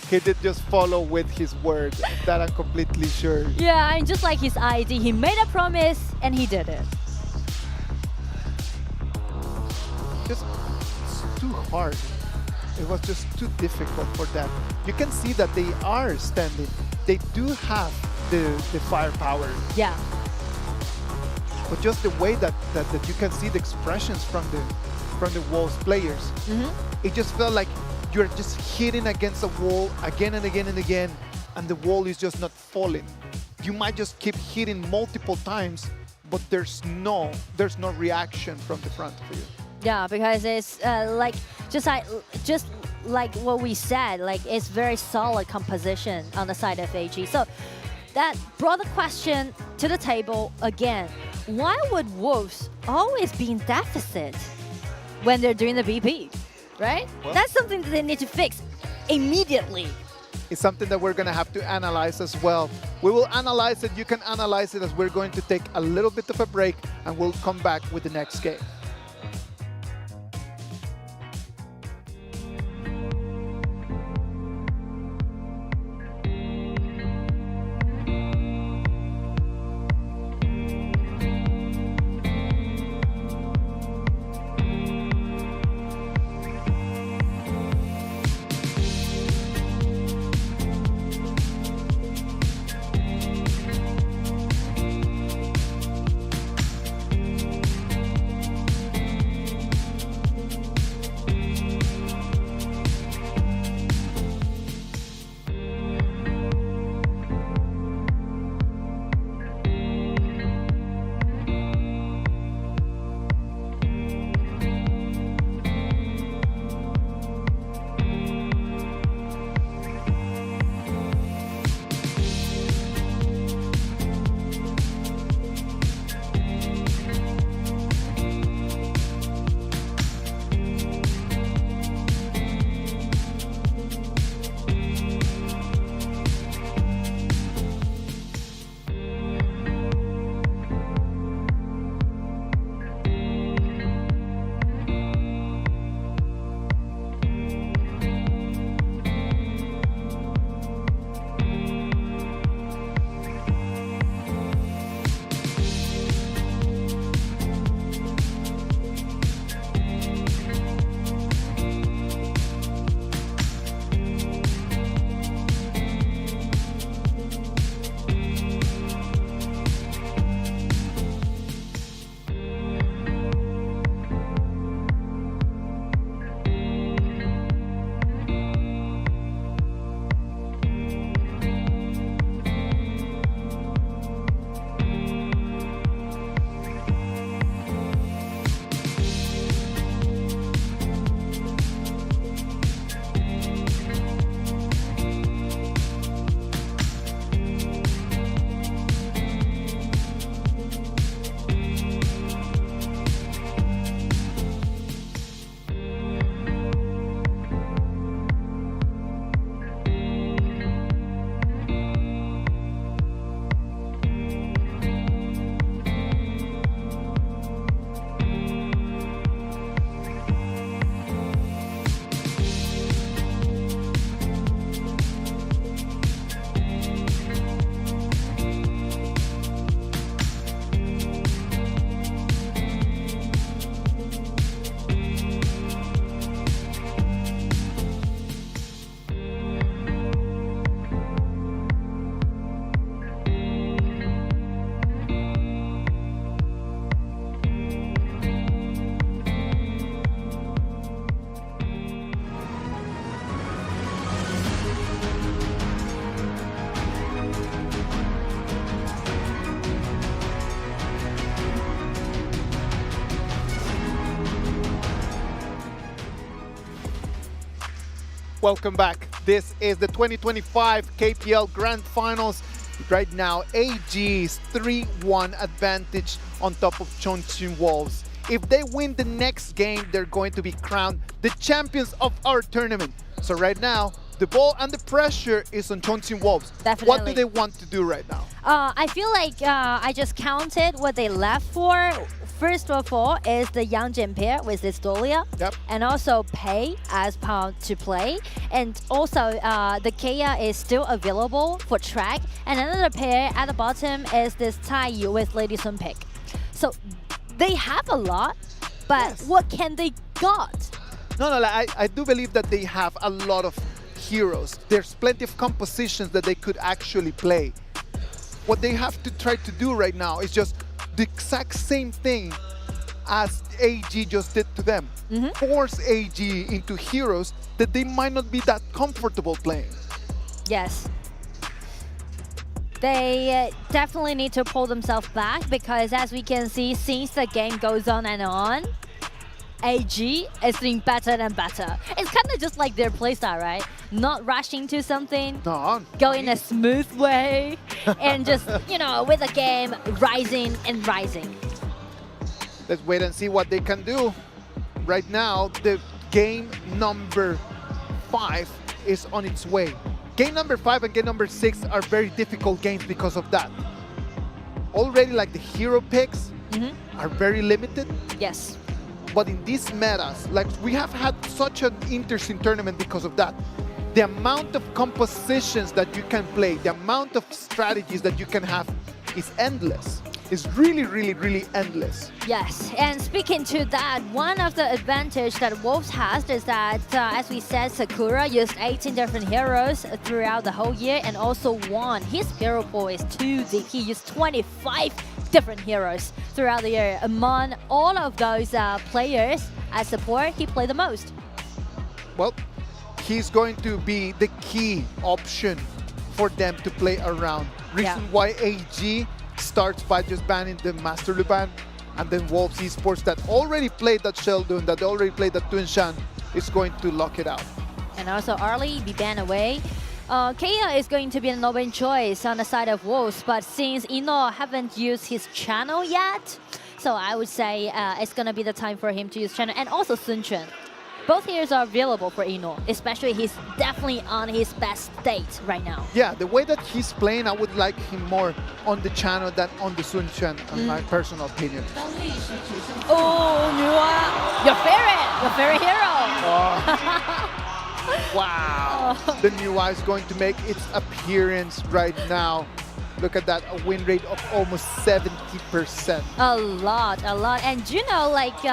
He did just follow with his word. That I'm completely sure. Yeah, and just like his ID, he made a promise and he did it. Just it's too hard. It was just too difficult for them. You can see that they are standing. They do have the firepower. Yeah. But just the way that you can see the expressions from the Wolves players, it just felt like you're just hitting against a wall again and again and again, and the wall is just not falling. You might just keep hitting multiple times, but there's no reaction from the front for you. Yeah, because it's just like what we said, like it's very solid composition on the side of AG. So that brought the question to the table again. Why would Wolves always be in deficit when they're doing the BP, right? Well, that's something that they need to fix immediately. It's something that we're going to have to analyze as well. We will analyze it. You can analyze it as we're going to take a little bit of a break, and we'll come back with the next game. Welcome back. This is the 2025 KPL Grand Finals Right now, AG is 3-1 advantage on top of Chongqing Wolves. If they win the next game, they're going to be crowned the champions of our tournament. So right now, the ball and the pressure is on Chongqing Wolves. Definitely. What do they want to do right now? I feel like I just counted what they left for. First of all is the Yang Jin pair with this Dolia. Yep. And also Pei as pawn to play. And also the Kea is still available for track. And another pair at the bottom is this Tai Yu with Lady Sun pick. So they have a lot, but what can they got? No, I do believe that they have a lot of heroes. There's plenty of compositions that they could actually play. What they have to try to do right now is just the exact same thing as AG just did to them. Force AG into heroes that they might not be that comfortable playing. Yes. They definitely need to pull themselves back because as we can see, since the game goes on and on, AG is doing better and better. It's kind of just like their playstyle, right? Not rushing to something, going a smooth way, and just, you know, with the game rising and rising. Let's wait and see what they can do. Right now, the game number 5 is on its way. Game number 5 and game number 6 are very difficult games because of that. Already, like the hero picks are very limited. Yes. But in these metas, like we have had such an interesting tournament because of that. The amount of compositions that you can play, the amount of strategies that you can have is endless. It's really, really, really endless. Yes, and speaking to that, one of the advantage that Wolves has is that, as we said, Sakura used 18 different heroes throughout the whole year and also won. His hero pool is too deep. He used 25 different heroes throughout the year. Among all of those players as support, he played the most. Well, he's going to be the key option for them to play around. Reason why AG starts by just banning the Master Luban, and then Wolves Esports that already played that Sheldon, that already played that Tunshan, is going to lock it out. And also Arlie be banned away. Kea is going to be an open choice on the side of Wolves, but since Ino haven't used his channel yet, so I would say it's going to be the time for him to use channel, and also Sun Quan. Both heroes are available for Ino, especially he's definitely on his best state right now. Yeah, the way that he's playing, I would like him more on the channel than on the Sun Quan, in my personal opinion. Oh, Nua, your favorite hero. Wow. The Nua is going to make its appearance right now. Look at that, a win rate of almost 70%. A lot. And you know, like,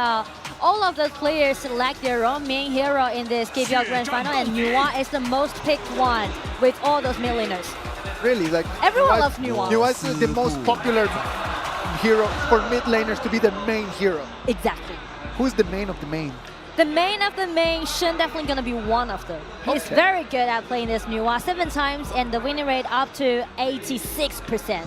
all of the players select their own main hero in this KPL Grand Final, and Nua is the most picked one with all those mid laners. Really? Like everyone loves Nua. Nua is the most popular hero for mid laners to be the main hero. Exactly. Who's the main of the main? The main of the main, Shen definitely gonna be one of them. He's very good at playing this Nua 7 times, and the winning rate up to 86%.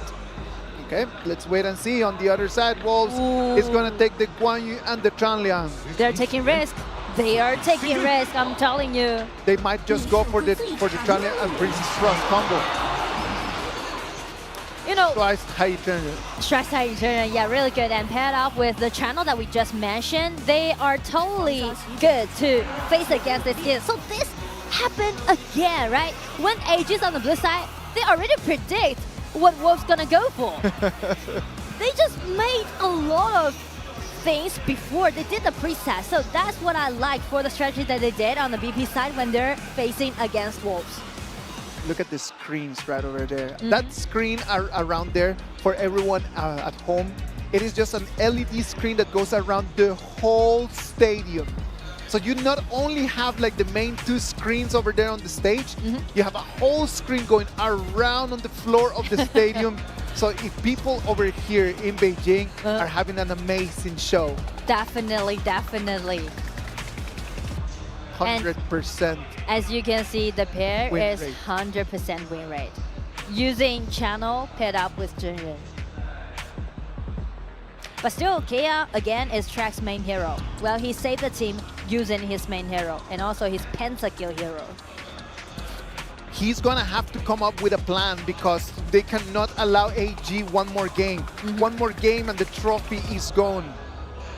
Okay, let's wait and see. On the other side, Wolves is going to take the Guan Yu and the Chanliang. They're taking risk. They are taking risk, I'm telling you. They might just go for the Chanliang and Princess Cross combo. You know, Twice high eternal. Stress high eternal, yeah, really good. And paired up with the channel that we just mentioned, they are totally good to face against this kid. So this happened again, right? When AG is on the blue side, they already predict what Wolf's gonna go for. They just made a lot of things before they did the preset. So that's what I like for the strategy that they did on the BP side when they're facing against Wolves. Look at the screens right over there. That screen around there for everyone at home, it is just an LED screen that goes around the whole stadium. So you not only have like the main 2 screens over there on the stage, you have a whole screen going around on the floor of the stadium. So if people over here in Beijing are having an amazing show. Definitely, definitely. 100%. As you can see, the pair Win is rate. 100% win rate. Using channel paired up with Junjun. But still, Kea, again, is Track's main hero. Well, he saved the team using his main hero and also his pentakill hero. he's gonna have to come up with a plan because they cannot allow AG one more game. One more game and the trophy is gone.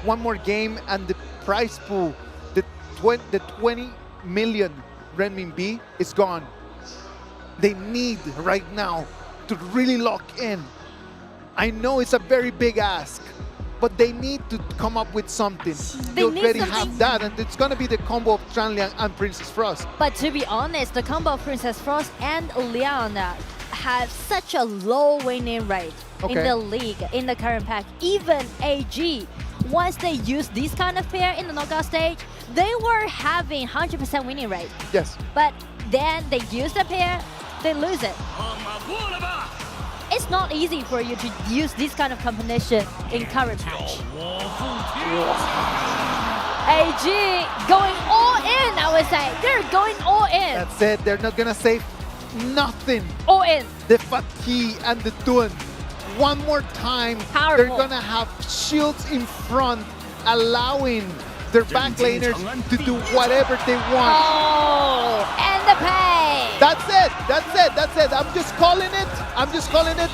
One more game and the prize pool, the 20 million renminbi is gone. They need right now to really lock in. I know it's a very big ask, but they need to come up with something. They already have that, and it's going to be the combo of Tran Liang and Princess Frost. But to be honest, the combo of Princess Frost and Liang have such a low winning rate in the league, in the current pack. Even AG, once they use this kind of pair in the knockout stage, they were having 100% winning rate. Yes. But then they use the pair, they lose it. It's not easy for you to use this kind of combination in current patch. AG going all in, I would say. They're going all in. That's it. They're not going to save nothing. All in. The Fatih and the Dun. One more time, Powerful. They're going to have shields in front, allowing their backlaners to do whatever they want. Oh, and the pay. That's it. That's it. That's it. I'm just calling it. I'm just calling it.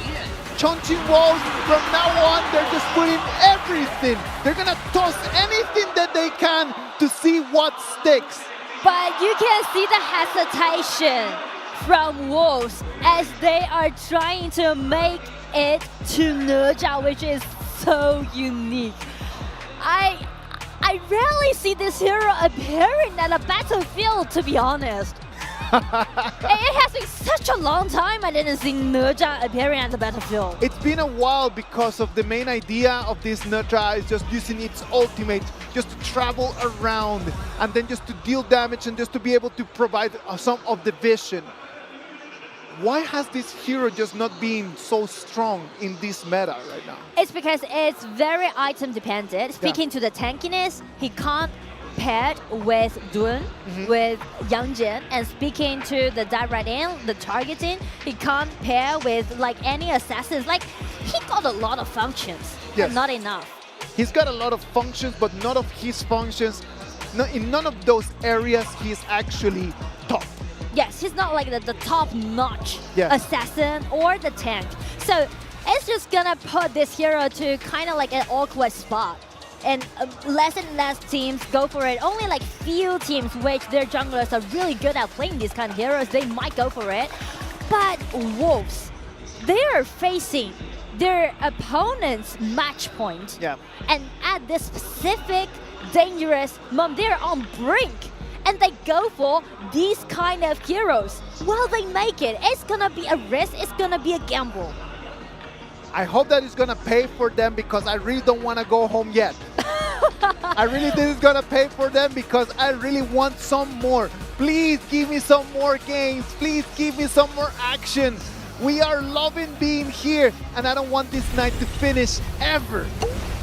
Chongqing Wolves, from now on, they're just putting everything. They're going to toss anything that they can to see what sticks. But you can see the hesitation from Wolves as they are trying to make it to Nerja, which is so unique. I rarely see this hero appearing at a battlefield, to be honest. It has been such a long time I didn't see Nerja appearing at the battlefield. It's been a while because of the main idea of this Nerja is just using its ultimate just to travel around and then just to deal damage and just to be able to provide some of the vision. Why has this hero just not been so strong in this meta right now? It's because it's very item dependent. Speaking to the tankiness, he can't pair with Dun, with Yang Jin, and speaking to the direct in, the targeting, he can't pair with like any assassins. Like, he got a lot of functions, but not enough. He's got a lot of functions, but none of his functions, in none of those areas, he's actually top. Yes, he's not like the top-notch assassin or the tank. So it's just gonna put this hero to kind of like an awkward spot. And less and less teams go for it. Only like few teams which their junglers are really good at playing these kind of heroes, they might go for it. But Wolves, they are facing their opponent's match point. And at this specific dangerous moment, they're on brink. And they go for these kind of heroes. Will they make it? It's gonna be a risk, it's gonna be a gamble. I hope that it's gonna pay for them because I really don't wanna go home yet. I really think it's gonna pay for them because I really want some more. Please give me some more games. Please give me some more action. We are loving being here and I don't want this night to finish ever.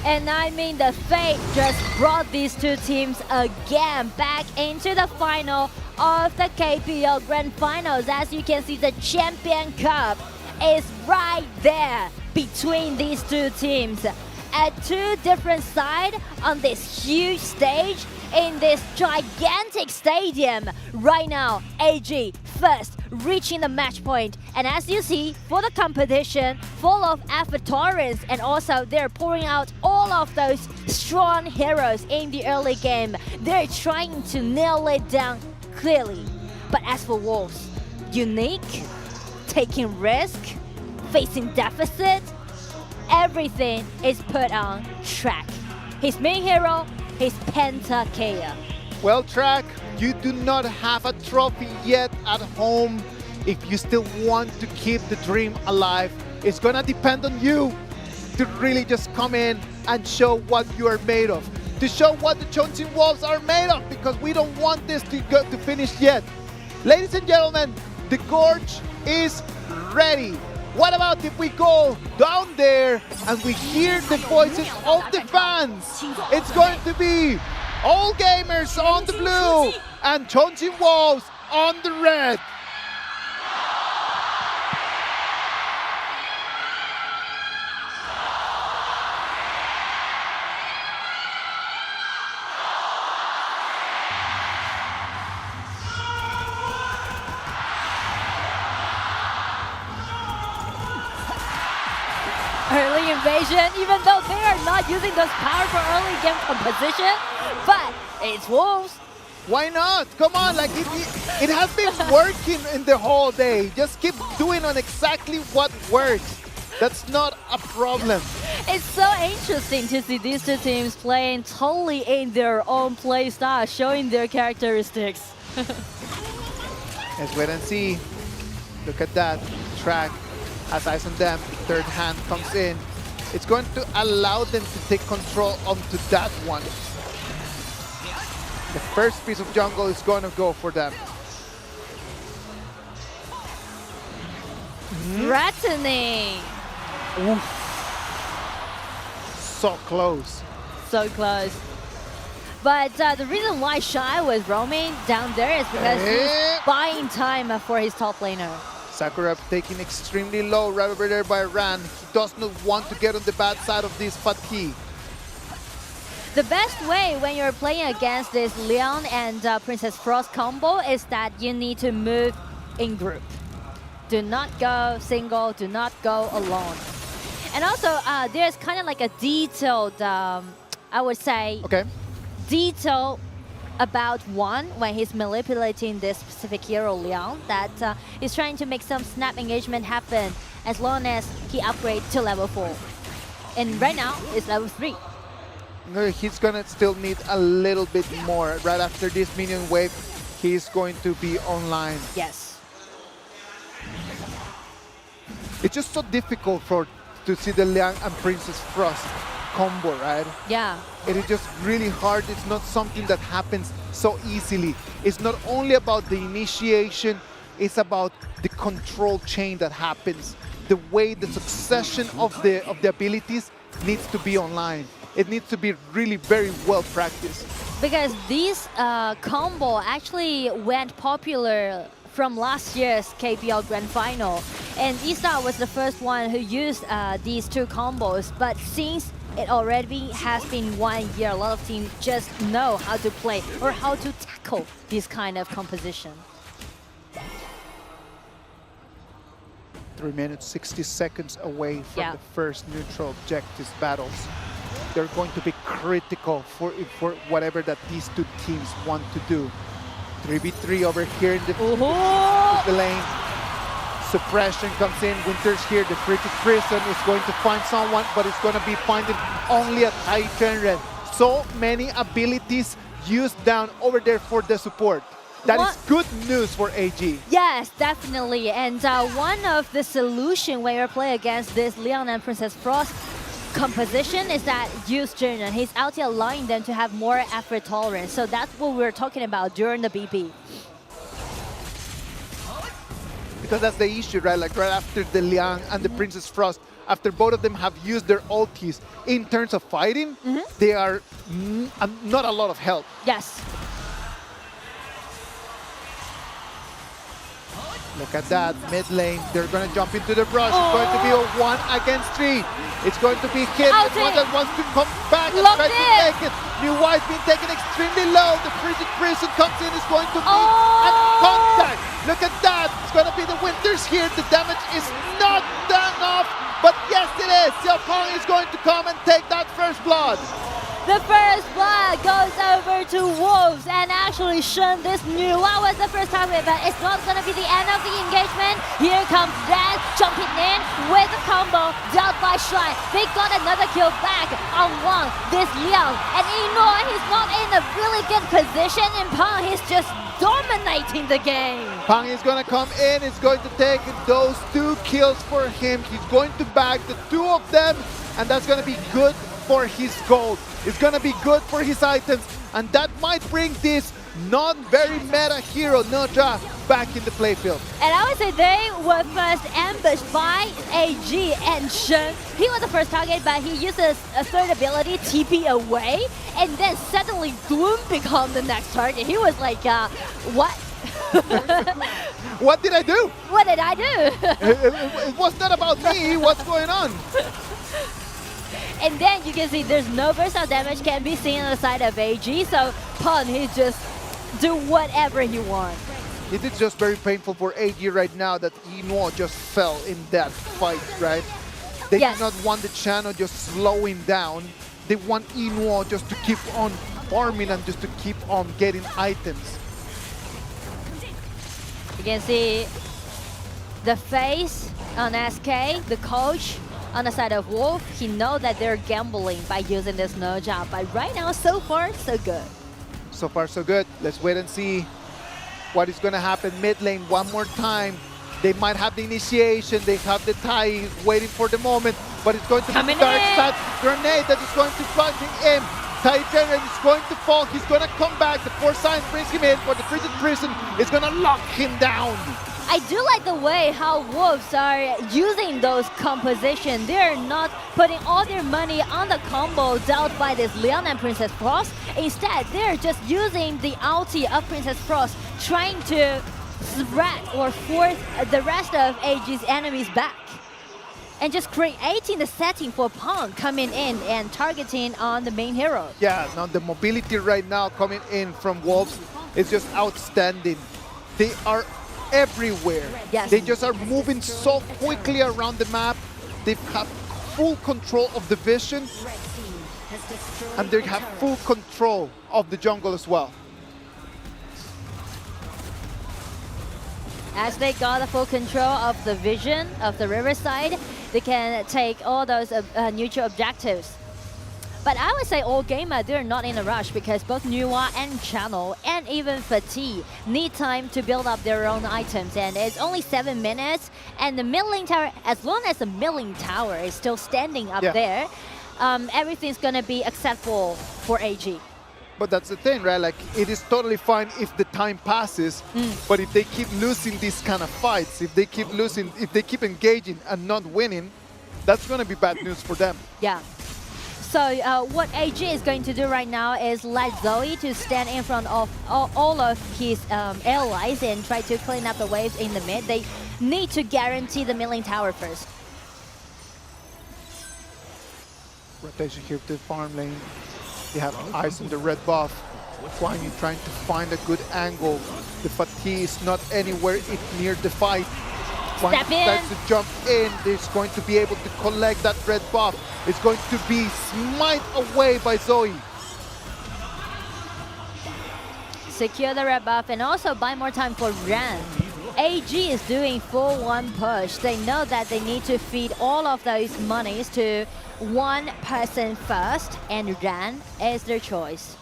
And I mean, the fate just brought these two teams again back into the final of the KPL Grand Finals. As you can see, the Champion Cup is right there between these two teams. At two different sides on this huge stage in this gigantic stadium. Right now, AG first reaching the match point. And as you see, for the competition, full of avatarians, and also they're pouring out all of those strong heroes in the early game. They're trying to nail it down clearly. But as for Wolves, unique, taking risk, facing deficit, everything is put on track. His main hero, his Pentakia. Well, Track, you do not have a trophy yet at home. If you still want to keep the dream alive, it's gonna depend on you to really just come in and show what you are made of. To show what the Chongqing Wolves are made of, because we don't want this to go to finish yet. Ladies and gentlemen, the Gorge is ready. What about if we go down there and we hear the voices of the fans? It's going to be All Gamers on the blue and Chongqing Wolves on the red. invasion, even though they are not using those powerful early game composition. But it's Wolves. Why not? Come on, like it has been working in the whole day. Just keep doing on exactly what works. That's not a problem. It's so interesting to see these two teams playing totally in their own play style, showing their characteristics. Let's wait and see. Look at that. Track has eyes on them. Third hand comes in. It's going to allow them to take control onto that one. The first piece of jungle is going to go for them. Threatening. Oof. So close. So close. But the reason why Shy was roaming down there is because he's buying time for his top laner. Sakura taking extremely low right over there by Ran. He does not want to get on the bad side of this fatigue. The best way when you're playing against this Leon and Princess Frost combo is that you need to move in group. Do not go single, do not go alone. And also, there's kind of like a detailed, I would say, detail about Juan when he's manipulating this specific hero, Leon, that he's trying to make some snap engagement happen as long as he upgrades to level 4. And right now, it's level 3. No, he's gonna still need a little bit more. Right after this minion wave, he's going to be online. Yes. It's just so difficult to see the Liang and Princess Frost combo, right? Yeah. It is just really hard. It's not something that happens so easily. It's not only about the initiation, it's about the control chain that happens. The way the succession of the abilities needs to be online. It needs to be really very well practiced. Because this combo actually went popular from last year's KPL Grand Final. And Eastar was the first one who used these two combos. But since it already has been 1 year, a lot of teams just know how to play or how to tackle this kind of composition. 3 minutes, 60 seconds away from the first neutral objectives battles. They're going to be critical for whatever that these two teams want to do. 3v3 over here in the lane. Suppression comes in. Winter's here. The Critic Prison is going to find someone, but it's going to be finding only a Titan. So many abilities used down over there for the support. That is good news for AG. Yes, definitely. And one of the solution when you play against this Leon and Princess Frost composition is that use Jin, and he's out here allowing them to have more effort tolerance. So that's what we're talking about during the BP. Because that's the issue, right? Like right after the Liang and the Princess Frost, after both of them have used their ultis in terms of fighting, they are not a lot of help. Yes. Look at that, mid lane, they're going to jump into the brush. It's going to be a 1 against 3. It's going to be hit. The one that wants to come back and try to take it. New White being taken extremely low. The Critic Prison comes in, is going to be a contact. Look at that, it's going to be the Winters here. The damage is not done off, but yes it is. Xiaopeng is going to come and take that first blood. The first blood goes over to Wolves, and actually Shen, this New White was the first target, but it's not going to be the end of the engagement. Here comes Red jumping in with a combo dealt by Shy. They got another kill back on Wang, this Liang, and Ino, he's not in a really good position, and Pang, he's just dominating the game. Pang is going to come in, he's going to take those 2 kills for him. He's going to bag the 2 of them, and that's going to be good for his gold. It's going to be good for his items, and that might bring this not very meta hero, Noja, back in the playfield. And I would say they were first ambushed by AG and Shen. He was the first target, but he uses a third ability, TP away, and then suddenly Doom became the next target. He was like, what? What did I do? What did I do? It was not about me. What's going on? And then you can see there's no versatile damage can be seen on the side of AG, so Pun, he just do whatever he wants. It is just very painful for AG right now that Ino just fell in that fight, right? They do not want the channel just slowing down. They want Inuo just to keep on farming and just to keep on getting items. You can see the face on SK, the coach on the side of Wolf. He knows that they're gambling by using this no job. But right now, so far, so good. So far, so good. Let's wait and see what is going to happen mid lane one more time. They might have the initiation. They have the tie waiting for the moment. But it's going to be the dark side grenade that is going to plunge him in. Tai General is going to fall. He's going to come back. The Force Sign brings him in, but the Frigid Prison is going to lock him down. I do like the way how Wolves are using those compositions. They're not putting all their money on the combo dealt by this Leon and Princess Frost. Instead, they're just using the ulti of Princess Frost, trying to threat or force the rest of AG's enemies back. And just creating the setting for Pong coming in and targeting on the main hero. Yeah, now the mobility right now coming in from Wolves is just outstanding. They are everywhere. Yes. They just are moving so quickly around the map. They have full control of the vision, and they have full control of the jungle as well. As they got the full control of the vision of the riverside, they can take all those neutral objectives. But I would say all gamer, they're not in a rush because both Nuwa and Channel and even Fatigue need time to build up their own items. And it's only 7 minutes. And the mid lane tower, as long as the mid lane tower is still standing up there, everything's going to be acceptable for AG. But that's the thing, right? Like, it is totally fine if the time passes, but if they keep losing these kind of fights, if they keep losing, if they keep engaging and not winning, that's going to be bad news for them. Yeah. So what AG is going to do right now is let Zoe to stand in front of all of his allies and try to clean up the waves in the mid. They need to guarantee the mid lane tower first. Rotation here to the farm lane. They have eyes on the red buff. Trying to find a good angle. The Fatigue is not anywhere near the fight. Step in. To jump in. He's going to be able to collect that red buff. It's going to be smite away by Zoe. Secure the red buff and also buy more time for Ran. AG is doing full one push. They know that they need to feed all of those monies to one person first, and Ran is their choice.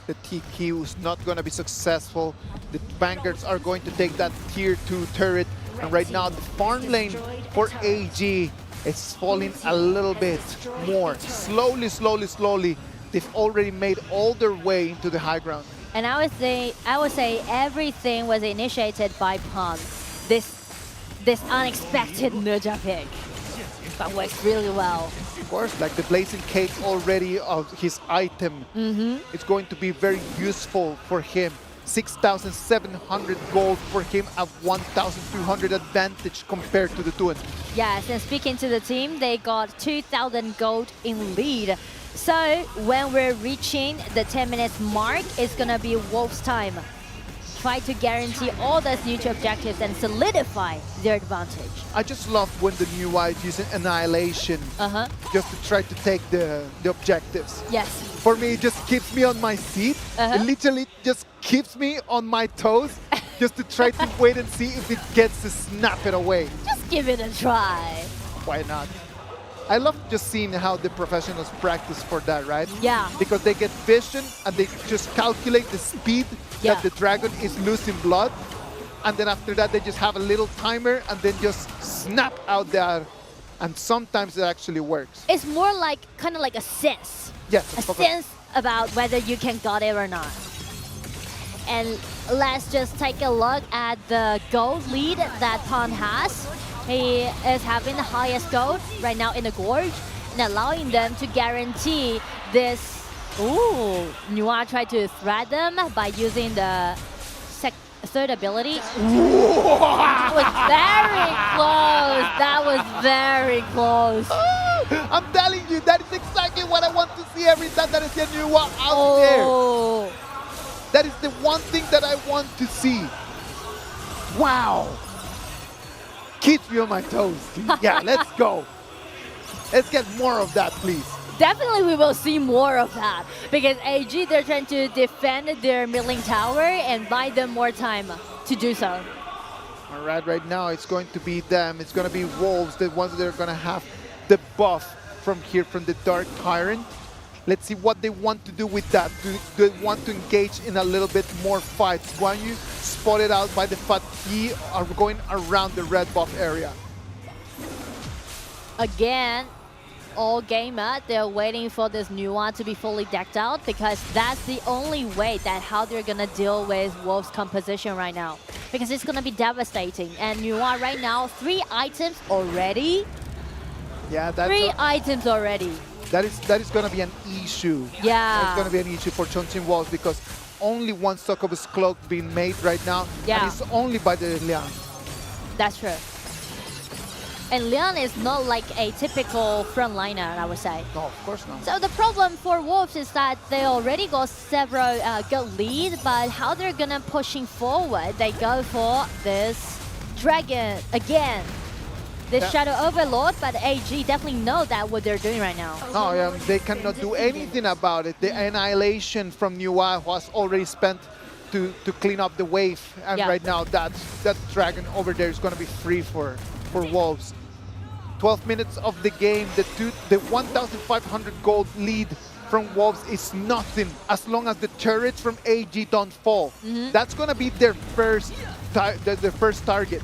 The TQ is not going to be successful. The Vanguards are going to take that tier 2 turret. And right now, the farm lane for AG is falling a little bit more. Slowly, slowly, slowly. They've already made all their way into the high ground. And I would say everything was initiated by Pong. This unexpected Ninja pick. That works really well. Of course, like the Blazing Cake already of his item. It's going to be very useful for him. 6,700 gold for him at 1,200 advantage compared to the Tuan. Yes, and speaking to the team, they got 2,000 gold in lead. So when we're reaching the 10 minutes mark, it's gonna be Wolf's time. Try to guarantee all those neutral objectives and solidify their advantage. I just love when the new white using Annihilation just to try to take the objectives. Yes. For me, it just keeps me on my seat. It literally just keeps me on my toes just to try to wait and see if it gets to snap it away. Just give it a try. Why not? I love just seeing how the professionals practice for that, right? Yeah. Because they get vision and they just calculate the speed that the dragon is losing blood. And then after that, they just have a little timer and then just snap out there. And sometimes it actually works. It's more like, kind of like a sense. Yes. A sense about whether you can got it or not. And let's just take a look at the gold lead that Pong has. He is having the highest gold right now in the Gorge and allowing them to guarantee this. Ooh, Nuwa tried to threat them by using the third ability. That was very close. That was very close. I'm telling you, that is exactly what I want to see every time that I see a Nuwa out there. That is the one thing that I want to see. Wow. keeps me on my toes. Yeah, let's go. Let's get more of that, please. Definitely we will see more of that because AG, they're trying to defend their milling tower and buy them more time to do so. All right now it's going to be them. It's going to be Wolves, the ones that are going to have the buff from here, from the Dark Tyrant. Let's see what they want to do with that. Do they want to engage in a little bit more fights? Guan Yu spotted out by the Fatigue are going around the red buff area. Again, all gamer, they're waiting for this Nuwa to be fully decked out because that's the only way that how they're gonna deal with Wolf's composition right now. Because it's gonna be devastating. And Nuwa right now, 3 items already. Yeah, that's 3 items already. That is gonna be an issue. Yeah. That's gonna be an issue for Chongqing Wolves because only one Succubus cloak being made right now. Yeah. And it's only by the Liang. That's true. And Leon is not like a typical frontliner, I would say. No, of course not. So the problem for Wolves is that they already got several good lead, but how they're gonna pushing forward, they go for this Dragon again. This Shadow Overlord, but AG definitely know that what they're doing right now. No, they cannot do anything about it. The Annihilation from Nuwa was already spent to clean up the wave. And right now that Dragon over there is gonna be free for Wolves. 12 minutes of the game, the 1,500 gold lead from Wolves is nothing as long as the turrets from AG don't fall. That's gonna be their first target.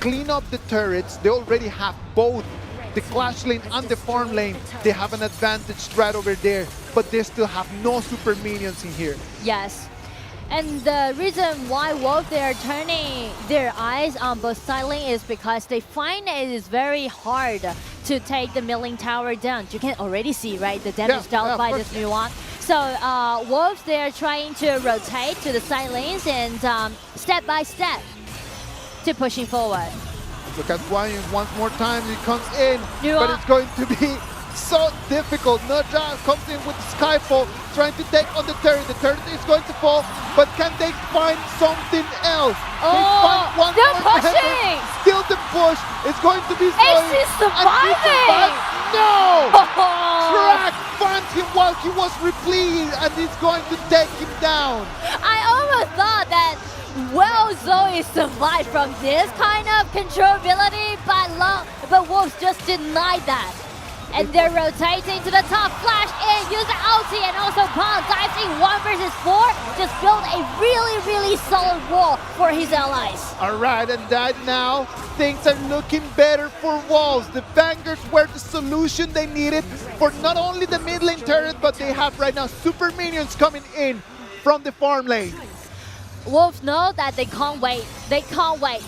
Clean up the turrets. They already have both the Clash lane and the farm lane. They have an advantage right over there, but they still have no super minions in here. Yes. And the reason why Wolf, they are turning their eyes on both side lane is because they find it is very hard to take the milling tower down. You can already see, right, the damage dealt by this new one. So Wolves, they are trying to rotate to the side lanes and step by step to pushing forward. Look at Guan Yu once more time. He comes in, but it's going to be so difficult. Naja comes in with Skyfall, trying to take on the turret. The turret is going to fall, but can they find something else? They find one they're more pushing! member. Still the push. It's going to be Ace is surviving! No! Track finds him while he was repleting, and he's going to take him down. I almost thought that Zoe survived from this kind of controllability, but Wolves just denied that. And they're rotating to the top, flash in, use the ulti, and also Pong dives in 1 versus 4. Just build a really solid wall for his allies. All right, and that now, things are looking better for Wolves. The Vanguards were the solution they needed for not only the mid lane turret, but they have right now super minions coming in from the farm lane. Wolves know that they can't wait. They can't wait.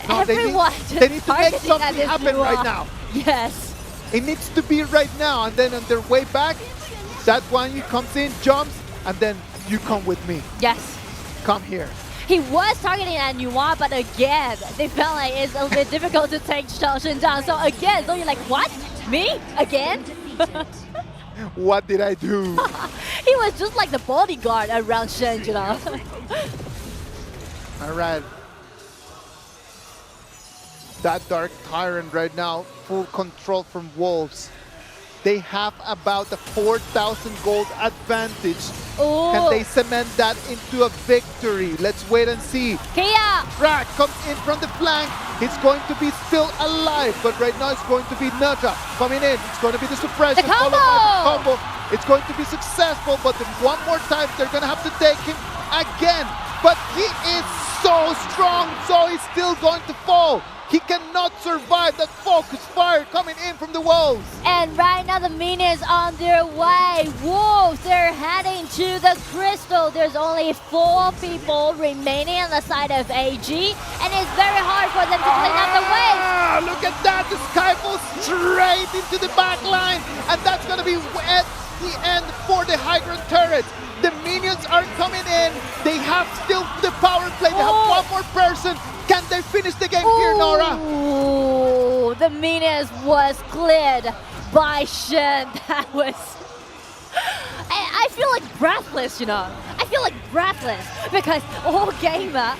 No, Everyone they need to make something happen right now. Yes. It needs to be right now, and then on their way back, that one you comes in, jumps, and then you come with me. Yes. Come here. He was targeting at Nuwa, but again, they felt like it's a little bit difficult to take Shaoshin down. So again, so you're like, what? Me? Again? What did I do? He was just like the bodyguard around Shen, you know? All right. That Dark Tyrant right now, full control from Wolves. They have about a 4,000 gold advantage. Ooh. Can they cement that into a victory? Let's wait and see. Kia! Rack comes in from the flank. He's going to be still alive, but right now it's going to be Naja coming in. It's going to be the suppression. The combo! Followed by the combo. It's going to be successful, but then one more time they're going to have to take him again. But he is so strong, so he's still going to fall. He cannot survive that focus fire coming in from the Wolves. And right now the minions on their way. Wolves, they're heading to the crystal. There's only 4 people remaining on the side of AG, and it's very hard for them to clean up the wave. Look at that, the Skyfall straight into the back line, and that's going to be at the end for the high ground turret. The minions are coming in. They have still the power play. They have one more person. Can they finish the game here, Nora? Ooh, the minions was cleared by Shen. That was... I feel like breathless, you know. I feel like breathless because all gamer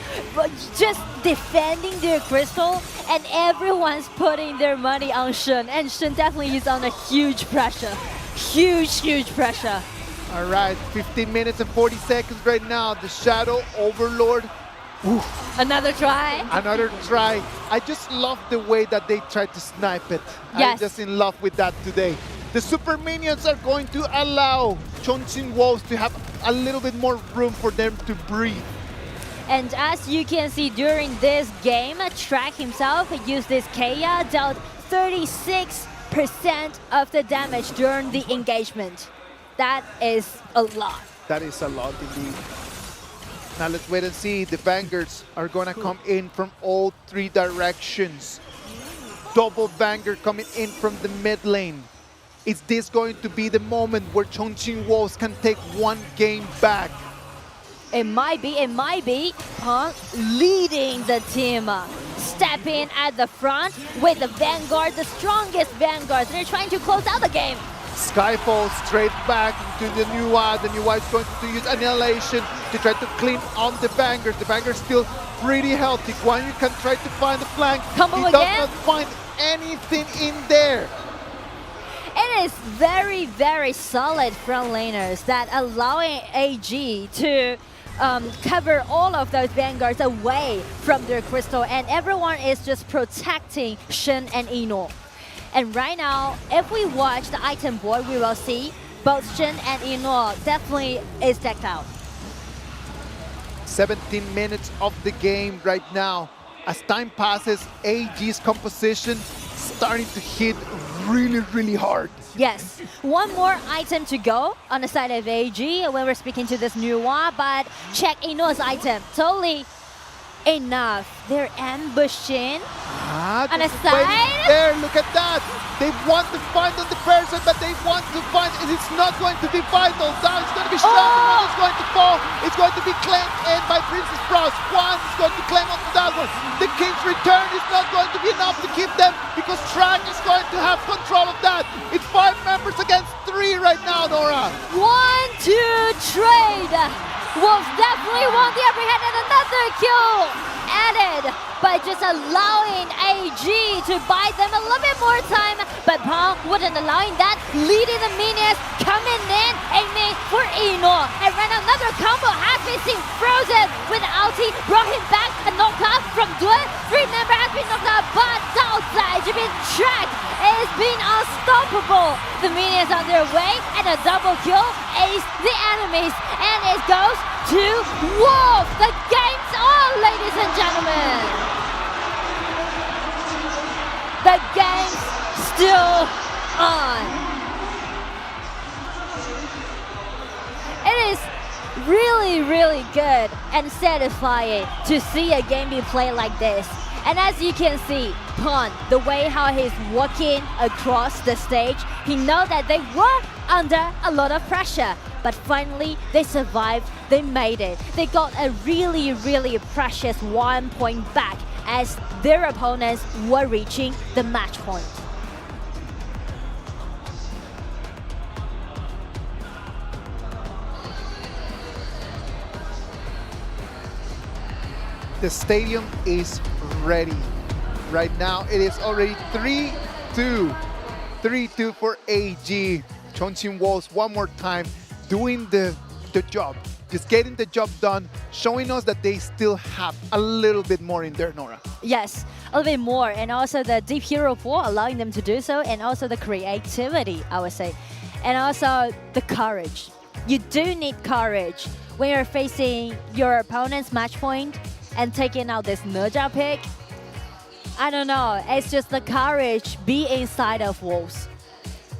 just defending their crystal and everyone's putting their money on Shen, and Shen definitely is under huge pressure. Huge pressure. All right, 15 minutes and 40 seconds right now. The Shadow Overlord. Oof. Another try. Another try. I just love the way that they tried to snipe it. Yes. I'm just in love with that today. The Super Minions are going to allow Chongqing Wolves to have a little bit more room for them to breathe. And as you can see during this game, Track himself used this Kaya, dealt 36% of the damage during the engagement. That is a lot. That is a lot indeed. Now let's wait and see. The Vanguards are going to come in from all three directions. Double Vanguard coming in from the mid lane. Is this going to be the moment where Chongqing Wolves can take one game back? It might be. Pong leading the team. Stepping at the front with the Vanguard, the strongest Vanguard. They're trying to close out the game. Skyfall straight back into the Nuwa. The Nuwa is going to use Annihilation to try to clean on the Vanguard. The Vanguard still pretty healthy. Guan Yu can try to find the flank. Combo he again. does not find anything in there. It is very solid front laners that allowing AG to cover all of those Vanguards away from their crystal, and everyone is just protecting Shen and Ino. And right now, if we watch the item board, we will see both Shen and Ino definitely is decked out. 17 minutes of the game right now. As time passes, AG's composition starting to hit really hard. Yes, one more item to go on the side of AG when we're speaking to this new one, but check Ino's item. Totally enough. They're ambushing on the side. There, look at that. They want to find on the person, but they want to find, and it's not going to be vital. Down, it's going to be shot, one is going to fall. It's going to be claimed in by Princess Frost. One is going to claim onto that one. The King's Return is not going to be enough to keep them because Track is going to have control of that. It's 5 members against 3 right now, Nora. 1-2 trade. Wolves definitely won the upper hand, and another kill added by just allowing AG to buy them a little bit more time, but Pong wouldn't allowing that, leading the minions, coming in, aiming for Ino, and ran another combo, has been seen frozen with ulti, brought him back, a knockout from Dun, 3 member has been knocked out, but outside, been tracked, is being unstoppable, the minions on their way, and a double kill, ace the enemies, and it goes to Wolf. The game's on, ladies and gentlemen. The game's still on. It is really good and satisfying to see a game be played like this. And as you can see, Pon, the way how he's walking across the stage, he knows that they were under a lot of pressure. But finally, they survived, they made it. They got a really precious 1 point back as their opponents were reaching the match point. The stadium is ready. Right now, it is already 3-2. 3-2 for AG. Chongqing Wolves one more time doing the job. Just getting the job done, showing us that they still have a little bit more in there, Nora. Yes, a little bit more, and also the deep hero pool allowing them to do so, and also the creativity, I would say. And also the courage. You do need courage when you're facing your opponent's match point and taking out this Nerja pick. I don't know, it's just the courage be inside of Wolves.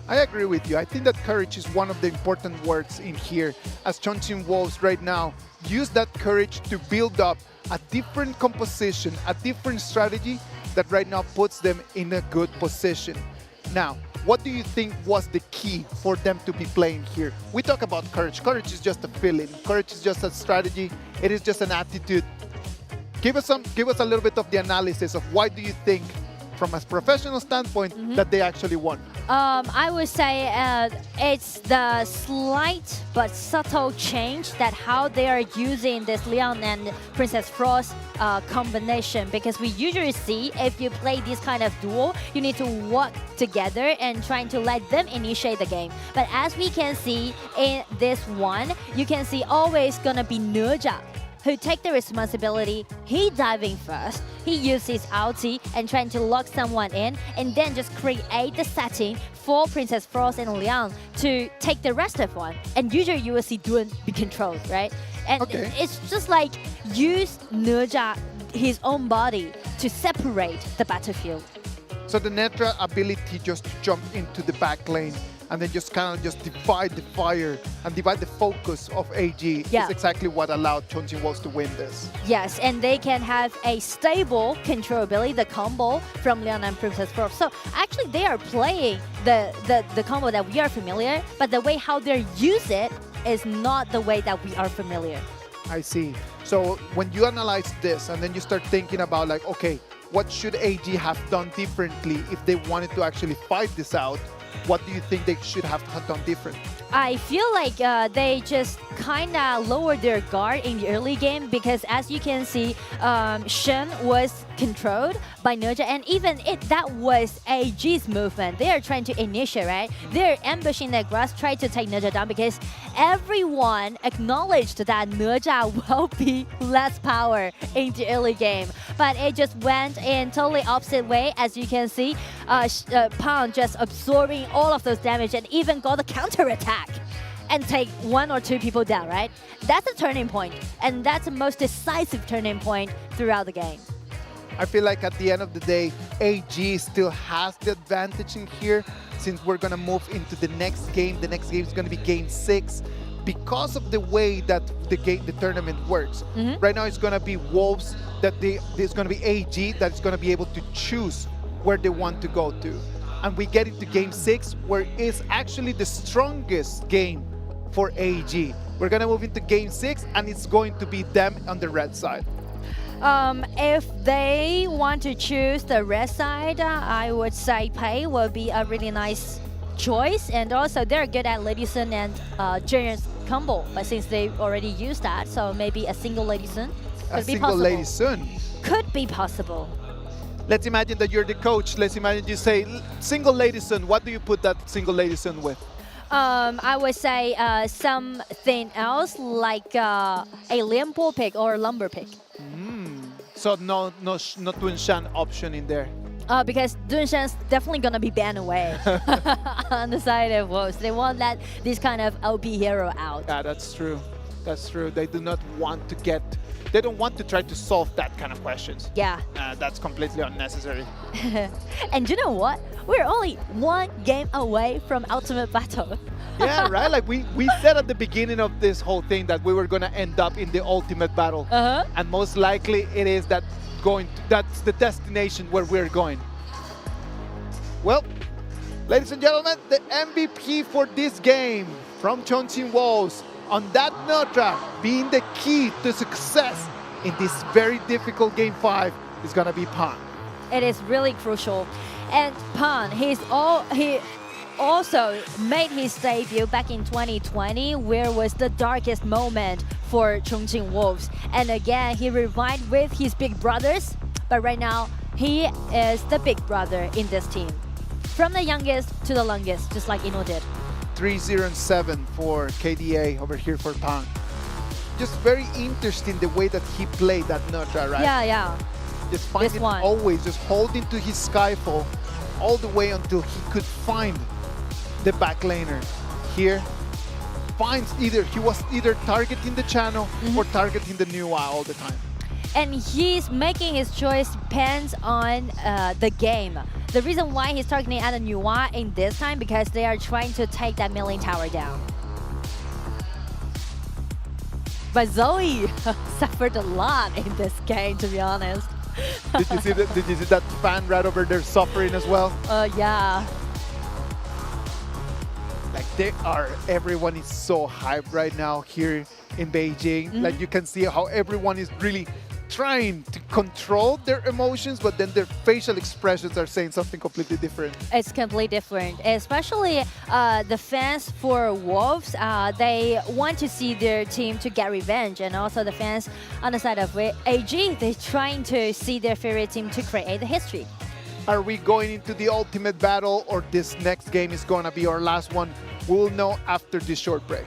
I agree with you. I think that courage is one of the important words in here, as Chongqing Wolves right now use that courage to build up a different composition, a different strategy that right now puts them in a good position. Now, what do you think was the key for them to be playing here? We talk about courage. Courage is just a feeling. Courage is just a strategy. It is just an attitude. Give us a little bit of the analysis of why do you think from a professional standpoint that they actually won? I would say it's the slight but subtle change that how they are using this Leon and Princess Frost combination, because we usually see if you play this kind of duel, you need to work together and trying to let them initiate the game. But as we can see in this one, you can see always gonna be Nerja who take the responsibility. He diving first, he uses his ulti and trying to lock someone in, and then just create the setting for Princess Frost and Leon to take the rest of one. And usually you will see Dun be controlled, right? And it's just like use Nerja, his own body, to separate the battlefield. So the Netra ability just to jump into the back lane and then just kind of just divide the fire and divide the focus of AG is exactly what allowed Chongqing Wolves to win this. Yes, and they can have a stable controllability, the combo from Leon and Princess Frost. So actually they are playing the combo that we are familiar, but the way how they use it is not the way that we are familiar. I see. So when you analyze this and then you start thinking about like, okay, what should AG have done differently if they wanted to actually fight this out? What do you think they should have done different? I feel like they just kind of lowered their guard in the early game, because as you can see, Shen was controlled by Nerja, and even that was AG's movement. They are trying to initiate, right? They're ambushing the grass, trying to take Nerja down, because everyone acknowledged that Nerja will be less power in the early game. But it just went in totally opposite way. As you can see, Pan just absorbing all of those damage and even got a counter attack and take 1 or 2 people down, right? That's a turning point, and that's the most decisive turning point throughout the game. I feel like at the end of the day, AG still has the advantage in here, since we're gonna move into the next game. The next game is gonna be game 6. Because of the way that the tournament works, right now it's gonna be Wolves, there's gonna be AG that's gonna be able to choose where they want to go to. And we get into game 6, where it's actually the strongest game for AG. We're gonna move into game 6, and it's going to be them on the red side. If they want to choose the red side, I would say Pei will be a really nice choice. And also they're good at Lady Sun and Giant's combo, but since they already used that, so maybe a single Lady Sun could be possible. Lady Sun? Could be possible. Let's imagine that you're the coach. Let's imagine you say, single Lady Sun. What do you put that single Lady Sun with? I would say something else, like a Lianpo pick or lumber pick. So no Dun Shan option in there. Because Dun Shan's definitely gonna be banned away on the side of Wolves. They won't let this kind of OP hero out. Yeah, that's true. That's true. They do not want to get. They don't want to try to solve that kind of questions. Yeah. That's completely unnecessary. And you know what? We're only 1 game away from Ultimate Battle. Yeah, right? Like we said at the beginning of this whole thing that we were going to end up in the Ultimate Battle. And most likely it is that's the destination where we're going. Well, ladies and gentlemen, the MVP for this game from Chongqing Wolves, on that Netra being the key to success in this very difficult game 5, is gonna be Pan. It is really crucial. And Pan, he also made his debut back in 2020, where was the darkest moment for Chongqing Wolves. And again, he revived with his big brothers, but right now he is the big brother in this team. From the youngest to the longest, just like Ino did. 3-0-7 for KDA over here for Pan. Just very interesting the way that he played that Netra, right? Yeah. Just finding always, just holding to his Skyfall all the way until he could find the back laner. Here, he was either targeting the channel or targeting the Nuwa all the time. And he's making his choice depends on the game. The reason why he's targeting at the Nuwa in this time, because they are trying to take that mid lane tower down. But Zoe suffered a lot in this game, to be honest. Did you see that fan right over there suffering as well? Yeah. Like everyone is so hyped right now here in Beijing. Like you can see how everyone is really trying to control their emotions, but then their facial expressions are saying something completely different. It's completely different, especially the fans for Wolves. They want to see their team to get revenge, and also the fans on the side of AG, they're trying to see their favorite team to create the history. Are we going into the ultimate battle, or this next game is going to be our last one? We'll know after this short break.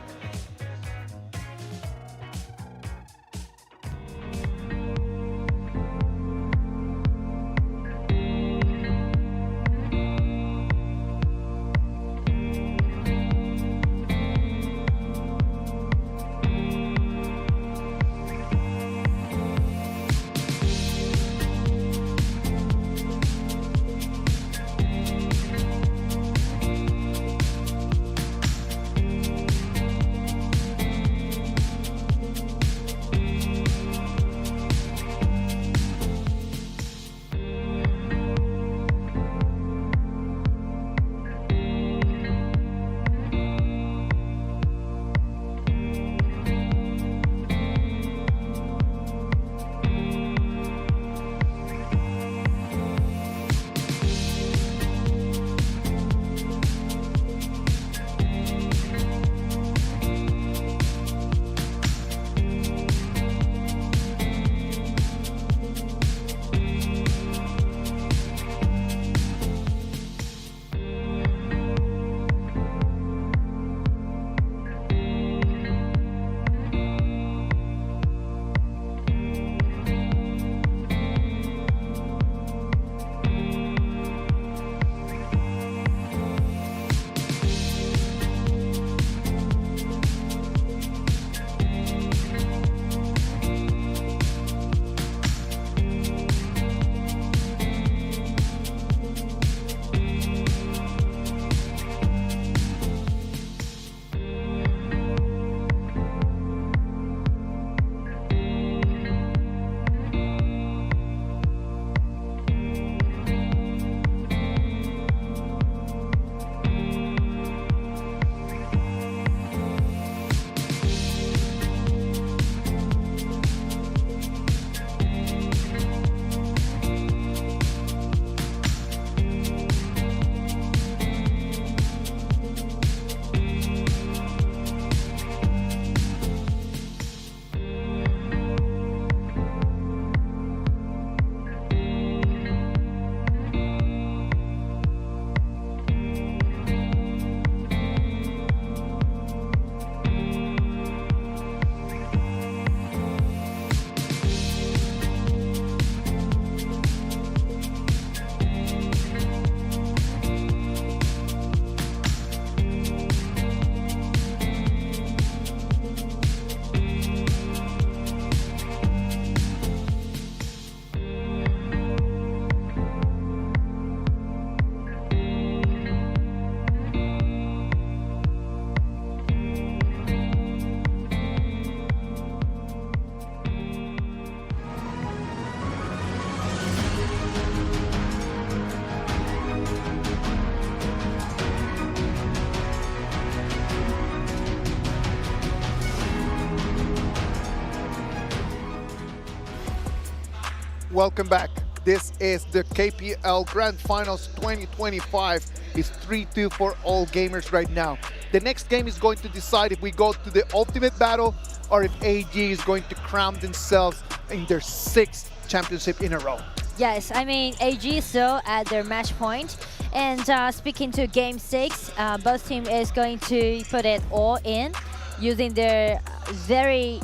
Welcome back. This is the KPL Grand Finals 2025. It's 3-2 for all gamers right now. The next game is going to decide if we go to the ultimate battle or if AG is going to crown themselves in their 6th championship in a row. Yes, I mean, AG is still at their match point. And speaking to Game 6, both team is going to put it all in using their very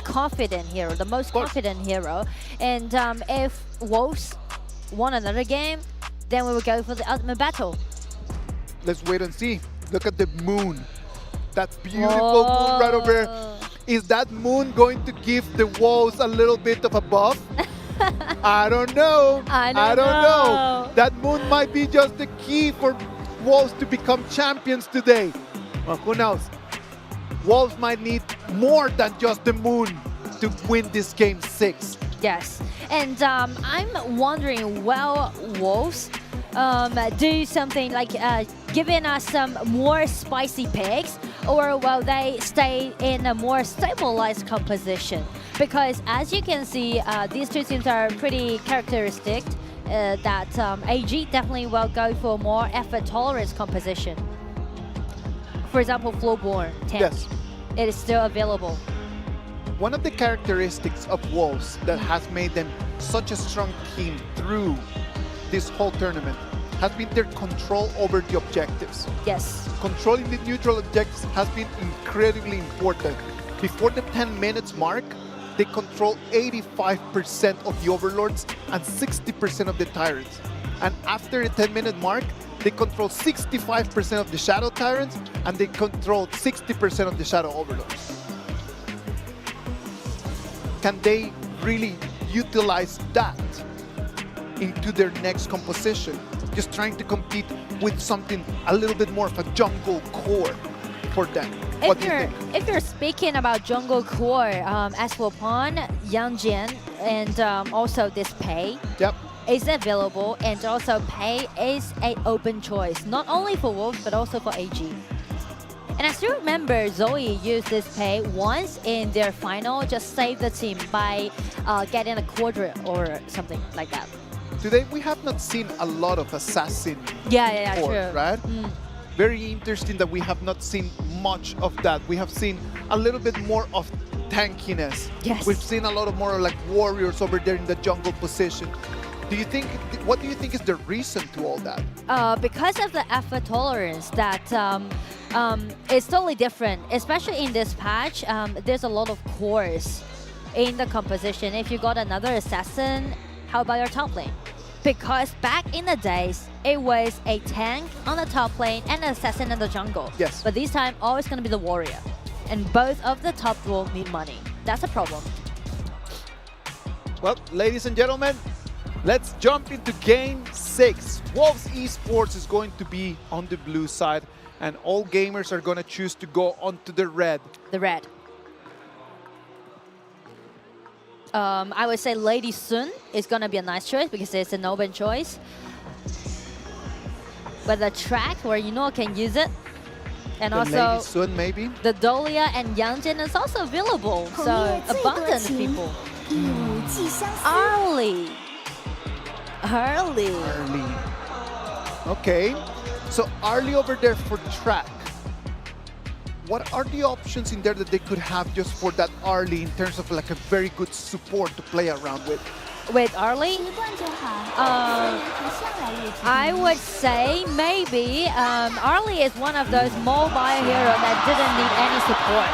confident hero, the most confident hero. And if Wolves won another game, then we will go for the ultimate battle. Let's wait and see. Look at the moon. That beautiful moon right over there. Is that moon going to give the Wolves a little bit of a buff? I don't know. I don't know. That moon might be just the key for Wolves to become champions today. Well, who knows? Wolves might need more than just the moon to win this game 6. Yes, and I'm wondering, will Wolves do something like giving us some more spicy picks, or will they stay in a more stabilized composition? Because as you can see, these two teams are pretty characteristic. That AG definitely will go for more effort tolerance composition. For example, Flowborn tank. Yes. It is still available. One of the characteristics of Wolves that has made them such a strong team through this whole tournament has been their control over the objectives. Yes. Controlling the neutral objectives has been incredibly important. Before the 10 minutes mark, they control 85% of the overlords and 60% of the tyrants. And after the 10-minute mark, they control 65% of the shadow tyrants and they control 60% of the shadow overlords. Can they really utilize that into their next composition? Just trying to compete with something a little bit more of a jungle core for them. What do you think? If you're speaking about jungle core, as for Pawn, Yangjin, and also this Pei is available, and also Pei is an open choice, not only for Wolves but also for AG. And I still remember Zoe used this Pei once in their final, just saved the team by getting a quadrant or something like that. Today we have not seen a lot of assassin Yeah, cores, true. right? Very interesting that we have not seen much of that. We have seen a little bit more of tankiness. Yes. We've seen a lot more like warriors over there in the jungle position. What do you think is the reason to all that? Because of the effort tolerance that it's totally different, especially in this patch. There's a lot of cores in the composition. If you got another assassin, how about your top lane? Because back in the days, it was a tank on the top lane and an assassin in the jungle. Yes. But this time, always going to be the warrior. And both of the top will need money. That's a problem. Well, ladies and gentlemen, let's jump into Game 6. Wolves Esports is going to be on the blue side, and all gamers are going to choose to go onto the red. The red. I would say Lady Sun is going to be a nice choice because it's an open choice. But the track where Yuno can use it. And the also Lady Sun, maybe? The Dolia and Yangjin is also available. So abundant people. Early. Okay. So Arlie over there for track. What are the options in there that they could have just for that Arlie in terms of like a very good support to play around with? With Arlie? I would say maybe Arlie is one of those mobile heroes that didn't need any support.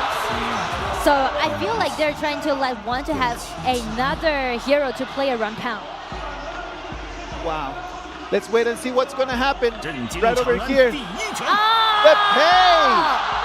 So I feel like they're trying to want to have another hero to play around Pound. Wow. Let's wait and see what's going to happen. Right over here. The Pei!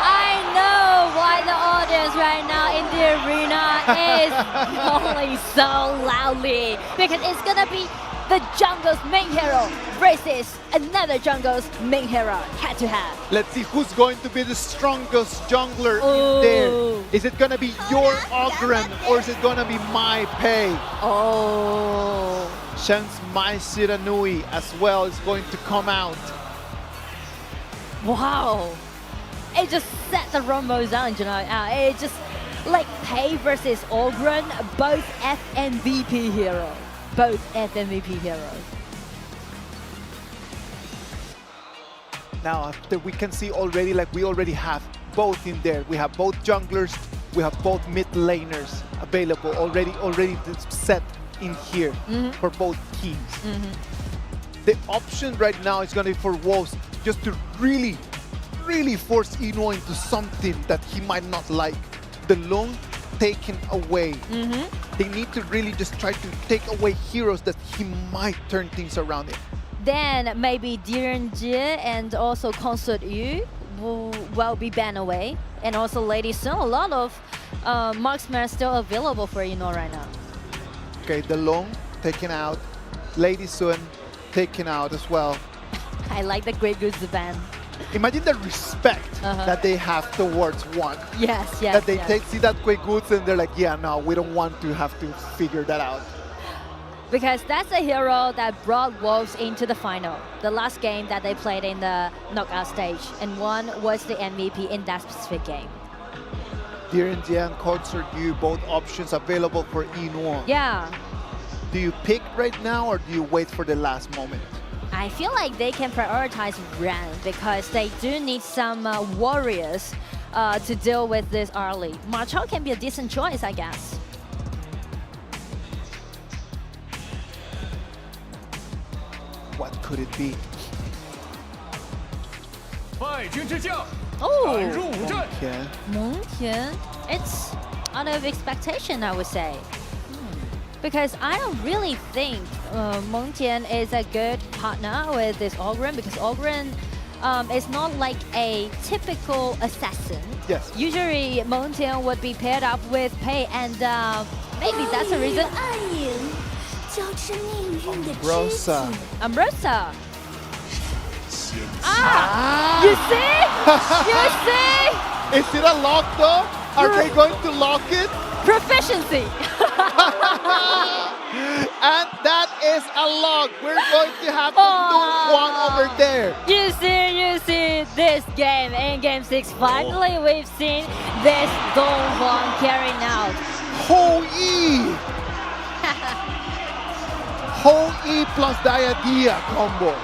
I know why the audience right now in the arena is calling so loudly. Because it's going to be the jungle's main hero versus another jungle's main hero, head to head. Let's see who's going to be the strongest jungler in there. Is it going to be your Ogren or is it going to be my Pei? Oh. Shen's Mai Shiranui as well is going to come out. Wow. It just set the rumble down, you know. It just like Pei versus Ogren, both FMVP heroes. Both FMVP heroes. Now, after we can see already, like we already have both in there. We have both junglers, we have both mid laners available already set in here for both teams. The option right now is going to be for Wolves just to really force Ino into something that he might not like. The Lung taken away. They need to really just try to take away heroes that he might turn things around in. Then maybe Diren Jie and also Consort Yu will be banned away. And also Lady Sun, a lot of marksmen are still available for Ino right now. Okay, the Long taken out. Lady Sun taken out as well. I like the Great Goose ban. Imagine the respect that they have towards one. Yes. That they see that Quake Goods and they're like, yeah, no, we don't want to have to figure that out. Because that's a hero that brought Wolves into the final. The last game that they played in the knockout stage. And one was the MVP in that specific game. Deer and Jian, Coach or you, both options available for Inuo. Yeah. Do you pick right now or do you wait for the last moment? I feel like they can prioritize Ren because they do need some warriors to deal with this early. Ma Chao can be a decent choice, I guess. What could it be? Oh, Okay. Meng Tian. It's out of expectation, I would say. Because I don't really think Meng Tian is a good partner with this Ogren because Ogren is not like a typical assassin. Yes. Usually Meng Tian would be paired up with Pei and maybe that's the reason. Ambrosa. Ambrosa. You see? You see? Is it a lock though? Are they going to lock it? Proficiency. And that is a lock. We're going to have Donghuang over there. You see this game in Game 6. Finally, we've seen this Donghuang carrying out. Ho Yi. Ho Yi plus Diadea combo.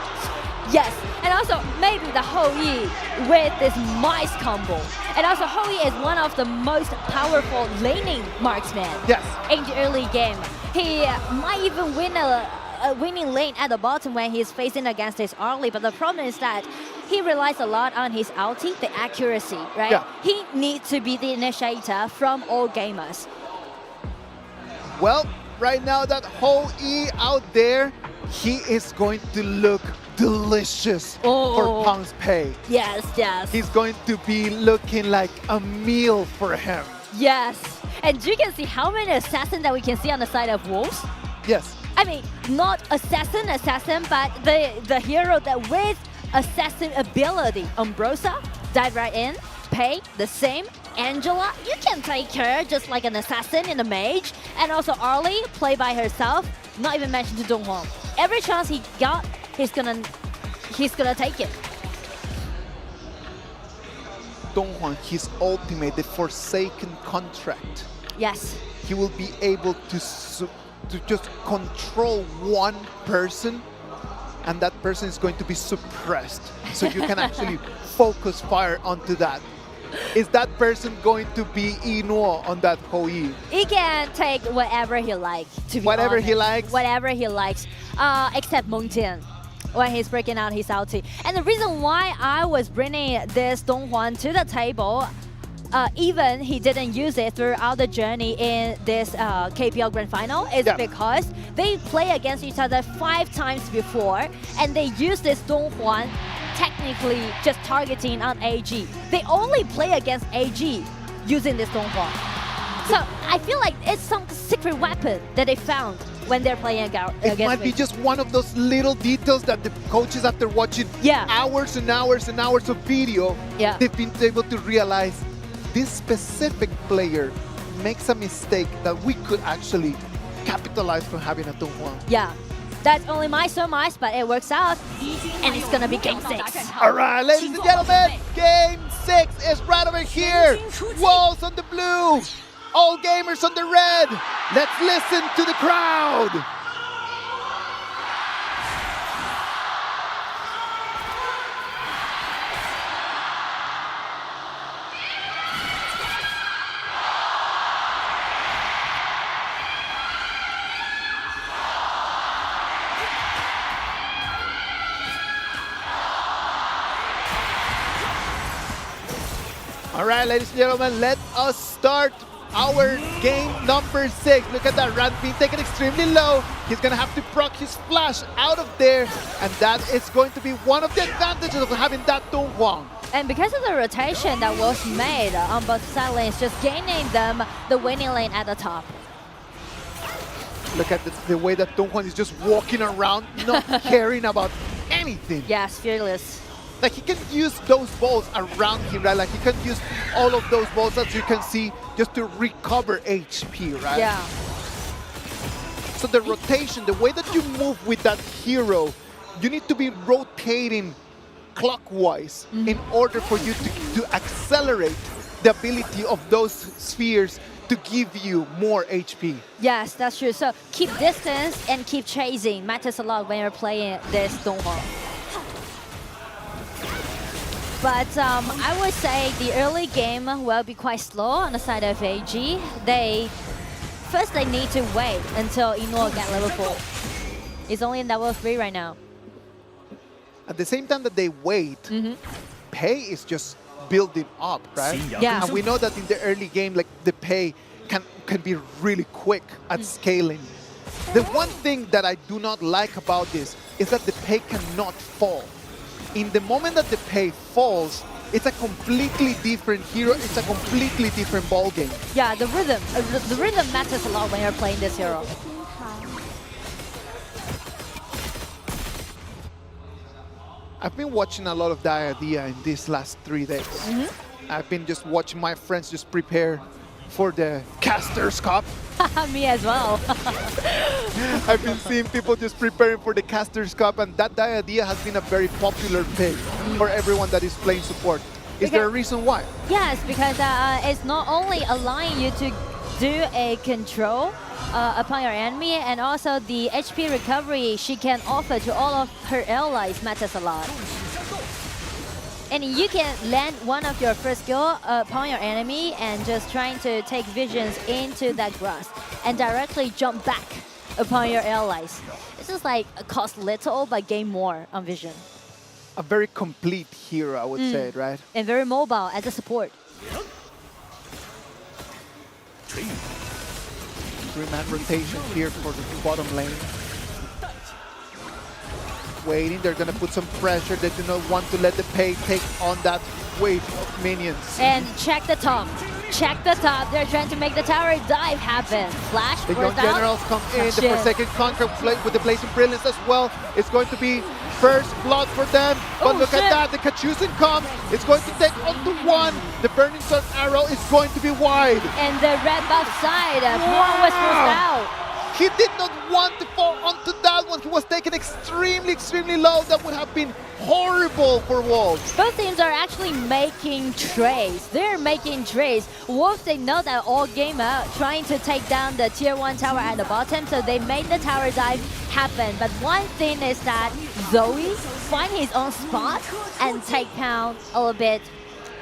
Yes, and also maybe the Ho Yi with this mice combo. And also Ho Yi is one of the most powerful laning marksmen. Yes. In the early game. He might even win a winning lane at the bottom when he's facing against his early, but the problem is that he relies a lot on his ulti, the accuracy, right? Yeah. He needs to be the initiator from all gamers. Well, right now that Ho Yi out there, he is going to look delicious for Pang's Pei. Yes, yes. He's going to be looking like a meal for him. Yes. And you can see how many assassins that we can see on the side of Wolves. Yes. I mean, not assassin, but the hero that with assassin ability. Ambrosa, dive right in. Pei, the same. Angela, you can take her just like an assassin in a mage. And also Arlie, play by herself. Not even mentioned to Donghuang. Every chance he got, he's gonna take it. Donghuang, his ultimate, the Forsaken Contract. Yes. He will be able to just control one person, and that person is going to be suppressed. So you can actually focus fire onto that. Is that person going to be Inuo on that Ho Yi? He can take whatever he likes, to be Whatever honest. he likes? Whatever he likes, except Meng Tian when he's breaking out his ulti. And the reason why I was bringing this Donghuang to the table, even he didn't use it throughout the journey in this KPL Grand Final, is because they play against each other 5 times before, and they use this Donghuang technically just targeting on AG. They only play against AG using this Donghuang. So I feel like it's some secret weapon that they found when they're playing against It might be just one of those little details that the coaches, after watching hours and hours and hours of video, they've been able to realize this specific player makes a mistake that we could actually capitalize from having a Donghuang. Yeah. That's only my surmise, but it works out, and it's gonna be Game 6. All right, ladies and gentlemen, Game 6 is right over here. Walls on the blue, all gamers on the red. Let's listen to the crowd. All right, ladies and gentlemen, let us start our game number 6. Look at that, Ran being taken extremely low. He's gonna have to proc his flash out of there, and that is going to be one of the advantages of having that Donghuang. And because of the rotation that was made on both side lanes, just gaining them the winning lane at the top. Look at the way that Donghuang is just walking around, not caring about anything. Yes, fearless. Like, he can use those balls around him, right? Like, he can use all of those balls, as you can see, just to recover HP, right? Yeah. So the rotation, the way that you move with that hero, you need to be rotating clockwise in order for you to accelerate the ability of those spheres to give you more HP. Yes, that's true. So keep distance and keep chasing matters a lot when you're playing this Donghua. But I would say the early game will be quite slow on the side of AG. First they need to wait until Ino get level 4. It's only in level 3 right now. At the same time that they wait, pay is just building up, right? Yeah. And we know that in the early game, like the pay can be really quick at scaling. The one thing that I do not like about this is that the pay cannot fall. In the moment that the pay falls, it's a completely different hero, it's a completely different ball game. Yeah, the rhythm. The rhythm matters a lot when you're playing this hero. I've been watching a lot of Diadea in these last 3 days. I've been just watching my friends just prepare for the Casters Cup. Me as well. I've been seeing people just preparing for the Casters Cup, and that Diadea has been a very popular pick for everyone that is playing support. Is there a reason why? Yes, because it's not only allowing you to do a control upon your enemy, and also the HP recovery she can offer to all of her allies matters a lot. And you can land one of your first skill upon your enemy and just trying to take visions into that grass and directly jump back upon your allies. It's just like cost little but gain more on vision. A very complete hero, I would say, right? And very mobile as a support. 3-man rotation here for the bottom lane. Waiting, they're gonna put some pressure. They do not want to let the pay take on that wave of minions. And check the top. Check the top. They're trying to make the tower dive happen. Flash, the young generals come in. The Forsaken Conquer with the Blazing Brilliance as well. It's going to be first blood for them. But look at that, the Kachusen comes. It's going to take on the 1. The Burning Sun arrow is going to be wide. And the red buff side, Pawn was forced out. He did not want to fall onto that one. He was taken extremely, extremely low. That would have been horrible for Wolves. Both teams are actually making trades. They're making trades. Wolves, they know that all game out, trying to take down the tier 1 tower at the bottom, so they made the tower dive happen. But one thing is that Zoe find his own spot and take down a little bit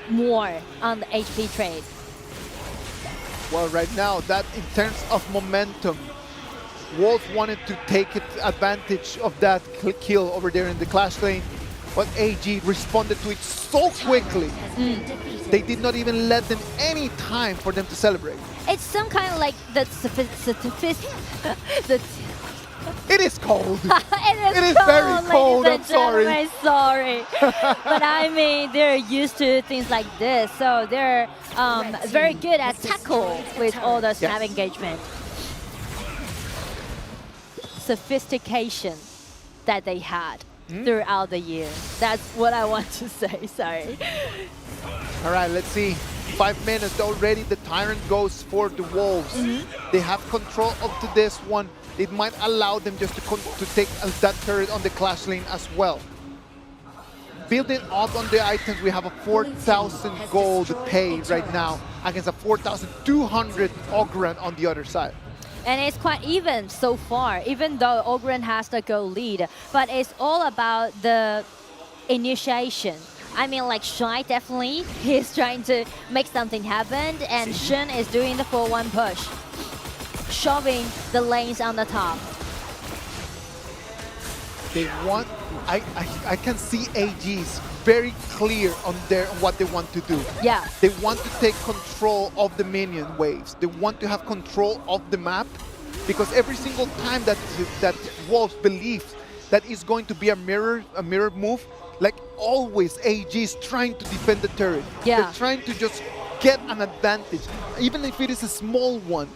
more on the HP trade. Well, right now, that in terms of momentum, Wolves wanted to take advantage of that kill over there in the Clash lane, but AG responded to it so quickly. They did not even let them any time for them to celebrate. It's some kind of like the It is cold. it is very cold. I'm sorry. Sorry. But I mean, they're used to things like this, so they're very good at tackle with all the snap engagement. Sophistication that they had throughout the year. That's what I want to say, sorry. All right, let's see. 5 minutes already, the Tyrant goes for the Wolves. They have control up to this one. It might allow them just to take that turret on the Clash lane as well. Building up on the items, we have a 4,000 gold pay right now against a 4,200 Ogren on the other side. And it's quite even so far, even though Ogren has the gold lead. But it's all about the initiation. I mean, like Shy definitely, he's trying to make something happen, and Shen is doing the 4-1 push, shoving the lanes on the top. They want, I can see AG's very clear on what they want to do. Yeah. They want to take control of the minion waves. They want to have control of the map, because every single time that Wolves believes that it's going to be a mirror move, like always AG is trying to defend the turret. Yeah. They're trying to just get an advantage, even if it is a small one.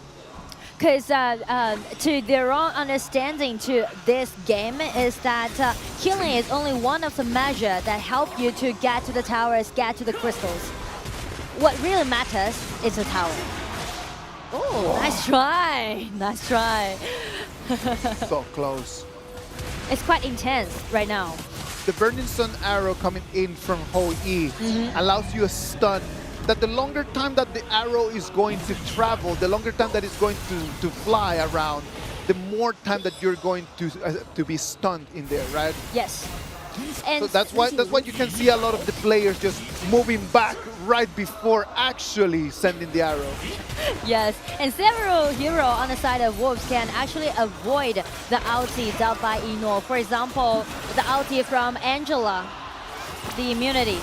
Because to their own understanding to this game is that killing is only one of the measures that help you to get to the towers, get to the crystals. What really matters is the tower. Oh, nice try. Nice try. So close. It's quite intense right now. The Burning Sun arrow coming in from Ho Yi allows you a stun that the longer time that the arrow is going to travel, the longer time that it's going to fly around, the more time that you're going to be stunned in there, right? Yes. And so that's why you can see a lot of the players just moving back right before actually sending the arrow. Yes, and several heroes on the side of Wolves can actually avoid the ulti dealt by Eno. For example, the ulti from Angela, the immunity.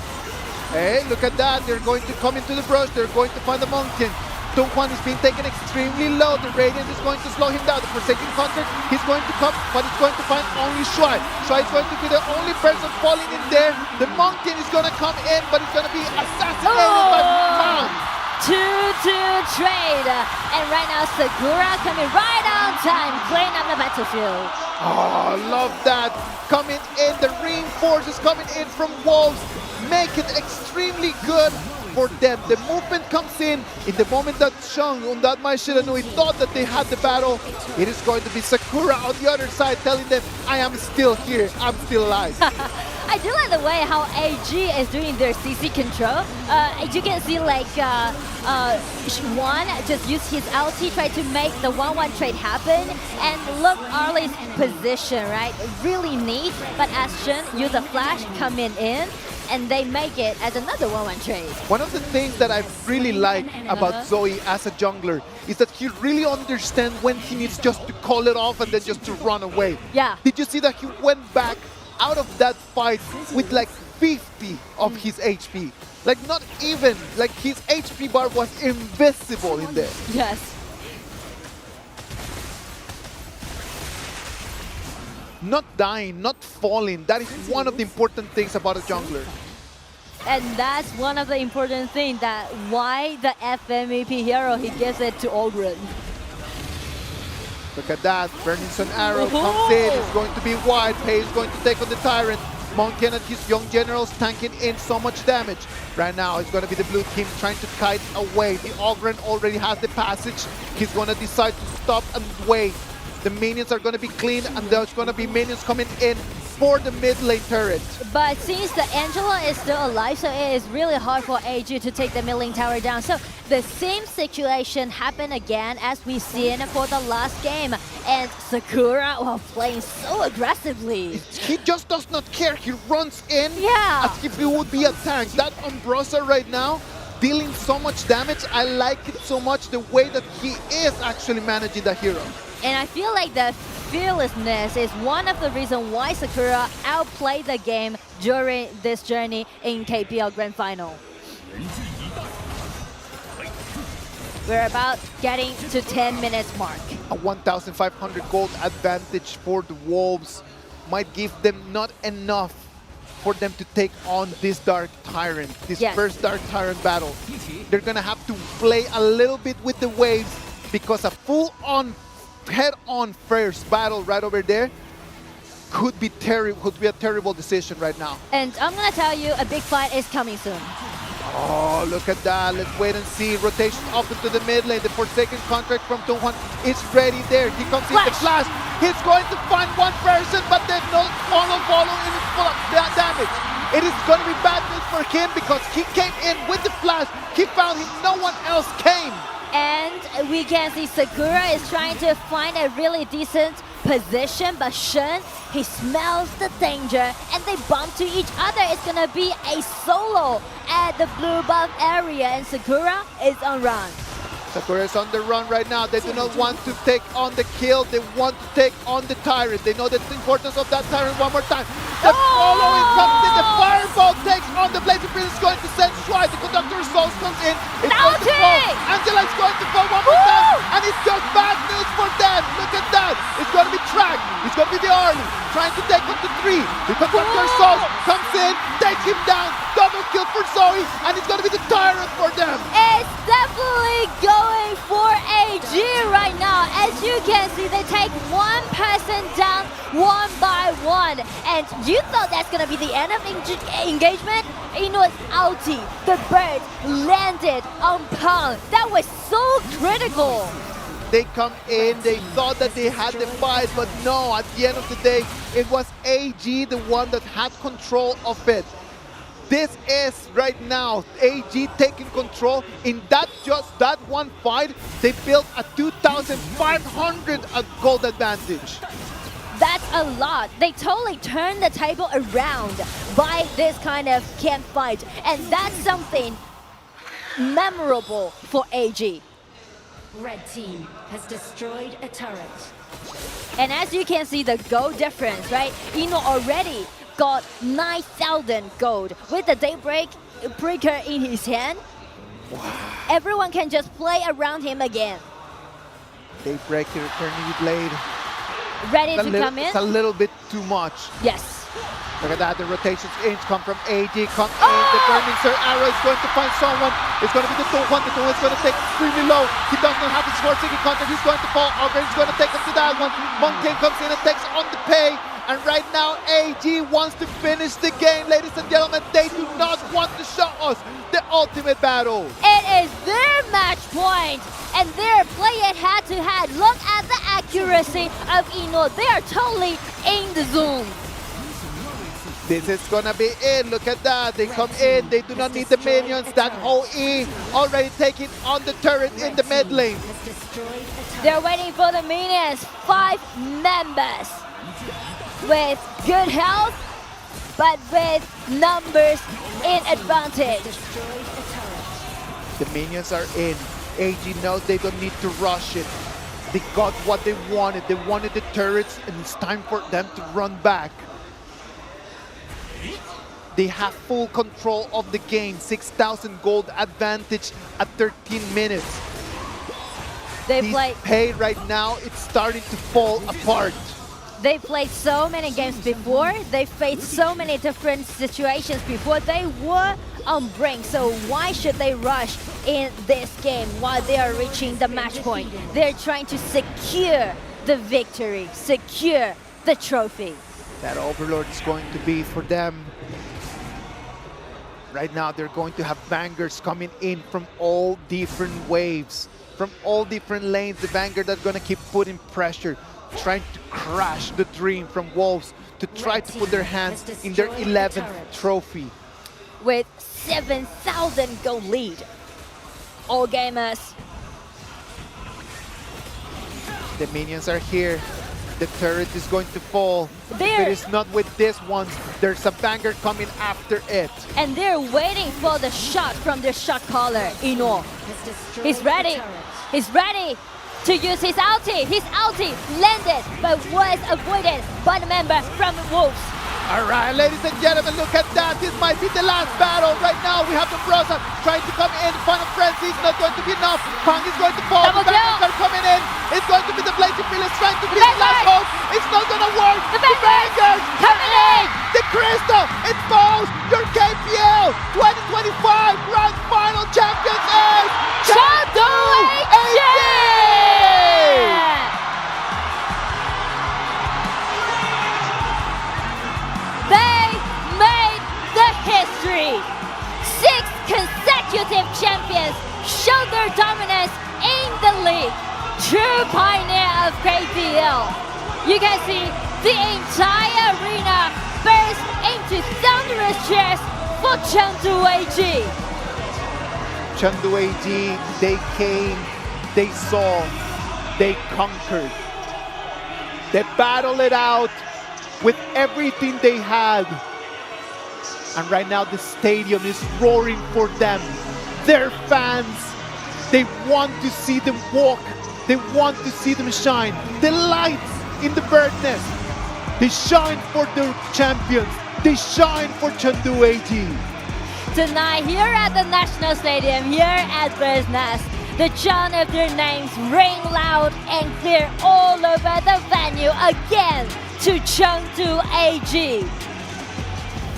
Hey, look at that. They're going to come into the brush. They're going to find the Monkey. Donghuan is being taken extremely low. The Radiance is going to slow him down. The Forsaken Contract, he's going to come, but he's going to find only Shuai. Shuai is going to be the only person falling in there. The Monkey is going to come in, but he's going to be assassinated by Mount. 2-2 trade. And right now, Sakura coming right on time, clearing up the battlefield. Oh, love that. Coming in, the reinforcers coming in from Wolves, make it extremely good for them. The movement comes in the moment that Shang on that Mai Shiranui thought that they had the battle. It is going to be Sakura on the other side telling them, I am still here, I'm still alive. I do like the way how AG is doing their CC control. As you can see, like Juan just used his ulti, tried to make the 1-1 trade happen, and look Arley's position, right? Really neat, but as Shen used a flash coming in, and they make it as another 1-1 trade. One of the things that I really like about Zoe as a jungler is that he really understands when he needs just to call it off and then just to run away. Yeah. Did you see that he went back out of that fight with like 50 of his HP? Like not even, like his HP bar was invisible in there. Yes. Not dying, not falling, that is one of the important things about a jungler. And that's one of the important things that why the FMVP hero, he gives it to Ogren. Look at that, Burning Sun Arrow comes in, it's going to be wide, Pei is going to take on the Tyrant. Monkey and his young generals tanking in so much damage. Right now it's going to be the blue team trying to kite away. The Ogren already has the passage, he's going to decide to stop and wait. The minions are going to be clean, and there's going to be minions coming in for the mid lane turret. But since the Angela is still alive, so it is really hard for AG to take the mid lane tower down. So the same situation happened again as we've seen for the last game. And Sakura, well, playing so aggressively. He just does not care. He runs in as if he would be a tank. That Umbrosa right now, dealing so much damage. I like it so much, the way that he is actually managing the hero. And I feel like the fearlessness is one of the reasons why Sakura outplayed the game during this journey in KPL Grand Final. We're about getting to 10 minutes mark. A 1,500 gold advantage for the Wolves might give them not enough for them to take on this Dark Tyrant, this first Dark Tyrant battle. They're gonna have to play a little bit with the waves because a full-on head-on first battle right over there could be a terrible decision right now. And I'm gonna tell you, a big fight is coming soon. Oh, look at that. Let's wait and see. Rotation up into the mid lane. The Forsaken Contract from Donghuan is ready there. He comes in the flash. He's going to find one person, but then no follow and it's full of damage. It is going to be bad news for him because he came in with the flash. He found him. No one else came. And we can see Sakura is trying to find a really decent position, but Shen, he smells the danger and they bump to each other. It's gonna be a solo at the blue buff area and Sakura is on run. Sakura is on the run right now. They do not want to take on the kill. They want to take on the Tyrant. They know the importance of that Tyrant one more time. The following comes in. The Fireball takes on the Blazing Prince. Is going to send Shuai. The Conductor of Souls comes in. It's going to fall. Angela is going to fall one more time. And it's just bad news for them. Look at that. It's going to be tracked. It's going to be the Arlie trying to take on the 3. The Conductor of Souls comes in, takes him down. Double kill for Zoe. And it's going to be the Tyrant for them. It's definitely going for AG right now. As you can see, they take one person down one by one. And you thought that's going to be the end of engagement? Ino's ulti, the bird, landed on Pang. That was so critical. They come in, they thought that they had the fight, but no, at the end of the day, it was AG the one that had control of it. This is right now AG taking control. In just that one fight, they built a 2,500 gold advantage. That's a lot. They totally turned the table around by this kind of camp fight. And that's something memorable for AG. Red team has destroyed a turret. And as you can see, the gold difference, right? Ino already got 9,000 gold with the Daybreaker in his hand. Wow. Everyone can just play around him again. Daybreaker, Eternity Blade. Ready to come in? It's a little bit too much. Yes. Look at that, the rotations in come from AG, come in, the Burning Sir Arrow is going to find someone. It's going to be the Dohwan is going to take extremely low. He does not have his force-seeking contact, he's going to fall. Ogre is going to take him to that one. Monkey comes in and takes on the pay. And right now, AG wants to finish the game, ladies and gentlemen. They do not want to show us the ultimate battle. It is their match point, and they're playing head-to-head. Look at the accuracy of Ino. They are totally in the zone. This is gonna be it. Look at that. They come in. They do not need the minions. That whole E already taking on the turret in the mid lane. They're waiting for the minions. 5 members with good health, but with numbers in advantage. The minions are in. AG knows they don't need to rush it. They got what they wanted. They wanted the turrets, and it's time for them to run back. They have full control of the game. 6,000 gold advantage at 13 minutes. They play pay right now, it's starting to fall apart. They played so many games before. They faced so many different situations before. They were on brink. So why should they rush in this game while they are reaching the match point? They're trying to secure the victory, secure the trophy. That Overlord is going to be for them. Right now, they're going to have bangers coming in from all different waves, from all different lanes. The Vanguard are going to keep putting pressure, trying to crash the dream from Wolves to try to put their hands in their 11th trophy. With 7,000 gold lead. All gamers. The minions are here. The turret is going to fall. If it is not with this one, there's a banger coming after it. And they're waiting for the shot from their shot caller, Ino. He's ready. He's ready to use his ulti. His ulti landed, but was avoided by the member from the Wolves. All right, ladies and gentlemen, look at that. This might be the last battle. Right now, we have the Brosa trying to come in. Final Frenzy is not going to be enough. Pang is going to fall. The Bangers are coming in. It's going to be the Blazing Pillars trying to be the last hope. It's not going to work. The Bangers coming in. The Crystal, it falls. Your KPL 2025 Grand Final Champions is Chengdu AG! They made the history. 6 consecutive champions showed their dominance in the league. True pioneer of KPL. You can see the entire arena burst into thunderous cheers for Chengdu AG. Chengdu AG, they came, they saw, they conquered. They battled it out with everything they had. And right now the stadium is roaring for them. Their fans, they want to see them walk. They want to see them shine. The lights in the Bird Nest, they shine for their champions. They shine for Chengdu AG. Tonight here at the National Stadium, here at Bird's Nest, the chant of their names ring loud and clear all over the venue again to Chengdu AG.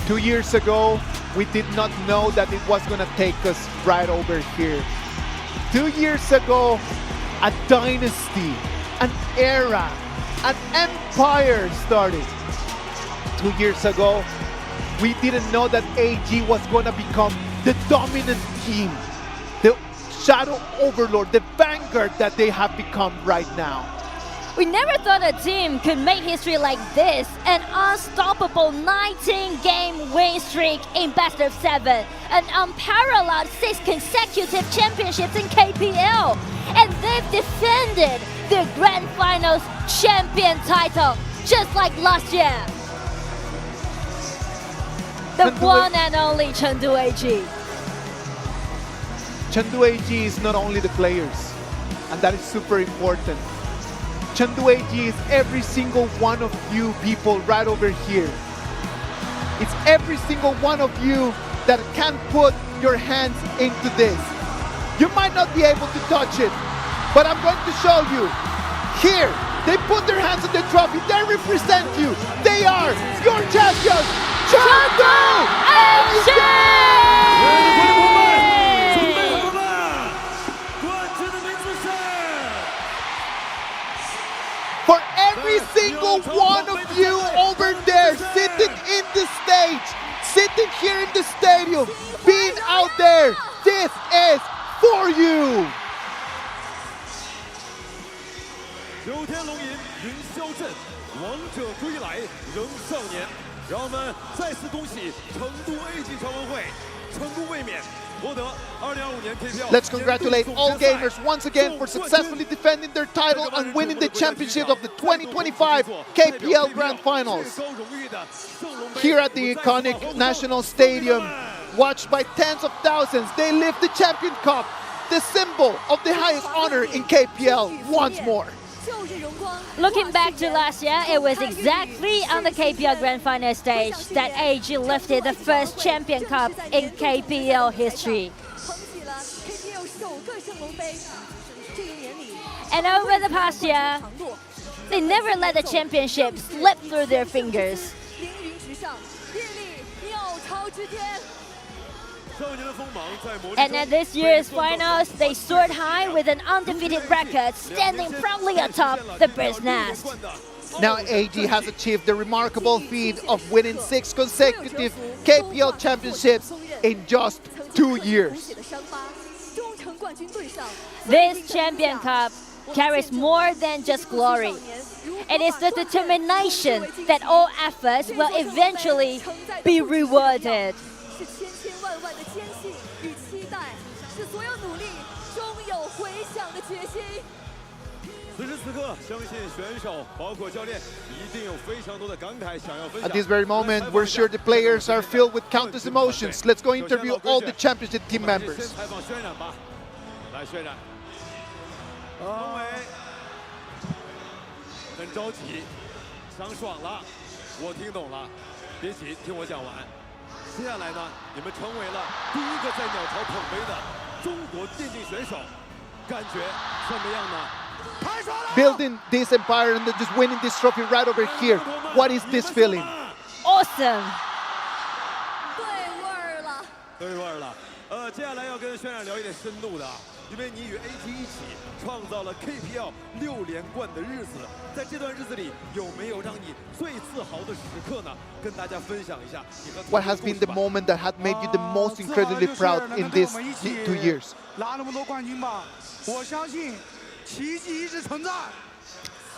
2 years ago, we did not know that it was going to take us right over here. 2 years ago, a dynasty, an era, an empire started. 2 years ago, we didn't know that AG was going to become the dominant team, the Shadow Overlord, the Vanguard that they have become right now. We never thought a team could make history like this. An unstoppable 19-game win streak in best of 7. An unparalleled 6 consecutive championships in KPL. And they've defended the Grand Finals champion title just like last year. The one and only Chengdu AG. Chengdu AG is not only the players, and that is super important. Chengdu AG is every single one of you people right over here. It's every single one of you that can put your hands into this. You might not be able to touch it, but I'm going to show you. Here, they put their hands on the trophy. They represent you. They are your champions, Chengdu AG! For every single one of you over there sitting in the stage, sitting here in the stadium, being out there, this is for you. 九天龙吟云霄阵，王者归来仍少年。让我们再次恭喜成都 A 级传闻会成功卫冕。 Let's congratulate all gamers once again for successfully defending their title and winning the championship of the 2025 KPL Grand Finals. Here at the iconic National Stadium, watched by tens of thousands, they lift the Champion Cup, the symbol of the highest honor in KPL once more. Looking back to last year, it was exactly on the KPL Grand Final stage that AG lifted the first Champion Cup in KPL history. And over the past year, they never let the championship slip through their fingers. And at this year's finals, they soared high with an undefeated record, standing proudly atop the bird's nest. Now AG has achieved the remarkable feat of winning 6 consecutive KPL championships in just 2 years. This Champion Cup carries more than just glory. It is the determination that all efforts will eventually be rewarded. 是千千万万的坚信与期待，是所有努力终有回响的决心。此时此刻，相信选手包括教练一定有非常多的感慨想要分享。 At this very moment, we're sure the players are filled with countless emotions. Let's go interview all the championship team members. 先采访渲染吧，来渲染。龙伟很着急，想爽了，我听懂了，别急，听我讲完。 接下来呢，你们成为了第一个在鸟巢捧杯的中国电竞选手，感觉怎么样呢？太爽了 Building this empire and then just winning this trophy right over here. What is this feeling? Awesome. 对味儿了。对味儿了。接下来要跟渲染聊一点深度的，因为你与 AG 一起创造了 KPL 6连冠的日子，在这段日子里，有没有让你最自豪的时刻呢？跟大家分享一下。 What has been the moment that had made you the most incredibly proud in these 2 years? 拿那么多冠军吧，我相信奇迹一直存在。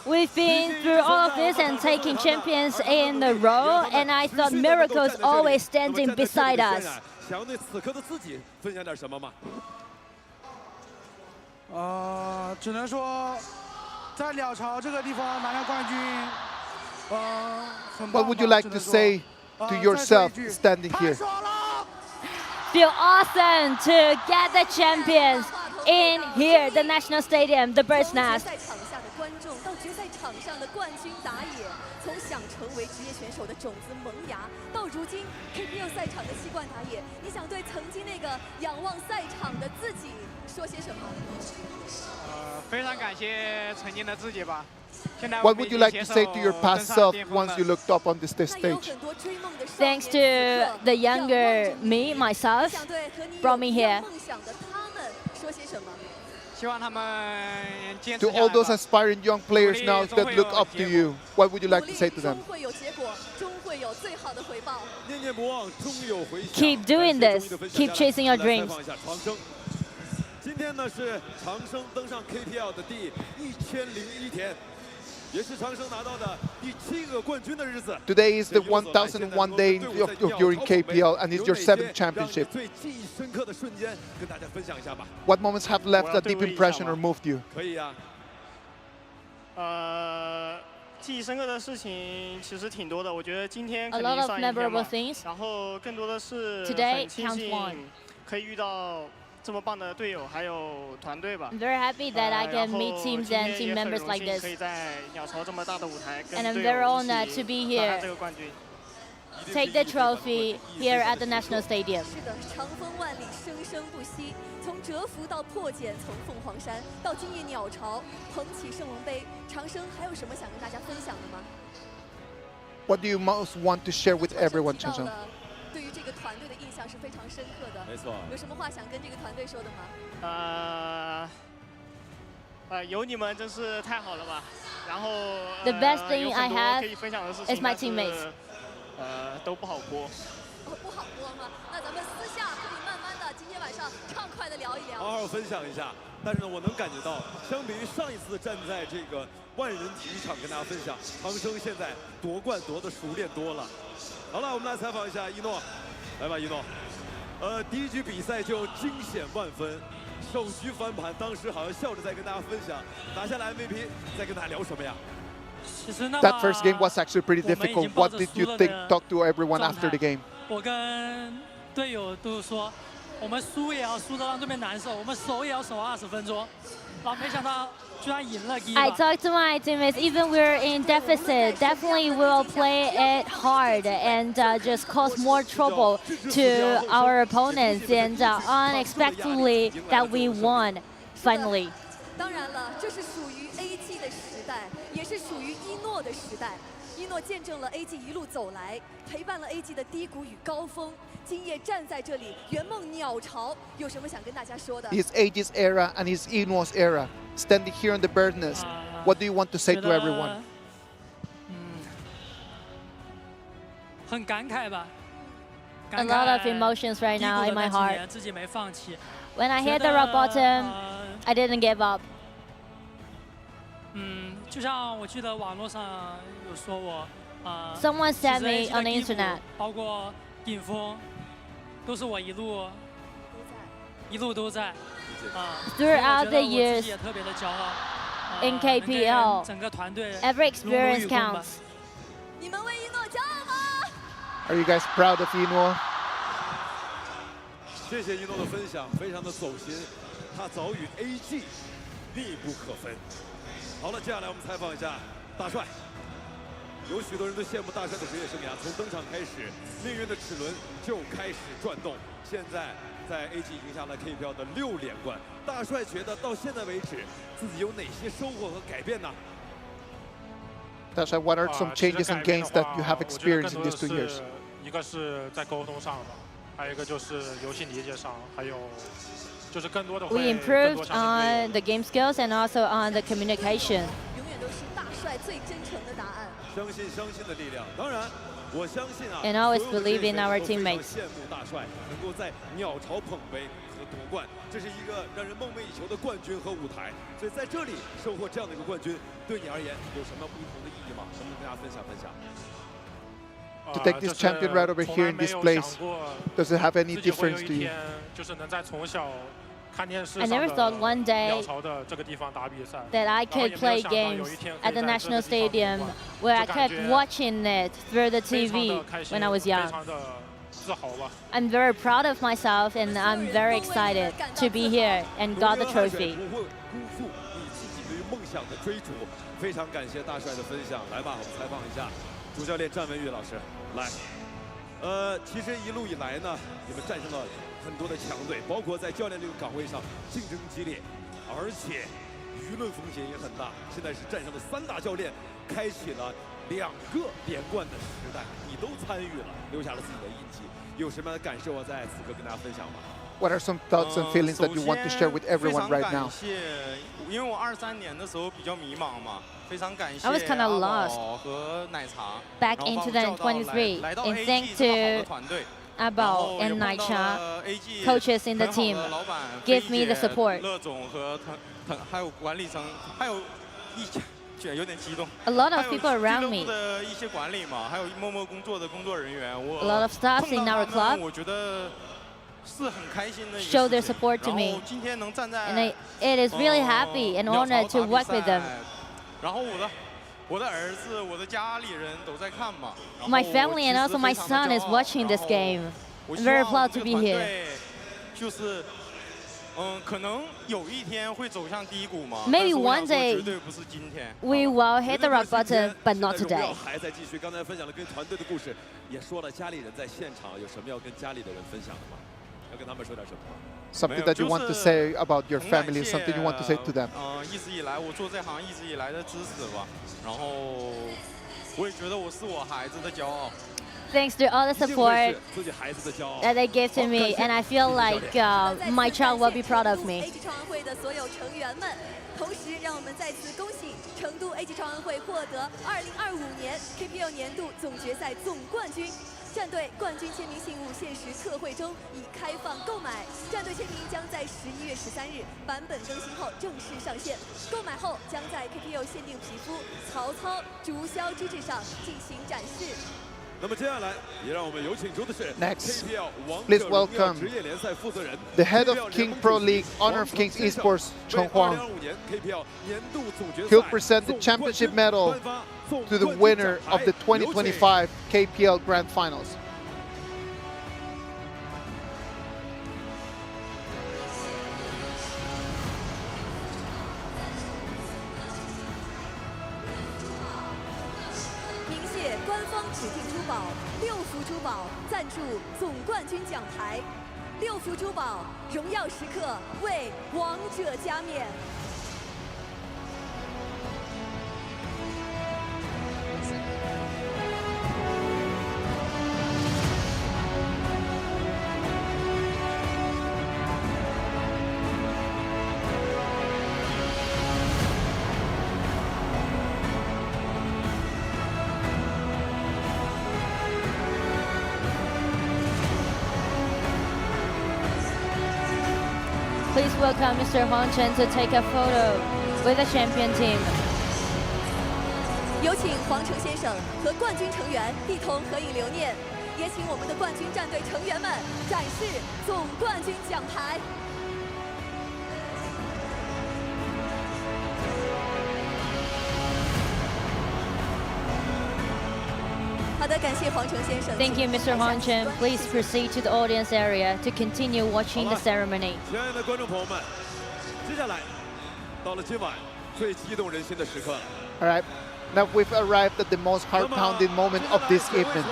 We've been through all of this and taking champions in a row, and I thought miracles always standing beside us. 想要对此刻的自己分享点什么吗？只能说，在鸟巢这个地方拿下冠军，很棒。 What would you like to say to yourself standing here? Feel awesome to get the champions in here, the National Stadium, the bird's nest. 赛场下的观众到决赛场上的冠军打野，从想成为职业选手的种子萌芽，到如今 KPL 赛场的七冠打野，你想对曾经那个仰望赛场的自己说些什么？非常感谢曾经的自己吧。 What would you like to say to your past self once you looked up on this stage? Thanks to the younger me, myself, brought me here. To all those aspiring young players now that look up to you, what would you like to say to them? Keep doing this. Keep chasing your dreams. 今天呢是长生登上 KPL 的第1001天。也是长生拿到的第7个冠军的日子。 Today is the 1001 day of your KPL, and it's your 7th championship. 最记忆深刻的瞬间，跟大家分享一下吧。 What moments have left a deep impression or moved you? 可以呀。记忆深刻的事情其实挺多的，我觉得今天 A 肯 lot 定 of 算一天 memorable 嘛。 things. 然后更多的是 Today 很庆 counts 幸 one. 可以遇到这么棒的队友还有团队吧。 I'm very happy that I can meet teams and team members like 然后今天也很荣幸 this. 可以在鸟巢这么大的舞台 And 跟 I'm 队 very 友 honored 一 to be 起拿 here. 下这个冠军。 Take the trophy here at the National Stadium. 是的，长风万里，生生不息。从蛰伏到破茧，从凤凰山到今夜鸟巢，捧起圣龙杯，长生还有什么想跟大家分享的吗？ What do you most want to share with everyone, 提到 Chen Sheng? 了对于这个团队的印象是非常深刻的。没错。有什么话想跟这个团队说的吗？有你们真是太好了吧。然后 The best thing 有 I 很多 have 可以分享的事情 is my 但是 teammates. 都不好播。不好播吗？那咱们私下可以慢慢的，今天晚上畅快的聊一聊。好好分享一下。但是呢，我能感觉到，相比于上一次站在这个万人体育场跟大家分享，长生现在夺冠夺得熟练多了。好了，我们来采访一下一诺，来吧，一诺。第一局比赛就惊险万分，首局翻盘，当时好像笑着在跟大家分享，拿下来 MVP，在跟大家聊什么呀？ That first game was actually pretty difficult. What did you think? Talk to everyone after the game. 我跟队友都说，我们输也要输得让对面难受，我们守也要守20分钟。然后没想到居然赢了 I talked to my teammates, even we're in deficit, definitely we will play it hard and just cause more trouble to our opponents, and unexpectedly that we won finally. 当然了，这是属于 AG 的时代，也是属于一诺的时代。一诺见证了 AG 一路走来，陪伴了 AG 的低谷与高峰。今夜站在这里，圆梦鸟巢，有什么想跟大家说的？ His Aegis era and his Enos era. Standing here on the bird's nest, what do you want to say to everyone? 很感慨吧。 A lot of emotions right now in my heart. 自己没放弃。 When I hit the rock bottom, I didn't give up. 就像我记得网络上有说我Someone said me on the internet. 包括顶峰，都是我一路都在。Throughout the years 也特别的骄傲。 in KPL, 整个团队 every experience counts. 你们为一诺骄傲吗？ Are you guys proud of Eno? 谢谢一诺的分享，非常的走心，他早与 AG 密不可分。好了，接下来我们采访一下大帅。有许多人都羡慕大帅的职业生涯，从登场开始，命运的齿轮就开始转动。现在在 AG 赢下了 KPL 的6连冠。大帅觉得到现在为止，自己有哪些收获和改变呢？ Dasha, what are some changes and gains that you have experienced in these 2 years? 一个是在沟通上的，还有一个就是游戏理解上，还有就是更多的 We improved on the game skills and also on the communication. 永远都是大帅最真诚的答案。相信的力量。当然，我相信啊， And always believe in our 所有的队员都非常 teammates. 羡慕大帅能够在鸟巢捧杯和夺冠，这是一个让人梦寐以求的冠军和舞台。所以在这里收获这样的一个冠军，对你而言有什么不同的意义吗？能不能跟大家分享分享？ To take this champion right over here in this place, does it have any difference to you? 就是能在从小看电视 I 上 never 的 thought one day 鸟巢的这个地方打比赛 that I could play games at the National Stadium, where I kept watching it through the TV when I was young. 非常的自豪吧。 I'm very proud of myself and I'm very excited to be here and got the trophy. 不会辜负你自己对于梦想的追逐。非常感谢大帅的分享，来吧，我们采访一下主教练战文玉老师。来，其实一路以来呢，你们战胜了很多的强队，包括在教练这个岗位上竞争激烈，而且舆论风险也很大。现在是战胜了3大教练，开启了2个连冠的时代，你都参与了，留下了自己的印记。有什么感受啊？在此刻跟大家分享吗？ What are some thoughts and feelings that you want to share with everyone right now? 因为我23年的时候比较迷茫嘛，非常感谢 I was kind of lost 和奶茶 back in 2023, and thanks to Abao and Naicha, coaches in the team, give me the support. 乐总和还有管理层，还有有点激动。 A lot of people around 俱乐 me. 部的一些管理嘛，还有默默工作的工作人员， A lot of staff in our club 我觉得是很开心的一 show 件 their 事情。 support to 然 me. 后今天能站在 And it is really happy and honored to work with them. 然后我的儿子、我的家里人都在看嘛。 My family and also my son is watching this game. I'm very proud to be here. 就是可能有一天会走向低谷嘛。 Maybe 但是我想 one 说 day 绝对不是今天。 we will hit the rock bottom, but not 现在荣耀 today. 还在继续，刚才分享了跟团队的故事，也说了家里人在现场有什么要跟家里的人分享的吗？要跟他们说点什么吗？ Something that you want to say about your family, something you want to say to them. 一直以来我做这行一直以来的支持吧，然后我也觉得我是我孩子的骄傲。 Thanks to all the support 自己孩子的骄傲 that they give to me, and I feel like my child will be proud of me. A 级创安会的所有成员们，同时让我们再次恭喜成都 A 级创安会获得2025年 KPL 年度总决赛总冠军。 战队冠军签名信物限时特惠中已开放购买，战队签名将在11月13日版本更新后正式上线，购买后将在 KPL 限定皮肤曹操竹箫之志上进行展示。 那么接下来，也让我们有请出的是 Next, KPL 王 please 者荣耀 welcome 职业联赛负责人 the head of King Pro League, Honor of Kings Esports, Chen Huang. 2025年 KPL 年度总决赛 He'll present the championship medal to the winner of the 2025 KPL Grand Finals. 鸣谢官方指定珠宝6福珠宝赞助总冠军奖牌，6福珠宝荣耀时刻为王者加冕。 Please welcome Mr. Huang Chen to take a photo with the champion team. 有请黄成先生和冠军成员一同合影留念，也请我们的冠军战队成员们展示总冠军奖牌。好的，感谢黄成先生。 Thank you, Mr. Huang Chen. Please proceed to the audience area to continue watching the ceremony. 亲爱的观众朋友们，接下来到了今晚最激动人心的时刻了。 All right, now we've arrived at the most heart-pounding moment of this evening.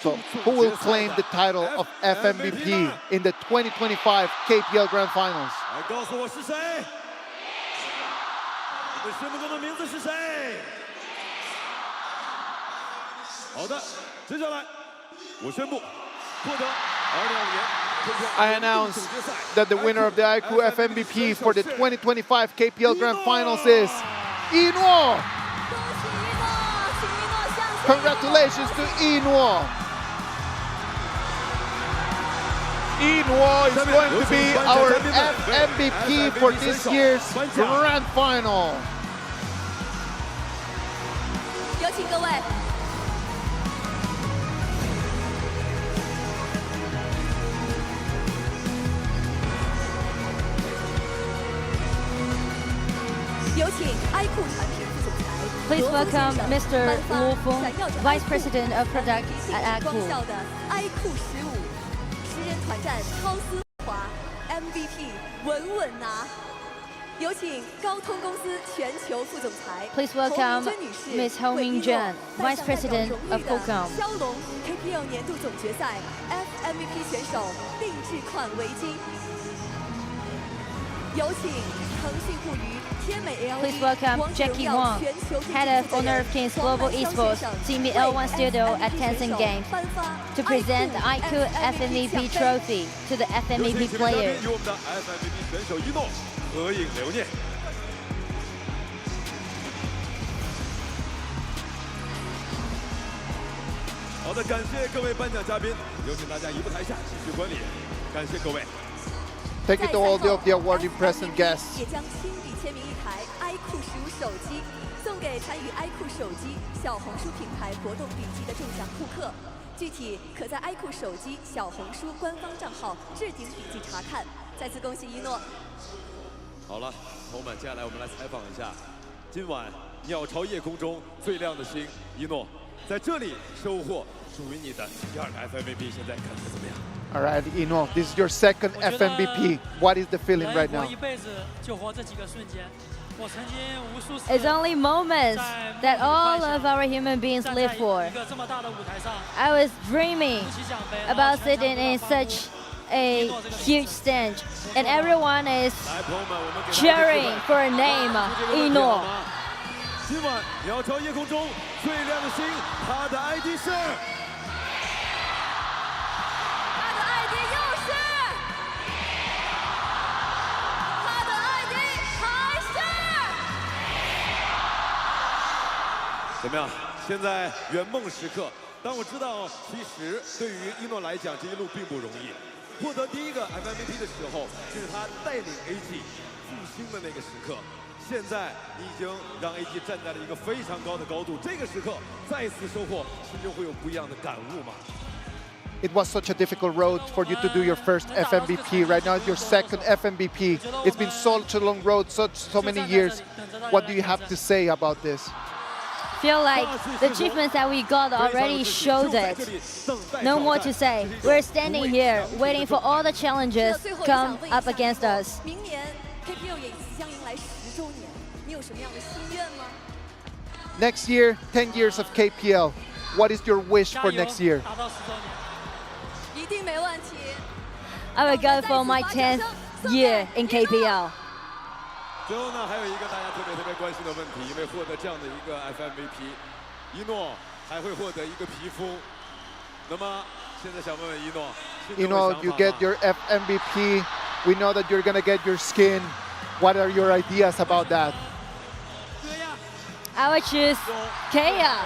So, who will claim the title of FMVP in the 2025 KPL Grand Finals? 来告诉我是谁？你们心目中的名字是谁？好的，接下来我宣布获得2025年 I announce that the winner of the IQ FMVP for the 2025 KPL Grand Finals is Inuo. Congratulations to Inuo. Inuo is going to be our FMVP for this year's Grand Final. 有请各位。 有请 iQOO 产品副总裁 Please welcome Mr. Wu Feng, Vice President of Product at 光 iQOO. 效的 iQOO 15，10人团战超丝滑 MVP 稳稳拿。有请高通公司全球副总裁 Please welcome 侯明娟女士 Ms. Ho 为 Ming 一诺 Zhen, 戴 Vice 上代表 President 荣誉 of 的 Qualcomm. 骁龙 KPL 年度总决赛 FMVP 选手定制款围巾。有请腾讯互娱天美 LV Please welcome 王者荣 Jackie 耀 Wang, 全球定制 Head of 负责 Honor 人 of Kings 黄 Global 曼湘 Esports, 先生 Team 为 L1 Studio at FMVP Tencent 选手 Games 颁发 to present the IQ FMVP FMVP 奖杯 trophy to the 有请 FMVP 请嘉宾 player. 与我们的 FMVP 选手一诺合影留念。好的，感谢各位颁奖嘉宾，有请大家移步台下继续观礼，感谢各位。Thank you to all of the awarding present guests. 也将亲笔签名一台 iQOO 15手机，送给参与 iQOO 手机小红书品牌活动笔记的中奖顾客。具体可在 iQOO 手机小红书官方账号置顶笔记查看。再次恭喜一诺。好了，朋友们，接下来我们来采访一下今晚鸟巢夜空中最亮的星一诺，在这里收获属于你的第2个 FMVP， 现在感觉怎么样？ All right, Ino, this is your second FMVP. What is the feeling right now? 一辈子就活这几个瞬间。我曾经无数次 It's only moments that all of our human beings live for. 一个这么大的舞台上， I was dreaming about sitting in such a huge stage, and everyone is cheering for a name, Ino. 今晚鸟巢夜空中最亮的星，他的 ID 是。 怎么样？现在圆梦时刻。当我知道，其实对于一诺来讲，这一路并不容易。获得第1个 FMVP 的时候，这是他带领 AG 复兴的那个时刻。现在你已经让 AG 站在了一个非常高的高度，这个时刻再次收获，心中会有不一样的感悟吗？ It was such a difficult road for you to do your first FMVP. Right now, it's your second FMVP. It's been such a long road, so many years. What do you have to say about this? Feel like the achievements that we got already showed it. No more to say. We're standing here waiting for all the challenges come up against us. 明年 KPL 也即将迎来10周年，你有什么样的心愿吗？ Next year, 10 years of KPL. What is your wish for next year? 一定没问题。 I will go for my 10th year in KPL. 最后呢，还有一个大家特别关心的问题，因为获得这样的一个 FMVP， 一诺还会获得一个皮肤。那么现在想问问一诺， You know, you get your FMVP. We know that you're gonna get your skin. What are your ideas about that? I will choose Kaya.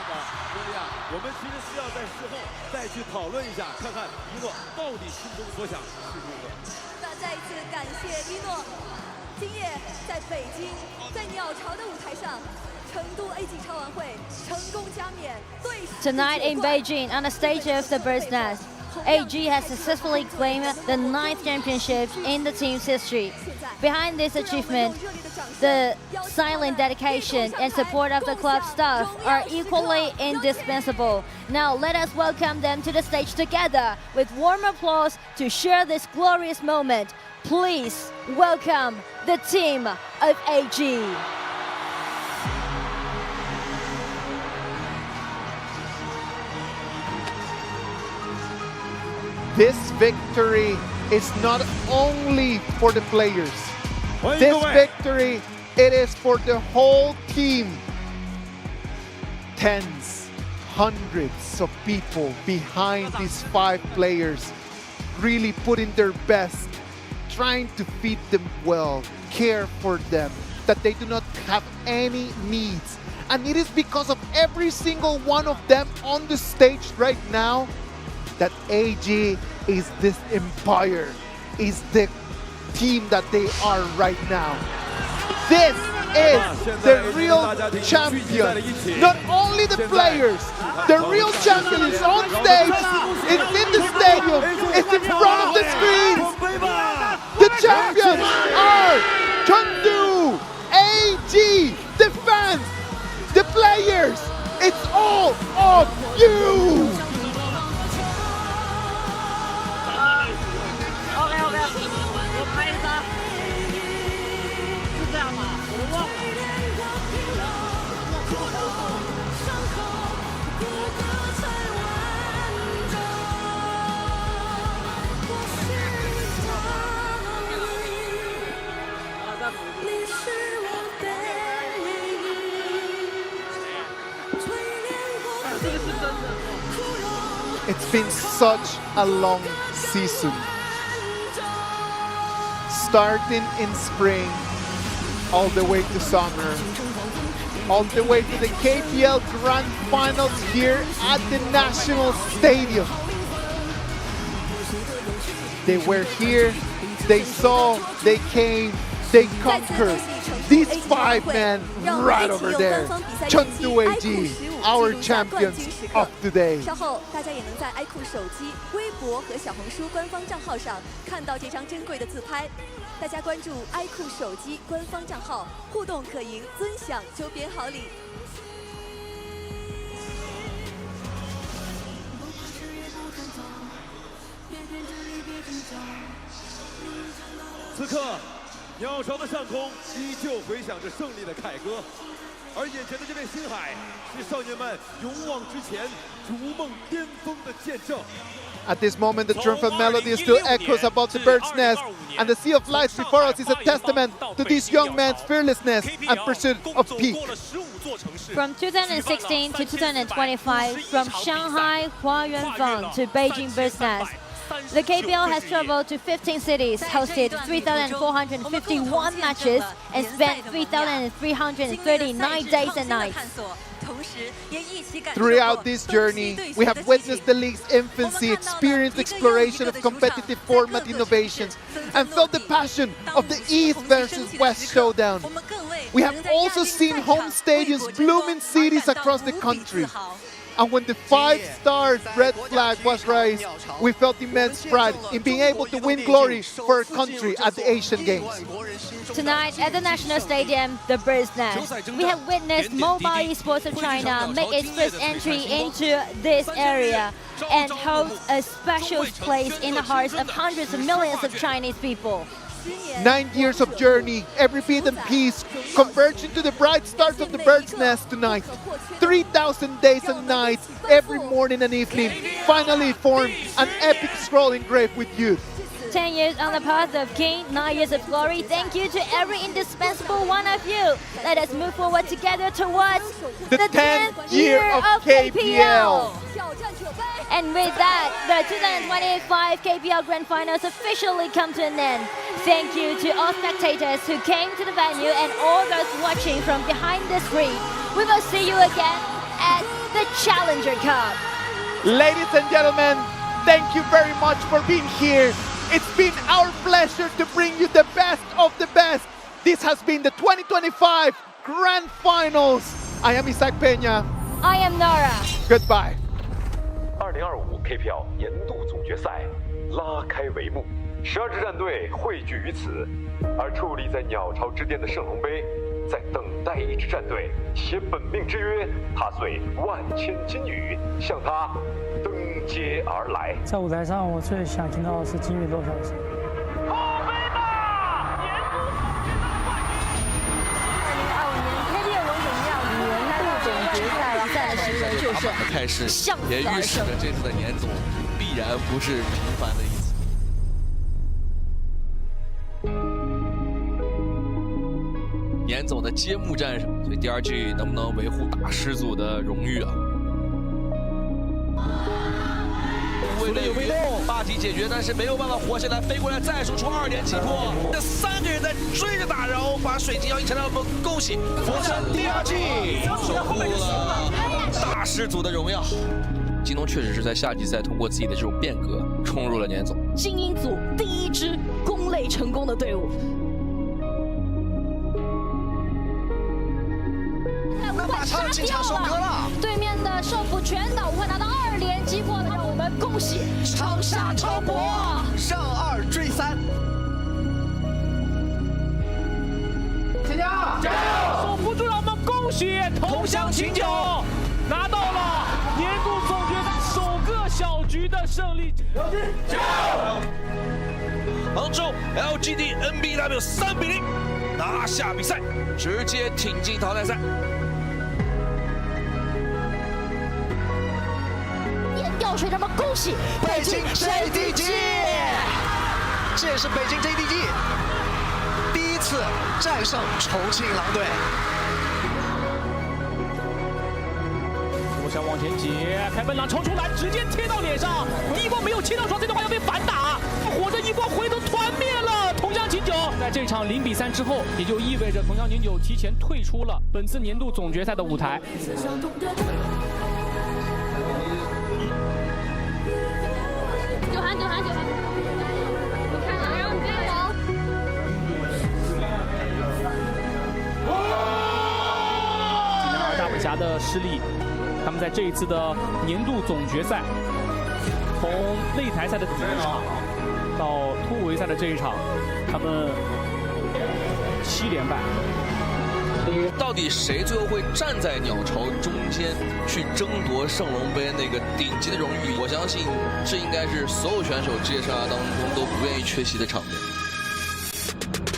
我们其实需要在事后再去讨论一下，看看一诺到底心中所想是如何。那再一次感谢一诺，今夜在北京，在鸟巢的舞台上，成都 AG 超玩会成功加冕。 Tonight in Beijing, on the stage of the Bird's Nest, AG has successfully claimed the 9th championship in the team's history. Behind this achievement, the silent dedication and support of the club staff are equally indispensable. Now let us welcome them to the stage together with warm applause to share this glorious moment. Please welcome the team of AG. This victory is not only for the players. This victory, it is for the whole team. Tens, hundreds of people behind these 5 players, really putting their best, trying to feed them well, care for them, that they do not have any needs. And it is because of every single one of them on the stage right now that AG is this empire, is the team that they are right now. This is the real champion. Not only the players, the real champion is on stage, it's in the stadium, it's in front of the screens. The champions are Chengdu, AG, the fans, the players. It's all of you. It's been such a long season. Starting in spring, all the way to summer, all the way to the KPL Grand Finals here at the National Stadium. They were here They saw, they came, they conquered. These 5 men right over there. Chengdu Weiji, our champions of today. 稍后大家也能在爱酷手机、微博和小红书官方账号上看到这张珍贵的自拍。大家关注爱酷手机官方账号，互动可赢尊享周边好礼。此刻，鸟巢的上空依旧回响着胜利的凯歌，而眼前的这片星海，是少年们勇往直前、逐梦巅峰的见证。 At this moment, the triumphant melody still echoes above the bird's nest, and the sea of lights before us is a testament to these young men's fearlessness and pursuit of peak. From 2016 to 2025, from Shanghai Huayuanfeng to Beijing Bird's Nest, the KPL has traveled to 15 cities, hosted 3,451 matches, and spent 3,339 days and nights. Throughout this journey, we have witnessed the league's infancy, experienced exploration of competitive format innovations, and felt the passion of the East versus West showdown. We have also seen home stadiums bloom in cities across the country. And when the 5-star red flag was raised, we felt immense pride in being able to win glory for our country at the Asian Games. Tonight at the National Stadium, the Bird's Nest, we have witnessed Mobile Esports of China make its first entry into this area and hold a special place in the hearts of hundreds of millions of Chinese people. 9 years of journey, every beat and piece, converging to the bright stars of the Bird's Nest tonight. 3,000 days and nights, every morning and evening, finally formed an epic scroll engraved with youth. 10 years on the path of King, 9 years of glory. Thank you to every indispensable one of you. Let us move forward together towards the 10th year of KPL. And with that, the 2025 KPL Grand Finals officially come to an end. Thank you to all spectators who came to the venue and all those watching from behind the screen. We will see you again at the Challenger Cup. Ladies and gentlemen, thank you very much for being here. It's been our pleasure to bring you the best of the best. This has been the 2025 Grand Finals. I am Isaac Peña. I am Nora. Goodbye. 2025 KPL 年度总决赛拉开帷幕，12支战队汇聚于此，而矗立在鸟巢之巅的圣龙杯，在等待一支战队携本命之约，踏碎万千金羽，向他登阶而来。在舞台上，我最想听到的是金羽落下的声音。态势也预示着这次的年总必然不是平凡的一次。年总的揭幕战上，所以第二季能不能维护大师组的荣誉啊？为了有被动，霸体解决，但是没有办法活下来，飞过来再输出2点击破。这3个人在追着打，然后把水晶要一抢到，恭喜佛山第二季守护了大师组的荣耀。京东确实是在夏季赛通过自己的这种变革冲入了年总。精英组第一支攻擂成功的队伍。那马超进场收割了，对面的胜负全倒，会拿到2连击破，让我们恭喜长沙超博让2追3。加油！加油！守不住，让我们恭喜同乡秦九拿到了年度总决赛首个小局的胜利。加油！杭州 LGD NBW 3比0拿下比赛，直接挺进淘汰赛。吊水，让我们恭喜北京 JDG， 这也是北京 JDG 第一次战胜重庆狼队。我想往前接，开门狼冲出来，直接贴到脸上，一波没有切到床，这句话要被反打，火着一波回头团灭了同乡秦九。在这场0比3之后，也就意味着同乡秦九提前退出了本次年度总决赛的舞台。9喊，你看啊，然后你再来。峡的失利，他们在这一次的年度总决赛，从擂台赛的第一场到突围赛的这一场，他们7连败。到底谁最后会站在鸟巢中间去争夺圣龙杯那个顶级的荣誉？我相信这应该是所有选手职业生涯当中都不愿意缺席的场面。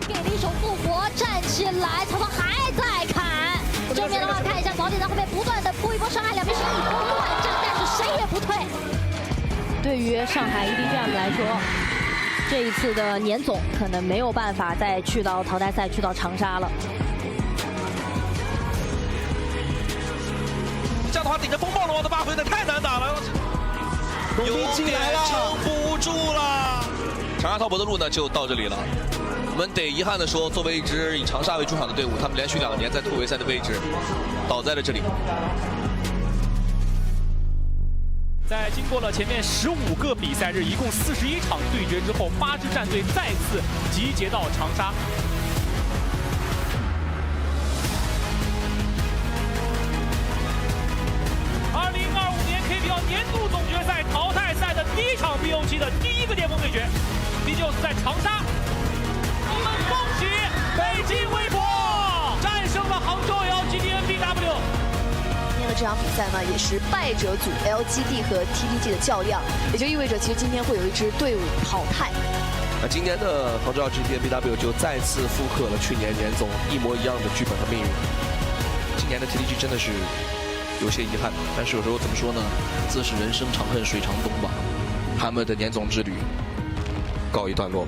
给力手复活，站起来，曹操还在砍。正面的话看一下，宝典在后面不断的铺一波伤害，两边是一波乱战，但是谁也不退。对于上海 EDGM 来说，这一次的年总可能没有办法再去到淘汰赛，去到长沙了。这样的话顶着风暴龙王的发挥，那太难打了，有点撑不住了。长沙滔搏的路呢就到这里了。我们得遗憾的说，作为一支以长沙为主场的队伍，他们连续2年在突围赛的位置倒在了这里。在经过了前面15个比赛日，一共41场对决之后，8支战队再次集结到长沙。2025年 KPL 年度总决赛淘汰赛的第一场 BO7 的第一个巅峰对决，依旧是在长沙。我们恭喜北京微博战胜了杭州 LGD NBW。今天的这场比赛呢，也是败者组 LGD 和 TDG 的较量，也就意味着其实今天会有一支队伍淘汰。那今年的杭州 LGD NBW 就再次复刻了去年年总一模一样的剧本和命运。今年的 TDG 真的是有些遗憾，但是有时候怎么说呢？自是人生长恨水长东吧。他们的年总之旅告一段落。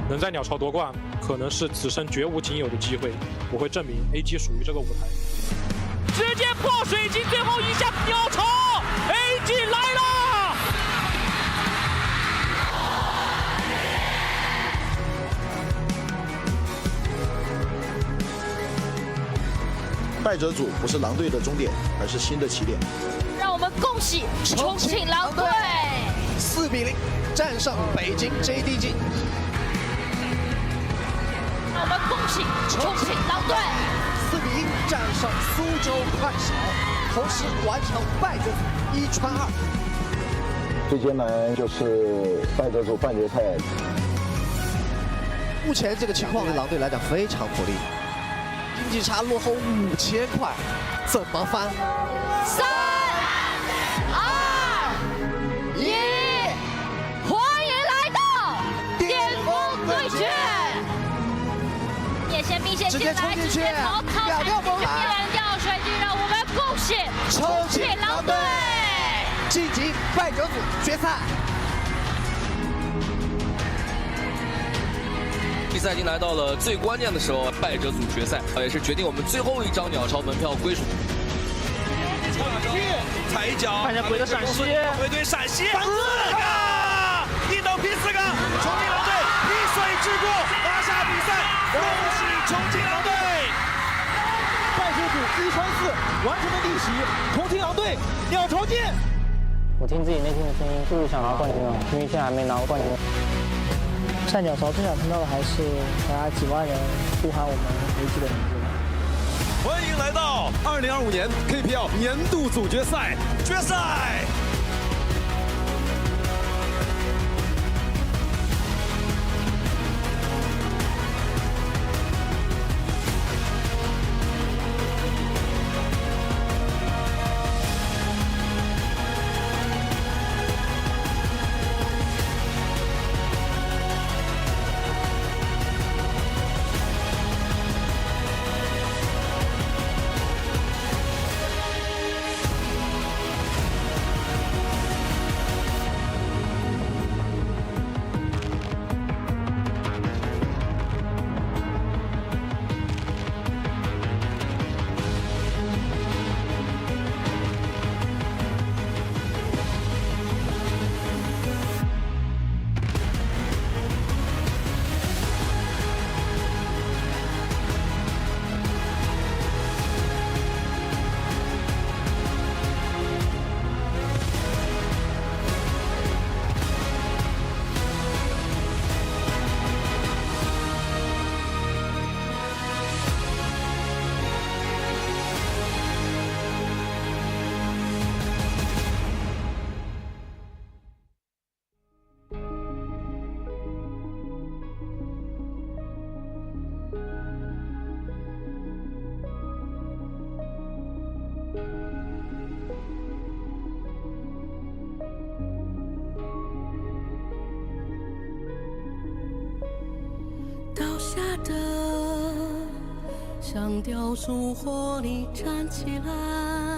能在鸟巢夺冠，可能是此生绝无仅有的机会。我会证明 AG 属于这个舞台。直接破水晶，最后一下鸟巢 AG 来了。败者组不是狼队的终点，而是新的起点。让我们恭喜重庆狼队4比0战胜北京 JDG。让我们恭喜重庆狼队4比1战胜苏州快手，同时完成败者组1穿2。最艰难就是败者组半决赛。目前这个情况对狼队来讲非常不利，经济差落后5000块，怎么翻？3、2、1，欢迎来到巅峰对决！野先兵线进来，直接淘汰，秒掉风海，掉水晶，让我们恭喜重庆狼队晋级败者组决赛。比赛已经来到了最关键的时候，败者组决赛，也是决定我们最后一张鸟巢门票归属。踩一脚，看一下鬼的闪现，回队闪现，4个，一等劈4个，重庆狼队一水之过，拿下比赛，恭喜重庆狼队！败者组1穿4完成了逆袭，重庆狼队鸟巢见！我听自己内心的声音，就是想拿冠军了，因为现在还没拿过冠军。在鸟巢最想听到的还是大家几万人呼喊我们 AG 的名字。欢迎来到2025年 KPL 年度总决赛决赛。倒下的像雕塑，火里站起来。